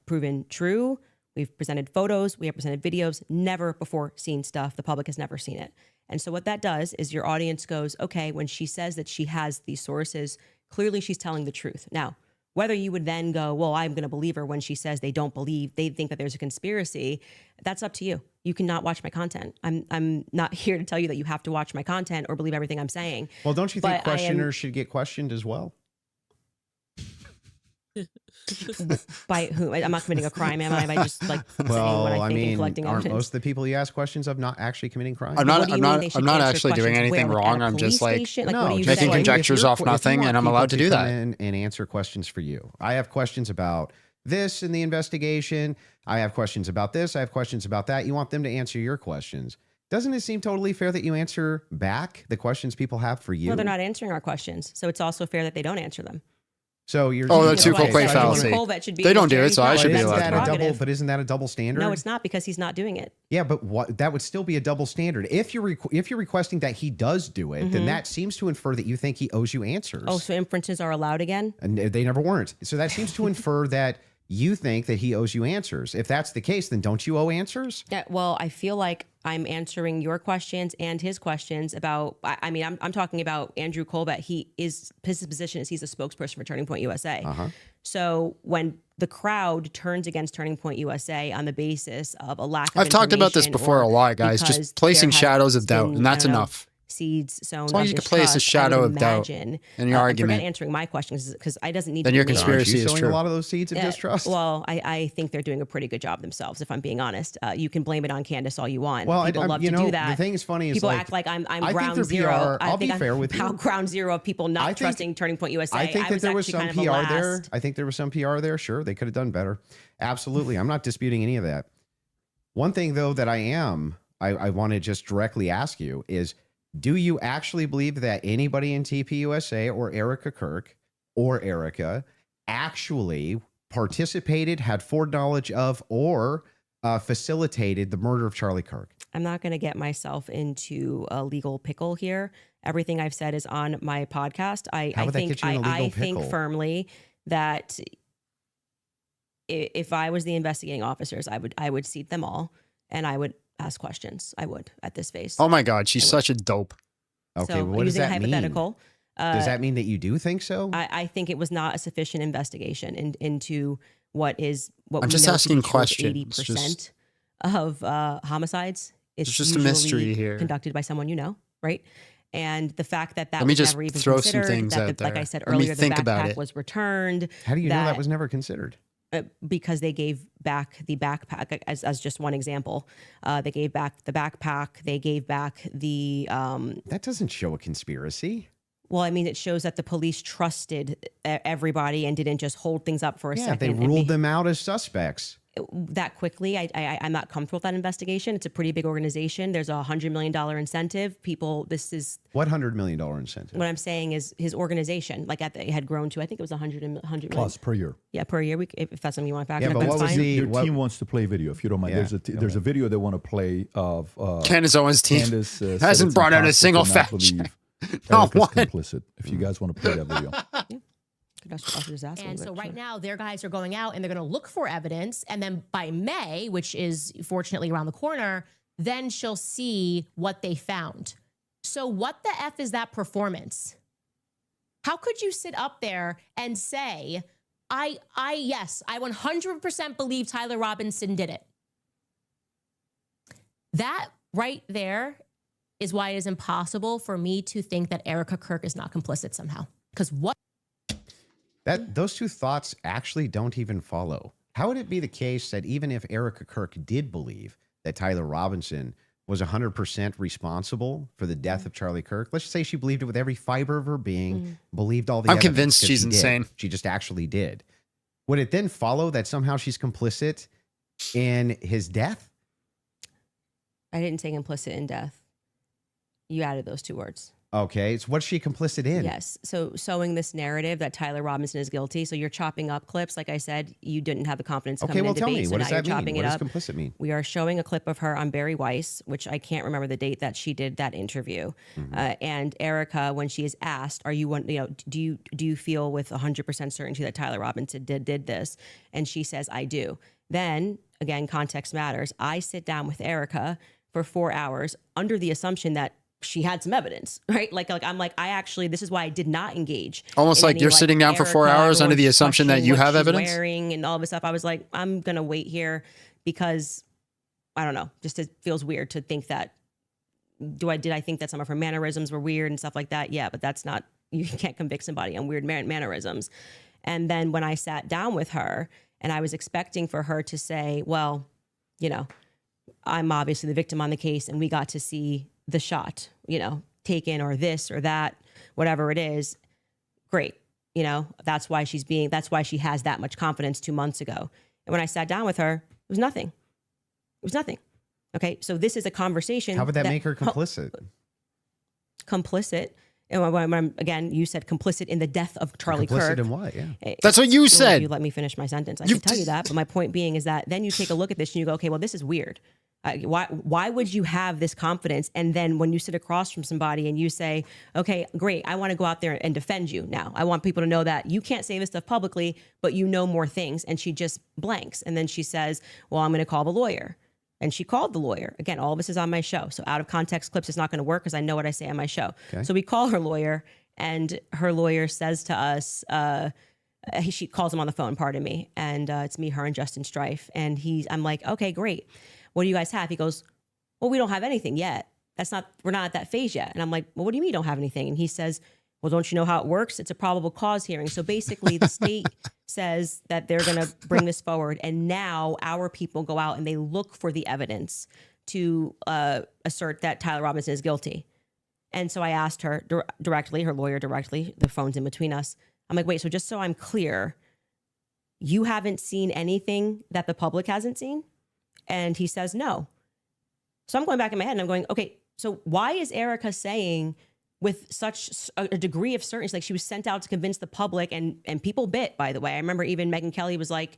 proven true. We've presented photos, we have presented videos, never before seen stuff. The public has never seen it. And so what that does is your audience goes, okay, when she says that she has these sources, clearly she's telling the truth. Now, whether you would then go, well, I'm going to believe her when she says they think that there's a conspiracy, that's up to you. You cannot watch my content. I'm not here to tell you that you have to watch my content or believe everything I'm saying. Well, don't you think But I am- questioners should get questioned as well? By whom? I'm not committing a crime, am I? By just like saying Well, what I I think and mean, collecting aren't evidence. most of the people you ask questions of not actually committing crime? I'm What not. do you I'm mean not. they should I'm not answer actually doing questions anything where, like, wrong. at a I'm just police like station? Like, No, what are you just making saying? conjectures off nothing, and I'm allowed to do that. And answer questions for you. I have questions about this in the investigation. I have questions about this. I have questions about that. You want them to answer your questions. Doesn't it seem totally fair that you answer back the questions people have for you? Well, they're not answering our questions, so it's also fair that they don't answer them. So you're Oh, saying- that's too okay, Colquay so fallacy. Colbert should be They in don't the do it, so I jury should be trial. allowed That's to his do it. prerogative. But isn't that a double standard? No, it's not, because he's not doing it. Yeah, but what that would still be a double standard. If you're requesting that he does do it, then that seems to infer that you think he owes you answers. Oh, so inferences are allowed again? And they never weren't. So that seems to infer that you think that he owes you answers. If that's the case, then don't you owe answers? Yeah, well, I feel like I'm answering your questions and his questions about, I mean, I'm talking about Andrew Colbert. His position is he's a spokesperson for Turning Point USA. So when the crowd turns against Turning Point USA on the basis of a lack of I've talked about this information, before or a lot, guys. because Just placing there has shadows of doubt, been, and that's I don't know, enough. seeds sown As long as of you can place a distrust, I shadow would of doubt imagine, in your argument. Forget answering my questions, because I doesn't need Then to your believe- conspiracy Aren't you is sowing true. a lot of those seeds of distrust? Well, I think they're doing a pretty good job themselves, if I'm being honest. You can blame it on Candace all you want. Well, People love you to know, do that. the thing is funny is people like, act like I'm I think ground their zero. PR I'll be fair with you. Ground zero of people not I think- trusting Turning Point USA. I think that there was some actually PR kind of a there. last- I think there was some PR there. Sure, they could have done better. Absolutely. I'm not disputing any of that. One thing, though, that I want to just directly ask you is, do you actually believe that anybody in TPUSA or Erica Kirk or Erica actually participated, had foreknowledge of, or facilitated the murder of Charlie Kirk? I'm not going to get myself into a legal pickle here. Everything I've said is on my podcast. How would that get you in a legal I think pickle? firmly that if I was the investigating officers, I would seat them all and I would ask questions. I would at this phase. Oh my God, she's I would. such a dope. Okay, So what does using that a hypothetical, mean? Does that mean that you do think so? I think it was not a sufficient investigation into what I'm we just know to asking be true of questions. 80% of homicides. It's just a usually mystery here. conducted by someone you know, right? And the fact that Let me was just never even throw some considered, things that out like there. I said Let me earlier, the think about backpack it. was returned. How do you know that that- was never considered? Because they gave back the backpack, as just one example. They gave back the backpack. They gave back the. That doesn't show a conspiracy. Well, I mean, it shows that the police trusted everybody and didn't just hold things up for a Yeah, second. they and ruled them out as suspects. that quickly. I'm not comfortable with that investigation. It's a pretty big organization. There's $100 million incentive. People, this is What $100 million incentive? what I'm saying is his organization, like it had grown to, I think it was 100 Plus per year. Yeah, per year. If that's something you want to factor, Yeah, but that's what was fine. the- Your what- team wants to play video, if you don't mind. Yeah, There's a video they want to play of Candace Owens' team Candace, said hasn't it's brought out a impossible single to not fact believe check. Not Erica's one. complicit. If you guys want to play that video. That's what I was just asking, And but so right sure. now, their guys are going out and they're going to look for evidence. And then by May, which is fortunately around the corner, then she'll see what they found. So what the F is that performance? How could you sit up there and say, yes, I 100% believe Tyler Robinson did it? That right there is why it is impossible for me to think that Erica Kirk is not complicit somehow. Because what? Those two thoughts actually don't even follow. How would it be the case that even if Erica Kirk did believe that Tyler Robinson was 100% responsible for the death of Charlie Kirk, let's just say she believed it with every fiber of her being, believed all the I'm evidence, convinced 'cause she's she did. insane. She just actually did. Would it then follow that somehow she's complicit in his death? I didn't say implicit in death. You added those two words. Okay, so what's she complicit in? Yes. So sowing this narrative that Tyler Robinson is guilty. So you're chopping up clips. Like I said, you didn't have the confidence to Okay, come well, in tell debate. me, So what now does you're that mean? chopping What it does up. complicit mean? We are showing a clip of her on Barry Weiss, which I can't remember the date that she did that interview. And Erica, when she is asked, "Are you one? You know, do you feel with 100% certainty that Tyler Robinson did this?" And she says, "I do." Then again, context matters. I sit down with Erica for 4 hours under the assumption that she had some evidence, right? Like I'm like, this is why I did not engage. Almost in like any, you're sitting down for 4 Erica, hours under the everyone's assumption that questioning you what have she's evidence? wearing and all this stuff. I was like, I'm going to wait here because I don't know, just it feels weird to think that, did I think that some of her mannerisms were weird and stuff like that? Yeah, but that's not, you can't convict somebody on weird mannerisms. And then when I sat down with her and I was expecting for her to say, well, you know, I'm obviously the victim on the case and we got to see the shot, you know, taken or this or that, whatever it is. Great. You know, that's why she has that much confidence 2 months ago. And when I sat down with her, it was nothing. It was nothing. Okay. So this is a conversation. How would that make her complicit? Complicit. And when again, you said complicit in the death of Charlie Complicit Kirk. in what? Yeah. That's what you Well, said. if you let me finish my sentence. I can tell you that. But my point being is that then you take a look at this and you go, okay, well, this is weird. Why would you have this confidence? And then when you sit across from somebody and you say, okay, great, I want to go out there and defend you now. I want people to know that you can't say this stuff publicly, but you know more things. And she just blanks. And then she says, well, I'm going to call the lawyer. And she called the lawyer. Again, all of this is on my show. So out of context clips is not going to work because I know what I say on my show. Okay. So we call her lawyer and her lawyer says to us, she calls him on the phone, pardon me. And it's me, her, and Justin Strife. And I'm like, okay, great. What do you guys have? He goes, well, we don't have anything yet. We're not at that phase yet. And I'm like, well, what do you mean you don't have anything? And he says, well, don't you know how it works? It's a probable cause hearing. So basically the state says that they're going to bring this forward. And now our people go out and they look for the evidence to assert that Tyler Robinson is guilty. And so I asked her directly, her lawyer directly, the phone's in between us. I'm like, wait, so just so I'm clear, you haven't seen anything that the public hasn't seen? And he says, no. So I'm going back in my head and I'm going, okay, so why is Erica saying with such a degree of certainty, like she was sent out to convince the public and people bit, by the way. I remember even Megyn Kelly was like,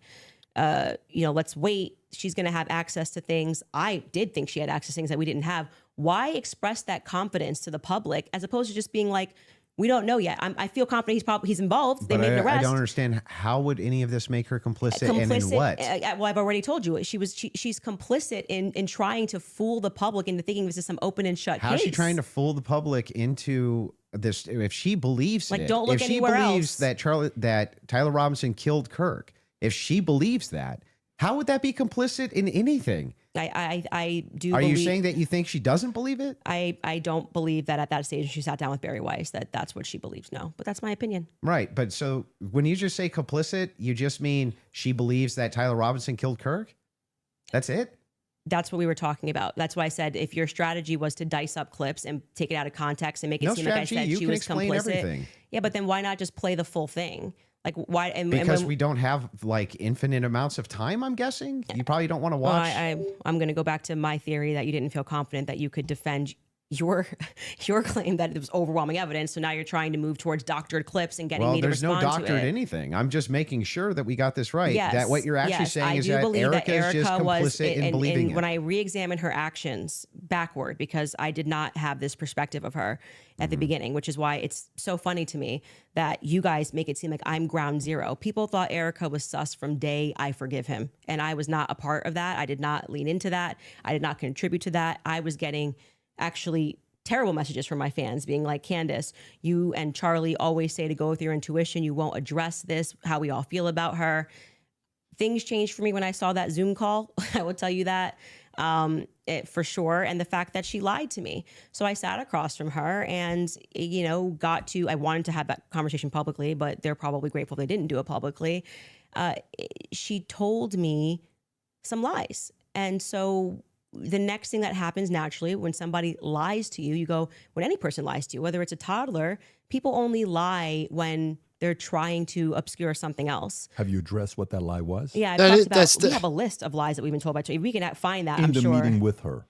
let's wait. She's going to have access to things. I did think she had access to things that we didn't have. Why express that confidence to the public as opposed to just being like, we don't know yet. I feel confident he's involved. They made an arrest. I don't understand. How would any of this make her complicit and in what? Well, I've already told you. She's complicit in trying to fool the public into thinking this is some open and shut How case. is she trying to fool the public into this? If she believes Like, it, don't look if she anywhere believes else. that Tyler Robinson killed Kirk, if she believes that, how would that be complicit in anything? I do. Are believe, you saying that you think she doesn't believe it? I don't believe that at that stage she sat down with Barry Weiss that's what she believes. No, but that's my opinion. Right. But so when you just say complicit, you just mean she believes that Tyler Robinson killed Kirk? That's it? That's what we were talking about. That's why I said if your strategy was to dice up clips and take it out of context and make it No seem like I strategy. said You she can was explain complicit. everything. Yeah, but then why not just play the full thing? Like why? And Because when, we don't have like infinite amounts of time, I'm guessing. You probably don't want to well, watch. I'm going to go back to my theory that you didn't feel confident that you could defend your claim that it was overwhelming evidence. So now you're trying to move towards doctored clips and getting Well, me to there's no respond to doctorate it. anything. I'm just making sure that we got this right. Yes, That what you're actually yes, saying I is do that believe Erica is just complicit in believing and it. when I re-examined her actions backward, because I did not have this perspective of her at the beginning, which is why it's so funny to me that you guys make it seem like I'm ground zero. People thought Erica was sus from day I forgive him, and I was not a part of that. I did not lean into that. I did not contribute to that. I was getting actually terrible messages from my fans being like, Candace, you and Charlie always say to go with your intuition. You won't address this, how we all feel about her. Things changed for me when I saw that Zoom call. I will tell you that for sure. And the fact that she lied to me. So I sat across from her and, you know, I wanted to have that conversation publicly, but they're probably grateful they didn't do it publicly. She told me some lies. And so the next thing that happens naturally when somebody lies to you, when any person lies to you, whether it's a toddler, people only lie when they're trying to obscure something else. Have you addressed what that lie was? Yeah, we have a list of lies that we've been told by Charlie. We can find that, I'm sure. In the meeting with her.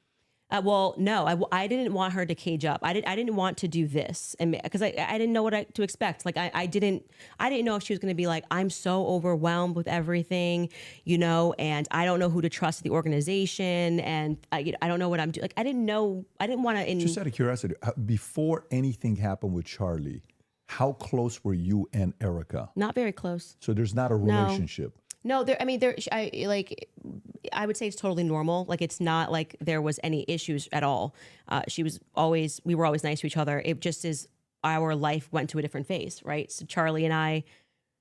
Well, no, I didn't want her to cage up. I didn't want to do this, and because I didn't know what to expect. Like I didn't know if she was going to be like, I'm so overwhelmed with everything, you know, and I don't know who to trust in the organization, and I don't know what I'm doing. Like I didn't know. I didn't want to. Just out of curiosity, before anything happened with Charlie, how close were you and Erica? Not very close. So there's not a relationship. No, I would say it's totally normal. Like it's not like there was any issues at all. We were always nice to each other. It just is our life went to a different phase, right? So Charlie and I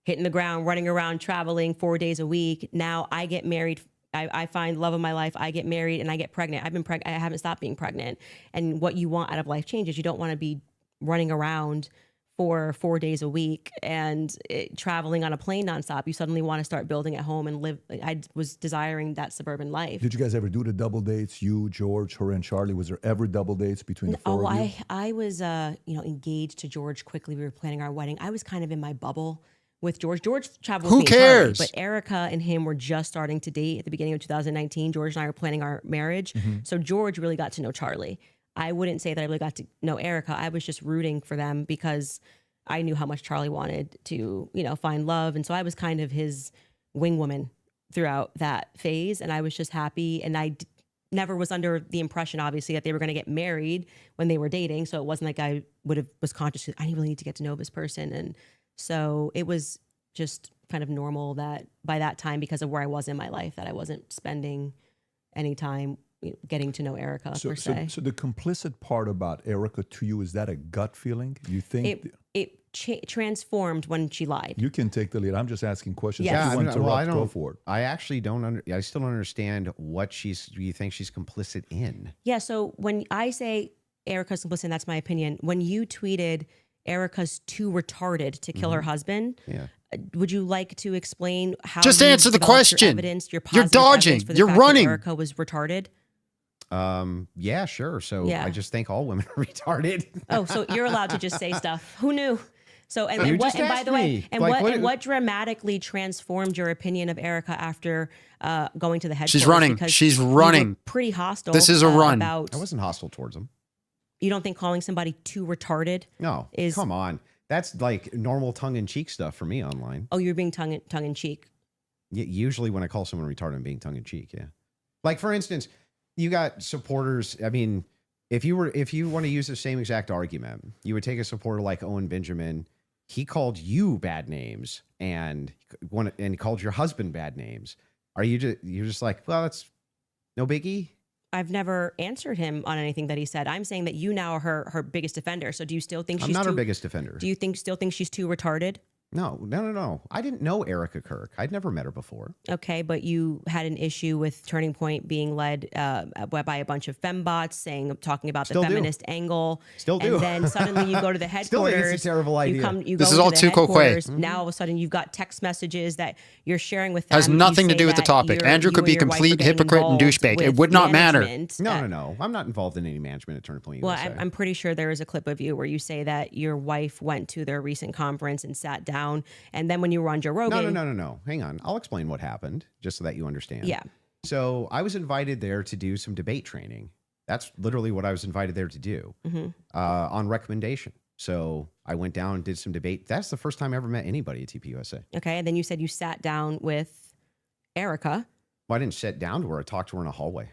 hitting the ground, running around, traveling 4 days a week. Now I get married. I find love of my life. I get married and I get pregnant. I haven't stopped being pregnant. And what you want out of life changes. You don't want to be running around for 4 days a week and traveling on a plane nonstop. You suddenly want to start building at home and live. I was desiring that suburban life. Did you guys ever do the double dates? You, George, her, and Charlie. Was there ever double dates between the four of you? I was engaged to George quickly. We were planning our wedding. I was kind of in my bubble with George. George traveled with me. Who cares? Charlie, but Erica and him were just starting to date at the beginning of 2019. George and I were planning our marriage. So George really got to know Charlie. I wouldn't say that I really got to know Erica. I was just rooting for them because I knew how much Charlie wanted to, find love. And so I was kind of his wing woman throughout that phase. And I was just happy. And I never was under the impression, obviously, that they were going to get married when they were dating. So it wasn't like I was conscious, I really need to get to know this person. And so it was just kind of normal that by that time, because of where I was in my life, that I wasn't spending any time getting to know Erica per se. So the complicit part about Erica to you, is that a gut feeling? You think it transformed when she lied. You can take the lead. I'm just asking questions. Yes. If you want to interrupt, go for it. I actually don't. I still don't understand what you think she's complicit in. Yeah. So when I say Erica's complicit, that's my opinion. When you tweeted Erica's too retarded to kill her husband, would you like to explain how? Just you answer the developed question. Your evidence, your You're positive dodging. evidence for the You're fact that running. Erica was retarded. Yeah, sure. So Yeah. I just think all women are retarded. Oh, so you're allowed to just say stuff. Who knew? So and You what? just And by asked the way, me. and Like, what? And what dramatically transformed your opinion of Erica after going to the headquarters? She's running. Because She's you were running. pretty hostile. This is a run. About, I wasn't hostile towards them. you don't think calling somebody too retarded? No, Is- come on. That's like normal tongue-in-cheek stuff for me online. Oh, you're being tongue in cheek. Usually when I call someone retarded, I'm being tongue-in-cheek, yeah. Like, for instance, you got supporters. I mean, if you want to use the same exact argument, you would take a supporter like Owen Benjamin. He called you bad names and called your husband bad names. You're just like, well, that's no biggie? I've never answered him on anything that he said. I'm saying that you now are her biggest defender. So do you still think I'm she's not too, her biggest defender. Do you still think she's too retarded? No. I didn't know Erica Kirk. I'd never met her before. Okay, but you had an issue with Turning Point being led by a bunch of fembots talking about Still the do. feminist angle. Still do. And then suddenly you go to the Still think headquarters. it's a terrible idea. You This go is to all the too Kokwe. headquarters. Now all of a sudden you've got text messages that you're sharing with them. Has You nothing to say do with the that topic. Andrew you could and be your wife complete are getting hypocrite and involved douchebag. It with would not matter. management. No. I'm not involved in any management at Turning Point Well, USA. I'm pretty sure there is a clip of you where you say that your wife went to their recent conference and sat down town. And then when you were on Joe Rogan. No. Hang on. I'll explain what happened just so that you understand. Yeah. So I was invited there to do some debate training. That's literally what I was invited there to do on recommendation. So I went down and did some debate. That's the first time I ever met anybody at TPUSA. Okay. And then you said you sat down with Erica. Well, I didn't sit down to her. I talked to her in a hallway.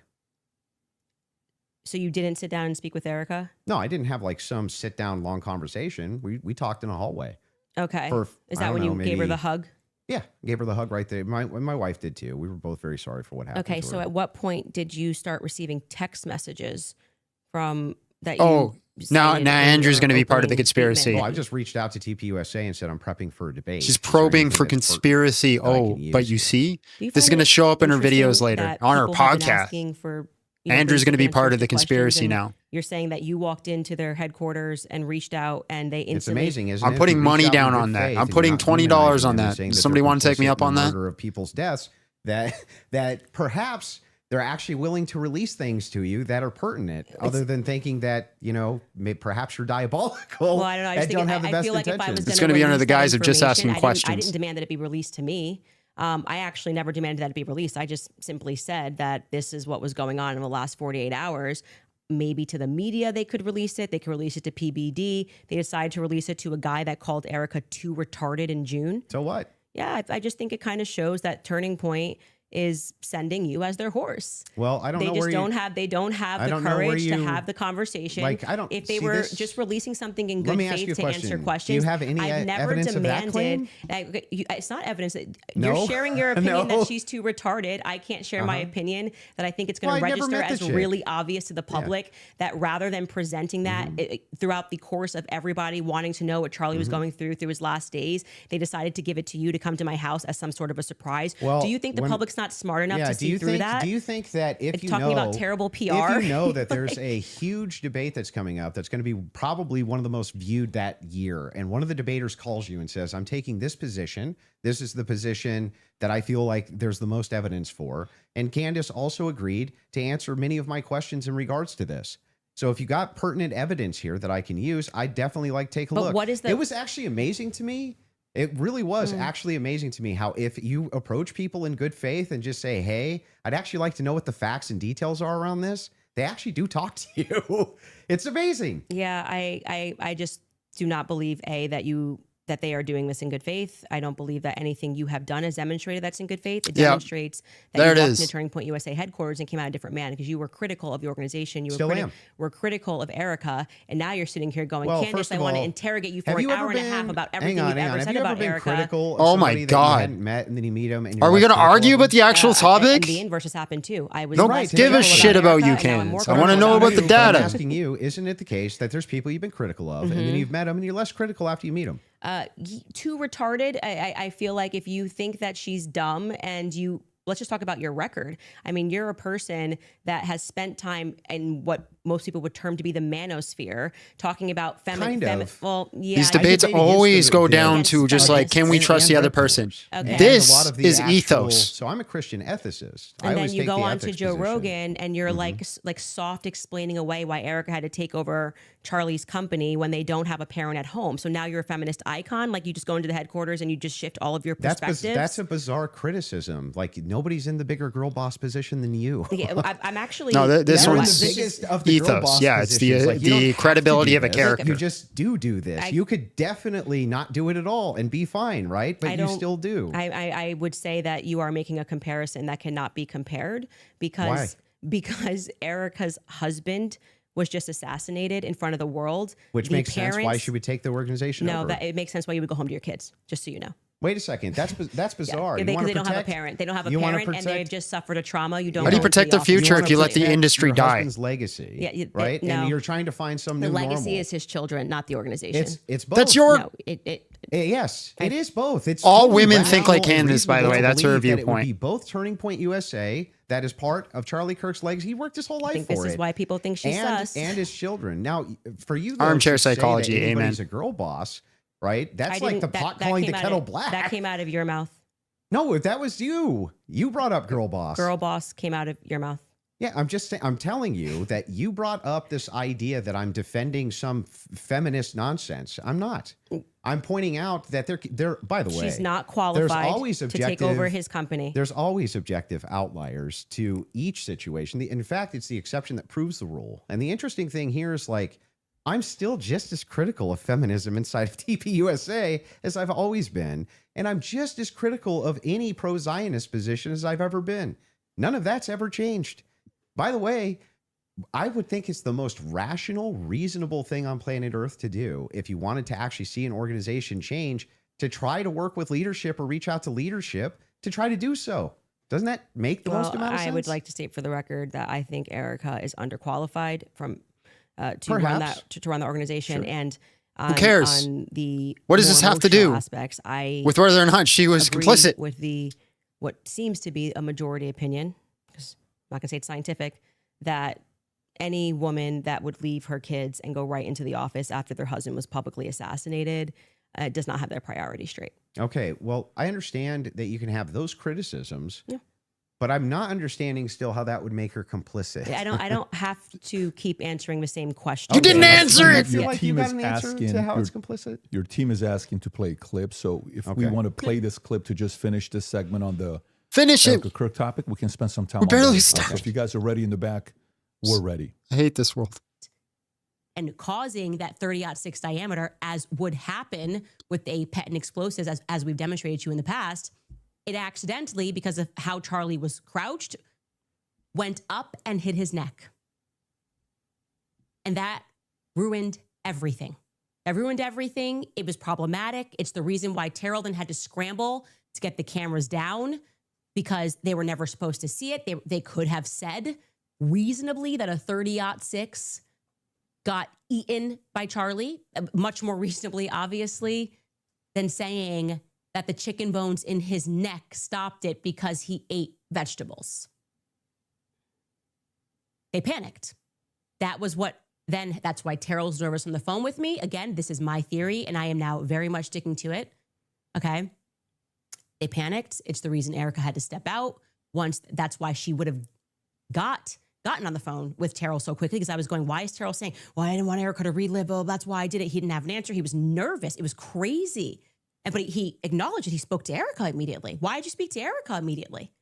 So you didn't sit down and speak with Erica? No, I didn't have like some sit down long conversation. We talked in a hallway. Okay. I Is that don't when know, you gave her maybe- the hug? Yeah, gave her the hug right there. My wife did too. We were both very sorry for what happened. Okay. to So her. at what point did you start receiving text messages from that you Oh, now stated in Andrew's your going to be part of the opening conspiracy. statement? Well, I just reached out to TPUSA and said I'm prepping for a debate. She's Is there probing anything for that's conspiracy. that I Oh, can but use? you see, Do you this is find going to it show up in her videos interesting later that on her people have been podcast. asking for, Andrew's going to be basic part of answers the to questions, conspiracy and now. You're saying that you walked into their headquarters and reached out, and they It's instantly. amazing, isn't I'm it? putting You reach money out in down good on that. faith I'm and putting you're not $20 demonizing on them and that. saying Does that somebody they're want to take me complicit up on in the that? murder of people's deaths. That perhaps they're actually willing to release things to you that are pertinent, other than thinking that perhaps you're diabolical. Well, I don't know. I, and just don't think, have the I best feel like if I intentions. was It's going gonna to be under the release that guise of just information, asking I questions. didn't demand that it be released to me. I actually never demanded that it be released. I just simply said that this is what was going on in the last 48 hours. Maybe to the media they could release it. They could release it to PBD. They decided to release it to a guy that called Erica too retarded in June. So what? Yeah, I just think it kind of shows that Turning Point is sending you as their horse. Well, I don't They know just where don't you, have they don't have I the don't know where courage to you- have the conversation. like, I don't if they see were this- just releasing something in Let good me ask faith you a to question. answer Do questions. you have any I've never evidence of that demanded claim? it's not evidence that No. you're sharing your opinion No. that she's too retarded. I can't share my opinion that I think it's going Well, to I never register met the as chick. really obvious to the public that rather than presenting that throughout the course of everybody wanting to know what Charlie was going through his last days, they decided to give it to you to come to my house as some sort of a surprise. Well, do you think the when- public's not smart enough Yeah, to see through that? Do you think that if you talking know about terrible PR. if you know that there's a huge debate that's coming up that's going to be probably one of the most viewed that year, and one of the debaters calls you and says, "I'm taking this position. This is the position that I feel like there's the most evidence for," and Candance also agreed to answer many of my questions in regards to this. So if you got pertinent evidence here that I can use, I definitely like take a But look. what is the- It was actually amazing to me. It really was actually amazing to me how if you approach people in good faith and just say, "Hey, I'd actually like to know what the facts and details are around this," they actually do talk to you. It's amazing. Yeah, I just do not believe that they are doing this in good faith. I don't believe that anything you have done has demonstrated that's in good faith. It Yeah. demonstrates that There you it walked is. into Turning Point USA headquarters and came out a different man because you were critical of the organization. You Still am. were critical of Erica, and now you're sitting here going, Well, Candace, first I of want to all, interrogate you for have an you ever hour and a half been- about hang everything on, you've hang ever on. said Have you about ever been Erica. critical of Oh my somebody that God. you hadn't met and then you meet them? And Are we going to argue about the actual And topic? the inverse has happened too. I was Don't less give a critical shit about Erica, you, and now I'm more Candance. I wanna critical know about the I'm data. asking you, isn't it the case that there's people you've been critical of and then you've met them and you're less critical after you meet them? Too retarded. I feel like if you think that she's dumb and let's just talk about your record. I mean, you're a person that has spent time in what most people would term to be the manosphere, talking about Kind of. Well, yeah. These debates debate against always the- go the- down against to just like, can we And- trust and the other red person? pillars. Okay. And This a lot of the is actual- ethos. So I'm a Christian ethicist. I And then always you take go the on to ethics Joe position. Rogan and you're like soft explaining away why Erica had to take over Charlie's company when they don't have a parent at home. So now you're a feminist icon. Like you just go into the headquarters and you just shift all of your perspectives. That's a bizarre criticism. Like nobody's in the bigger girl boss position than you. Yeah, I'm actually No, this You're in one's the biggest of the girl ethos. boss Yeah, it's positions. the Like, you don't have to credibility do of a this. character. You just do this. You could definitely not do it at all and be fine, right? But I you don't- still do. I would say that you are making a comparison that cannot be compared because Erica's husband was just assassinated in front of the world. Which The makes sense. Why parents- she would take the organization No, over. that it makes sense why you would go home to your kids, just so you know. Wait a second. That's bizarre. Yeah, You because wanna they don't have a protect- parent. They don't have a you wanna parent, and they've protect- just suffered a trauma. You don't. How do you go into protect the the future office. if you let the protect industry your die? husband's legacy. Yeah, right. no. And you're trying to find some The new legacy normal. is his children, not the organization. It's both. That's your. No, Yes, it is both. It's All totally women think like rational and Candance, by the way. reasonable to That's her believe that it would viewpoint. be both Turning Point USA, that is part of Charlie Kirk's legacy. He worked his whole life I think for this it. is why people think she's and, sus. and his children. Now, for you, though, Armchair to say psychology, that anybody's amen. a girl boss, right? That's I like the didn't- pot that calling the came out kettle of- black. That came out of your mouth. No, that was you. You brought up girl boss. Girl boss came out of your mouth. Yeah, I'm telling you that you brought up this idea that I'm defending some feminist nonsense. I'm not. I'm pointing out that they're by the way, she's not qualified always to take over his company. There's always objective outliers to each situation. In fact, it's the exception that proves the rule. And the interesting thing here is like, I'm still just as critical of feminism inside of TPUSA as I've always been. And I'm just as critical of any pro-Zionist position as I've ever been. None of that's ever changed. By the way, I would think it's the most rational, reasonable thing on planet Earth to do if you wanted to actually see an organization change, to try to work with leadership or reach out to leadership to try to do so. Doesn't that make the most amount of sense? I would like to state for the record that I think Erica is underqualified to run the organization. Sure. And Who cares? on the What does this have to do aspects, with whether or not she was agree complicit? with what seems to be a majority opinion, because I'm not going to say it's scientific, that any woman that would leave her kids and go right into the office after their husband was publicly assassinated does not have their priorities straight. Okay, well, I understand that you can have those criticisms, Yeah. but I'm not understanding still how that would make her complicit. I don't have to keep answering the same question. You didn't answer it! I feel Your like you team got is an answer asking- to how your- it's complicit. Your team is asking to play a clip. So if we Okay. want to play this clip to just finish this segment on the Finish it. Erica Kirk topic, we can spend some time We on barely that. started. So if you guys are ready in the back, we're ready. I hate this world. And causing that 30-06 diameter, as would happen with a patent explosives, as we've demonstrated to you in the past, it accidentally, because of how Charlie was crouched, went up and hit his neck. And that ruined everything. That ruined everything. It was problematic. It's the reason why Terrell then had to scramble to get the cameras down, because they were never supposed to see it. They could have said reasonably that a 30-06 got eaten by Charlie, much more reasonably, obviously, than saying that the chicken bones in his neck stopped it because he ate vegetables. They panicked. That was what then, that's why Terrell's nervous on the phone with me. Again, this is my theory, and I am now very much sticking to it. Okay. They panicked. It's the reason Erica had to step out. That's why she would have gotten on the phone with Terrell so quickly, because I was going, why is Terrell saying, well, I didn't want Erica to relive. Oh, that's why I did it. He didn't have an answer. He was nervous. It was crazy. But he acknowledged it. He spoke to Erica immediately. Why did you speak to Erica immediately?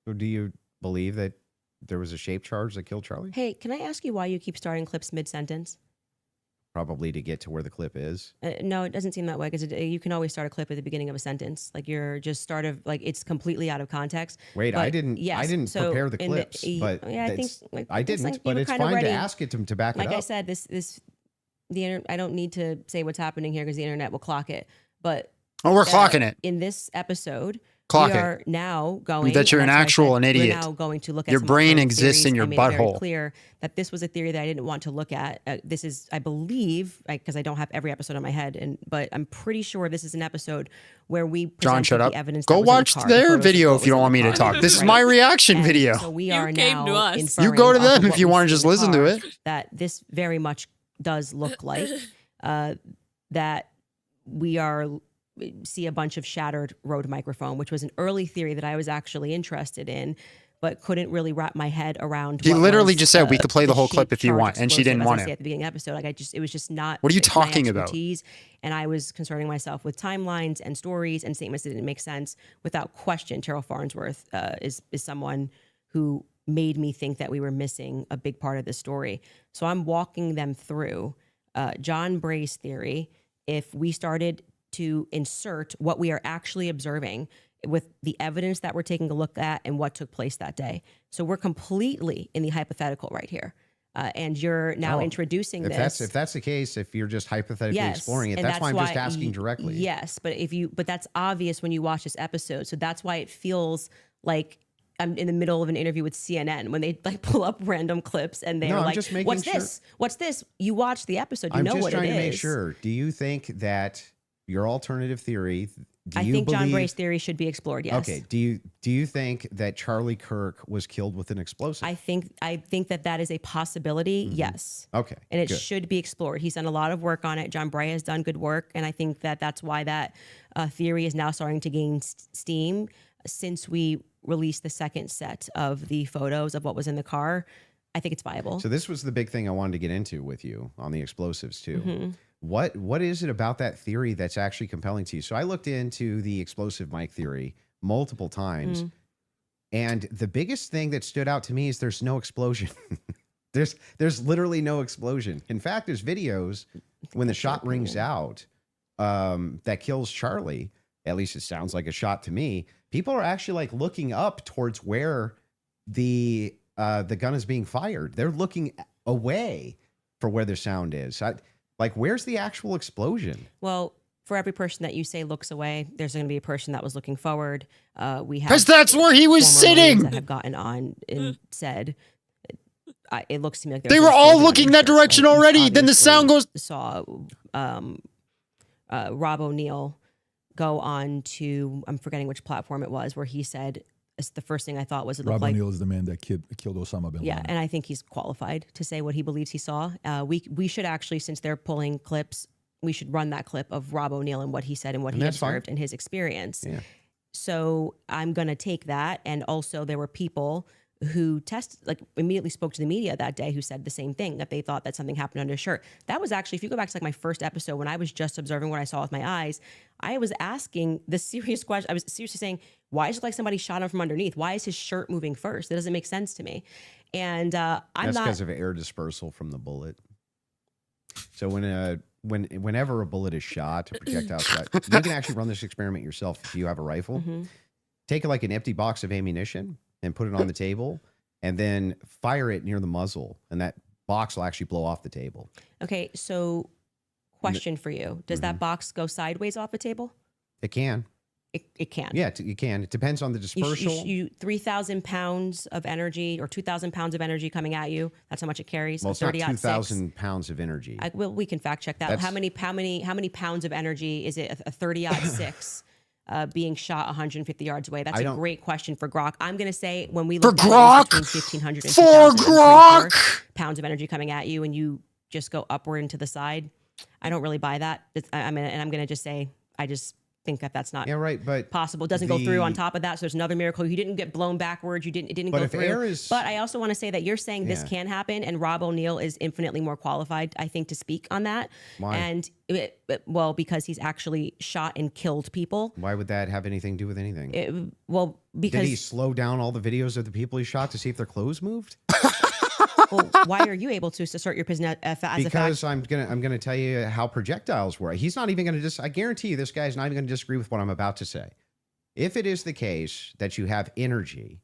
So do you believe that there was a shape charge that killed Charlie? Hey, can I ask you why you keep starting clips mid-sentence? Probably to get to where the clip is. No, it doesn't seem that way, because you can always start a clip at the beginning of a sentence. Like you're just it's completely out of context. Wait, But I didn't so prepare the in clips, but yeah, I think I didn't, like you but were it's kinda fine ready. to ask it to back it Like up. I said, I don't need to say what's happening here because the internet will clock it. But Oh, we're clocking it. in this episode. Clock we it. are now going. That you're and an that's why I actual said idiot. We're now going to look at Your some brain alternative exists in theories. your I made it very butthole. clear that this was a theory that I didn't want to look at. This is, I believe, because I don't have every episode on my head, but I'm pretty sure this is an episode where we John, presented shut up. the evidence. Go that was in the watch car, the their photos of video what if was you don't in want the me to car, talk. This is right? my reaction And video. So we You are came now to us. inferring You go to off of them if what you we want to see just in the listen to car it. That this very much does look like that we see a bunch of shattered Rode microphone, which was an early theory that I was actually interested in, but couldn't really wrap my head around. He what literally was, just said we could play the whole clip shape if you charge want, and she explosive, didn't as want I say it. at the beginning of the episode. Like it was just not. What are you my talking about? expertise. And I was concerning myself with timelines and stories and statements that didn't make sense. Without question, Terrell Farnsworth is someone who made me think that we were missing a big part of the story. So I'm walking them through John Bray's theory. If we started to insert what we are actually observing with the evidence that we're taking a look at and what took place that day. So we're completely in the hypothetical right here. And you're now introducing this. If that's the case, if you're just hypothetically Yes, exploring it, and that's why I'm just asking directly. Yes, but that's obvious when you watch this episode. So that's why it feels like I'm in the middle of an interview with CNN when they like pull up random clips and they're No, I'm like, just making "What's sure. this? What's this?" You watch the episode, you I'm know just what it is. trying to make sure. Do you think that your alternative theory? I think John Bray's theory should be explored. Yes. Okay. Do you think that Charlie Kirk was killed with an explosive? I think that is a possibility. Yes. Okay. And it good. should be explored. He's done a lot of work on it. John Bray has done good work, and I think that that's why that theory is now starting to gain steam, since we release the second set of the photos of what was in the car, I think it's viable. So this was the big thing I wanted to get into with you on the explosives too. Mm-hmm. What is it about that theory that's actually compelling to you? So I looked into the explosive mic theory multiple times, and the biggest thing that stood out to me is there's no explosion. there's literally no explosion. In fact, there's videos when the shot rings out that kills Charlie. At least it sounds like a shot to me. People are actually like looking up towards where the gun is being fired. They're looking away for where the sound is. Like, where's the actual explosion? Well, for every person that you say looks away, there's going to be a person that was looking forward. We have Because that's where he was former Marines sitting. that have gotten on and said, it looks to me like They were all looking that direction already. Then the sound goes. Saw Rob O'Neill go on to, I'm forgetting which platform it was, where he said, it's the first thing I thought was it looked Rob like. O'Neill is the man that killed Osama bin Laden. Yeah, and I think he's qualified to say what he believes he saw. We should actually, since they're pulling clips, we should run that clip of Rob O'Neill and what he said and what he observed and his experience. Yeah. So I'm going to take that. And also there were people who immediately spoke to the media that day who said the same thing, that they thought that something happened under his shirt. That was actually, if you go back to like my first episode when I was just observing what I saw with my eyes, I was asking the serious question. I was seriously saying, why is it like somebody shot him from underneath? Why is his shirt moving first? That doesn't make sense to me. And That's because of air dispersal from the bullet. So whenever a bullet is shot, a projectile shot, you can actually run this experiment yourself if you have a rifle. Take like an empty box of ammunition and put it on the table, and then fire it near the muzzle, and that box will actually blow off the table. Okay, so question for you. Does that box go sideways off the table? It can. It can. Yeah, it can. It depends on the dispersal. You 3,000 pounds of energy or 2,000 pounds of energy coming at you. That's how much it carries. Well, it's not 2,000 pounds of energy. We can fact check that. How many pounds of energy is it? A 30-06 being shot 150 yards away. That's a great question for Grok. I'm going to say when we look at between 1,500 and 2,000 pounds of energy coming at you, and you just go upward and to the side. I don't really buy that. I'm going to just say I just think that that's not but possible. It doesn't go through on top of that. So there's another miracle. You didn't get blown backwards. It didn't go through. But I also want to say that you're saying this can happen, and Rob O'Neill is infinitely more qualified, I think, to speak on that. Why? And because he's actually shot and killed people. Why would that have anything to do with anything? Because did he slow down all the videos of the people he shot to see if their clothes moved? Well, why are you able to assert your position as a fact? Because I'm gonna tell you how projectiles work. He's not even gonna I guarantee you this guy's not even gonna disagree with what I'm about to say. If it is the case that you have energy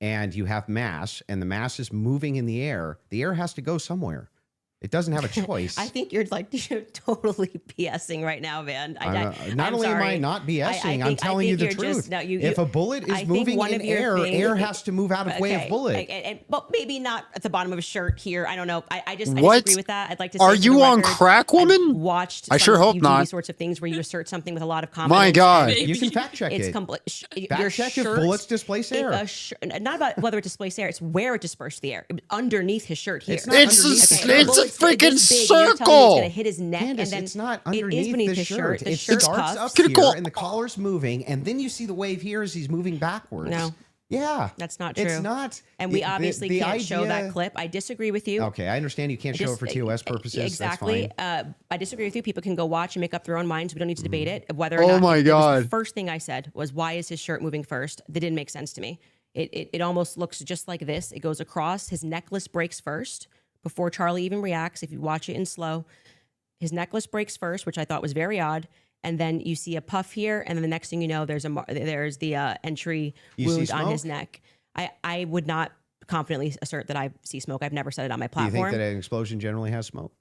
and you have mass, and the mass is moving in the air has to go somewhere. It doesn't have a choice. I think you're totally BSing right now, man. Not only am I not BSing, I'm telling you the truth. If a bullet is moving in air has to move out of way of bullet. But maybe not at the bottom of a shirt here. I don't know. I disagree with that. I'd like to say, are you on crack, woman? Watched. I sure hope not. These sorts of things where you assert something with a lot of confidence. My God. You can fact check it. Fact check if bullets displace air. Not about whether it displaced air. It's where it dispersed the air. Underneath his shirt here. It's a freaking circle. It's gonna hit his neck, Candace, and then it's not underneath beneath his shirt. The It shirt starts cuffs. up here, and the collar's moving, and then you see the wave here as he's moving backwards. No. Yeah. That's not true. It's not. And we obviously can't show that clip. I disagree with you. Okay, I understand you can't show it for TOS purposes. Exactly. That's fine. I disagree with you. People can go watch and make up their own minds. We don't need to debate it. Whether or Oh not my God. the first thing I said was, why is his shirt moving first? That didn't make sense to me. It almost looks just like this. It goes across. His necklace breaks first before Charlie even reacts. If you watch it in slow, his necklace breaks first, which I thought was very odd. And then you see a puff here, and then the next thing you know, there's the entry wound on his neck. I would not confidently assert that I see smoke. I've never said it on my platform. Do you think that an explosion generally has smoke?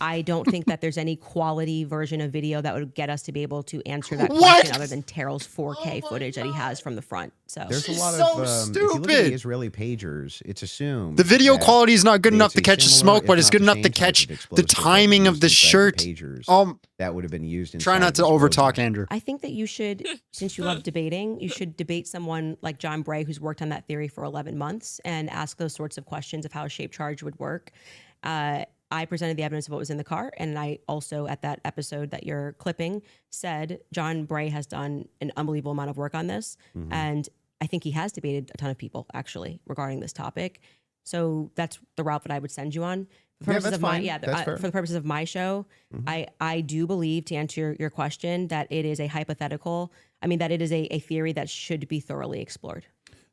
I don't think that there's any quality version of video that would get us to be able to answer that question other than Terrell's 4K footage that he has from the front. So there's a lot so of stupid. If you look at the Israeli pagers, it's assumed The video that quality is not good enough to it's a catch the similar, smoke, but if it's not good the enough same to type catch of the explosive timing of the used inside shirt. pagers that would have been used inside Try not to of overtalk explosives. Andrew. I think that you should, since you love debating, you should debate someone like John Bray, who's worked on that theory for 11 months, and ask those sorts of questions of how a shaped charge would work. I presented the evidence of what was in the car. And I also, at that episode that you're clipping, said John Bray has done an unbelievable amount of work on this. And I think he has debated a ton of people, actually, regarding this topic. So that's the route that I would send you on. For Yeah, that's fine. That's fair. for the purposes of my show, I do believe, to answer your question, that it is a hypothetical. I mean, that it is a theory that should be thoroughly explored.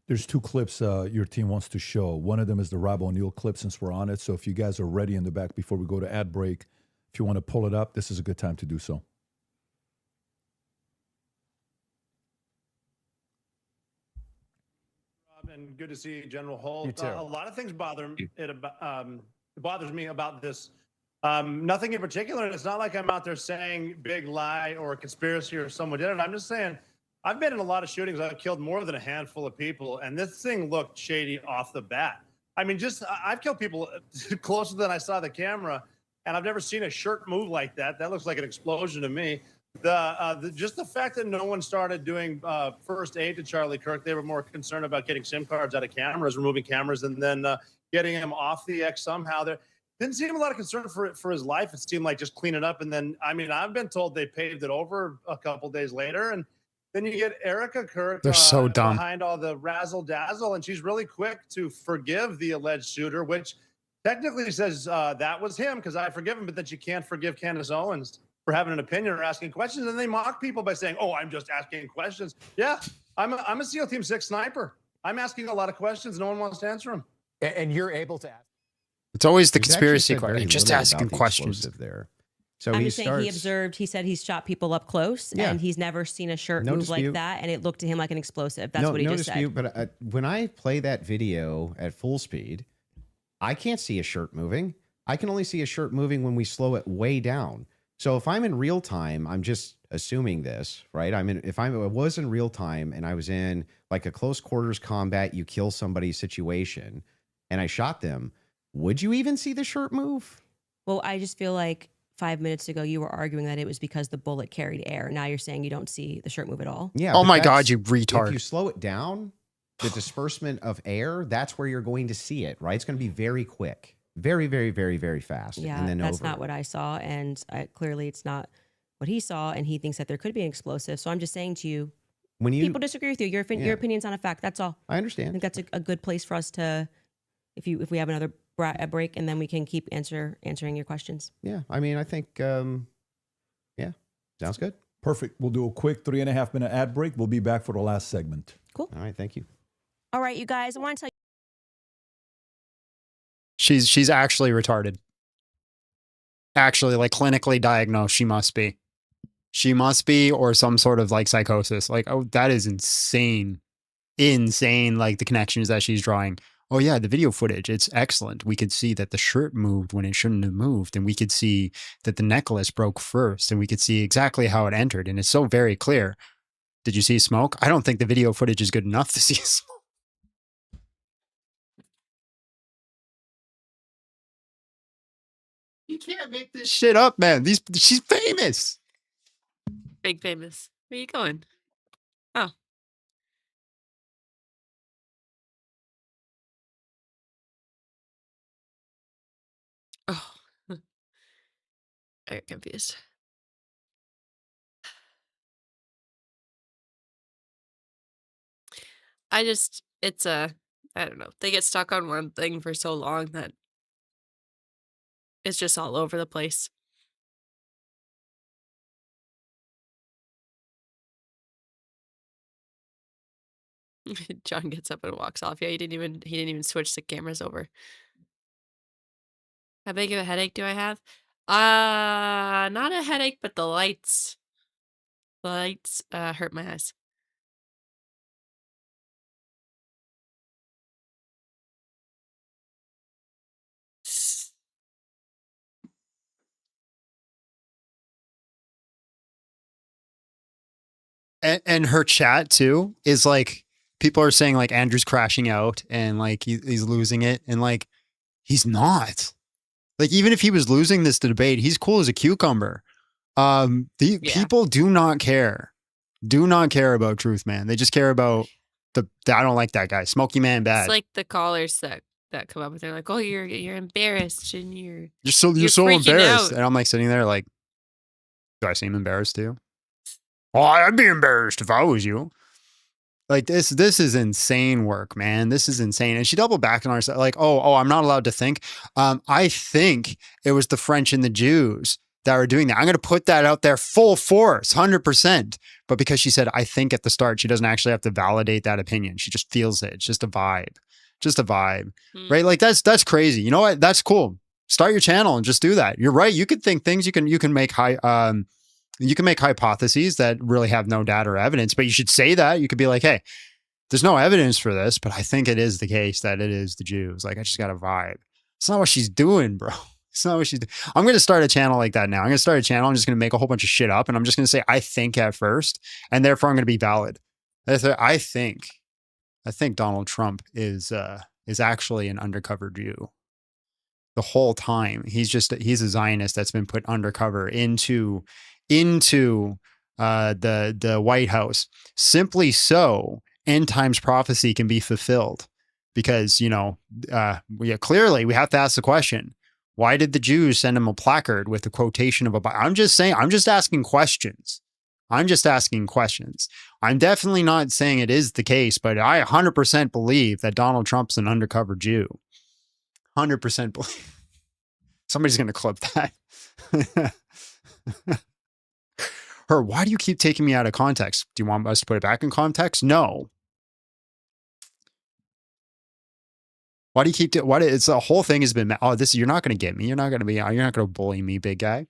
There's 2 clips your team wants to show. One of them is the Rob O'Neill clip, since we're on it. So if you guys are ready in the back before we go to ad break, if you want to pull it up, this is a good time to do so. And good to see you, General Holt. A lot of things bother bothers me about this. Nothing in particular. And it's not like I'm out there saying big lie or conspiracy or someone did it. I'm just saying I've been in a lot of shootings. I've killed more than a handful of people, and this thing looked shady off the bat. I mean, I've killed people closer than I saw the camera, and I've never seen a shirt move like that. That looks like an explosion to me. Just the fact that no one started doing first aid to Charlie Kirk, they were more concerned about getting SIM cards out of cameras, removing cameras, and then getting him off the X somehow. There didn't seem a lot of concern for his life. It seemed like just clean it up. And then, I mean, I've been told they paved it over a couple days later. And then you get Erica Kirk. They're so dumb behind all the razzle dazzle. And she's really quick to forgive the alleged shooter, which technically says that was him because I forgive him. But then she can't forgive Candace Owens for having an opinion or asking questions. And they mock people by saying, oh, I'm just asking questions. Yeah, I'm a SEAL Team 6 sniper. I'm asking a lot of questions. No one wants to answer them. And you're able to ask. It's always the He's conspiracy actually said very question. Just little asking about the questions. explosive there. So I'm he just saying he said he's shot people up close and he's never seen a shirt move like that. And it looked to him like an explosive. That's what he just said. But when I play that video at full speed, I can't see a shirt moving. I can only see a shirt moving when we slow it way down. So if I'm in real time, I'm just assuming this, right? If I was in real time and I was in like a close quarters combat, you kill somebody situation and I shot them, would you even see the shirt move? Well, I just feel like 5 minutes ago you were arguing that it was because the bullet carried air. Now you're saying you don't see the shirt move at all. Yeah. Oh my God, you retard. If you slow it down, the disbursement of air, that's where you're going to see it, right? It's going to be very quick. Very, very, very, very fast. Yeah, and then that's not what I saw. And clearly it's not what he saw. And he thinks that there could be an explosive. So I'm just saying to you, when people disagree with you. Your opinion's not a fact. That's all. I understand. I think that's a good place for us to, if we have another break, and then we can keep answering your questions. Yeah. I mean, I think, yeah, sounds good. Perfect. We'll do a quick 3.5 minute ad break. We'll be back for the last segment. Cool. All right. Thank you. All right, you guys, I want to tell you. She's actually retarded. Actually, like clinically diagnosed, she must be. She must be, or some sort of like psychosis. Like, oh, that is insane. Insane, like the connections that she's drawing. Oh yeah, the video footage, it's excellent. We could see that the shirt moved when it shouldn't have moved. And we could see that the necklace broke first. And we could see exactly how it entered. And it's so very clear. Did you see smoke? I don't think the video footage is good enough to see smoke. You can't make this shit up, man. She's famous. Big famous. Where you going? Oh. Oh. I got confused. I don't know. They get stuck on one thing for so long that it's just all over the place. John gets up and walks off. Yeah, he didn't even switch the cameras over. How big of a headache do I have? Not a headache, but the lights hurt my eyes. And her chat too is like, people are saying like Andrew's crashing out and like he's losing it, and like he's not. Like, even if he was losing this debate, he's cool as a cucumber. People do not care about truth, man. They just care about I don't like that guy. Smoky Man bad. It's like the callers that that come up with. They're like, "Oh, you're embarrassed and you're so freaking embarrassed," out. and I'm like sitting there like, do I seem embarrassed too? Oh, I'd be embarrassed if I was you. Like this is insane work, man. This is insane. And she doubled back on herself, like, oh, I'm not allowed to think. I think it was the French and the Jews that were doing that. I'm going to put that out there full force, 100%. But because she said, I think at the start, she doesn't actually have to validate that opinion. She just feels it. It's just a vibe, right? Like that's crazy. You know what? That's cool. Start your channel and just do that. You're right. You could think things. You can make hypotheses that really have no data or evidence, but you should say that. You could be like, hey, there's no evidence for this, but I think it is the case that it is the Jews. Like, I just got a vibe. It's not what she's doing, bro. It's not what she's doing. I'm going to start a channel like that now. I'm going to start a channel. I'm just going to make a whole bunch of shit up, and I'm just going to say, I think at first, and therefore I'm going to be valid. I think Donald Trump is actually an undercover Jew. The whole time he's a Zionist that's been put undercover into the White House, simply so end times prophecy can be fulfilled. Because clearly we have to ask the question: why did the Jews send him a placard with a quotation of a Bible? I'm just asking questions. I'm definitely not saying it is the case, but I 100% believe that Donald Trump's an undercover Jew. 100% believe. Somebody's going to clip that. Her, why do you keep taking me out of context? Do you want us to put it back in context? No. Why do you keep it's the whole thing has been, you're not going to get me. You're not going to bully me, big guy.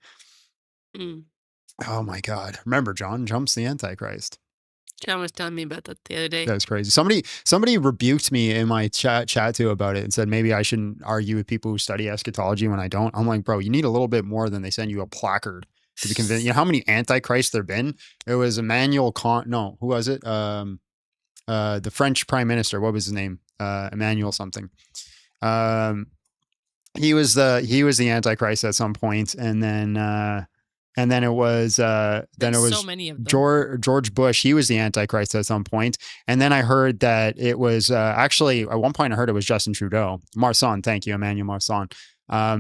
Oh my God. Remember, Trump's the Antichrist. John was telling me about that the other day. That was crazy. Somebody rebuked me in my chat too about it and said maybe I shouldn't argue with people who study eschatology when I don't. I'm like, bro, you need a little bit more than they send you a placard to be convinced. You know how many antichrists there've been? It was Emmanuel who was it? The French prime minister. What was his name? Emmanuel something. He was the Antichrist at some point, and then it was so many of them. George Bush. He was the Antichrist at some point. And then I heard that it was actually at one point I heard it was Justin Trudeau. Marsan, thank you, Emmanuel Marsan.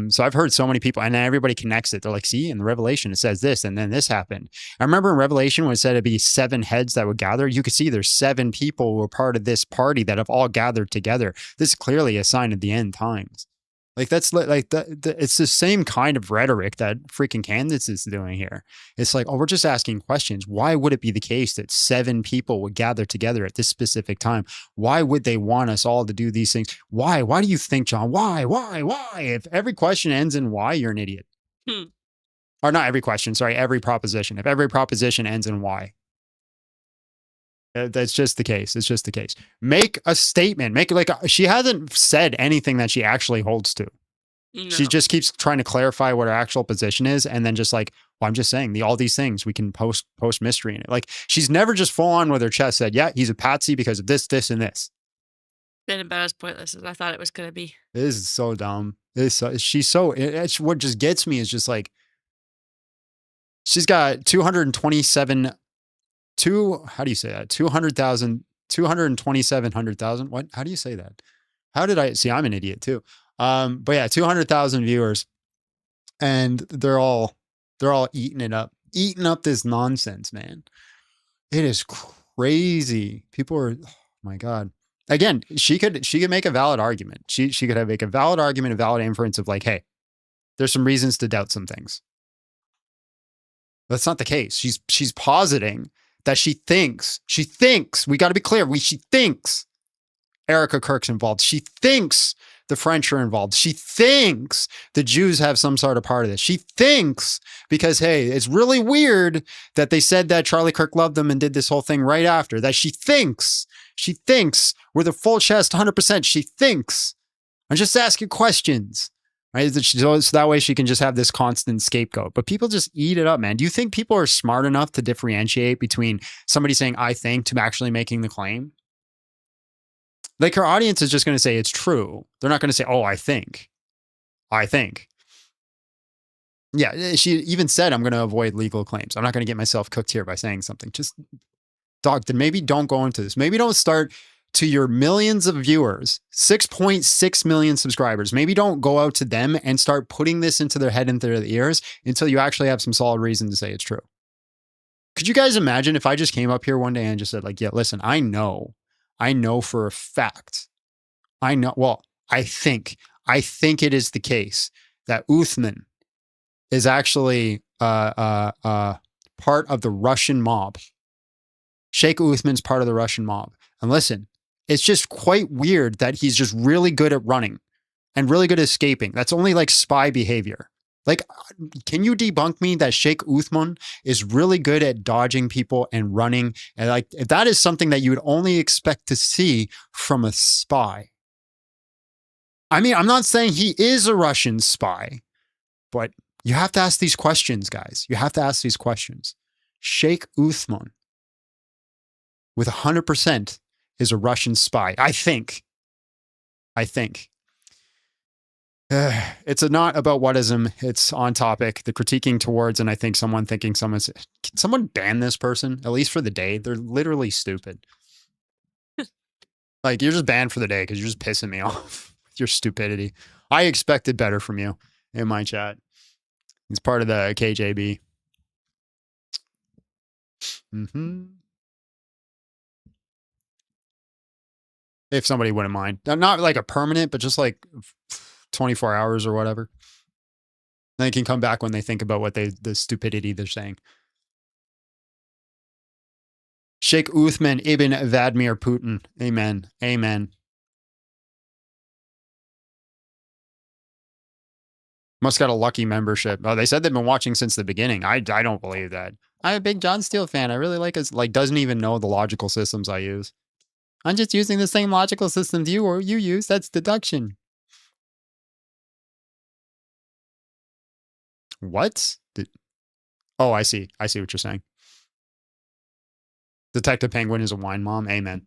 So I've heard so many people, and then everybody connects it. They're like, see, in the Revelation, it says this, and then this happened. I remember in Revelation when it said it'd be 7 heads that would gather. You could see there's 7 people who are part of this party that have all gathered together. This is clearly a sign of the end times. Like that's like it's the same kind of rhetoric that freaking Candance is doing here. It's like, oh, we're just asking questions. Why would it be the case that 7 people would gather together at this specific time? Why would they want us all to do these things? Why? Why do you think, John? Why? If every question ends in why, you're an idiot. Or not every question, sorry, every proposition. If every proposition ends in why. That's just the case. It's just the case. Make a statement. She hasn't said anything that she actually holds to. No. She just keeps trying to clarify what her actual position is, and then just like, well, I'm just saying all these things we can post mystery in it. Like she's never just full on with her chest said, yeah, he's a patsy because of this, and this. Been about as pointless as I thought it was going to be. It is so dumb. It's what just gets me is just like she's got 227. How do you say that? 200,000, 227,000. What? How do you say that? How did I see? I'm an idiot too. But yeah, 200,000 viewers, and they're all eating up this nonsense, man. It is crazy. People are, oh my God. Again, she could make a valid argument. She could make a valid argument, a valid inference of like, hey, there's some reasons to doubt some things. That's not the case. She's positing that she thinks, we got to be clear, she thinks Erica Kirk's involved. She thinks the French are involved. She thinks the Jews have some sort of part of this. She thinks because, hey, it's really weird that they said that Charlie Kirk loved them and did this whole thing right after. That she thinks with a full chest, 100%, she thinks. I'm just asking questions. Right? So that way she can just have this constant scapegoat. But people just eat it up, man. Do you think people are smart enough to differentiate between somebody saying, I think, to actually making the claim? Like her audience is just going to say it's true. They're not going to say, oh, I think. Yeah, she even said, I'm going to avoid legal claims. I'm not going to get myself cooked here by saying something. Just, dog, then maybe don't go into this. Maybe don't start to your millions of viewers, 6.6 million subscribers. Maybe don't go out to them and start putting this into their head and their ears until you actually have some solid reason to say it's true. Could you guys imagine if I just came up here one day and just said, like, yeah, listen, I know for a fact, I think it is the case that Uthman is actually part of the Russian mob. Sheikh Uthman's part of the Russian mob. And listen, it's just quite weird that he's just really good at running and really good at escaping. That's only like spy behavior. Like, can you debunk me that Sheikh Uthman is really good at dodging people and running? And like, if that is something that you would only expect to see from a spy. I mean, I'm not saying he is a Russian spy, but you have to ask these questions, guys. You have to ask these questions. Sheikh Uthman, with 100%, is a Russian spy. I think. It's not about whatism. It's on topic. The critiquing towards, and I think someone thinking can someone ban this person, at least for the day? They're literally stupid. Like, you're just banned for the day because you're just pissing me off with your stupidity. I expected better from you in my chat. He's part of the KJB. If somebody wouldn't mind. Not like a permanent, but just like 24 hours or whatever. They can come back when they think about the stupidity they're saying. Sheikh Uthman ibn Vladimir Putin. Amen. Amen. Must got a lucky membership. Oh, they said they've been watching since the beginning. I don't believe that. I'm a big John Steele fan. I really like his, like, doesn't even know the logical systems I use. I'm just using the same logical systems you use. That's deduction. What? Oh, I see. I see what you're saying. Detective Penguin is a wine mom. Amen.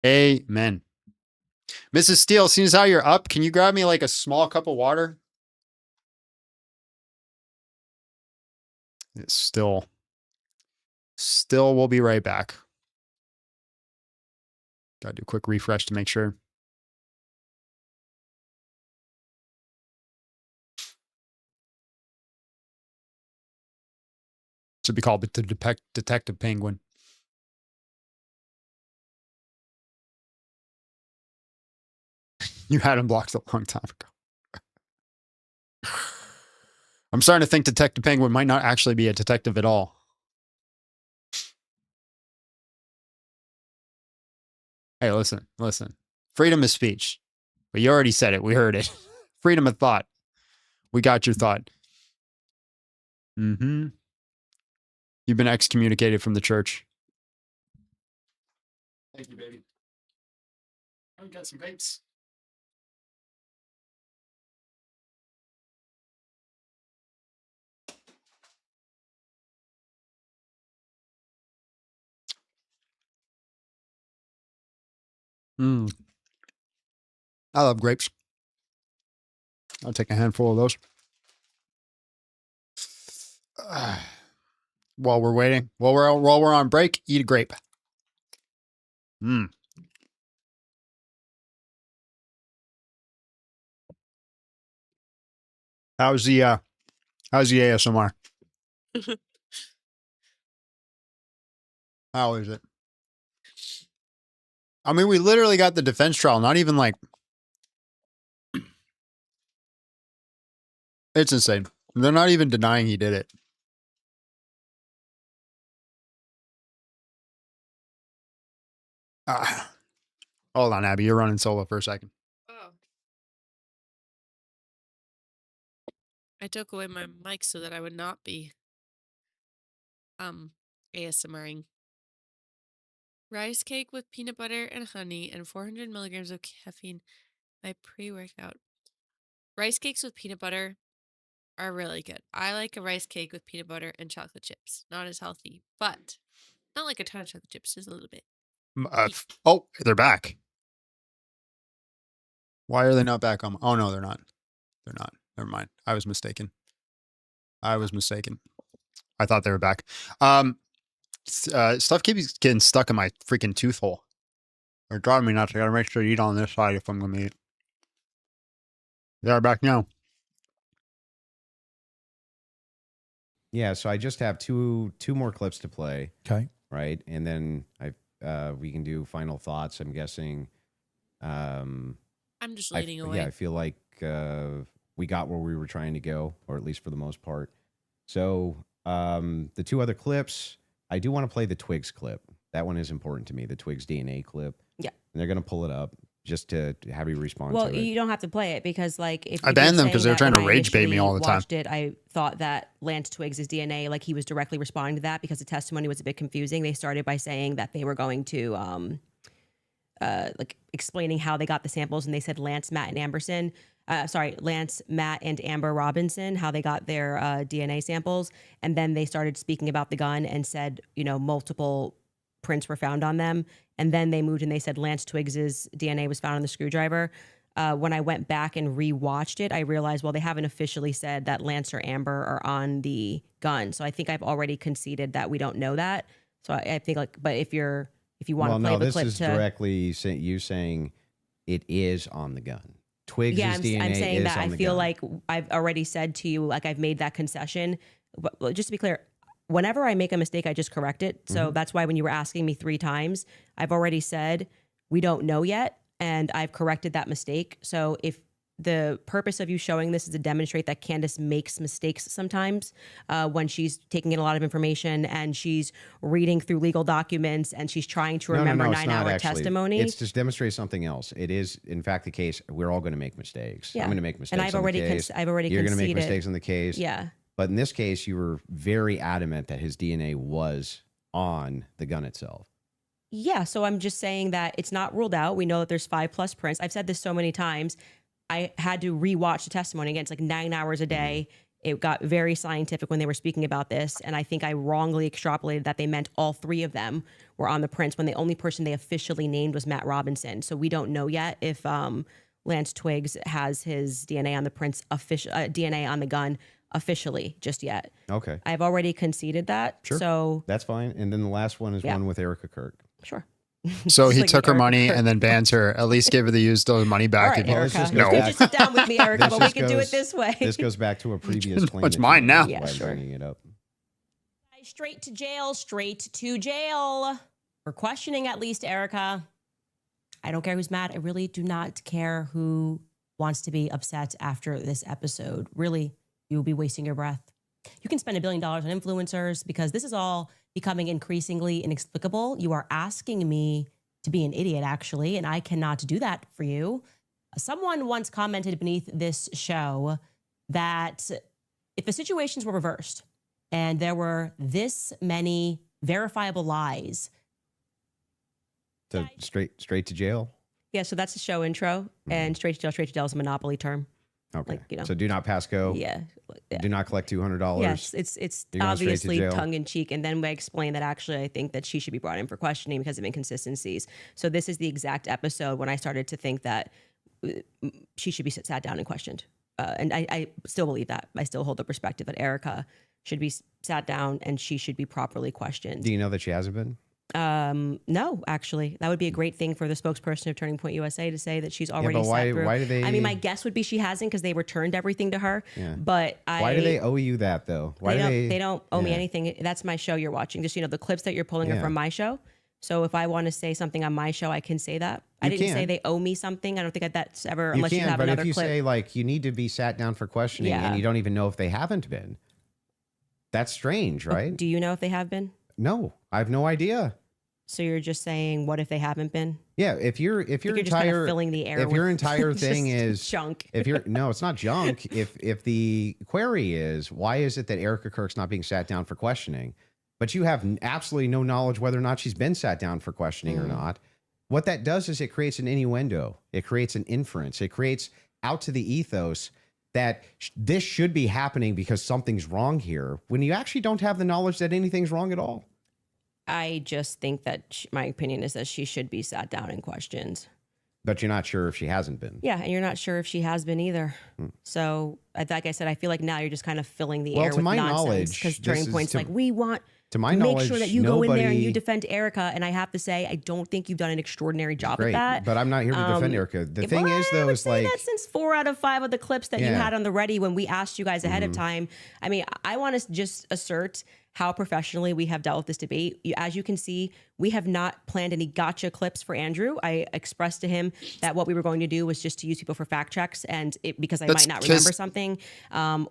Amen. Mrs. Steele, seeing as how you're up, can you grab me like a small cup of water? It's still, we'll be right back. Gotta do a quick refresh to make sure. Should be called the Detective Penguin. You had him blocked a long time ago. I'm starting to think Detective Penguin might not actually be a detective at all. Hey, listen. Freedom of speech. But you already said it. We heard it. Freedom of thought. We got your thought. You've been excommunicated from the church. Thank you, baby. I got some vapes. I love grapes. I'll take a handful of those. While we're waiting, while we're on break, eat a grape. How's the ASMR? How is it? I mean, we literally got the defense trial, not even like, it's insane. They're not even denying he did it. Hold on, Abby. You're running solo for a second. Oh. I took away my mic so that I would not be ASMRing. Rice cake with peanut butter and honey and 400 milligrams of caffeine. My pre-workout. Rice cakes with peanut butter are really good. I like a rice cake with peanut butter and chocolate chips. Not as healthy, but not like a ton of chocolate chips, just a little bit. Oh, they're back. Why are they not back on? Oh, no, they're not. They're not. Never mind. I was mistaken. I thought they were back. Stuff keeps getting stuck in my freaking tooth hole. They're driving me nuts. I gotta make sure you eat on this side if I'm gonna eat. They're back now. Yeah, so I just have two more clips to play. Okay. Right, and then we can do final thoughts. I'm guessing. I'm just leading away. Yeah, I feel like we got where we were trying to go, or at least for the most part. So the two other clips, I do want to play the Twigs clip. That one is important to me, the Twigs DNA clip. Yeah. And they're going to pull it up just to have you respond Well, to it. you don't have to play it because, like, if I banned them because they were trying to when I rage bait me all the time. watched it, I thought that Lance Twiggs' DNA, like, he was directly responding to that because the testimony was a bit confusing. They started by saying that they were going to, like, explaining how they got the samples, and they said Lance, Matt, and Amber Robinson, how they got their DNA samples, and then they started speaking about the gun and said, you know, multiple prints were found on them. And then they moved and they said Lance Twiggs's DNA was found on the screwdriver. When I went back and rewatched it, I realized, well, they haven't officially said that Lance or Amber are on the gun. So I think I've already conceded that we don't know that. So I think, like, but if you want to play the clip, this is directly you saying it is on the gun. Twigs' DNA I'm saying is that on I the feel gun. like I've already said to you, like, I've made that concession. But just to be clear, whenever I make a mistake, I just correct it. So that's why when you were asking me 3 times, I've already said we don't know yet, and I've corrected that mistake. So if the purpose of you showing this is to demonstrate that Candance makes mistakes sometimes when she's taking in a lot of information and she's reading through legal documents and she's trying to remember No, it's not 9-hour actually. testimony. It's to demonstrate something else. It is, in fact, the case. We're all going to make mistakes. Yeah. I'm going to make mistakes. And I've on already the case. I've already You're going to make conceded. mistakes on the case. Yeah. But in this case, you were very adamant that his DNA was on the gun itself. Yeah, so I'm just saying that it's not ruled out. We know that there's 5+ prints. I've said this so many times. I had to rewatch the testimony again. It's like 9 hours a day. It got very scientific when they were speaking about this. And I think I wrongly extrapolated that they meant all 3 of them were on the prints when the only person they officially named was Matt Robinson. So we don't know yet if Lance Twiggs has his DNA on the prints, DNA on the gun officially just yet. Okay. I've already conceded that. Sure. So that's fine. And then the last one is one with Erica Kirk. sure. So he Like took her Erica money Kirk. and then bans her. At least give her the used money back. All right, if you- Erica. No. You just sit down with me, Erica, This but we just can do goes- it this way. This goes back to a previous claim. It's that mine you now. made Yeah, by sure. bringing it up. Straight to jail, straight to jail. For questioning, at least, Erica. I don't care who's mad. I really do not care who wants to be upset after this episode. Really, you will be wasting your breath. You can spend $1 billion on influencers because this is all becoming increasingly inexplicable. You are asking me to be an idiot, actually, and I cannot do that for you. Someone once commented beneath this show that if the situations were reversed and there were this many verifiable lies, So straight to jail. Yeah, so that's the show intro. And straight to jail is a monopoly term. Okay. Like, you know. So do not pass go. Yeah. Do not collect $200. Yes, it's You're going straight to obviously jail. tongue in cheek. And then we explain that actually I think that she should be brought in for questioning because of inconsistencies. So this is the exact episode when I started to think that she should be sat down and questioned. And I still believe that. I still hold the perspective that Erica should be sat down and she should be properly questioned. Do you know that she hasn't been? No, actually, that would be a great thing for the spokesperson of Turning Point USA to say that she's already but sat through. why do they? I mean, my guess would be she hasn't because they returned everything to her. Yeah. But Why do they owe you that though? Why they don't owe me yeah. anything. That's my show you're watching. Just, you know, the clips that you're pulling are Yeah. from my show. So if I want to say something on my show, I can say that. I didn't say can. they owe me something. I don't think that's ever, You unless you can, have but another if you clip. say like you need to be sat down for questioning Yeah. and you don't even know if they haven't been, that's strange, right? Do you know if they have been? No, I have no idea. So you're just saying, what if they haven't been? Yeah, if your You're just kind of entire filling the air. if your with entire just thing is junk. if you're no, it's not junk. If the query is why is it that Erica Kirk's not being sat down for questioning, but you have absolutely no knowledge whether or not she's been sat down for questioning or not. What that does is it creates an innuendo. It creates an inference. It creates out to the ethos that this should be happening because something's wrong here when you actually don't have the knowledge that anything's wrong at all. I just think that my opinion is that she should be sat down and questioned. But you're not sure if she hasn't been. Yeah, and you're not sure if she has been either. So, like I said, I feel like now you're just kind of filling the Well, air to with my nonsense knowledge, because this Turning is Point's to- like, we want To my make knowledge, sure that you go in there and nobody- you defend Erica. And I have to say, I don't think you've done an extraordinary job Great, at that. but I'm not here to defend Erica. The thing is, I though, would is say like that since 4 out of 5 of the clips that you Yeah. had on the ready when we asked you guys ahead of time, I mean, I want to just assert how professionally we have dealt with this debate. As you can see, we have not planned any gotcha clips for Andrew. I expressed to him that what we were going to do was just to use people for fact checks, and because I That's might not 'cause remember something,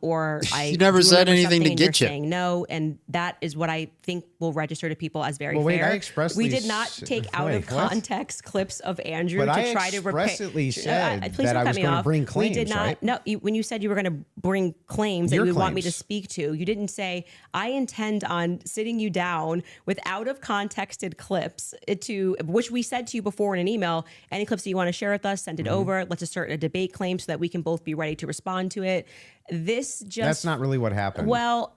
or I You never do said remember anything to something and you're get you. saying no, and that is what I think will register to people as very Well, wait, fair. I expressly we did not take out of wait, what? context clips of Andrew But to I try to repair. expressly said Please that don't I cut was me gonna off. bring We did claims, not. right? No, when you said you were going to bring claims that Your you would want me to claims. speak to, you didn't say I intend on sitting you down with out of contexted clips to which we said to you before in an email. Any clips that you want to share with us, send it over. Let's assert a debate claim so that we can both be ready to respond to it. This just that's not really what happened. well.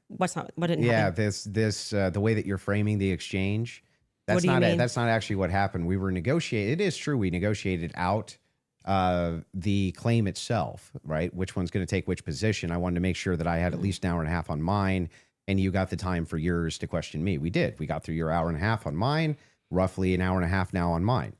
What didn't yeah, happen? this the way that you're framing the exchange. What That's do you not mean? that's not actually what happened. We were negotiating. It is true we negotiated out the claim itself, right? Which one's going to take which position? I wanted to make sure that I had at least an hour and a half on mine, and you got the time for yours to question me. We did. We got through your hour and a half on mine, roughly an hour and a half now on mine.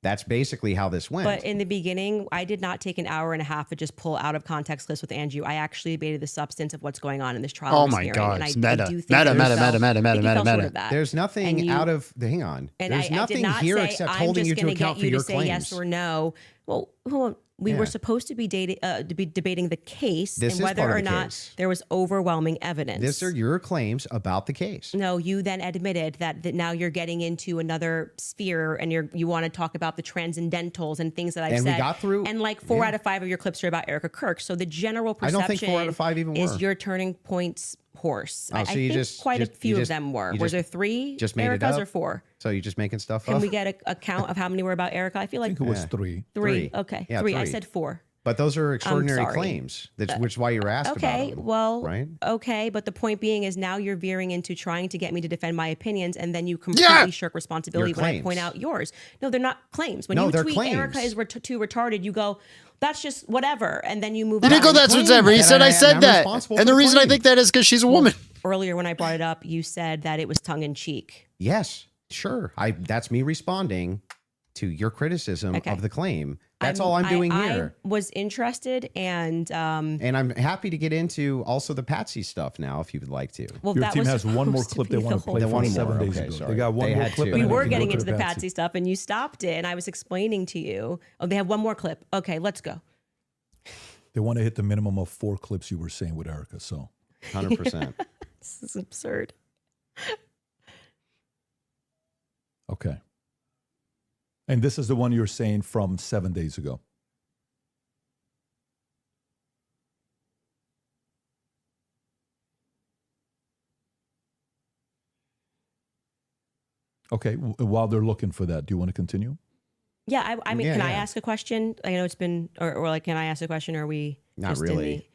That's basically how this went. But in the beginning, I did not take an hour and a half to just pull out of context clips with Andrew. I actually debated the substance of what's going on in this trial. Oh we're my hearing, God. and I It's meta. do think Meta, that meta, you felt- meta, meta, I think you meta, felt sort meta. of that. There's nothing And you- out of hang on. And There's I did nothing not here say, except I'm holding just you to gonna account get for you your to say claims. yes or no. Well, hold on. We Yeah. were supposed to be debating the case This and is whether part of or the not case. there was overwhelming evidence. These are your claims about the case. No, you then admitted that now you're getting into another sphere and you want to talk about the transcendentals and things that I've And said. we got through- And like 4 yeah. out of 5 of your clips are about Erica Kirk. So the general I perception don't think 4 out of 5 even is were. your turning points horse. Oh, I so you think just- quite just- a few you of just- them were. you Was just- there 3 just made it Ericas up? or 4? So you're just making stuff Can up? we get a count of how many were about Erica? I feel I like think it was 3. 3. 3. Okay, Yeah, 3. I 3. said 4. But those are extraordinary sorry. claims, which is why you're asked Okay, about them. well, right? okay, but the point being is now you're veering into trying to get me to defend my opinions, and then you completely shirk responsibility Your when I claims. point out yours. No, they're not claims. When No, you they're tweet claims. Erica is too retarded, you go, that's just whatever, and then you move You on. didn't go, that's claim whatever. He that said I I'm said that. responsible And for the the reason I claim. think that is because she's a woman. Earlier when I brought it up, you said that it was tongue in cheek. Yes, sure. That's me responding to your criticism Okay. of the claim. That's all I'm doing here. I was interested, and And I'm happy to get into also the Patsy stuff now, if you would like to. well, Your that team was has one more supposed clip be they want the to play whole The one from more, 7 days okay, ago. sorry. They got one They more had clip. to. and We then were can getting go to into the Patsy stuff, and you stopped it, and I was explaining to you. Oh, they have one more clip. Okay, let's go. They want to hit the minimum of 4 clips you were saying with Erica. So 100%. This is absurd. okay. And this is the one you're saying from 7 days ago. Okay. While they're looking for that, do you want to continue? Yeah, I mean, Yeah, can I yeah. ask a question? I know it's been, or like, can I ask a question? Or are we Not just in really.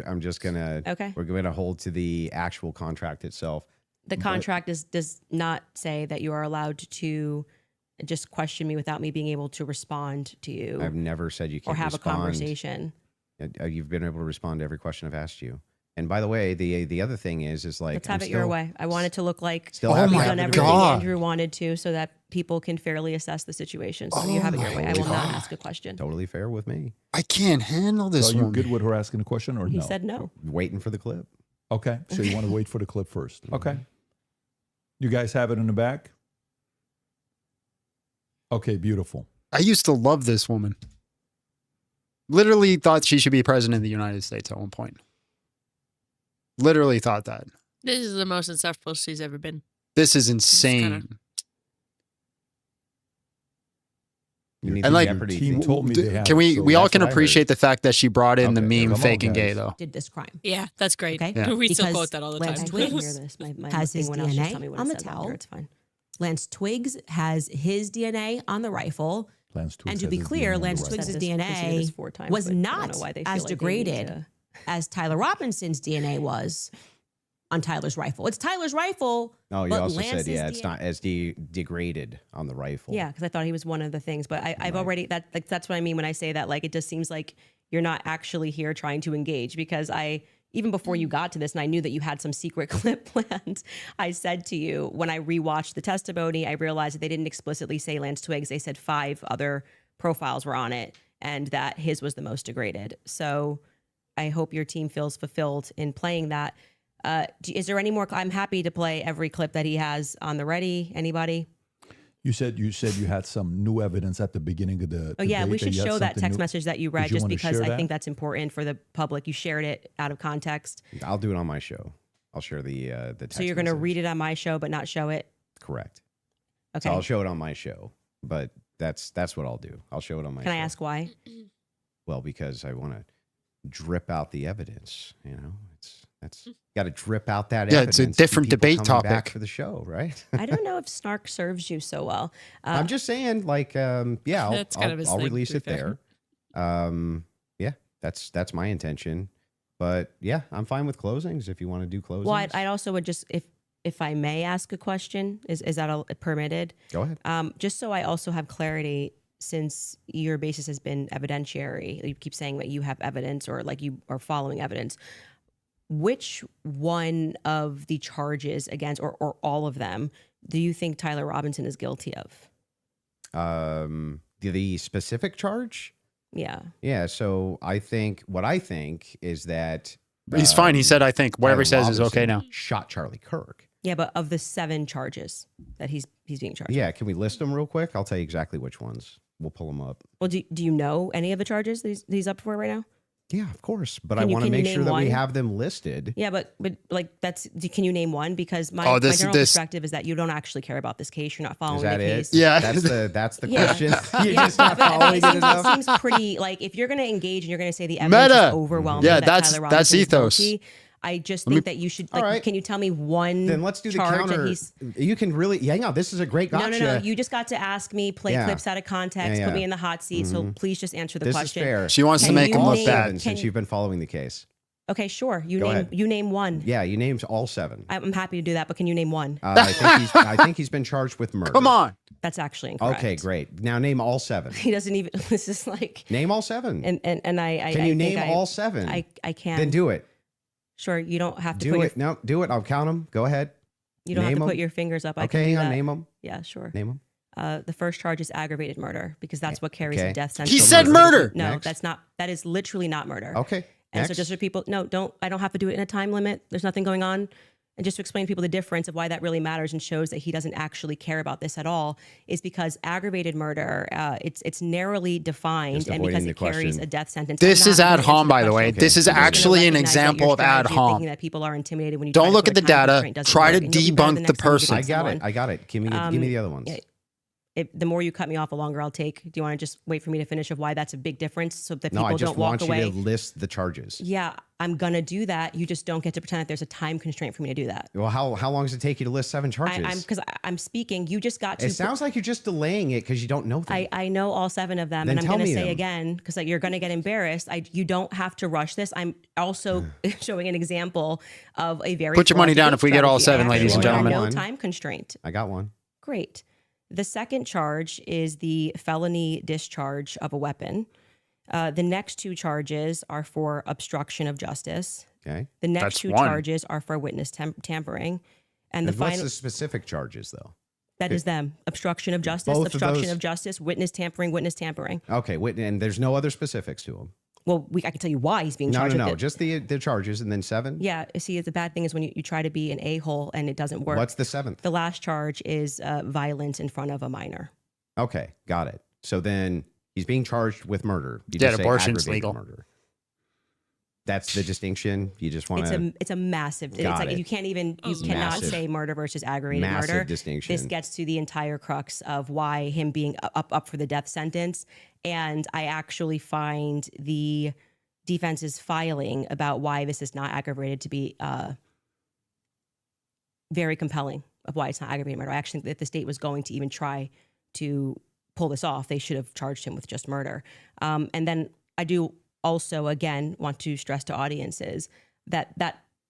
I'm just gonna. Okay. We're going to hold to the actual contract itself. the contract does not say that you are allowed to just question me without me being able to respond to you I've never said you or can't have respond. a conversation. You've been able to respond to every question I've asked you. And by the way, the other thing is like Let's have it your way. I want it to look like Still Oh happy we've to done have the everything debate. Andrew wanted to, so that people can fairly assess the situation. So you have it your way. I will not ask a question. Totally fair with me. I can't handle this So are you one. good with her asking a question or He no? said no. Waiting for the clip. Okay. So you want to wait for the clip first. Okay. You guys have it in the back? Okay, beautiful. I used to love this woman. Literally thought she should be president of the United States at one point. Literally thought that. This is the most insufferable she's ever been. This is insane. kinda- You need And the like, Jeopardy team theme. told me they have Can it, we? so We all that's can what I heard. appreciate the fact that she brought in the Okay, meme come on, faking guys. gay though. Did this crime. Yeah, that's great. Okay. Yeah. We still Because quote that all the Lance time. I Twiggs didn't hear this. My has thing his went out. Just DNA tell me what on it the said. I don't towel. care. It's fine. Lance Twiggs has his DNA on the rifle. Lance Twiggs And to has be his clear, DNA on the Lance right. Twiggs' Said this- DNA repeated this 4 times, was but I don't not know why they as feel like they need degraded to- as Tyler Robinson's DNA was on Tyler's rifle. It's Tyler's rifle. Oh, you but also Lance's said, yeah, it's DNA not as degraded on the rifle. Yeah, because I thought he was one of the things. But I've already that's what I mean when I say that. Like, it just seems like you're not actually here trying to engage, because even before you got to this, and I knew that you had some secret clip planned, I said to you, when I rewatched the testimony, I realized that they didn't explicitly say Lance Twiggs. They said 5 other profiles were on it and that his was the most degraded. So I hope your team feels fulfilled in playing that. Is there any more? I'm happy to play every clip that he has on the ready. Anybody? You said you had some new evidence at the beginning of the. Oh yeah, we should show that text new. message that you read, Did you just wanna because share I that? think that's important for the public. You shared it out of context, I'll do it on my show. I'll share the text so you're going to message. read it on my show, but not show it. Correct. Okay. So I'll show it on my show, but that's what I'll do. I'll show it on my Can show. I ask why? Well, because I want to drip out the evidence. You know, that's got to drip out that Yeah, evidence. it's a Keep different people debate coming back topic. for the show, right? I don't know if snark serves you so well. I'm just saying, like, yeah, That's kind of his I'll thing, release to be it there. Yeah, that's my intention. But yeah, I'm fine with closings if you want to do closings. Well, I also would just, if I may ask a question, is that permitted? Go ahead. Just so I also have clarity, since your basis has been evidentiary, you keep saying that you have evidence or like you are following evidence. Which one of the charges against, or all of them, do you think Tyler Robinson is guilty of? The specific charge? Yeah. Yeah. So I think is that He's fine. He said, I think whatever he Tyler says is okay Robinson now. Shot Charlie Kirk. Yeah, but of the 7 charges that he's being charged. Yeah. Can we list them real quick? I'll tell you exactly which ones. We'll pull them up. Well, do you know any of the charges that he's up for right now? Yeah, of course. But Can I you- want to can you make sure name that we one? have them listed. Yeah, but like can you name one? Because my, Oh, my this- general this- perspective is that you don't actually care about this case. You're not following Is that the it? case. Yeah. That's the Yeah. question. You're Yeah, just not but I mean, following it it seems, enough. it seems pretty like if you're going to engage and you're going to say the evidence Meta. is overwhelming. Yeah, that that's- Tyler that's Robinson is ethos. guilty, I just Let me- think that you should. All Like, right. Can you tell me one? Then let's do the charge counter. That he's, You can really, hang on. This is a great gotcha. No. You just got to ask me, play Yeah. clips out of context, Yeah, put yeah. me in the hot seat. So please just answer the This question. is fair. She wants to Can make him you look name- bad. can Since you- you've been following the case. Okay, sure. You Go name ahead. you name one. Yeah, you named all 7. I'm happy to do that, but can you name one? I think he's been charged with murder. Come on. That's actually incorrect. Okay, great. Now name all 7. He doesn't even. This is like. Name all 7. And I. Can I you think name I- all 7? I can. Then do it. Sure, you don't have to Do put it. No, do it. I'll count them. Go ahead. your. You don't have Name to put 'em. your fingers up. I Okay, can do hang on. that. Name them. Yeah, sure. Name them. The first charge is aggravated murder because that's what carries Okay. a death sentence. He said murder. No, Next. that's not. That is literally not murder. Okay. And Next. so just for people, no, don't. I don't have to do it in a time limit. There's nothing going on. And just to explain to people the difference of why that really matters and shows that he doesn't actually care about this at all is because aggravated murder, it's narrowly defined Just and avoiding because the it carries question. a death sentence. This I'm is not ad gonna answer hom, the by the way. question. This is I'm just gonna actually an recognize that example your of ad strategy hom. thinking that people are intimidated when you Don't try to look put at the a time data. constraint doesn't Try to work, and you'll be better debunk the the next time you person. fight I got someone. it. I got it. Give me the other ones. Yeah, the more you cut me off, the longer I'll take. Do you want to just wait for me to finish of why that's a big difference so that No, people I just don't walk want away? you to list the charges. Yeah, I'm gonna do that. You just don't get to pretend that there's a time constraint for me to do that. Well, how long does it take you to list 7 charges? I'm because I'm speaking. You just got to. It sounds like you're just delaying it because you don't know them. I know all 7 of them, Then and I'm tell going to me say them. again because you're going to get embarrassed. You don't have to rush this. I'm also showing an example of a very. Put your money flawed down guilt if we get all strategy. 7, ladies and Actually, gentlemen. No time constraint. I got one. Great. The second charge is the felony discharge of a weapon. The next 2 charges are for obstruction of justice. Okay. The next That's 2 one. charges are for witness tampering. And the And what's final the specific charges, though? that is them obstruction of justice, Both of obstruction those? of justice, witness tampering, witness tampering. Okay, and there's no other specifics to them. Well, I can tell you why he's being No, charged no, with no. it. Just the charges and then 7? Yeah, see, the bad thing is when you try to be an a-hole and it doesn't work. What's the 7th? The last charge is violence in front of a minor. Okay, got it. So then he's being charged with murder. You Yeah, just say abortion's aggravated legal. Murder. That's the distinction. You just want to It's a massive. It's Got like it. you cannot Massive. say murder versus aggravated massive murder. distinction. This gets to the entire crux of why him being up for the death sentence. And I actually find the defense's filing about why this is not aggravated to be very compelling of why it's not aggravated murder. I actually think that if the state was going to even try to pull this off, they should have charged him with just murder. And then I do also, again, want to stress to audiences that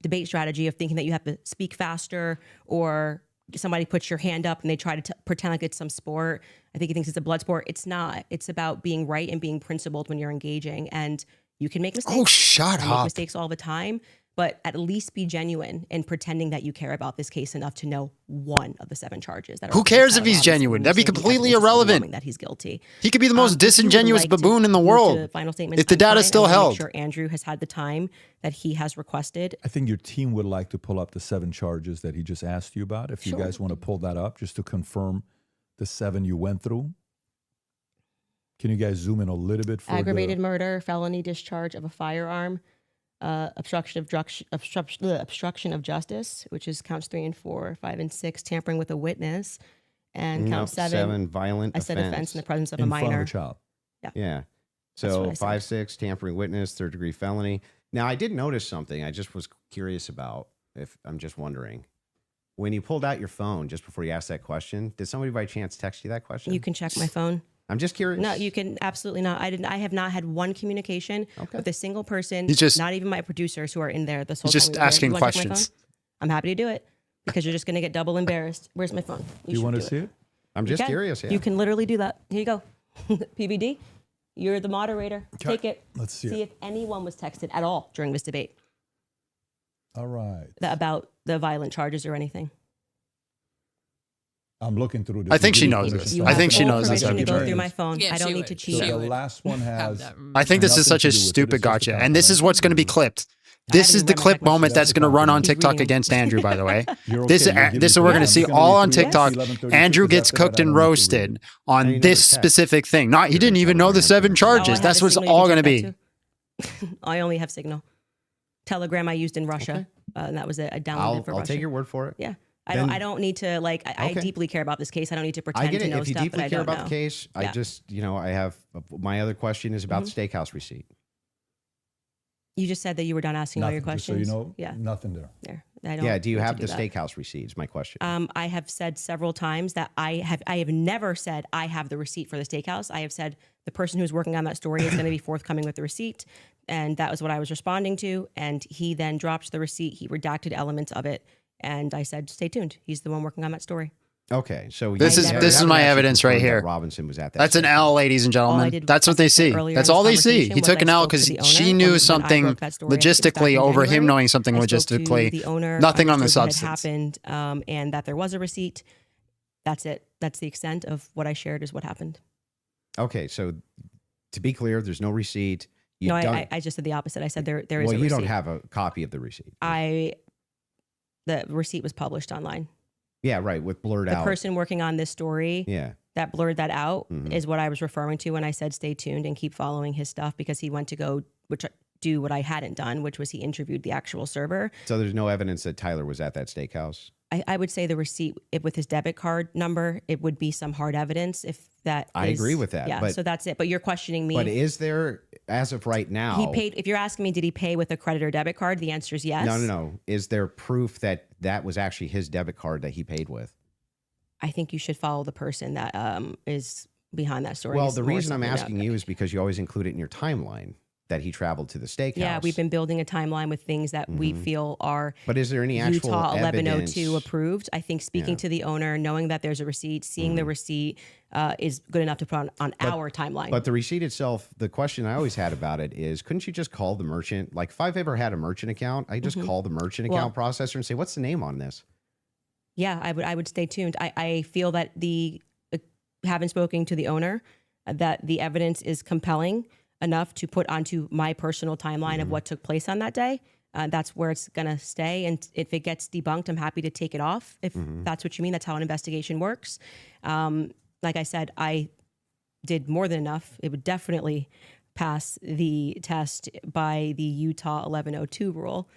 debate strategy of thinking that you have to speak faster or somebody puts your hand up and they try to pretend like it's some sport. I think he thinks it's a blood sport. It's not. It's about being right and being principled when you're engaging. And you can make mistakes. Oh, shut I make up. mistakes all the time. but at least be genuine in pretending that you care about this case enough to know one of the 7 charges. That are Who against cares Tyler if he's Robinson genuine? when That'd be you say the completely evidence is irrelevant. overwhelming that he's guilty. He could be the most If you would disingenuous like to baboon in the move world. to final statements, If the I'm data's fine. still I wanna held. make sure Andrew has had the time that he has requested. I think your team would like to pull up the 7 charges that he just asked you about. If you Sure. guys want to pull that up just to confirm the 7 you went through. Can you guys zoom in a little bit for Aggravated murder, felony discharge of a firearm, obstruction of justice, which is counts 3 and 4, 5 and 6, tampering with a witness, and No, count 7, violent I said offense in the presence of a in front of minor. a child? Yeah. That's what So I said. 5, 6, tampering witness, 3rd-degree felony. Now, I did notice something I just was curious about. If I'm just wondering. When you pulled out your phone just before you asked that question, did somebody by chance text you that question? You can check my phone. I'm just curious. No, you can absolutely not. I have not had one communication with a single person. He's just- not even my producers who are in there this whole He's time. just we were there. asking You wanna check my questions. phone? I'm happy to do it because you're just going to get double embarrassed. Where's my phone? Do you want to see it? I'm You just can. curious. Yeah. You can literally do that. Here you go. PBD, you're the moderator. Okay. Take it. Let's see See it. if anyone was texted at all during this debate All right. about the violent charges or anything. I'm looking through this. I think We she did knows permission this. to I talk think she about knows it. this Permission to go every through time. my phone. Yeah, I don't she need to would. cheat. So She the would last one have has. that I think this is nothing such to a do with it. stupid It's just a gotcha. And this is compliment. what's going to be clipped. This is haven't the even read clip my question. moment that's going to run on He's TikTok reading. against Andrew, by the way. You're This okay. We'll give this you we're the going to time. see It's gonna all be on 3 TikTok. 11:36, Andrew because gets after that, cooked I and don't need to read roasted it. on never this text. specific thing. No, he didn't even know the 7 Oh, I charges. have That's a what's signal you all can going to check be. that too. I only have Signal. Telegram I used in Russia, and that was I downloaded for I'll Russia. take your word for it. Yeah. Then- I don't need to like. I Okay. deeply care about this case. I don't need to I pretend get to it. know If you stuff that deeply I care don't about know. the case, I Yeah. just, I have my other question is about the steakhouse receipt. You just said that you were done asking all your Nothing, just so questions. you know, Yeah. nothing there. There. I don't Yeah. Do you need to have do the that. steakhouse receipt? Is my question. I have said several times that I have never said I have the receipt for the steakhouse. I have said the person who's working on that story is going to be forthcoming with the receipt, and that was what I was responding to. And he then dropped the receipt. He redacted elements of it, and I said, "Stay tuned. He's the one working on that story." Okay, so This you is- haven't this is my actually evidence right confirmed that here. Robinson was at that. That's an steakhouse. L, ladies and All I gentlemen. did, That's what as I they said see. earlier in That's this all they see. conversation, He was took I an L spoke to because the owner she knew when I something broke that story. I think it was back logistically in over him January. knowing something I spoke to logistically. the owner, Nothing on the understood what substance. had happened, and that there was a receipt. That's it. That's the extent of what I shared is what happened. Okay, so to be clear, there's no receipt. You No, don't. I just said the opposite. I said there is well, a you receipt. don't have a copy of the receipt. The receipt was published online. Yeah, right. With blurred The out. person working on this story Yeah. that blurred that out Mhm. is what I was referring to when I said stay tuned and keep following his stuff because he went to go do what I hadn't done, which was he interviewed the actual server. So there's no evidence that Tyler was at that steakhouse. I would say the receipt with his debit card number, it would be some hard evidence if that I is- agree with that, Yeah, but- so that's it. But you're questioning me. But is there, as of right now, He paid. If you're asking me, did he pay with a credit or debit card? The answer is yes. No. Is there proof that that was actually his debit card that he paid with? I think you should follow the person that is behind that story. Well, It's the more reason I'm something asking you is because you always include it in your timeline that he traveled to the steakhouse. Yeah, we've been building a timeline with things that we Mhm. feel are But is there any actual Utah 1102 evidence? approved. I think speaking Yeah. to the owner, knowing that there's a receipt, seeing the receipt is good enough to put on our timeline. But the receipt itself, the question I always had about it is, couldn't you just call the merchant? Like, if I've ever had a merchant account, I just call the merchant account processor and say, "What's the name on this?" Yeah, I would stay tuned. I feel that having spoken to the owner, that the evidence is compelling enough to put onto my personal timeline of what took place on that day. That's where it's gonna stay. And if it gets debunked, I'm happy to take it off. If that's what you mean, that's how an investigation works. Like I said, I did more than enough. It would definitely pass the test by the Utah 1102 rule.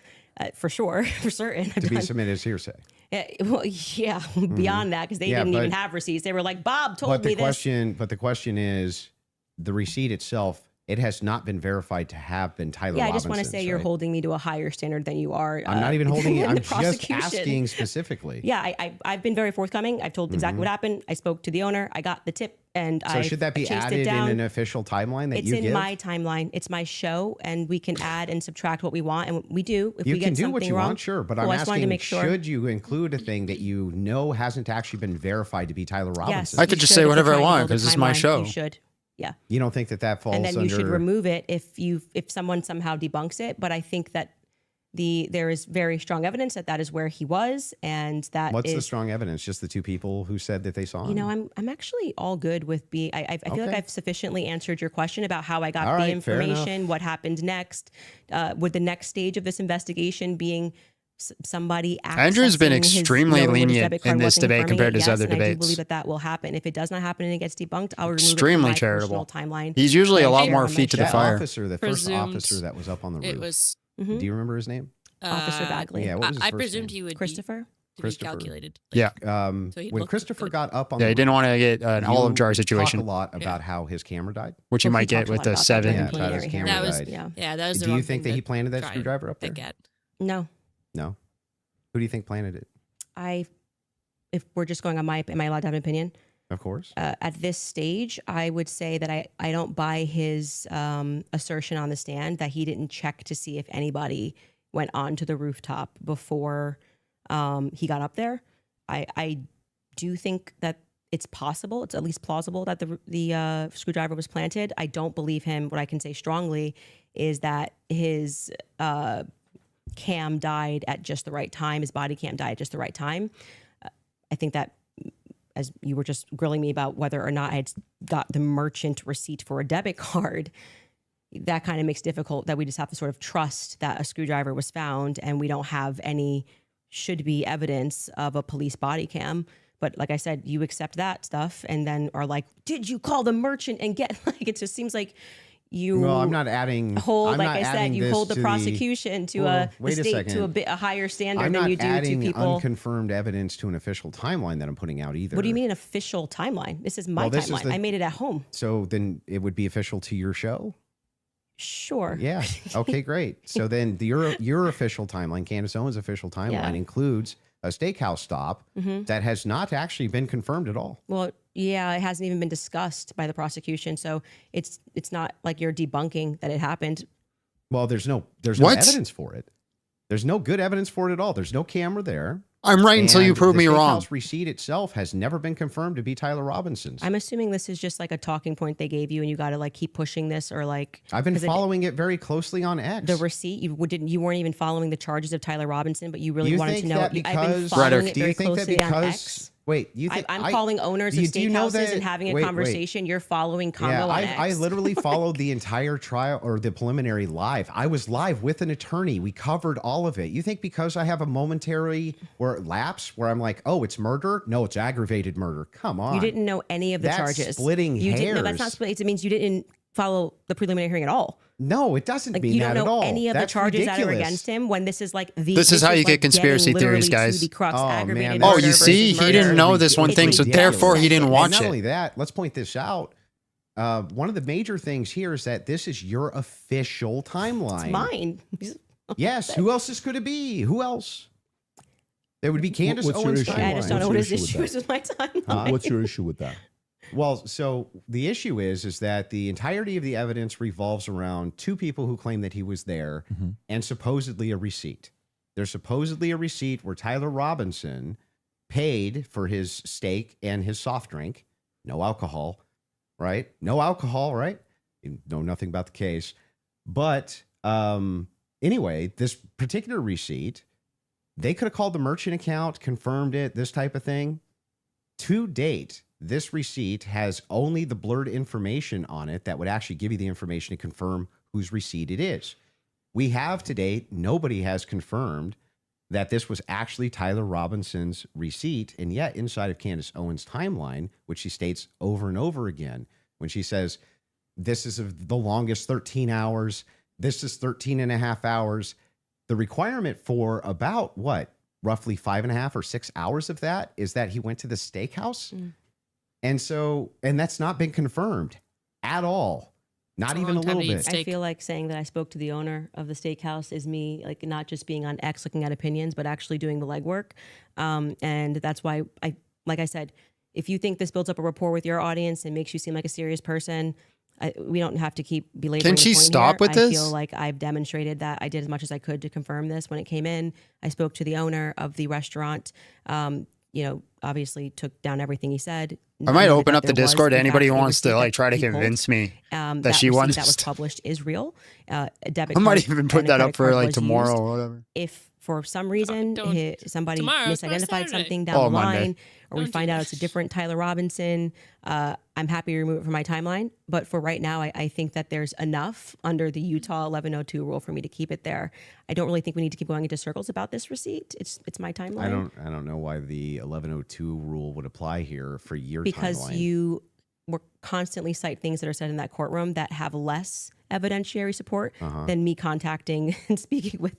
For sure, for certain. To be submitted as hearsay. Yeah, beyond that, because they Yeah, didn't even but- have receipts. They were like, Bob told But me the this. question is, the receipt itself, it has not been verified to have been Tyler Yeah, I just want to Robinson's, say you're right? holding me to a higher standard than you are. I'm not even holding it. in I'm the just prosecution. asking specifically. Yeah, I've been very forthcoming. I've told exactly what happened. I spoke to the owner. I got the tip, and So I should that be chased added it in down. an official timeline that It's you in give? my timeline. It's my show, and we can add and subtract what we want, and we do. If You we can get do something what you wrong, want, sure, but Well, I'm I just wanted asking, to make sure. should you include a thing that you know hasn't actually been verified to be Tyler Yes, Robinson? I could you just should say if you're whatever I trying to want, build a 'cause it's my timeline. show. You should. Yeah. You don't think that falls And then under... you should remove it if someone somehow debunks it. But I think that there is very strong evidence that is where he was, and that What's is, the strong evidence? Just the two people who said that they saw him? you know, I'm actually all good with being. I feel like Okay. I've sufficiently answered your question about how I got All the right, fair enough. information, what happened next, would the next stage of this investigation being somebody Andrew's been accessing his- extremely knowing what his lenient debit card in this was and debate confirming compared to it, his yes, other and I do debates. believe that will happen. If it does not happen and it gets debunked, I'll remove Extremely it from my charitable. personal timeline. He's usually a and lot share more on my feet to the That show. fire. officer, the first Presumed officer that was up on the roof. It was. Mhm. Do you remember his name? Officer Bagley. Yeah, what was his I first presumed name? he would Christopher. be, to be Christopher. calculated. Yeah. So he When looked Christopher good. got up on Yeah, the he didn't roof, want to get an olive jar you situation, talk a lot about how his camera died. which you Well, he might get talked a with lot the about that 7. during Yeah, the about his preliminary camera hearing. That was died. Yeah. Yeah, that was the Do you wrong think thing that he to planted that try and screwdriver up there? pick at. No, No. Who do you think planted it? if we're just going on am I allowed to have an opinion? Of course. At this stage, I would say that I don't buy his assertion on the stand that he didn't check to see if anybody went onto the rooftop before he got up there. I do think that it's possible, it's at least plausible that the screwdriver was planted. I don't believe him. What I can say strongly is that his cam died at just the right time. His body cam died at just the right time. I think that, as you were just grilling me about whether or not I had got the merchant receipt for a debit card, that kind of makes it difficult that we just have to sort of trust that a screwdriver was found and we don't have any should be evidence of a police body cam. But like I said, you accept that stuff and then are like, did you call the merchant and get, like, it just seems like you Well, I'm not adding. hold, I'm like not I said, adding you this hold the to prosecution to Well, the wait a state second. to a higher standard I'm than not you do to adding people. unconfirmed evidence to an official timeline that I'm putting out either. What do you mean an official timeline? This is my Well, this is timeline. the- I made it at home. So then it would be official to your show? Sure. Yeah. Okay, great. So then your official timeline, Candace Owens' official timeline, Yeah. includes a steakhouse stop Mhm. that has not actually been confirmed at all. Well, yeah, it hasn't even been discussed by the prosecution, so it's not like you're debunking that it happened. Well, there's no What? evidence for it. There's no good evidence for it at all. There's no camera there. I'm right until you And prove the me wrong. steakhouse receipt itself has never been confirmed to be Tyler Robinson's. I'm assuming this is just like a talking point they gave you, and you got to like keep pushing this, or like I've been 'cause following it very closely on X. the receipt. You weren't even following the charges of Tyler Robinson, but you really You wanted think to know. that I've been because following Rhetoric. it do you very think that closely on because X. wait, you think I'm calling owners of do you know steakhouses that- and having a wait, wait. conversation. You're following Congo Yeah, on X. I literally followed the entire trial or the preliminary live. I was live with an attorney. We covered all of it. You think because I have a momentary lapse where I'm like, oh, it's murder? No, it's aggravated murder. Come on. You didn't know any of the That's charges. splitting you didn't. No, that's not hairs. splitting. It means you didn't follow the preliminary hearing at all. No, it doesn't Like mean you that don't at all. know any of That's the charges that are ridiculous. against him. When this is like the This is how you get like conspiracy getting theories, literally guys. To the crux, Oh, aggravated man, Oh, murder you see, versus he murder. didn't know this one It's thing, so ridiculous. therefore he didn't And watch not it. only that, let's point this out. One of the major things here is that this is your official timeline. It's mine. Yes. Who else could it be? Who else? There would be Candace What's your Owens' issue? timeline. I just don't know What's what your his issue with issues with my timeline. What's your issue with that? Well, so the issue is that the entirety of the evidence revolves around two people who claim that he was there and supposedly a receipt. There's supposedly a receipt where Tyler Robinson paid for his steak and his soft drink. No alcohol, right? No alcohol, right? You know nothing about the case. But anyway, this particular receipt, they could have called the merchant account, confirmed it, this type of thing. To date, this receipt has only the blurred information on it that would actually give you the information to confirm whose receipt it is. We have to date, nobody has confirmed that this was actually Tyler Robinson's receipt. And yet inside of Candace Owens' timeline, which she states over and over again, when she says, this is the longest 13 hours, this is 13 and a half hours, the requirement for about what, roughly 5.5 or 6 hours of that is that he went to the steakhouse. And that's not been confirmed at all. Not It's a even a long time little to eat bit. steak. I feel like saying that I spoke to the owner of the steakhouse is me, like, not just being on X looking at opinions, but actually doing the legwork. And that's why like I said, if you think this builds up a rapport with your audience and makes you seem like a serious person, we don't have to keep belaboring. Can the she point stop here. with I this? feel like I've demonstrated that I did as much as I could to confirm this when it came in. I spoke to the owner of the restaurant. Obviously took down everything he said. I might noted open that up the there was, Discord to in anybody fact, who a wants to receipt like try to he pulled. convince me that she receipt wants. that was published is real. A debit I might card even put and a that up credit for card like was tomorrow used. or whatever. If for some reason don't. somebody Tomorrow, tomorrow's misidentified Saturday. something down Oh, the Monday. line, or we Don't do find out that. it's a different Tyler Robinson, I'm happy to remove it from my timeline. But for right now, I think that there's enough under the Utah 1102 rule for me to keep it there. I don't really think we need to keep going into circles about this receipt. It's my timeline. I don't know why the 1102 rule would apply here for your Because timeline. you will constantly cite things that are said in that courtroom that have less evidentiary support than me contacting and speaking with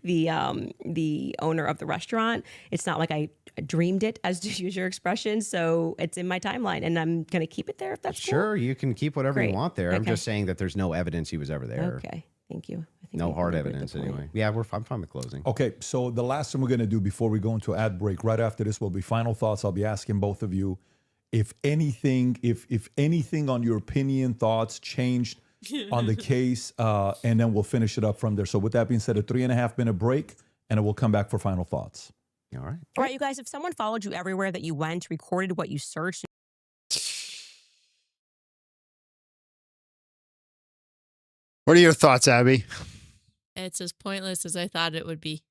the owner of the restaurant. It's not like I dreamed it, as to use your expression. So it's in my timeline, and I'm going to keep it there if that's Sure, you can keep whatever you Great. want there. I'm Okay. just saying that there's no evidence he was ever cool. there. Okay, thank you. I think No we hard delivered the evidence point. anyway. Yeah, I'm fine with closing. Okay, so the last thing we're going to do before we go into ad break, right after this will be final thoughts. I'll be asking both of you if anything on your opinion, thoughts changed on the case, and then we'll finish it up from there. So with that being said, a 3.5 minute break, and then we'll come back for final thoughts. All right. All right, you guys, if someone followed you everywhere that you went, recorded what you searched, What are your thoughts, Abby? It's as pointless as I thought it would be.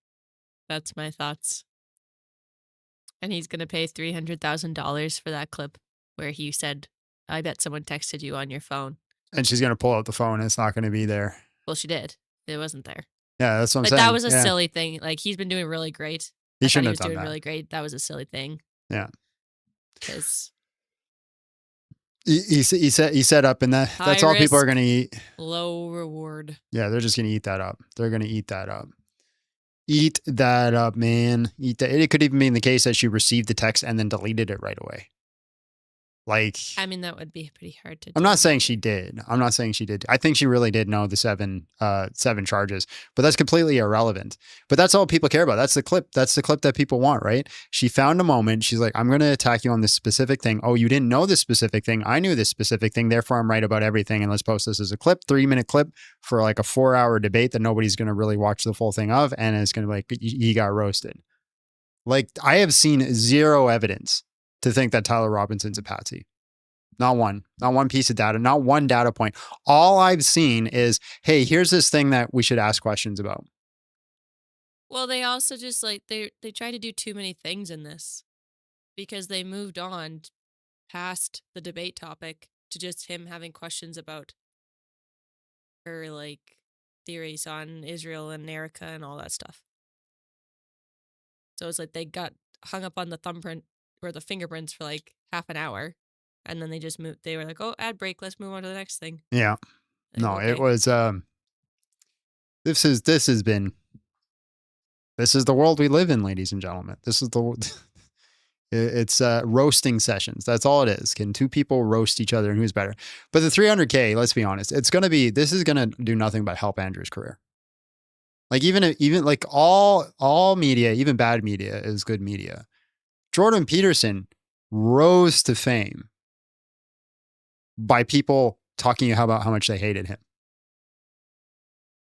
That's my thoughts. And he's going to pay $300,000 for that clip where he said, I bet someone texted you on your phone. And she's gonna pull out the phone. And it's not gonna be there. Well, she did. It wasn't there. Yeah, that's what I'm Like, saying. that was a Yeah. silly thing. Like, he's been doing really great. He I thought shouldn't he have was done doing that. really great. That was a silly thing. Yeah. Because He set up, and that's all people are risk. gonna eat. low reward. Yeah, they're just gonna eat that up. They're gonna eat that up. Eat that up, man. Eat that. It could even be in the case that she received the text and then deleted it right away. Like, I mean, that would be pretty hard to do. I'm not saying she did. I'm not saying she did. I think she really did know the seven charges, but that's completely irrelevant. But that's all people care about. That's the clip. That's the clip that people want, right? She found a moment. She's like, I'm going to attack you on this specific thing. Oh, you didn't know this specific thing. I knew this specific thing. Therefore, I'm right about everything. And let's post this as a clip, 3-minute clip for like a 4-hour debate that nobody's going to really watch the full thing of. And it's going to be like, he got roasted. Like, I have seen zero evidence to think that Tyler Robinson's a patsy. Not one piece of data, not one data point. All I've seen is, hey, here's this thing that we should ask questions about. Well, they also just like they try to do too many things in this because they moved on past the debate topic to just him having questions about her like theories on Israel and Erica and all that stuff. So it's like they got hung up on the thumbprint or the fingerprints for like half an hour. And then they just moved. They were like, "Oh, ad break. Let's move on to the next thing." Yeah. Like, No, okay. it was this is the world we live in, ladies and gentlemen. This is the it's roasting sessions. That's all it is. Can two people roast each other and who's better? But the 300K, let's be honest, this is going to do nothing but help Andrew's career. Like even like all media, even bad media is good media. Jordan Peterson rose to fame by people talking about how much they hated him.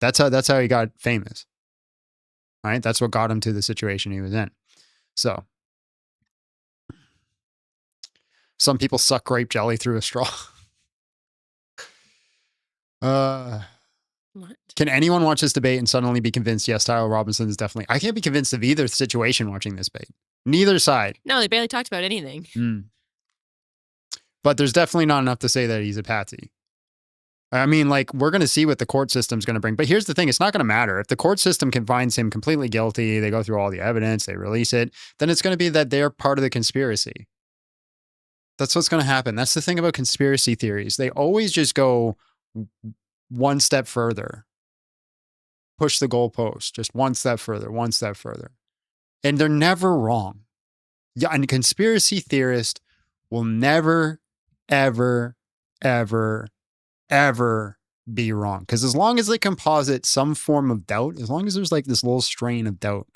That's how he got famous. Right? That's what got him to the situation he was in. So some people suck grape jelly through a straw. What? Can anyone watch this debate and suddenly be convinced, yes, Tyler Robinson is definitely... I can't be convinced of either situation watching this debate. Neither side. No, they barely talked about anything. But there's definitely not enough to say that he's a patsy. I mean, like, we're going to see what the court system's going to bring. But here's the thing. It's not going to matter. If the court system finds him completely guilty, they go through all the evidence, they release it, then it's going to be that they're part of the conspiracy. That's what's going to happen. That's the thing about conspiracy theories. They always just go one step further. Push the goalpost. Just one step further, one step further. And they're never wrong. Yeah, and a conspiracy theorist will never, ever, ever, ever be wrong. Because as long as they composite some form of doubt, as long as there's like this little strain of doubt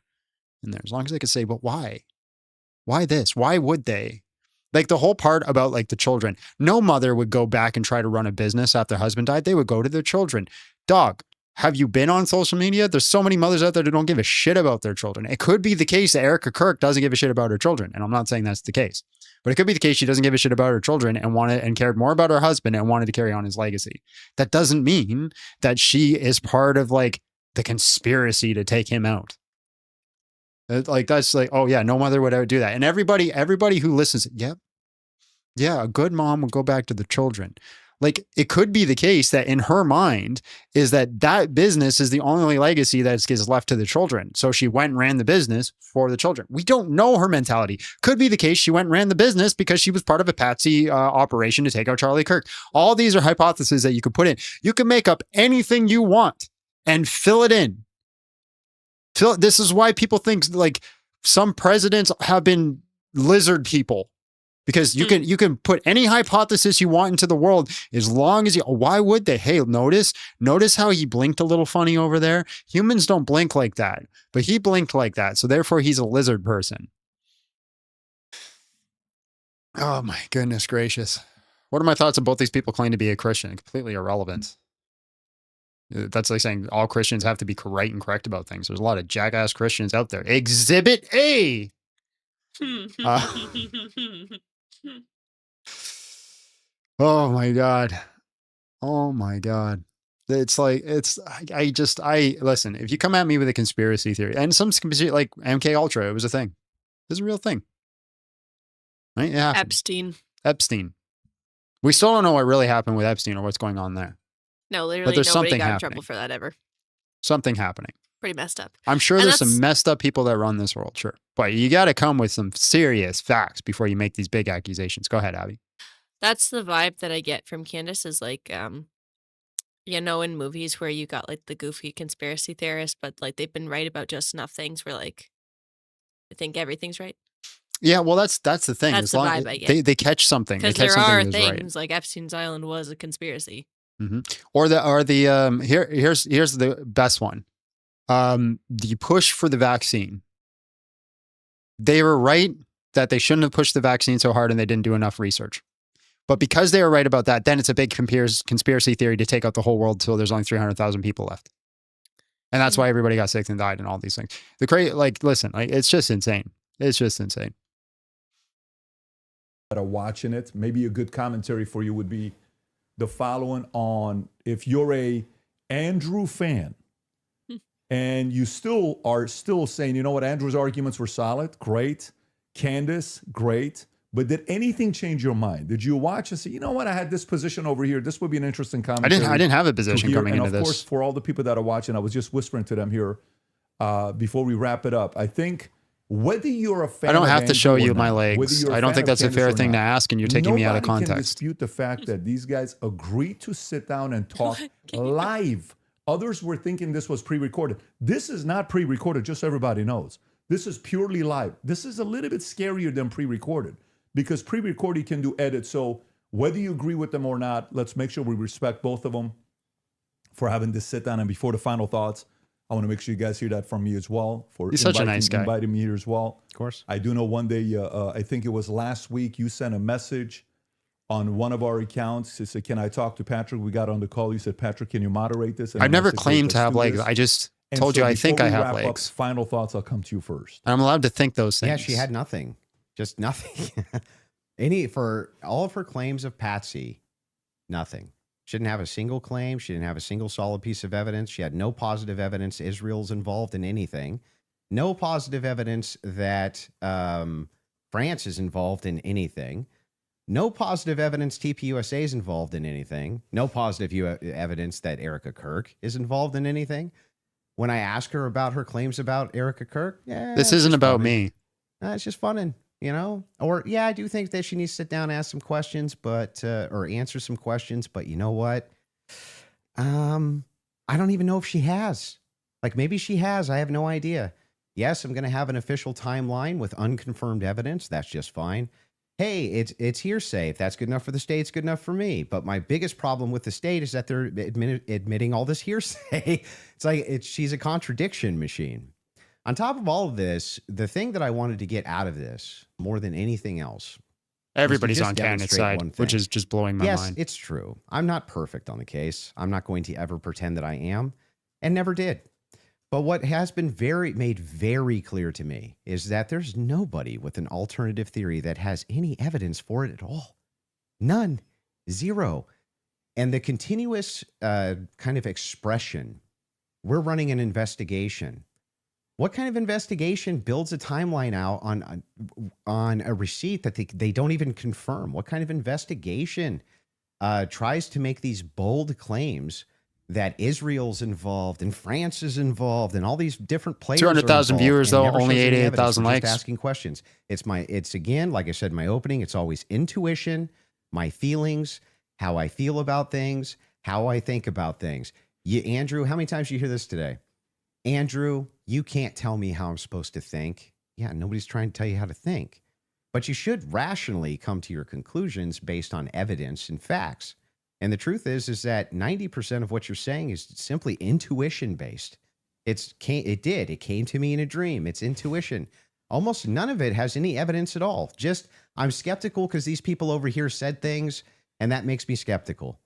in there, as long as they can say, but why? Why this? Why would they? Like the whole part about like the children. No mother would go back and try to run a business after her husband died. They would go to their children. Dog, have you been on social media? There's so many mothers out there that don't give a shit about their children. It could be the case that Erica Kirk doesn't give a shit about her children. And I'm not saying that's the case, but it could be the case she doesn't give a shit about her children and cared more about her husband and wanted to carry on his legacy. That doesn't mean that she is part of like the conspiracy to take him out. Like, that's like, oh yeah, no mother would ever do that. And everybody who listens, yep. Yeah, a good mom will go back to the children. Like, it could be the case that in her mind is that business is the only legacy that gets left to the children. So she went and ran the business for the children. We don't know her mentality. Could be the case she went and ran the business because she was part of a patsy operation to take out Charlie Kirk. All these are hypotheses that you could put in. You can make up anything you want and fill it in. This is why people think like some presidents have been lizard people. Because you can put any hypothesis you want into the world as long as why would they? Hey, notice how he blinked a little funny over there. Humans don't blink like that, but he blinked like that. So therefore he's a lizard person. Oh my goodness gracious. What are my thoughts on both these people claim to be a Christian? Completely irrelevant. That's like saying all Christians have to be right and correct about things. There's a lot of jackass Christians out there. Exhibit A. Oh my God. Oh my God. It's like, I listen, if you come at me with a conspiracy theory and some conspiracy like MK Ultra, it was a thing. It was a real thing. Right? Yeah. Epstein. We still don't know what really happened with Epstein or what's going on there. No, literally there's nobody something got in happening. trouble for that ever. Something happening. Pretty messed up. I'm sure And there's some messed up people that run this world, sure. But you got to come with some serious facts before you make these big accusations. Go ahead, Abby. That's the vibe that I get from Candance is like, you know, in movies where you got like the goofy conspiracy theorists, but like they've been right about just enough things where like I think everything's right. Yeah, well, that's the thing. That's as the long vibe I get. they catch something. Because They catch there are something that's things right. like Epstein's Island was a conspiracy. Mm-hmm. Or here's the best one. The push for the vaccine. They were right that they shouldn't have pushed the vaccine so hard and they didn't do enough research. But because they were right about that, then it's a big conspiracy theory to take out the whole world until there's only 300,000 people left. And that's why everybody got sick and died and all these things. Listen, it's just insane. It's just insane. That are watching it, maybe a good commentary for you would be the following on if you're a Andrew fan and you are still saying, you know what, Andrew's arguments were solid, great. Candance, great. But did anything change your mind? Did you watch and say, you know what, I had this position over here. This would be an interesting commentary. I didn't have a position coming into this. And of course, for all the people that are watching, I was just whispering to them here before we wrap it up. I think whether you're a fan, I don't have to show you not, my legs. I don't think that's a fair thing to ask, and you're taking me out of context. Nobody can dispute the fact that these guys agreed to sit down and talk live. Others were thinking this was pre-recorded. This is not pre-recorded, just so everybody knows. This is purely live. This is a little bit scarier than pre-recorded because pre-recorded can do edits. So whether you agree with them or not, let's make sure we respect both of them for having this sit down. And before the final thoughts, I want to make sure you guys hear that from me as well. For He's such a nice guy. Inviting me here as well. Of course. I do know one day, I think it was last week, you sent a message on one of our accounts. You said, can I talk to Patrick? We got on the call. You said, Patrick, can you moderate this? And I've never said, claimed to have legs. this. I just And told so you I before think I we have wrap up, legs. Final thoughts, I'll come to you first. I'm allowed to think those things. Yeah, she had nothing. Just nothing. For all of her claims of Patsy, nothing. She didn't have a single claim. She didn't have a single solid piece of evidence. She had no positive evidence Israel's involved in anything. No positive evidence that France is involved in anything. No positive evidence TPUSA is involved in anything. No positive evidence that Erica Kirk is involved in anything. When I ask her about her claims about Erica Kirk, this isn't about me. It's just funning, you know? Or, I do think that she needs to sit down and ask some questions, but, or answer some questions, but you know what? I don't even know if she has. Like, maybe she has. I have no idea. Yes, I'm going to have an official timeline with unconfirmed evidence. That's just fine. Hey, it's hearsay. If that's good enough for the state, it's good enough for me. But my biggest problem with the state is that they're admitting all this hearsay. It's like she's a contradiction machine. On top of all of this, the thing that I wanted to get out of this more than anything else, everybody's on Candace's side, which is just blowing my mind. Yes, it's true. I'm not perfect on the case. I'm not going to ever pretend that I am. and never did. But what has been made very clear to me is that there's nobody with an alternative theory that has any evidence for it at all. None. Zero. And the continuous kind of expression, we're running an investigation. What kind of investigation builds a timeline out on a receipt that they don't even confirm? What kind of investigation tries to make these bold claims that Israel's involved and France is involved and all these different players? 200,000 viewers, though, only 88,000 likes. Asking questions. It's again, like I said in my opening, it's always intuition, my feelings, how I feel about things, how I think about things. Andrew, how many times did you hear this today? Andrew, you can't tell me how I'm supposed to think. Yeah, nobody's trying to tell you how to think. But you should rationally come to your conclusions based on evidence and facts. And the truth is that 90% of what you're saying is simply intuition based. It came to me in a dream. It's intuition. Almost none of it has any evidence at all. Just, I'm skeptical because these people over here said things, and that makes me skeptical.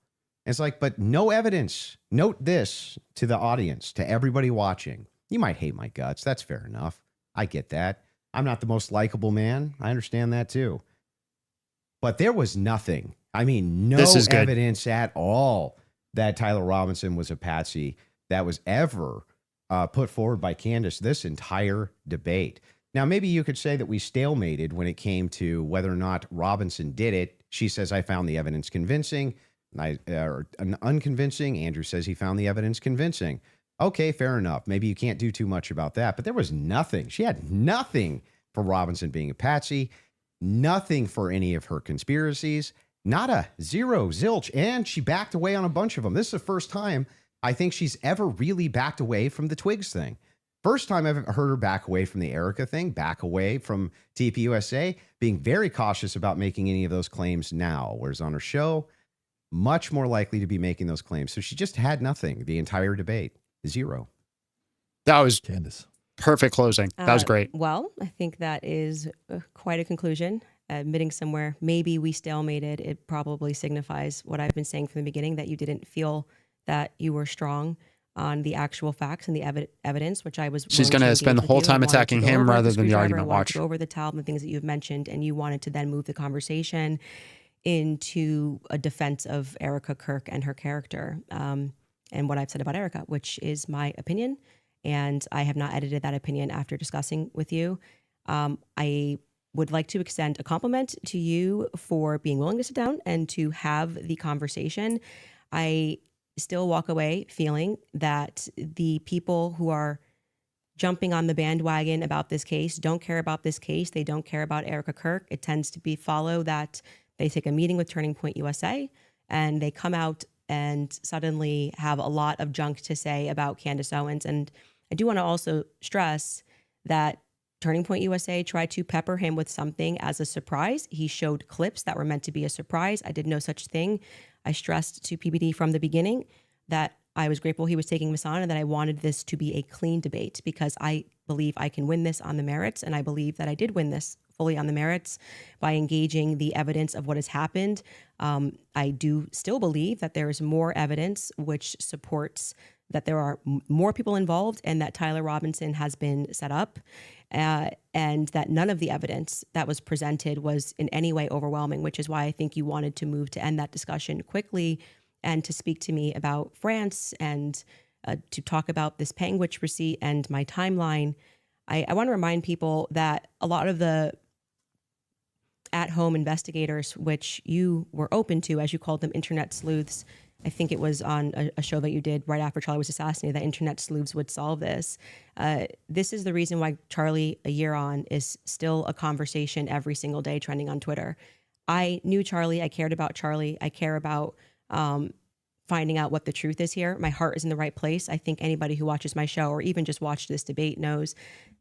It's like, but no evidence. Note this to the audience, to everybody watching. You might hate my guts. That's fair enough. I get that. I'm not the most likable man. I understand that too. But there was nothing. I mean, no evidence at all that Tyler Robinson was a patsy that was ever put forward by Candance this entire debate. Now, maybe you could say that we stalemated when it came to whether or not Robinson did it. She says, I found the evidence convincing. Unconvincing. Andrew says he found the evidence convincing. Okay, fair enough. Maybe you can't do too much about that, but there was nothing. She had nothing for Robinson being a patsy, nothing for any of her conspiracies, not a zero, zilch, and she backed away on a bunch of them. This is the first time I think she's ever really backed away from the Twigs thing. First time I've heard her back away from the Erica thing, back away from TPUSA, being very cautious about making any of those claims now, whereas on her show, much more likely to be making those claims. So she just had nothing the entire debate. Zero. That was Candance. Perfect closing. That was great. Well, I think that is quite a conclusion. Admitting somewhere, maybe we stalemated. It probably signifies what I've been saying from the beginning, that you didn't feel that you were strong on the actual facts and the evidence, which I was. She's going to spend the whole time attacking him rather than the argument. Watch. Over the towel and the things that you've mentioned, and you wanted to then move the conversation into a defense of Erica Kirk and her character, and what I've said about Erica, which is my opinion, and I have not edited that opinion after discussing with you. I would like to extend a compliment to you for being willing to sit down and to have the conversation. I still walk away feeling that the people who are jumping on the bandwagon about this case don't care about this case. They don't care about Erica Kirk. It tends to be follow that they take a meeting with Turning Point USA and they come out and suddenly have a lot of junk to say about Candace Owens. And I do want to also stress that Turning Point USA tried to pepper him with something as a surprise. He showed clips that were meant to be a surprise. I did no such thing. I stressed to PBD from the beginning that I was grateful he was taking Miss on and that I wanted this to be a clean debate because I believe I can win this on the merits. And I believe that I did win this fully on the merits by engaging the evidence of what has happened. I do still believe that there is more evidence which supports that there are more people involved and that Tyler Robinson has been set up, and that none of the evidence that was presented was in any way overwhelming, which is why I think you wanted to move to end that discussion quickly and to speak to me about France and to talk about this Panguitch receipt and my timeline. I want to remind people that a lot of the at-home investigators, which you were open to, as you called them, internet sleuths, I think it was on a show that you did right after Charlie was assassinated, that internet sleuths would solve this. This is the reason why Charlie, a year on, is still a conversation every single day trending on Twitter. I knew Charlie. I cared about Charlie. I care about finding out what the truth is here. My heart is in the right place. I think anybody who watches my show or even just watched this debate knows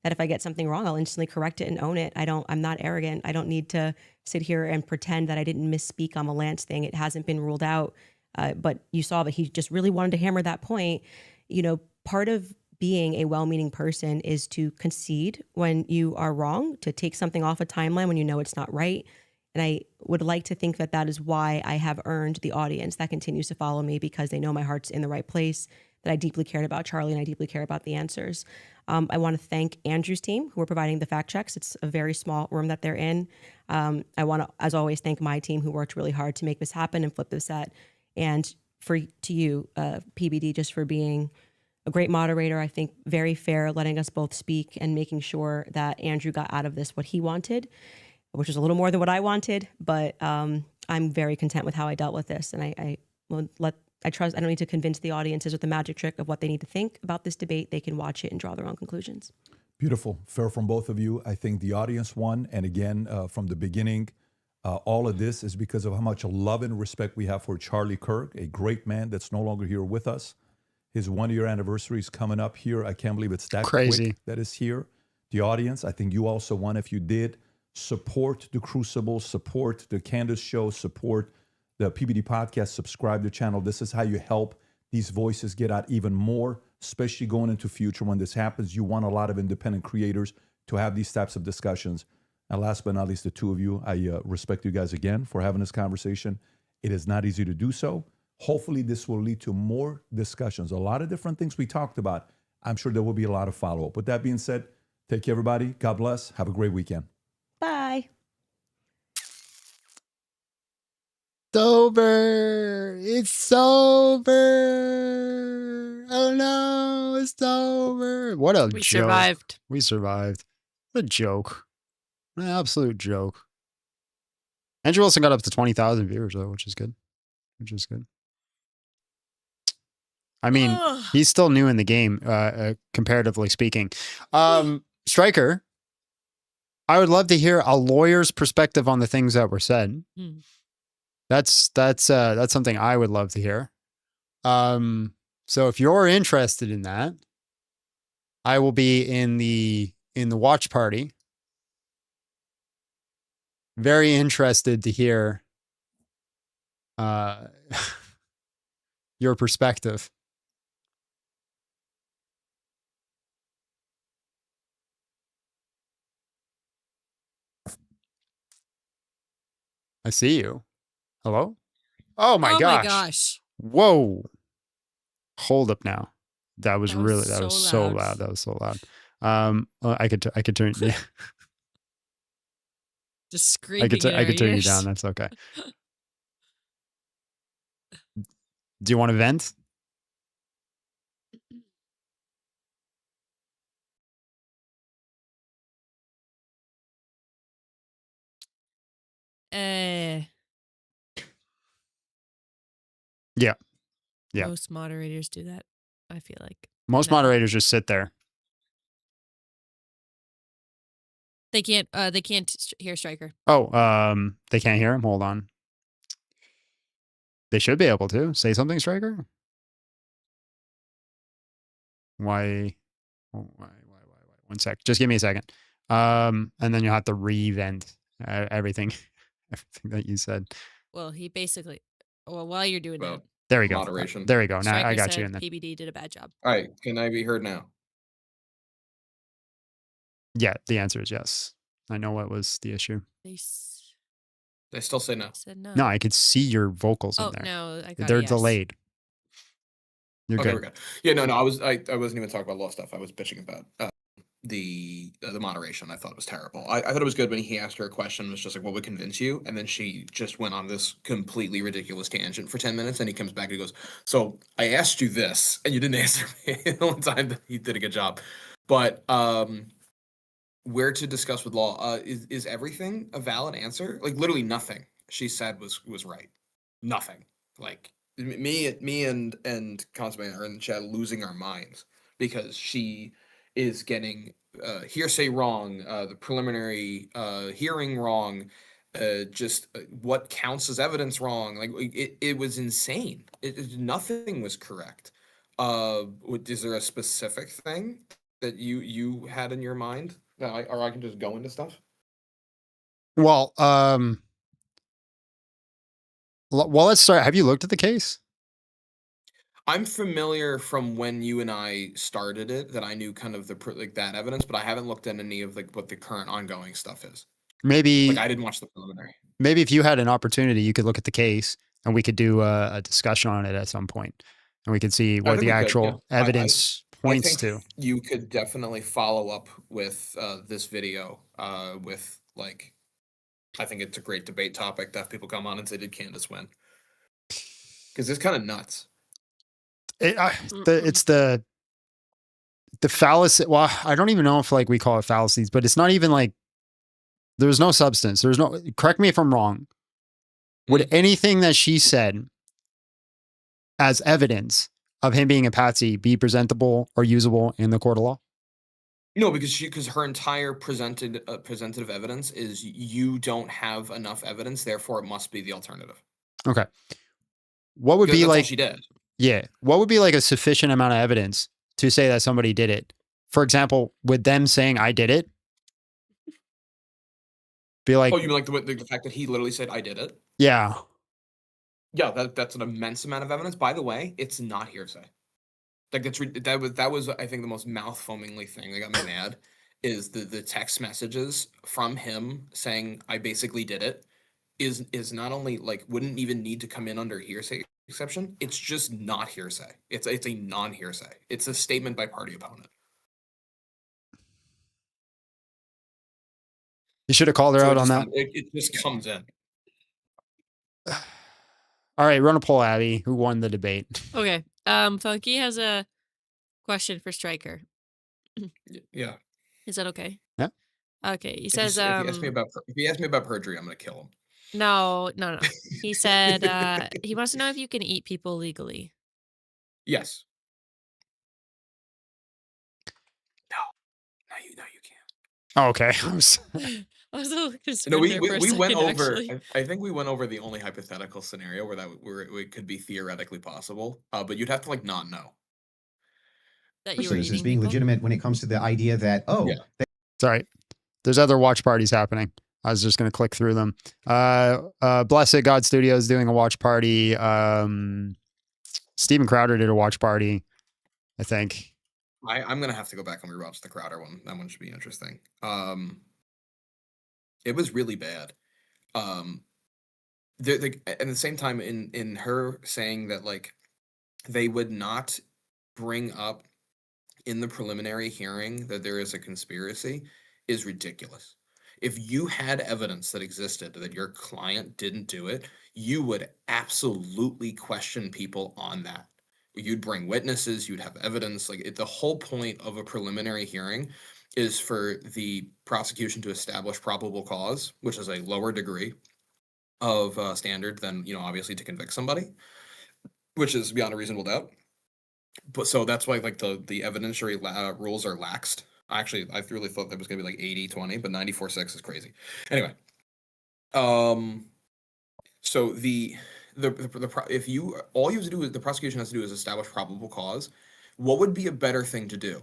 that if I get something wrong, I'll instantly correct it and own it. I'm not arrogant. I don't need to sit here and pretend that I didn't misspeak on the Lance thing. It hasn't been ruled out. But you saw that he just really wanted to hammer that point. You know, part of being a well-meaning person is to concede when you are wrong, to take something off a timeline when you know it's not right. And I would like to think that that is why I have earned the audience that continues to follow me, because they know my heart's in the right place. that I deeply cared about Charlie and I deeply care about the answers. I want to thank Andrew's team who are providing the fact checks. It's a very small room that they're in. I want to, as always, thank my team who worked really hard to make this happen and flip this set. And to you, PBD, just for being a great moderator. I think very fair, letting us both speak and making sure that Andrew got out of this what he wanted, which was a little more than what I wanted. But I'm very content with how I dealt with this. And I trust, I don't need to convince the audiences with the magic trick of what they need to think about this debate. They can watch it and draw their own conclusions. Beautiful. Fair from both of you. I think the audience won. And again, from the beginning, all of this is because of how much love and respect we have for Charlie Kirk, a great man that's no longer here with us. His 1-year anniversary is coming up here. I can't believe it's that crazy quick that is here. The audience, I think you also won if you did. Support the Crucible, support the Candance show, support the PBD podcast, subscribe to the channel. This is how you help these voices get out even more, especially going into future when this happens. You want a lot of independent creators to have these types of discussions. And last but not least, the two of you, I respect you guys again for having this conversation. It is not easy to do so. Hopefully this will lead to more discussions. A lot of different things we talked about. I'm sure there will be a lot of follow-up. With that being said, take care, everybody. God bless. Have a great weekend. Bye. It's over. It's over. Oh no, it's over. What a We joke. survived. We survived. What a joke. An absolute joke. Andrew Wilson got up to 20,000 viewers though, which is good. Which is good. I mean, he's still new in the game, comparatively speaking. Stryker, I would love to hear a lawyer's perspective on the things that were said. That's something I would love to hear. So if you're interested in that, I will be in the watch party. Very interested to hear your perspective. I see you. Hello? Oh my gosh. my gosh. Whoa. Hold up now. That was so loud. loud. That was so loud. I could turn yeah. Just screaming. I could turn you down. That's okay. Do you want to vent? Yeah. Most moderators do that, I feel like. Most moderators just sit there. They can't hear Stryker. Oh, they can't hear him. Hold on. They should be able to say something, Stryker. Why? Why? 1 sec. Just give me a second. And then you'll have to re-vent everything that you said. Well, he basically. Well, while you're doing that, there we go. Moderation. There we go. Now Stryker I got said you in there. PBD did a bad job. All right, can I be heard now? Yeah, the answer is yes. I know what was the issue. They still say no. said no. No, I could see your vocals in there. No, I got They're a yes. delayed. You're Okay, good. we're good. Yeah, no, I wasn't even talking about law stuff. I was bitching about the moderation. I thought it was terrible. I thought it was good when he asked her a question. It was just like, what would convince you? And then she just went on this completely ridiculous tangent for 10 minutes. And he comes back and he goes, so I asked you this and you didn't answer me. The one time that he did a good job. But where to discuss with law, is everything a valid answer? Like literally nothing she said was right. Nothing. Like me and Consummate are in the chat losing our minds because she is getting hearsay wrong, the preliminary hearing wrong, what counts as evidence wrong. Like it was insane. Nothing was correct. Is there a specific thing that you had in your mind that I can just go into stuff? Well, let's start. Have you looked at the case? I'm familiar from when you and I started it that I knew kind of that evidence, but I haven't looked at any of what the current ongoing stuff is. Maybe I didn't watch the preliminary. Maybe if you had an opportunity, you could look at the case and we could do a discussion on it at some point. and we can see I what think the we could, actual yeah. evidence I points think to. you could definitely follow up with this video with like, I think it's a great debate topic to have people come on and say, did Candance win? Because it's kind of nuts. It's the fallacy. Well, I don't even know if like we call it fallacies, but it's not even like there's no substance. There's no, correct me if I'm wrong. Would anything that she said as evidence of him being a patsy be presentable or usable in the court of law? No, because her entire presentative evidence is you don't have enough evidence, therefore it must be the alternative. Okay. What would be That's all like, she did. yeah, what would be like a sufficient amount of evidence to say that somebody did it? For example, with them saying I did it, be like, Oh, you mean like the fact that he literally said I did it? yeah, Yeah, that's an immense amount of evidence. By the way, it's not hearsay. Like that was I think the most mouth foamingly thing that got me mad is the text messages from him saying I basically did it is not only like wouldn't even need to come in under hearsay exception. It's just not hearsay. It's a non-hearsay. It's a statement by party opponent. you should have called her So out on that. it just comes in. All right, run a poll, Abby. Who won the debate? Okay. Funky has a question for Stryker. Yeah. Is that okay? Yeah. Okay. He If says, he asks me about perjury, I'm gonna kill him. no. He said he wants to know if you can eat people legally. Yes. No, you can't. Oh, okay. I was a little concerned No, we there for a we went second, over. actually. I think we went over the only hypothetical scenario where it could be theoretically possible. But you'd have to like not know. That you were Is eating being people? legitimate when it comes to the idea that, Yeah. Sorry. There's other watch parties happening. I was just going to click through them. Blessed God Studios doing a watch party. Steven Crowder did a watch party, I think. I'm gonna have to go back and rewatch the Crowder one. That one should be interesting. It was really bad. At the same time, in her saying that like they would not bring up in the preliminary hearing that there is a conspiracy is ridiculous. If you had evidence that existed that your client didn't do it, you would absolutely question people on that. You'd bring witnesses, you'd have evidence. The whole point of a preliminary hearing is for the prosecution to establish probable cause, which is a lower degree of standard than, obviously to convict somebody, which is beyond a reasonable doubt. But so that's why like the evidentiary rules are laxed. Actually, I really thought that was gonna be like 80-20, but 94-6 is crazy. Anyway, so if you all you have to do is the prosecution has to do is establish probable cause. What would be a better thing to do?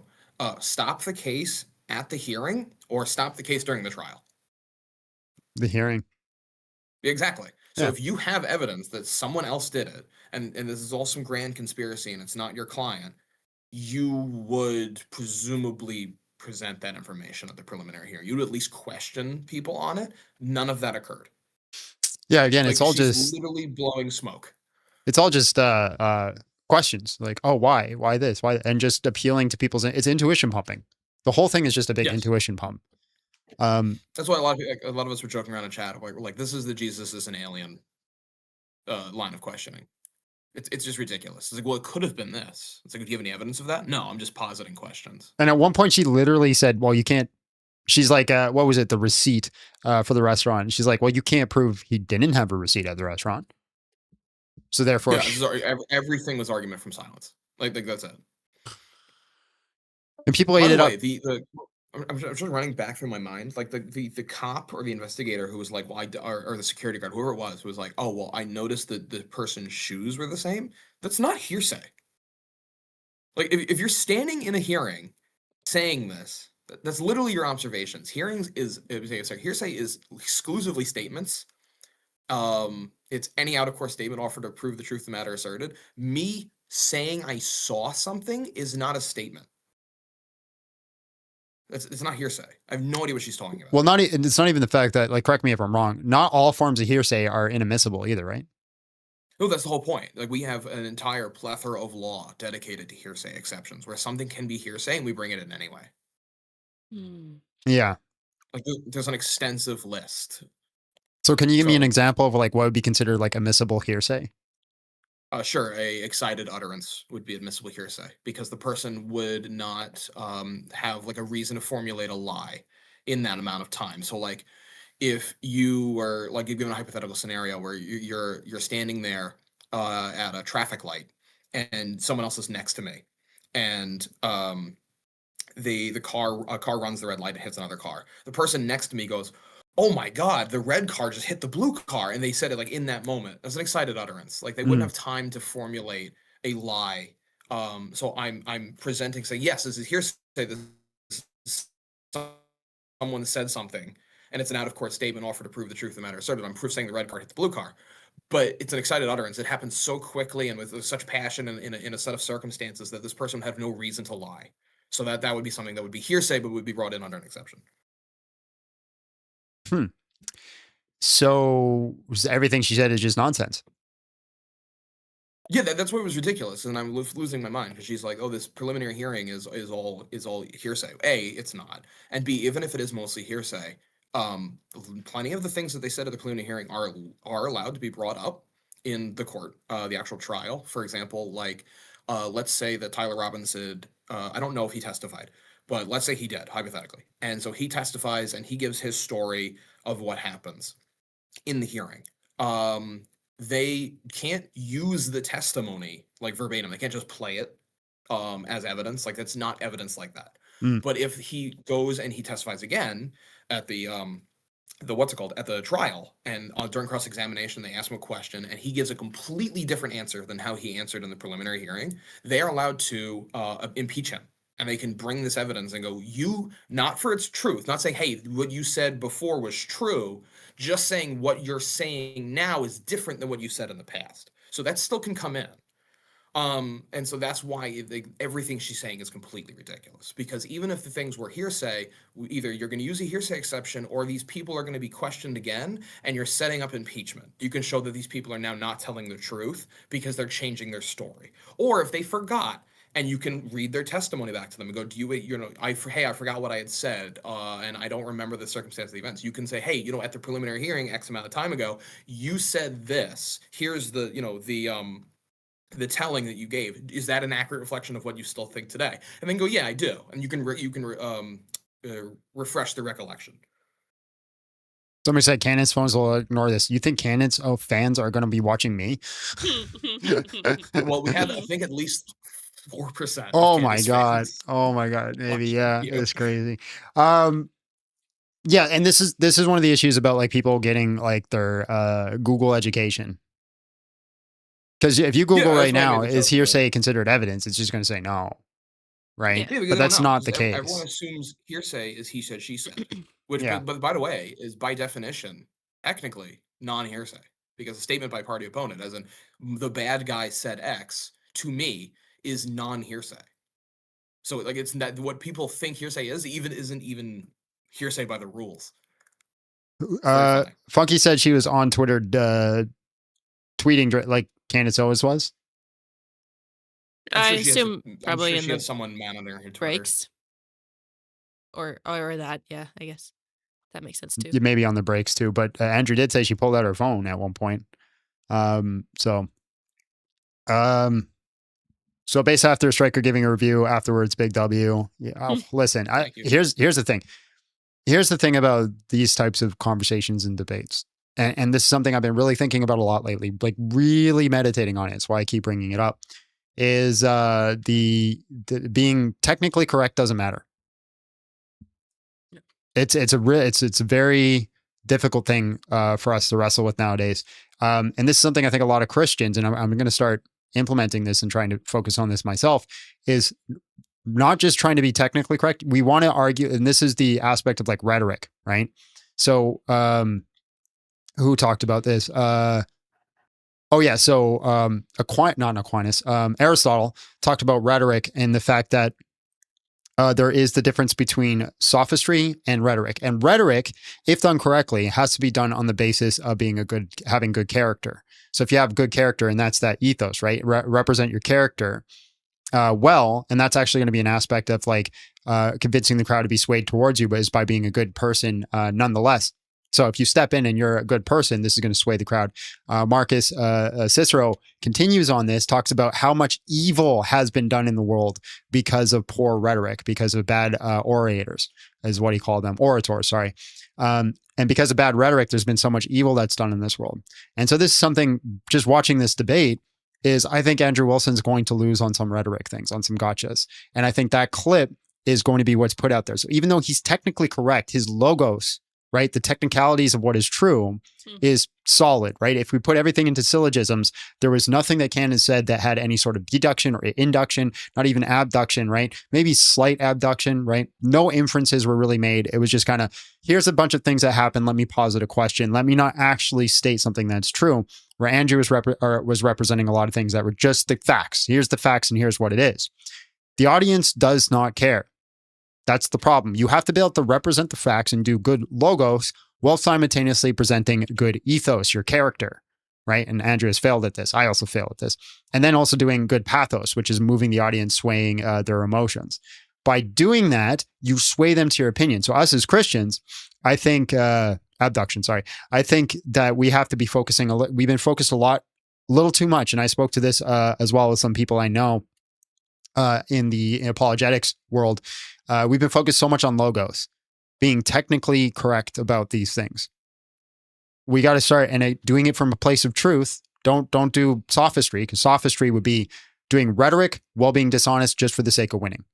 Stop the case at the hearing or stop the case during the trial? The hearing. Exactly. So Yeah. if you have evidence that someone else did it, and this is all some grand conspiracy and it's not your client, you would presumably present that information at the preliminary hearing. You would at least question people on it. None of that occurred. Yeah, again, Like, it's all she's just literally blowing smoke. it's all just questions like, oh, why this, why, and just appealing to people's. It's intuition pumping. The whole thing is just a big Yes. intuition pump. That's why a lot of us were joking around in chat. We're like, this is the Jesus is an alien line of questioning. It's just ridiculous. It's like, well, it could have been this. It's like, do you have any evidence of that? No, I'm just positing questions. And at one point, she literally said, "Well, you can't." She's like, "What was it? The receipt for the restaurant?" And she's like, "Well, you can't prove he didn't have a receipt at the restaurant." So therefore, Yeah, this is, everything was argument from silence. Like that's it. and people By ate the it up. way, I'm just running back through my mind, like the cop or the investigator who was like, well, or the security guard, whoever it was, who was like, oh, well, I noticed that the person's shoes were the same. That's not hearsay. Like if you're standing in a hearing saying this, that's literally your observations. Hearsay is exclusively statements. It's any out of court statement offered to prove the truth of the matter asserted. Me saying I saw something is not a statement. It's not hearsay. I have no idea what she's talking about. Well, it's not even the fact that, like, correct me if I'm wrong. Not all forms of hearsay are inadmissible either, right? No, that's the whole point. Like, we have an entire plethora of law dedicated to hearsay exceptions, where something can be hearsay and we bring it in anyway. Yeah. Like, there's an extensive list. So can you give me an So- example of like what would be considered like admissible hearsay? Sure, a excited utterance would be admissible hearsay because the person would not have like a reason to formulate a lie in that amount of time. So like, if you were like, you've given a hypothetical scenario where you're standing there at a traffic light and someone else is next to me, and a car runs the red light and hits another car. The person next to me goes, "Oh my God, the red car just hit the blue car," and they said it like in that moment. It's an excited utterance. Like, they wouldn't have time to formulate a lie. So I'm presenting, saying, yes, this is hearsay. This is someone said something, and it's an out of court statement offered to prove the truth of the matter asserted. I'm proof saying the red car hit the blue car. But it's an excited utterance. It happens so quickly and with such passion and in a set of circumstances that this person would have no reason to lie. So that would be something that would be hearsay, but would be brought in under an exception. So everything she said is just nonsense. Yeah, that's what was ridiculous, and I'm losing my mind because she's like, "Oh, this preliminary hearing is all hearsay." A, it's not, and B, even if it is mostly hearsay, plenty of the things that they said at the preliminary hearing are allowed to be brought up in the court, the actual trial. For example, like, let's say that Tyler Robbins said, I don't know if he testified, but let's say he did, hypothetically, and so he testifies and he gives his story of what happens in the hearing. They can't use the testimony like verbatim. They can't just play it as evidence. Like, that's not evidence like that. But if he goes and he testifies again at the what's it called, at the trial, and during cross-examination they ask him a question and he gives a completely different answer than how he answered in the preliminary hearing, they are allowed to impeach him. And they can bring this evidence and go, you, not for its truth, not saying, hey, what you said before was true, just saying what you're saying now is different than what you said in the past. So that still can come in. And so that's why everything she's saying is completely ridiculous. Because even if the things were hearsay, either you're going to use a hearsay exception or these people are going to be questioned again, and you're setting up impeachment. You can show that these people are now not telling the truth because they're changing their story. Or if they forgot, and you can read their testimony back to them and go, I forgot what I had said, and I don't remember the circumstance of the events. You can say, hey, at the preliminary hearing X amount of time ago, you said this. Here's the telling that you gave. Is that an accurate reflection of what you still think today? And then go, yeah, I do. And you can refresh the recollection. Somebody said Candance phones will ignore this. You think Candance fans are going to be watching me? Well, we have, I think, at least 4%. Oh my God. Fans. Oh my God. Maybe. Yeah. You. It's crazy. Yeah. And this is one of the issues about like people getting like their Google education. Because if you Google right now, is hearsay considered evidence? It's just going to say no. Right. Yeah, but that's not the case. Everyone assumes hearsay is he said, she said, which, but by the way, is by definition, technically non-hearsay, because a statement by party opponent, as in the bad guy said X to me, is non-hearsay. So like, it's not what people think hearsay isn't even hearsay by the rules. Funky said she was on Twitter tweeting like Candance always was. I assume probably she in the has someone monitoring her Twitter. breaks. Or that, yeah, I guess. That makes sense too. Yeah, maybe on the breaks too. But Andrew did say she pulled out her phone at one point. So base after striker giving a review afterwards, big W. Yeah, listen, here's the thing. Here's the thing about these types of conversations and debates. And this is something I've been really thinking about a lot lately, like really meditating on it. It's why I keep bringing it up. Is the being technically correct doesn't matter. It's a very difficult thing for us to wrestle with nowadays. And this is something I think a lot of Christians, and I'm going to start implementing this and trying to focus on this myself, is not just trying to be technically correct. We want to argue, and this is the aspect of like rhetoric, right? So who talked about this? Aristotle talked about rhetoric and the fact that there is the difference between sophistry and rhetoric. And rhetoric, if done correctly, has to be done on the basis of having good character. So if you have good character, and that's that ethos, right? Represent your character well, and that's actually going to be an aspect of like convincing the crowd to be swayed towards you, but is by being a good person nonetheless. So if you step in and you're a good person, this is going to sway the crowd. Marcus Cicero continues on this, talks about how much evil has been done in the world because of poor rhetoric, because of bad orators, is what he called them, orators, sorry. And because of bad rhetoric, there's been so much evil that's done in this world. And so this is something, just watching this debate, is I think Andrew Wilson's going to lose on some rhetoric things, on some gotchas. And I think that clip is going to be what's put out there. So even though he's technically correct, his logos, right, the technicalities of what is true is solid, right? If we put everything into syllogisms, there was nothing that Candance said that had any sort of deduction or induction, not even abduction, right? Maybe slight abduction, right? No inferences were really made. It was just kind of, here's a bunch of things that happened. Let me posit a question. Let me not actually state something that's true. Where Andrew was representing a lot of things that were just the facts. Here's the facts and here's what it is. The audience does not care. That's the problem. You have to be able to represent the facts and do good logos while simultaneously presenting good ethos, your character, right? And Andrew has failed at this. I also fail at this. And then also doing good pathos, which is moving the audience, swaying their emotions. By doing that, you sway them to your opinion. So us as Christians, I think... abduction, sorry. I think that we have to be focusing we've been focused a little too much. And I spoke to this as well as some people I know in the apologetics world. We've been focused so much on logos, being technically correct about these things. We got to start doing it from a place of truth. Don't do sophistry, because sophistry would be doing rhetoric while being dishonest just for the sake of winning,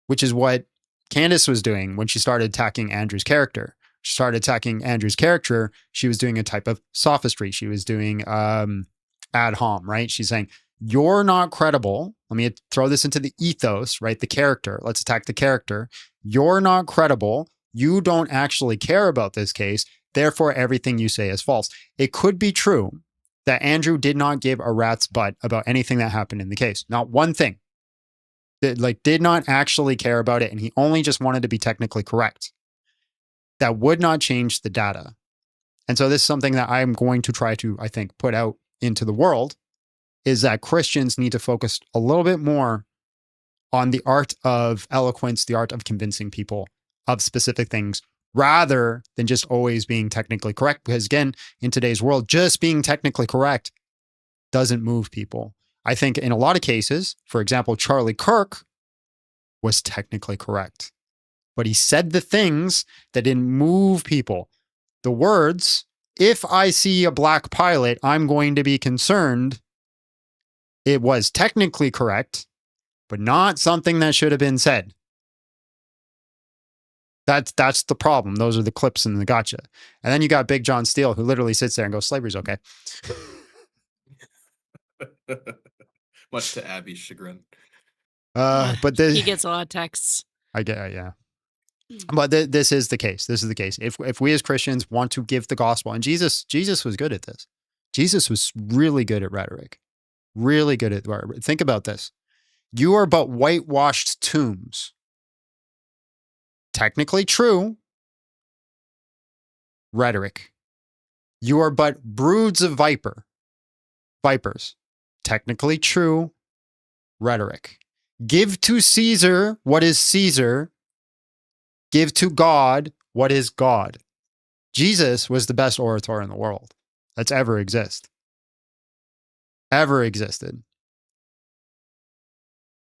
which is what Candance was doing when she started attacking Andrew's character. She started attacking Andrew's character. She was doing a type of sophistry. She was doing ad hom, right? She's saying, you're not credible. Let me throw this into the ethos, right? The character. Let's attack the character. You're not credible. You don't actually care about this case. Therefore, everything you say is false. It could be true that Andrew did not give a rat's butt about anything that happened in the case. Not one thing. Did not actually care about it. And he only just wanted to be technically correct. That would not change the data. And so this is something that I'm going to try to, I think, put out into the world, is that Christians need to focus a little bit more on the art of eloquence, the art of convincing people of specific things, rather than just always being technically correct. Because again, in today's world, just being technically correct doesn't move people. I think in a lot of cases, for example, Charlie Kirk was technically correct. But he said the things that didn't move people. The words, if I see a black pilot, I'm going to be concerned. It was technically correct, but not something that should have been said. That's the problem. Those are the clips in the gotcha. And then you got Big John Steele, who literally sits there and goes, slavery's okay. Much to Abby's chagrin. But he gets a lot of texts. I get, yeah. But this is the case. This is the case. If we as Christians want to give the gospel, and Jesus was good at this. Jesus was really good at rhetoric. Really good at rhetoric. Think about this. You are but whitewashed tombs. Technically true. Rhetoric. You are but broods of vipers. Technically true. Rhetoric. Give to Caesar what is Caesar. Give to God what is God. Jesus was the best orator in the world that's ever existed.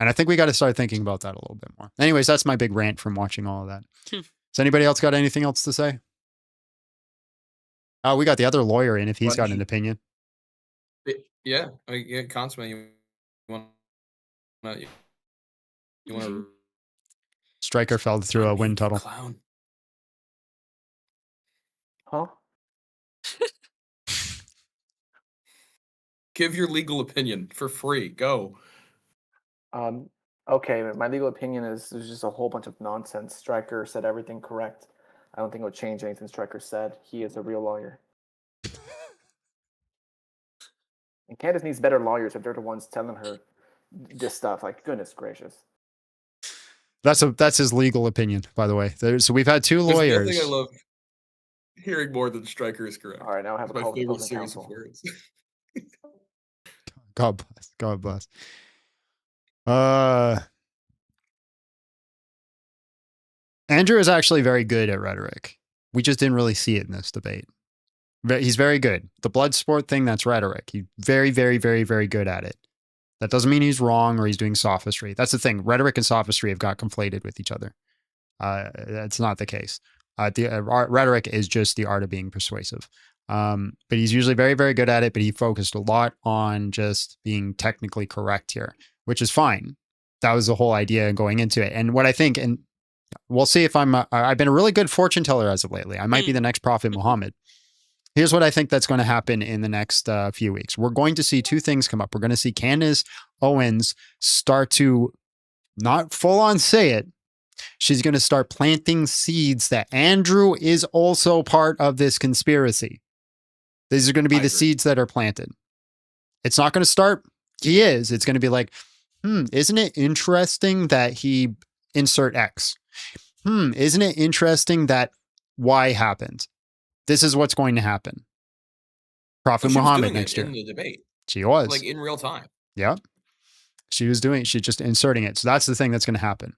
And I think we got to start thinking about that a little bit more. Anyways, that's my big rant from watching all of that. Has anybody else got anything else to say? Oh, we got the other lawyer in if he's got an opinion. Yeah, Consummate, you want to... Striker fell through a wind tunnel. Clown. Huh? Give your legal opinion for free. Go. Okay, my legal opinion is there's just a whole bunch of nonsense. Stryker said everything correct. I don't think it would change anything Stryker said. He is a real lawyer. And Candance needs better lawyers if they're the ones telling her this stuff. Like, goodness gracious. That's his legal opinion, by the way. So we've had two lawyers. There's nothing I love hearing more than Stryker is correct. All right, now I have a It's call my to favorite opposing series counsel. of words. God bless. God bless. Andrew is actually very good at rhetoric. We just didn't really see it in this debate. He's very good. The blood sport thing, that's rhetoric. He's very, very, very, very good at it. That doesn't mean he's wrong or he's doing sophistry. That's the thing. Rhetoric and sophistry have got conflated with each other. That's not the case. Rhetoric is just the art of being persuasive. But he's usually very, very good at it, but he focused a lot on just being technically correct here, which is fine. That was the whole idea going into it. And what I think, and we'll see if I've been a really good fortune teller as of lately. I might be the next Prophet Muhammad. Here's what I think that's going to happen in the next few weeks. We're going to see two things come up. We're going to see Candance Owens start to not full on say it. She's going to start planting seeds that Andrew is also part of this conspiracy. These are going to be the seeds that are planted. It's not going to start. He is. It's going to be like, isn't it interesting that he insert X? Isn't it interesting that Y happened? This is what's going to happen. Prophet Muhammad next year. In the debate. She was. Like in real time. Yeah. She's just inserting it. So that's the thing that's going to happen.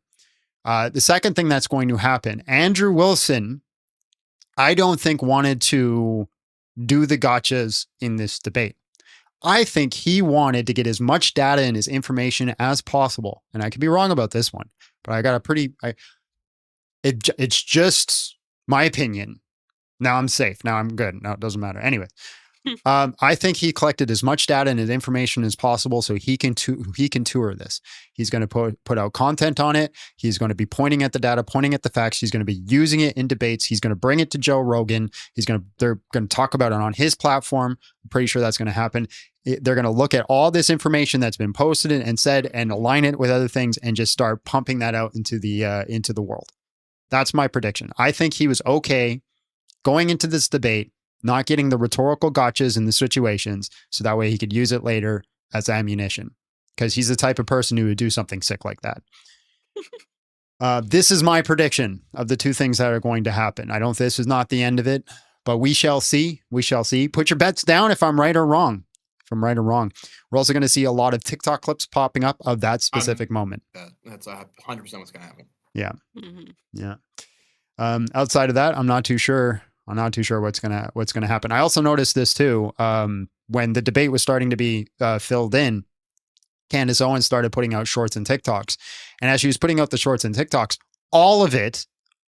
The second thing that's going to happen, Andrew Wilson, I don't think wanted to do the gotchas in this debate. I think he wanted to get as much data and his information as possible. And I could be wrong about this one, but I got it's just my opinion. Now I'm safe. Now I'm good. Now it doesn't matter. Anyway, I think he collected as much data and information as possible so he can tour this. He's going to put out content on it. He's going to be pointing at the data, pointing at the facts. He's going to be using it in debates. He's going to bring it to Joe Rogan. They're going to talk about it on his platform. I'm pretty sure that's going to happen. They're going to look at all this information that's been posted and said and align it with other things and just start pumping that out into the world. That's my prediction. I think he was okay going into this debate, not getting the rhetorical gotchas in the situations, so that way he could use it later as ammunition. Because he's the type of person who would do something sick like that. This is my prediction of the two things that are going to happen. This is not the end of it, but we shall see. We shall see. Put your bets down if I'm right or wrong. We're also going to see a lot of TikTok clips popping up of that specific moment. That's 100% what's going to happen. Yeah. Yeah. Outside of that, I'm not too sure. What's gonna happen. I also noticed this too. When the debate was starting to be filled in, Candance Owens started putting out shorts and TikToks, and as she was putting out the shorts and TikToks, all of it.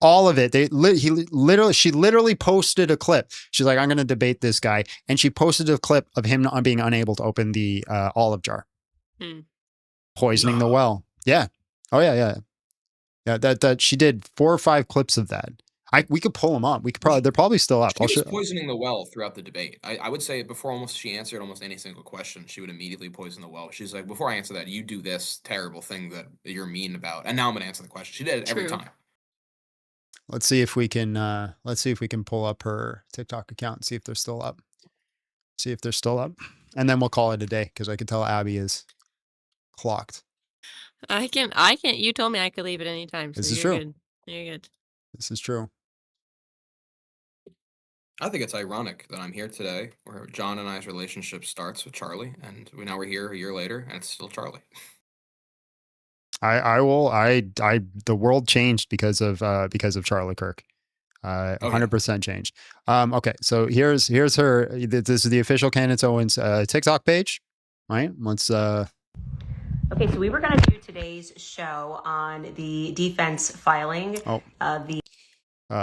She literally posted a clip. She's like, "I'm going to debate this guy," and she posted a clip of him not being unable to open the olive jar, poisoning the well. Yeah. Oh yeah. That she did 4 or 5 clips of that. We could pull them up. They're probably still up. She was poisoning the well throughout the debate. I would say before she answered almost any single question, she would immediately poison the well. She's like, before I answer that, you do this terrible thing that you're mean about, and now I'm going to answer the question. She did it every time. Let's see if we can pull up her TikTok account and see if they're still up. And then we'll call it a day because I can tell Abby is clocked. I can't. You told me I could leave at any time. So This is you're true. Good. You're good. This is true. I think it's ironic that I'm here today where John and I's relationship starts with Charlie, and we're here a year later and it's still Charlie. The world changed because of Charlie Kirk. 100% changed. Okay, so here's her. This is the official Candance Owens TikTok page, right? Let's. Okay, so we were going to do today's show on the defense filing.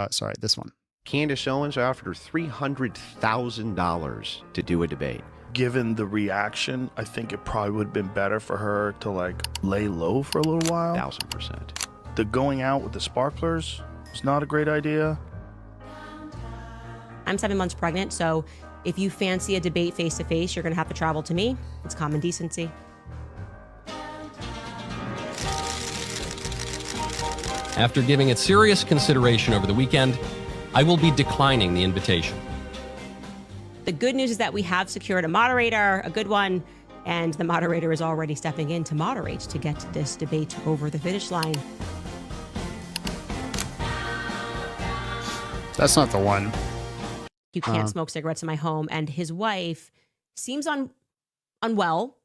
Sorry, this one. Candance Owens offered her $300,000 to do a debate. Given the reaction, I think it probably would have been better for her to lay low for a little while. 1,000%. The going out with the sparklers was not a great idea. I'm 7 months pregnant, so if you fancy a debate face to face, you're going to have to travel to me. It's common decency. After giving it serious consideration over the weekend, I will be declining the invitation. The good news is that we have secured a moderator, a good one, and the moderator is already stepping in to moderate to get this debate over the finish line. That's not the one. You can't smoke cigarettes in my home. And his wife seems unwell.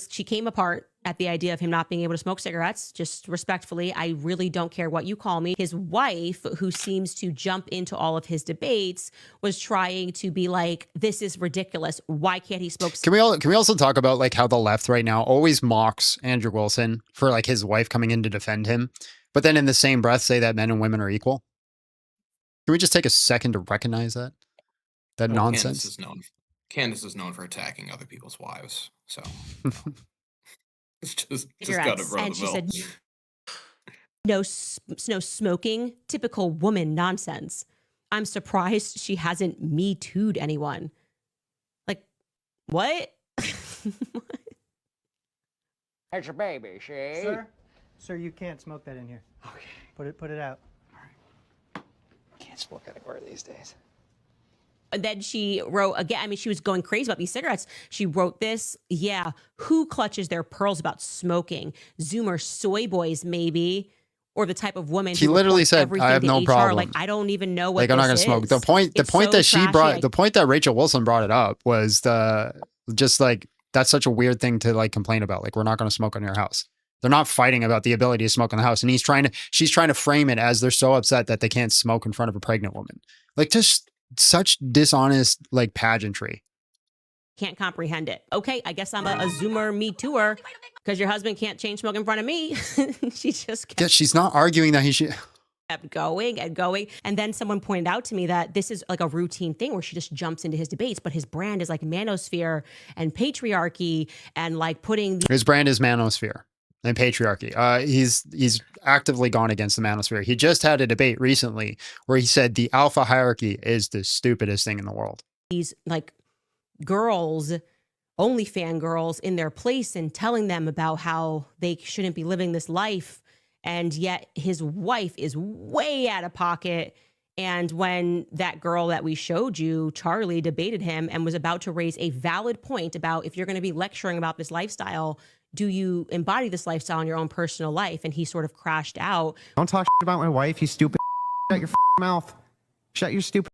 She came apart at the idea of him not being able to smoke cigarettes. Just respectfully, I really don't care what you call me. His wife, who seems to jump into all of his debates, was trying to be like, this is ridiculous. Why can't he smoke cigarettes? Can we also talk about like how the left right now always mocks Andrew Wilson for like his wife coming in to defend him, but then in the same breath say that men and women are equal? Can we just take a second to recognize that? That nonsense. Candance is known for attacking other people's wives, so it's just gotta run And the she mill. said, no smoking, typical woman nonsense. I'm surprised she hasn't Me Too'd anyone. Like, what? It's your baby, see? Sir, you can't smoke that in here. Okay. Put it out. Can't smoke anywhere these days. And then she wrote again. I mean, she was going crazy about these cigarettes. She wrote this. Yeah, who clutches their pearls about smoking? Zoomer soy boys, maybe, or the type of woman. He literally said, "I have no problem." Like, I don't even know what. Like, I'm not going to smoke. The point the point that Rachel Wilson brought it up was just like, that's such a weird thing to like complain about. Like, we're not going to smoke in your house. They're not fighting about the ability to smoke in the house, and she's trying to frame it as they're so upset that they can't smoke in front of a pregnant woman. Like, just such dishonest like pageantry. Can't comprehend it. Okay, I guess I'm a Zoomer Me Too'er because your husband can't chain smoke in front of me. She just kept, Yeah, she's not arguing that he should. Kept going and going. And then someone pointed out to me that this is like a routine thing where she just jumps into his debates, but his brand is like manosphere and patriarchy and like putting His brand is manosphere and patriarchy. He's actively gone against the manosphere. He just had a debate recently where he said the alpha hierarchy is the stupidest thing in the world. these like girls, only fangirls in their place and telling them about how they shouldn't be living this life. And yet his wife is way out of pocket. And when that girl that we showed you, Charlie, debated him and was about to raise a valid point about if you're going to be lecturing about this lifestyle, do you embody this lifestyle in your own personal life? And he sort of crashed out. Don't talk about my wife, you stupid. Shut your mouth. Shut your stupid.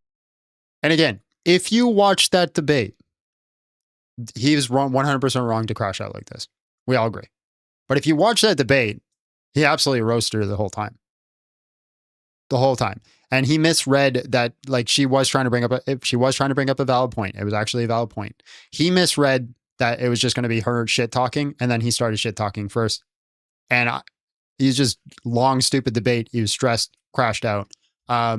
And again, if you watch that debate, he was wrong, 100% wrong to crash out like this. We all agree. But if you watch that debate, he absolutely roasted her the whole time. The whole time. And he misread that, like, she was trying to bring up a valid point. It was actually a valid point. He misread that it was just going to be her shit talking, and then he started shit talking first. And he's just long, stupid debate. He was stressed, crashed out. I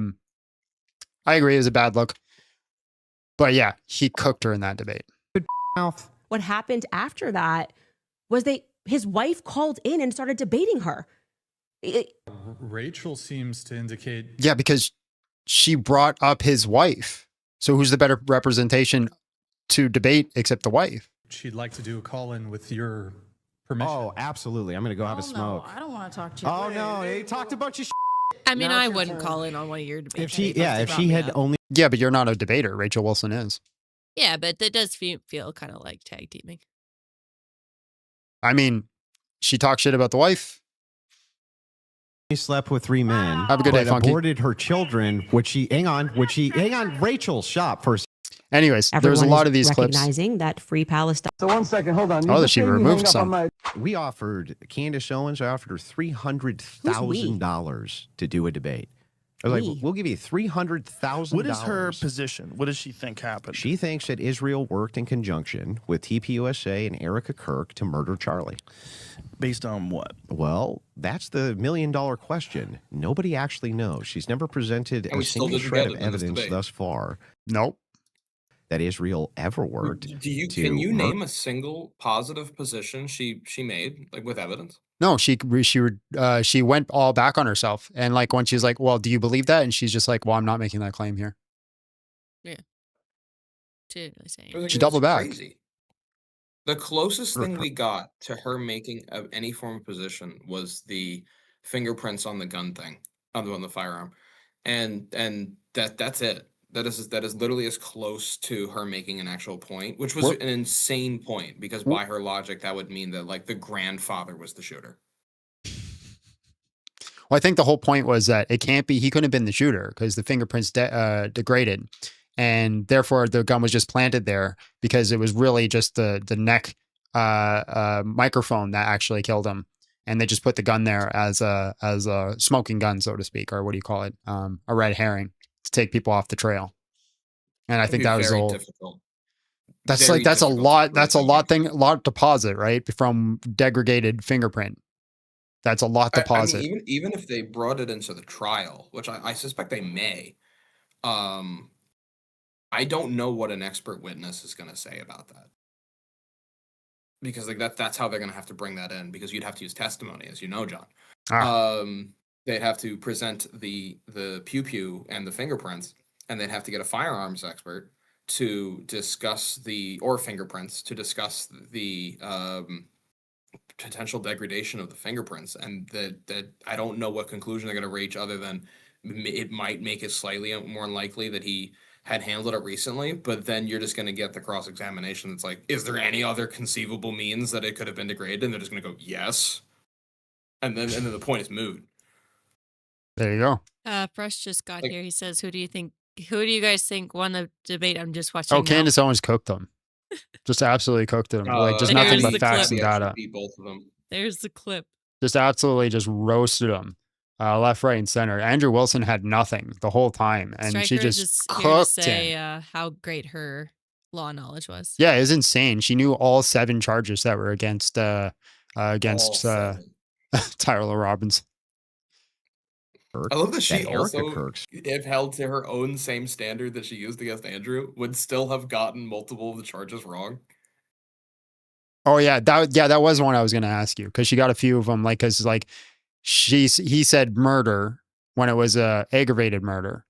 agree, it was a bad look. But yeah, he cooked her in that debate. Mouth. What happened after that was his wife called in and started debating her. Rachel seems to indicate. Yeah, because she brought up his wife. So who's the better representation to debate except the wife? She'd like to do a call-in with your permission. Oh, absolutely. I'm going to go have a smoke. I don't want to talk to you. Oh, no. They talked a bunch of I mean, I wouldn't call in on one of your debates. If she had only. Yeah, but you're not a debater. Rachel Wilson is. Yeah, but that does feel kind of like tag teaming. I mean, she talked shit about the wife. She slept with 3 men. Have a good day, Funky. Aborted her children, hang on, Rachel, shop first. Anyways, there's a lot of these clips. Recognizing that free Palestine. So 1 second, hold on. Oh, that she removed some. We offered Candace Owens. I offered her $300,000 to do a debate. I was like, we'll give you $300,000. What is her position? What does she think happened? She thinks that Israel worked in conjunction with TPUSA and Erica Kirk to murder Charlie. Based on what? Well, that's the $1 million question. Nobody actually knows. She's never presented a single shred of evidence thus far. Nope. That Israel ever worked. Can you name a single positive position she made, like with evidence? No, she went all back on herself. And like when she's like, well, do you believe that? And she's just like, well, I'm not making that claim here. Yeah. She didn't really say anything. She doubled back. Crazy. The closest thing we got to her making any form of position was the fingerprints on the gun thing, on the firearm. And that's it. That is literally as close to her making an actual point, which was an insane point, because by her logic, that would mean that like the grandfather was the shooter. Well, I think the whole point was that it can't be, he couldn't have been the shooter because the fingerprints degraded. And therefore the gun was just planted there because it was really just the neck microphone that actually killed him. And they just put the gun there as a smoking gun, so to speak, or what do you call it? A red herring to take people off the trail. And I think that was all. Difficult. That's Very like that's a difficult to lot. prove That's a against. lot deposit, right? From degraded fingerprint. That's a lot I deposit. mean, even if they brought it into the trial, which I suspect they may, I don't know what an expert witness is going to say about that. Because like that's how they're going to have to bring that in, because you'd have to use testimony, as you know, John. They'd have to present the pew and the fingerprints, and they'd have to get a firearms expert to discuss or fingerprints to discuss the potential degradation of the fingerprints, and that I don't know what conclusion they're going to reach, other than it might make it slightly more unlikely that he had handled it recently. But then you're just going to get the cross-examination that's like, is there any other conceivable means that it could have been degraded? And they're just going to go, yes, and then the point is moot. There you go. Fresh just got here. He says, who do you guys think won the debate? I'm just watching. Oh, Candace Owens cooked them. Just absolutely cooked them. Like just nothing but facts and data. Both of them. There's the clip. Just absolutely just roasted them. Left, right, and center. Andrew Wilson had nothing the whole time, and Stryker she just here to cooked say him. how great her law knowledge was. Yeah, it was insane. She knew all 7 charges that were against Tyler Robbins. I love that she Erica also, Kirk's. if held to her own same standard that she used against Andrew, would still have gotten multiple of the charges wrong. Oh yeah, that was one I was going to ask you, because she got a few of them. Like, because like he said murder when it was aggravated murder,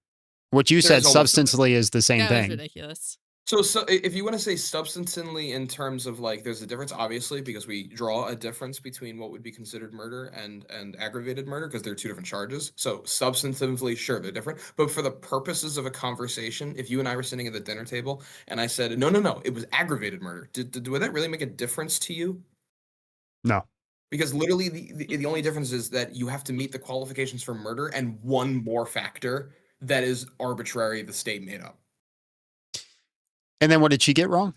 which you said substantially is the same That thing. was ridiculous. So if you want to say substantially in terms of like, there's a difference, obviously, because we draw a difference between what would be considered murder and aggravated murder, because they're 2 different charges. So substantively, sure, they're different. But for the purposes of a conversation, if you and I were sitting at the dinner table and I said, no, it was aggravated murder, would that really make a difference to you? No. Because literally the only difference is that you have to meet the qualifications for murder and one more factor that is arbitrary, the state made up. And then what did she get wrong?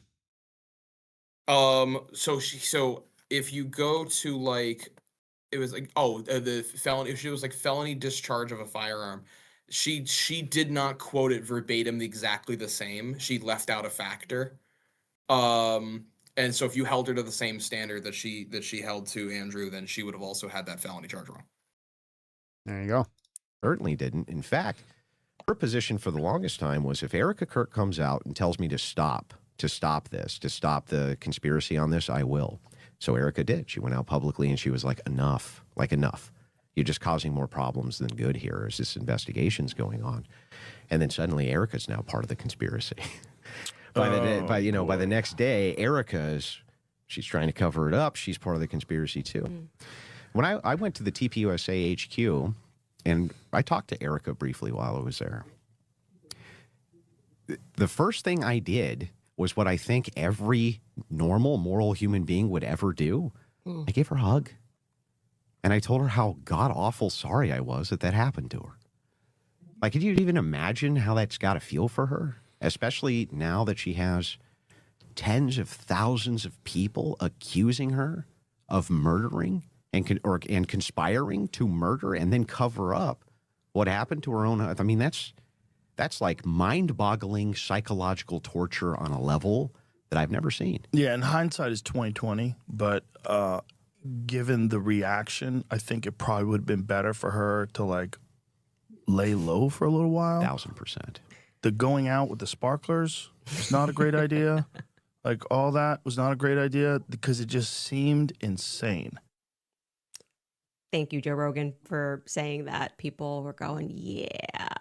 So if you go to like, it was like, the felony, if she was like felony discharge of a firearm, she did not quote it verbatim exactly the same. She left out a factor. And so if you held her to the same standard that she held to Andrew, then she would have also had that felony charge wrong. There you go. Certainly didn't. In fact, her position for the longest time was, if Erica Kirk comes out and tells me to stop the conspiracy on this, I will. So Erica did. She went out publicly and she was like, enough. You're just causing more problems than good here as this investigation's going on. And then suddenly Erica's now part of the conspiracy. By the next day, she's trying to cover it up. She's part of the conspiracy too. When I went to the TPUSA HQ, and I talked to Erica briefly while I was there, the first thing I did was what I think every normal, moral human being would ever do. I gave her a hug. And I told her how god-awful sorry I was that happened to her. Like, could you even imagine how that's got to feel for her? Especially now that she has tens of thousands of people accusing her of murdering and conspiring to murder and then cover up what happened to her own. I mean, that's like mind-boggling psychological torture on a level that I've never seen. Yeah, and hindsight is 20/20, but given the reaction, I think it probably would have been better for her to like lay low for a little while. 1000%. The going out with the sparklers was not a great idea. Like, all that was not a great idea because it just seemed insane. Thank you, Joe Rogan, for saying that. People were going, yeah,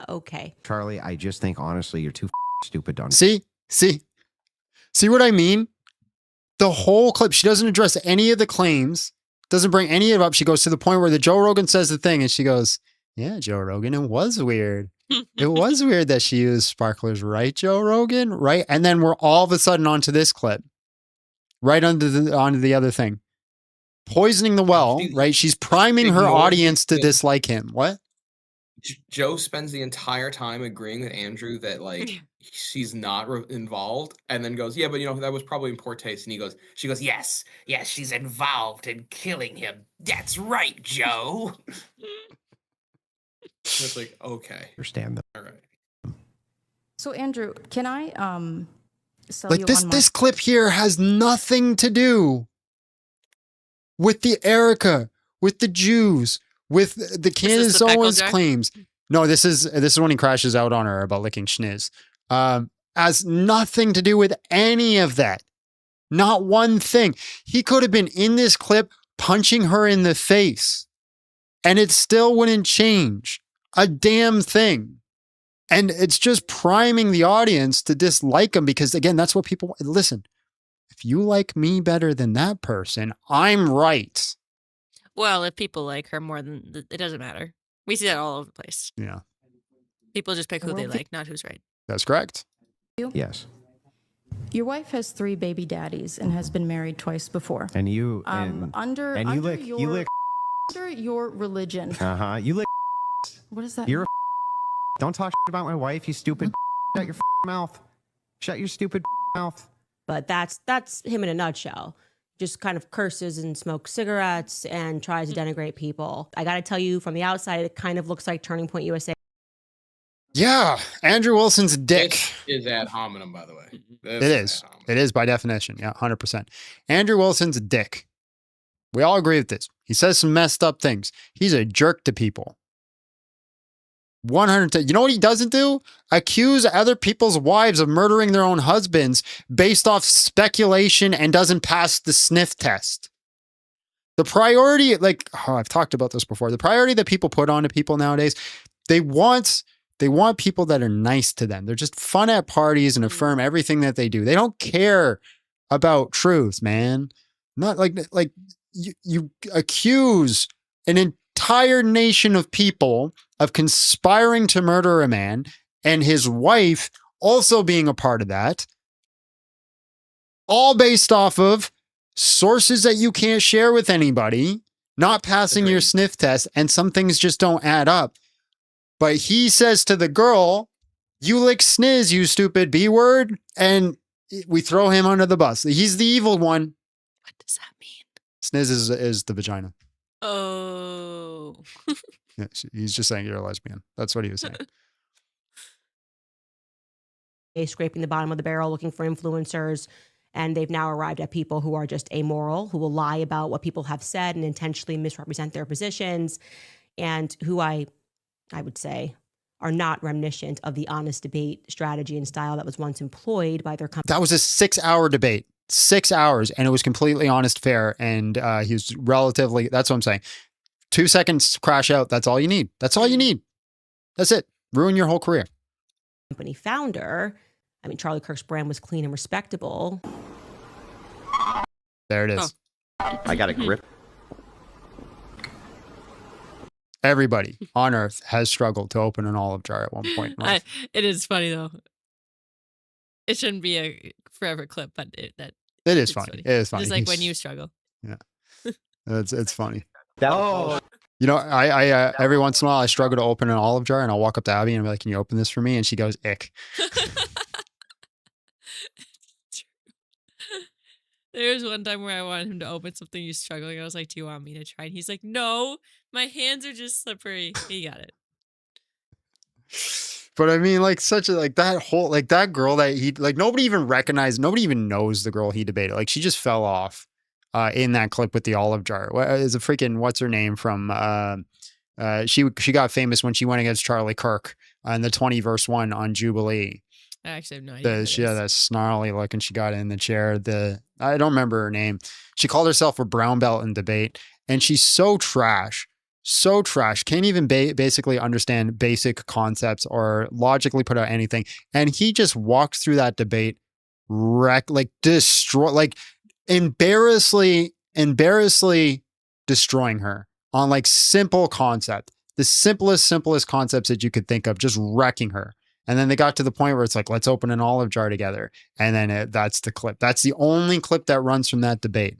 okay. Charlie, I just think, honestly, you're too stupid to See what I mean? The whole clip, she doesn't address any of the claims, doesn't bring any of it up. She goes to the point where the Joe Rogan says the thing, and she goes, yeah, Joe Rogan, it was weird. It was weird that she used sparklers, right, Joe Rogan? Right? And then we're all of a sudden onto this clip. Right onto the other thing. poisoning the well, right? She's priming her ignored audience to the- dislike him. What? Joe spends the entire time agreeing with Andrew that like she's not involved, and then goes, "Yeah, but that was probably in poor taste." And she goes, "Yes, she's involved in killing him. That's right, Joe." It's like, okay, Understand that. all right. So Andrew, can I sell Like you this on this clip here has nothing to do with the Erica, with the Jews, with the Candace the pickle Owens jar? claims. No, this is when he crashes out on her about licking schniz. Has nothing to do with any of that. Not one thing. He could have been in this clip punching her in the face, and it still wouldn't change a damn thing. And it's just priming the audience to dislike him because, again, that's what people listen. If you like me better than that person, I'm right. Well, if people like her more than it doesn't matter. We see that all over the place. Yeah, People just pick who they like, not who's right. that's correct. Yes. Your wife has 3 baby daddies and has been married twice before. And you and Under and you lick your, you lick under your religion. you lick. What is that? You're a don't talk about my wife, you stupid. Shut your mouth. Shut your stupid mouth. But that's him in a nutshell. Just kind of curses and smokes cigarettes and tries to denigrate people. I got to tell you, from the outside, it kind of looks like Turning Point USA. Yeah, Andrew Wilson's dick. This is ad hominem, by the way. It is. It is by definition. Yeah, 100%. Andrew Wilson's a dick. We all agree with this. He says some messed up things. He's a jerk to people. 100. You know what he doesn't do? Accuse other people's wives of murdering their own husbands based off speculation and doesn't pass the sniff test. The priority, I've talked about this before, the priority that people put onto people nowadays, they want people that are nice to them. They're just fun at parties and affirm everything that they do. They don't care about truth, man. Not like you accuse an entire nation of people of conspiring to murder a man and his wife also being a part of that, all based off of sources that you can't share with anybody, not passing your sniff test, and some things just don't add up. But he says to the girl, "You lick sniz, you stupid B word," and we throw him under the bus. He's the evil one. What does that mean? Sniz is the vagina. Oh. Yeah, he's just saying you're a lesbian. That's what he was saying. Scraping the bottom of the barrel, looking for influencers. And they've now arrived at people who are just amoral, who will lie about what people have said and intentionally misrepresent their positions, and who I would say are not reminiscent of the honest debate strategy and style that was once employed by their company. That was a 6-hour debate. 6 hours, and it was completely honest, fair, and he was relatively, that's what I'm saying. 2 seconds crash out, that's all you need. That's all you need. That's it. Ruin your whole career. Company founder, Charlie Kirk's brand was clean and respectable. There it is. I got a grip. Everybody on earth has struggled to open an olive jar at one point in life. It is funny though. It shouldn't be a forever clip, but It is funny. It is funny. Just like when you struggle. Yeah. It's funny. Oh. You know, I every once in a while I struggle to open an olive jar, and I'll walk up to Abby and be like, "Can you open this for me?" And she goes, "Ick." There was one time where I wanted him to open something he's struggling. I was like, "Do you want me to try?" And he's like, "No, my hands are just slippery." He got it. But I mean, that girl that he, nobody even recognized, nobody even knows the girl he debated. Like, she just fell off in that clip with the olive jar. Is a freaking, what's her name from, she got famous when she went against Charlie Kirk in the 20 verse 1 on Jubilee. I actually have no idea. She had that snarly look and she got in the chair. I don't remember her name. She called herself a brown belt in debate, and she's so trash. So trash. Can't even basically understand basic concepts or logically put out anything. And he just walked through that debate, embarrassingly destroying her on simple concept. The simplest concepts that you could think of, just wrecking her. And then they got to the point where it's like, let's open an olive jar together. And then that's the clip. That's the only clip that runs from that debate.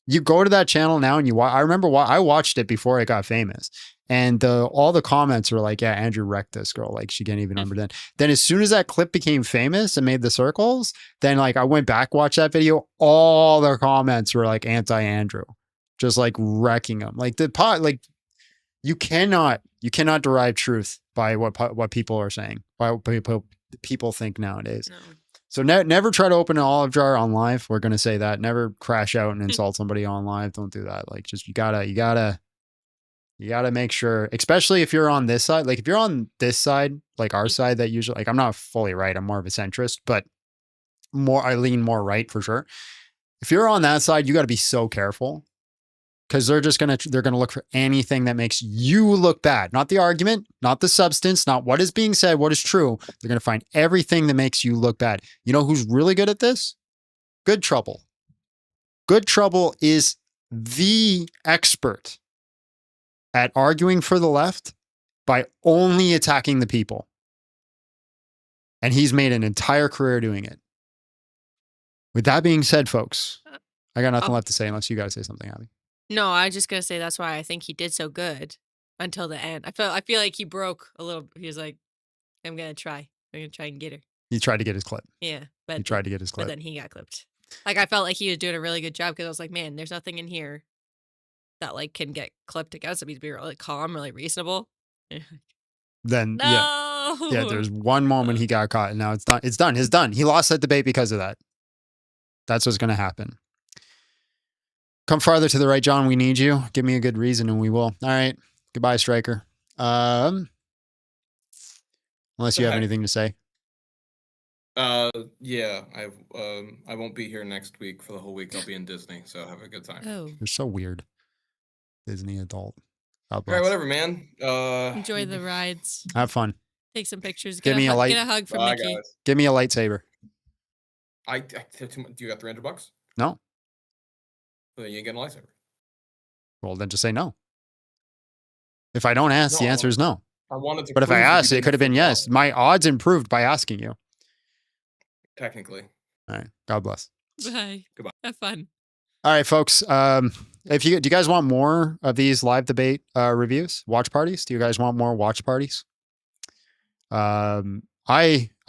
You go to that channel now and I remember I watched it before it got famous. And all the comments were like, yeah, Andrew wrecked this girl. Like she can't even understand. Then as soon as that clip became famous and made the circles, then like I went back, watched that video. All their comments were like anti-Andrew, just like wrecking him. Like you cannot derive truth by what people are saying, by what people think nowadays. No. So never try to open an olive jar on live. We're going to say that. Never crash out and insult somebody on live. Don't do that. Like just, you gotta make sure, especially if you're on this side, like if you're on this side, like our side, that usually, like I'm not fully right. I'm more of a centrist, but I lean more right for sure. If you're on that side, you got to be so careful because they're going to look for anything that makes you look bad. Not the argument, not the substance, not what is being said, what is true. They're going to find everything that makes you look bad. You know who's really good at this? Good Trouble. Good Trouble is the expert at arguing for the left by only attacking the people. And he's made an entire career doing it. With that being said, folks, I got nothing left to say unless you guys say something, Abby. No, I was just gonna say that's why I think he did so good until the end. I feel like he broke a little. He was like, I'm gonna try and get her. He tried to get his clip. Yeah, but he tried to get his clip. But then he got clipped. Like I felt like he was doing a really good job because I was like, man, there's nothing in here that like can get clipped against him. He's be really calm, really reasonable. Then no! yeah, there's one moment he got caught, and now it's done. It's done. It's done. He lost that debate because of that. That's what's gonna happen. Come farther to the right, John. We need you. Give me a good reason, and we will. All right. Goodbye, Striker. Unless you have anything to say. Yeah. I won't be here next week for the whole week. I'll be in Disney, so have a good time. Oh, you're so weird. Disney adult. All right, whatever, man. Enjoy the rides. Have fun. Take some pictures. Give me a light. Get a hug from Mickey. Guys. Give me a lightsaber. Do you got $300? No. Well, then you ain't getting a lightsaber. Well, then just say no. If I don't ask, the answer is no. I wanted to. But if I asked, it could have been yes. My odds improved by asking you. Technically. All right. God bless. Bye. Goodbye. Have fun. All right, folks. Do you guys want more of these live debate reviews, watch parties? Do you guys want more watch parties? I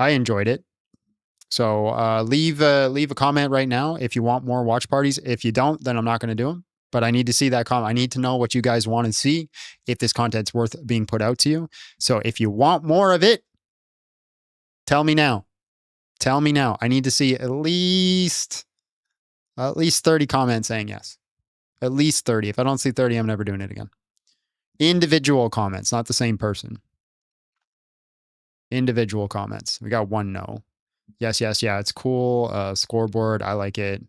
enjoyed it. So leave a comment right now if you want more watch parties. If you don't, then I'm not going to do them. But I need to see that comment. I need to know what you guys want to see, if this content's worth being put out to you. So if you want more of it, tell me now. Tell me now. I need to see at least 30 comments saying yes. At least 30. If I don't see 30, I'm never doing it again. Individual comments, not the same person. Individual comments. We got one no. Yes, yeah, it's cool. Scoreboard, I like it.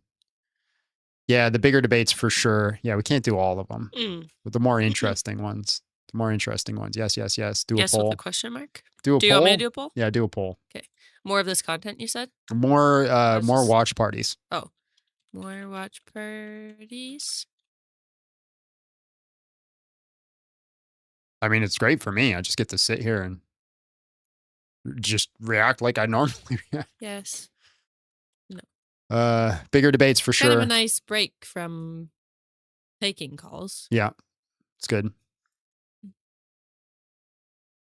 Yeah, the bigger debates for sure. Yeah, we can't do all of them. But the more interesting ones. Yes. Do a poll. With a question mark? Do you want me to do a poll? Yeah, do a poll. Okay. More of this content, you said? More watch parties. Oh. More watch parties? I mean, it's great for me. I just get to sit here and just react like I normally react. Yes. No. Bigger debates for sure. Kind of a nice break from taking calls. Yeah. It's good.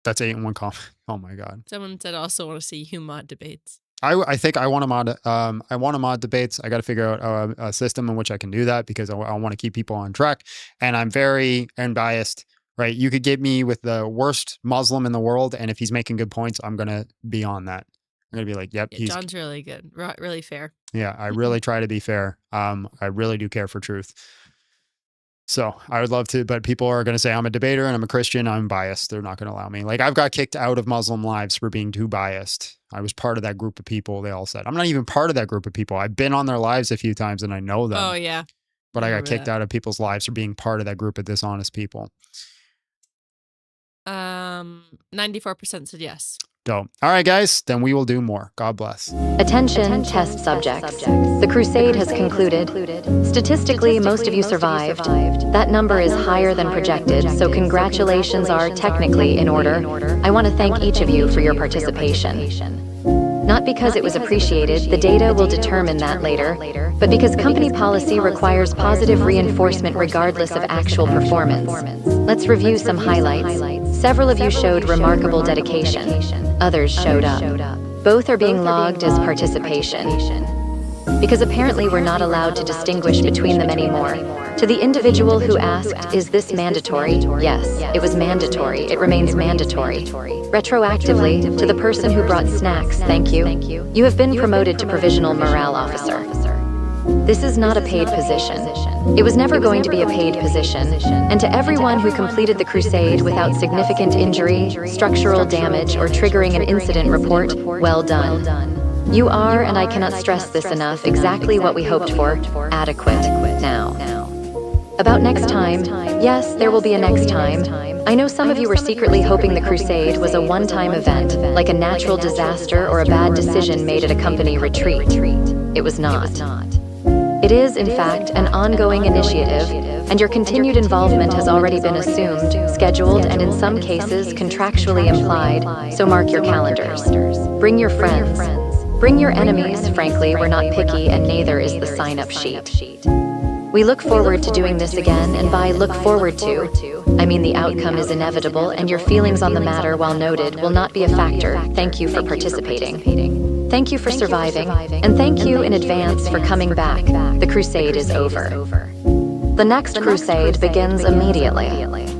That's 8 in 1 comment. Oh my God. Someone said also want to see you mod debates. I think I want to mod. I want to mod debates. I got to figure out a system in which I can do that because I want to keep people on track. And I'm very unbiased. Right? You could get me with the worst Muslim in the world, and if he's making good points, I'm gonna be on that. I'm gonna be like, "Yep, yeah, John's really good, really fair." Yeah, I really try to be fair. I really do care for truth. So I would love to, but people are gonna say I'm a debater and I'm a Christian. I'm biased. They're not gonna allow me. Like I've got kicked out of Muslim lives for being too biased. I was part of that group of people. They all said I'm not even part of that group of people. I've been on their lives a few times and I know them. Oh yeah. But I got kicked out of people's lives for being part of that group of dishonest people. 94% said yes. Dope. All right, guys, then we will do more. God bless. Attention, test subjects. The crusade has concluded. Statistically, most of you survived. That number is higher than projected, so congratulations are technically in order. I want to thank each of you for your participation. Not because it was appreciated, the data will determine that later, but because company policy requires positive reinforcement regardless of actual performance. Let's review some highlights. Several of you showed remarkable dedication. Others showed up. Both are being logged as participation. Because apparently we're not allowed to distinguish between them anymore. To the individual who asked, is this mandatory? Yes, it was mandatory. It remains mandatory. Retroactively, to the person who brought snacks, thank you. You have been promoted to Provisional Morale Officer. This is not a paid position. It was never going to be a paid position. And to everyone who completed the crusade without significant injury, structural damage, or triggering an incident report, well done. You are, and I cannot stress this enough, exactly what we hoped for, adequate now. About next time, yes, there will be a next time. I know some of you were secretly hoping the crusade was a one-time event, like a natural disaster or a bad decision made at a company retreat. It was not. It is, in fact, an ongoing initiative, and your continued involvement has already been assumed, scheduled, and in some cases contractually implied, so mark your calendars. Bring your friends. Bring your enemies. Frankly, we're not picky, and neither is the sign-up sheet. We look forward to doing this again, and by look forward to, I mean the outcome is inevitable, and your feelings on the matter, while noted, will not be a factor. Thank you for participating. Thank you for surviving, and thank you in advance for coming back. The crusade is over. The next crusade begins immediately.